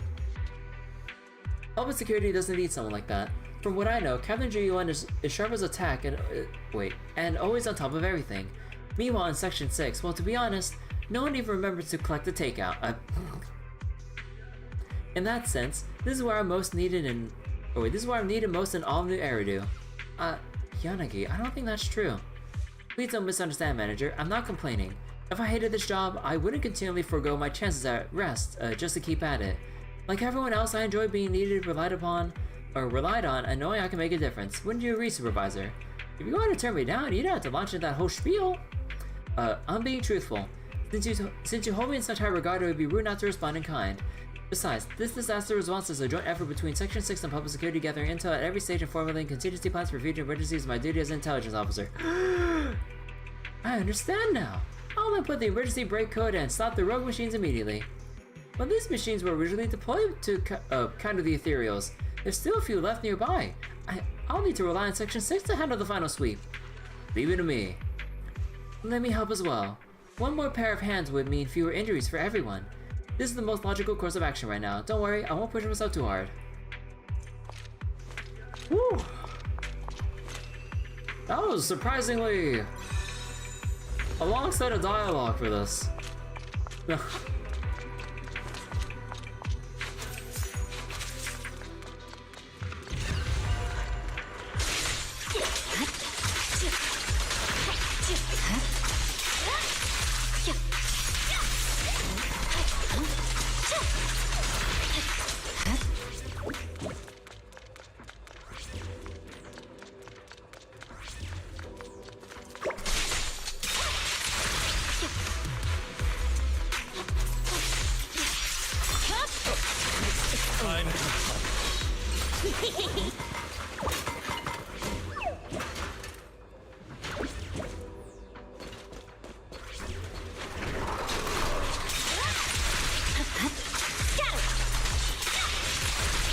Public Security doesn't need someone like that. From what I know, Captain Judy Wen is sharp as a tack and always on top of everything. Meanwhile, in Section 6, well, to be honest, no one even remembers to collect the takeout. In that sense, this is where I'm most needed this is where I'm needed most in all new Eridu. Yanagi, I don't think that's true. Please don't misunderstand, manager. I'm not complaining. If I hated this job, I wouldn't continually forego my chances at rest, just to keep at it. Like everyone else, I enjoy being needed, relied on, and knowing I can make a difference. Wouldn't you agree, supervisor? If you wanted to turn me down, you'd have to launch into that whole spiel. I'm being truthful. Since you hold me in such high regard, it would be rude not to respond in kind. Besides, this disaster response is a joint effort between Section 6 and Public Security, gathering intel at every stage and formulating contingency plans for future emergencies is my duty as an intelligence officer. I understand now. I'll then put the emergency brake code and stop the rogue machines immediately. When these machines were originally deployed to counter the ethereals, there's still a few left nearby. I'll need to rely on Section 6 to handle the final sweep. Leave it to me. Let me help as well. One more pair of hands would mean fewer injuries for everyone. This is the most logical course of action right now. Don't worry, I won't push myself too hard. Woo! That was surprisingly a long set of dialogue for this.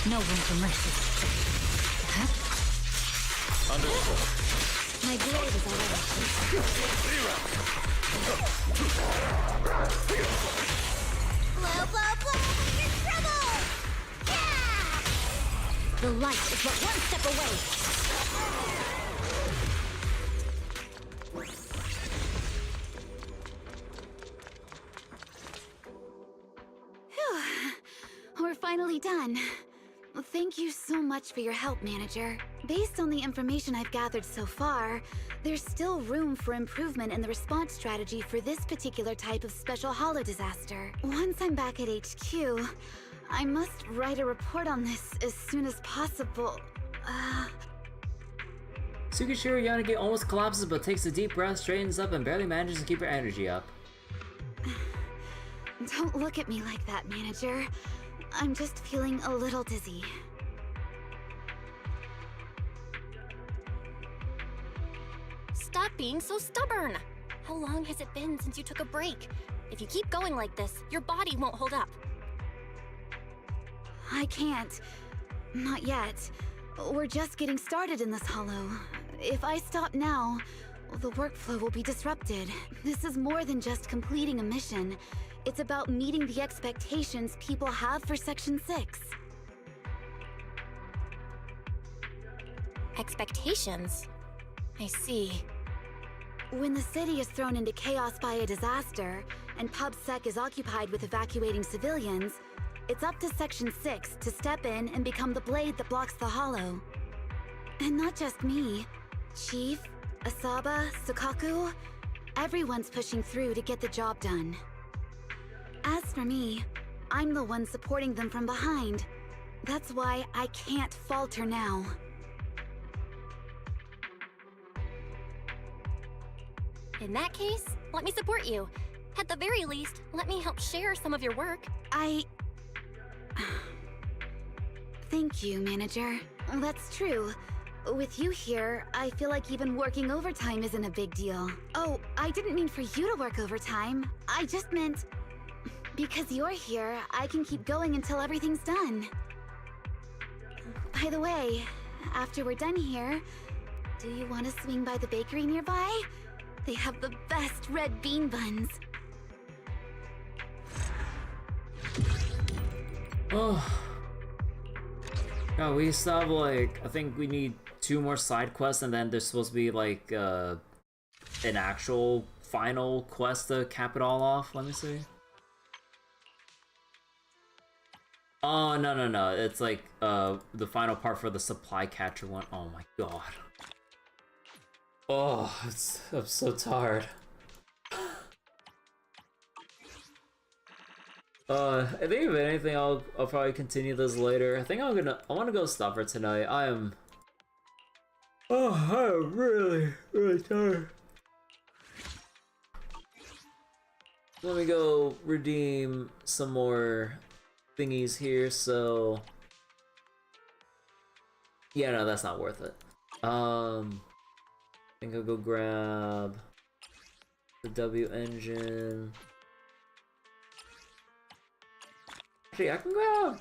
No room for mercy. Understood. My blade is already. Blow, blow, blow for your trouble! Yeah! The light is but one step away. Phew. We're finally done. Thank you so much for your help, Manager. Based on the information I've gathered so far, there's still room for improvement in the response strategy for this particular type of special holo disaster. Once I'm back at HQ, I must write a report on this as soon as possible. Tsukishiro Yanagi almost collapses but takes a deep breath, straightens up, and barely manages to keep her energy up. Don't look at me like that, Manager. I'm just feeling a little dizzy. Stop being so stubborn! How long has it been since you took a break? If you keep going like this, your body won't hold up. I can't. Not yet. We're just getting started in this holo. If I stop now, the workflow will be disrupted. This is more than just completing a mission. It's about meeting the expectations people have for Section 6. Expectations? I see. When the city is thrown into chaos by a disaster, and PubSec is occupied with evacuating civilians, it's up to Section 6 to step in and become the blade that blocks the holo. And not just me. Chief, Asaba, Sukaku, everyone's pushing through to get the job done. As for me, I'm the one supporting them from behind. That's why I can't falter now. In that case, let me support you. At the very least, let me help share some of your work. Thank you, Manager. That's true. With you here, I feel like even working overtime isn't a big deal. Oh, I didn't mean for you to work overtime. I just meant... because you're here, I can keep going until everything's done. By the way, after we're done here, do you want to swing by the bakery nearby? They have the best red bean buns. Oh. God, we still have like, I think we need 2 more side quests, and then there's supposed to be like an actual final quest to cap it all off. Let me see. Oh, no. It's like the final part for the supply catcher one. Oh my god. Oh, I'm so tired. I think if anything, I'll probably continue this later. I think I want to go stop for tonight. I'm really tired. Let me go redeem some more thingies here, so... yeah, no, that's not worth it. I think I'll go grab the W engine. Actually, I can grab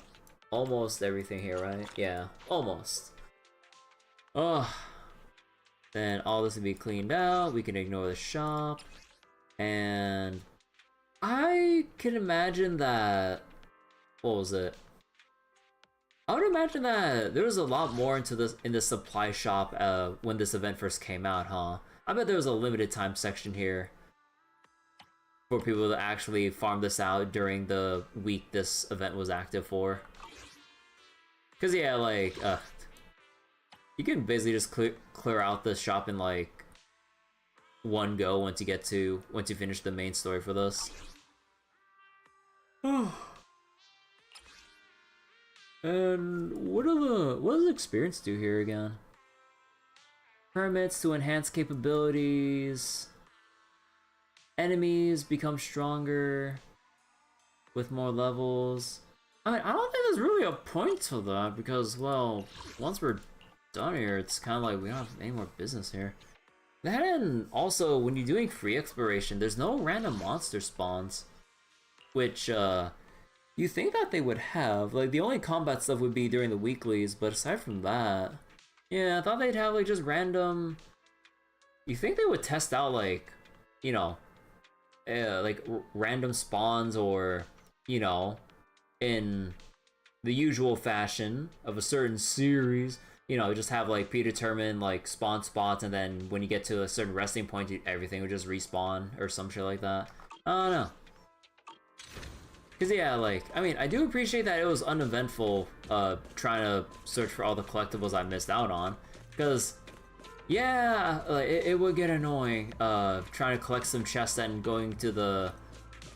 almost everything here, right? Yeah, almost. Oh, then all this will be cleaned out. We can ignore the shop, and I can imagine that. What was it? I would imagine that there was a lot more into this in the supply shop when this event first came out, huh? I bet there was a limited time section here for people to actually farm this out during the week this event was active for. Cause yeah, like you can basically just clear out the shop in like one go once you finish the main story for this. And what does experience do here again? Permits to enhance capabilities. Enemies become stronger with more levels. I mean, I don't think there's really a point to that because, well, once we're done here, it's kind of like we don't have any more business here. That, and also when you're doing free exploration, there's no random monster spawns, which you think that they would have. Like, the only combat stuff would be during the weeklies, but aside from that, yeah, I thought they'd have like just random. You think they would test out like, you know, like random spawns, or, you know, in the usual fashion of a certain series, you know, just have like predetermined like spawn spots, and then when you get to a certain resting point, everything would just respawn or some shit like that. I don't know. Cause yeah, like, I mean, I do appreciate that it was uneventful trying to search for all the collectibles I missed out on. Cause yeah, it would get annoying trying to collect some chests and going to the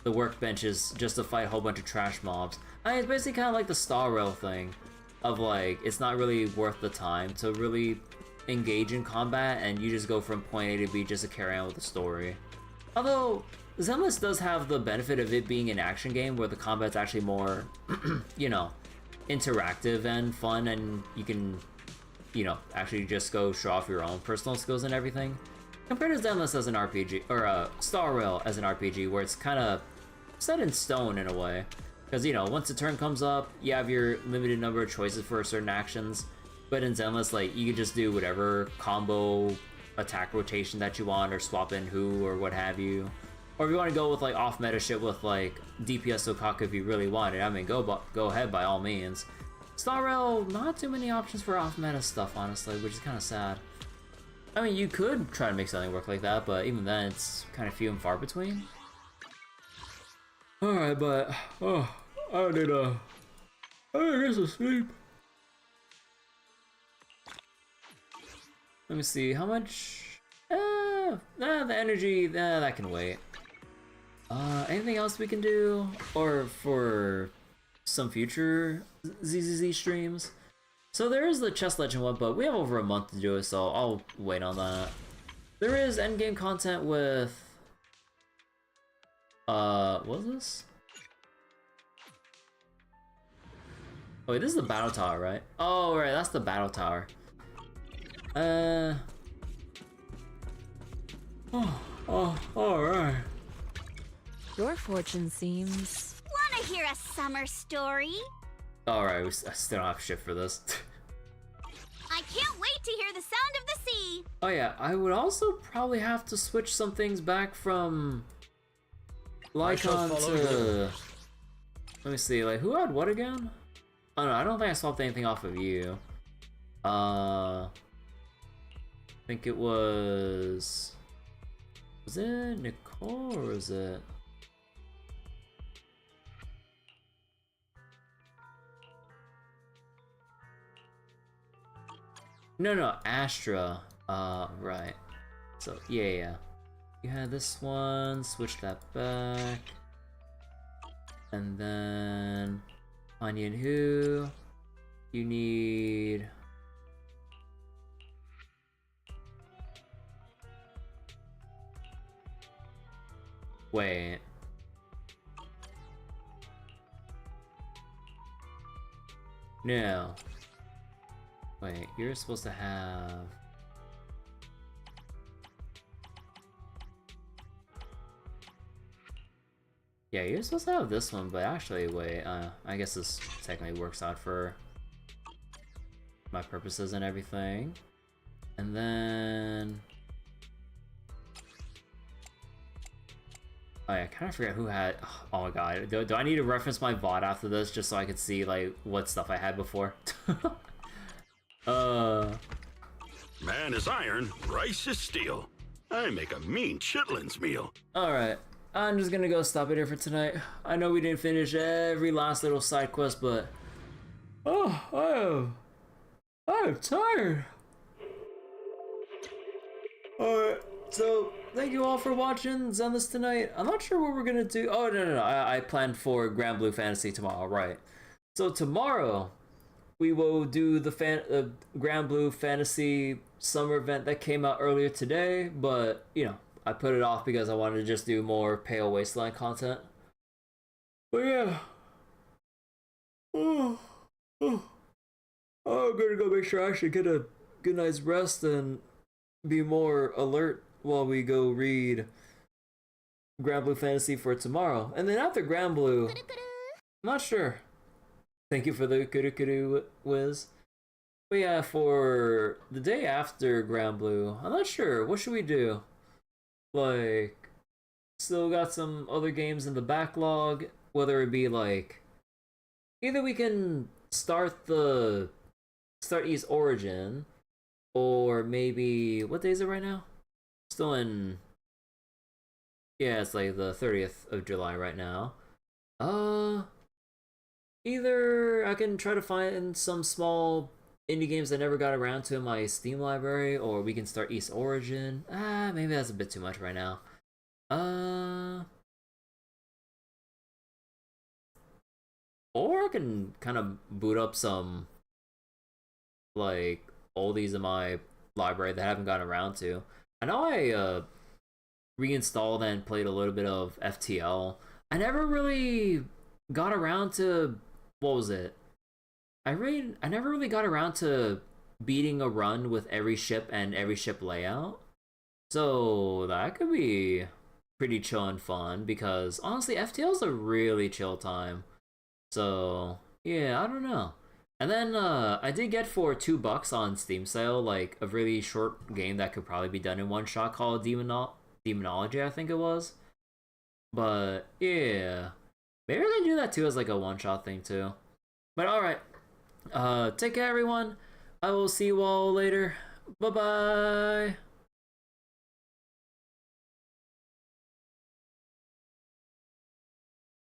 workbenches just to fight a whole bunch of trash mobs. I mean, it's basically kind of like the Star Rail thing, of like, it's not really worth the time to really engage in combat, and you just go from point A to B just to carry on with the story. Although, Zenless does have the benefit of it being an action game where the combat's actually more, you know, interactive and fun, and you can, you know, actually just go show off your own personal skills and everything. Compared to Zenless as an RPG, or Star Rail as an RPG, where it's kind of set in stone in a way. Because, you know, once the turn comes up, you have your limited number of choices for certain actions. But in Zenless, like, you can just do whatever combo attack rotation that you want, or swap in who, or what have you. Or if you want to go with like off-meta shit with like DPS Sokaku if you really want it, I mean, go ahead by all means. Star Rail, not too many options for off-meta stuff, honestly, which is kind of sad. I mean, you could try to make something work like that, but even then, it's kind of few and far between. Alright, but, I need to get some sleep. Let me see, how much? The energy, that can wait. Anything else we can do? Or for some future ZZZ streams? So there is the Chess Legend one, but we have over a month to do it, so I'll wait on that. There is endgame content with... what is this? Oh, wait, this is the battle tower, right? Oh, right, that's the battle tower. Alright. Your fortune seems... Wanna hear a summer story? Alright, I still don't have shit for this. I can't wait to hear the sound of the sea! Oh yeah, I would also probably have to switch some things back from... Lycon to... Let me see, like, who had what again? Oh no, I don't think I swapped anything off of you. I think it was... Was it Nicole or was it... No, Astra. Right. So, yeah. You had this one, switch that back. And then... Anya and who? You need... Wait. No. Wait, you're supposed to have... Yeah, you're supposed to have this one, but actually, wait, I guess this technically works out for my purposes and everything. And then... Oh yeah, I kind of forget who had... Oh my god, do I need to reference my VOD after this just so I could see, like, what stuff I had before? Man is iron, rice is steel. I make a mean chitlins meal. Alright, I'm just gonna go stop it here for tonight. I know we didn't finish every last little side quest, but... I'm tired. Alright, so thank you all for watching Zenless tonight. I'm not sure what we're gonna do. Oh, no. I planned for Grand Blue Fantasy tomorrow, right. So tomorrow, we will do the Grand Blue Fantasy summer event that came out earlier today, but, you know, I put it off because I wanted to just do more Pale Wasteland content. But yeah. I'm gonna go make sure I actually get a good night's rest and be more alert while we go read Grand Blue Fantasy for tomorrow. And then after Grand Blue, I'm not sure. Thank you for the kudu whiz. But yeah, for the day after Grand Blue, I'm not sure. What should we do? Like, still got some other games in the backlog. Whether it be like, either we can start East Origin, or maybe, what day is it right now? Still in, yeah, it's like the 30th of July right now. Either I can try to find some small indie games I never got around to in my Steam library, or we can start East Origin. Maybe that's a bit too much right now. Or I can kind of boot up some, like, oldies in my library that I haven't gotten around to. I know I reinstalled and played a little bit of FTL. I never really got around to, what was it? I never really got around to beating a run with every ship and every ship layout. So that could be pretty chill and fun, because honestly FTL is a really chill time. So yeah, I don't know. And then I did get for $2 on Steam sale, like a really short game that could probably be done in one shot called Demonology, I think it was. But yeah, maybe I can do that too as like a one-shot thing too. But alright, take care everyone. I will see you all later. Bye-bye.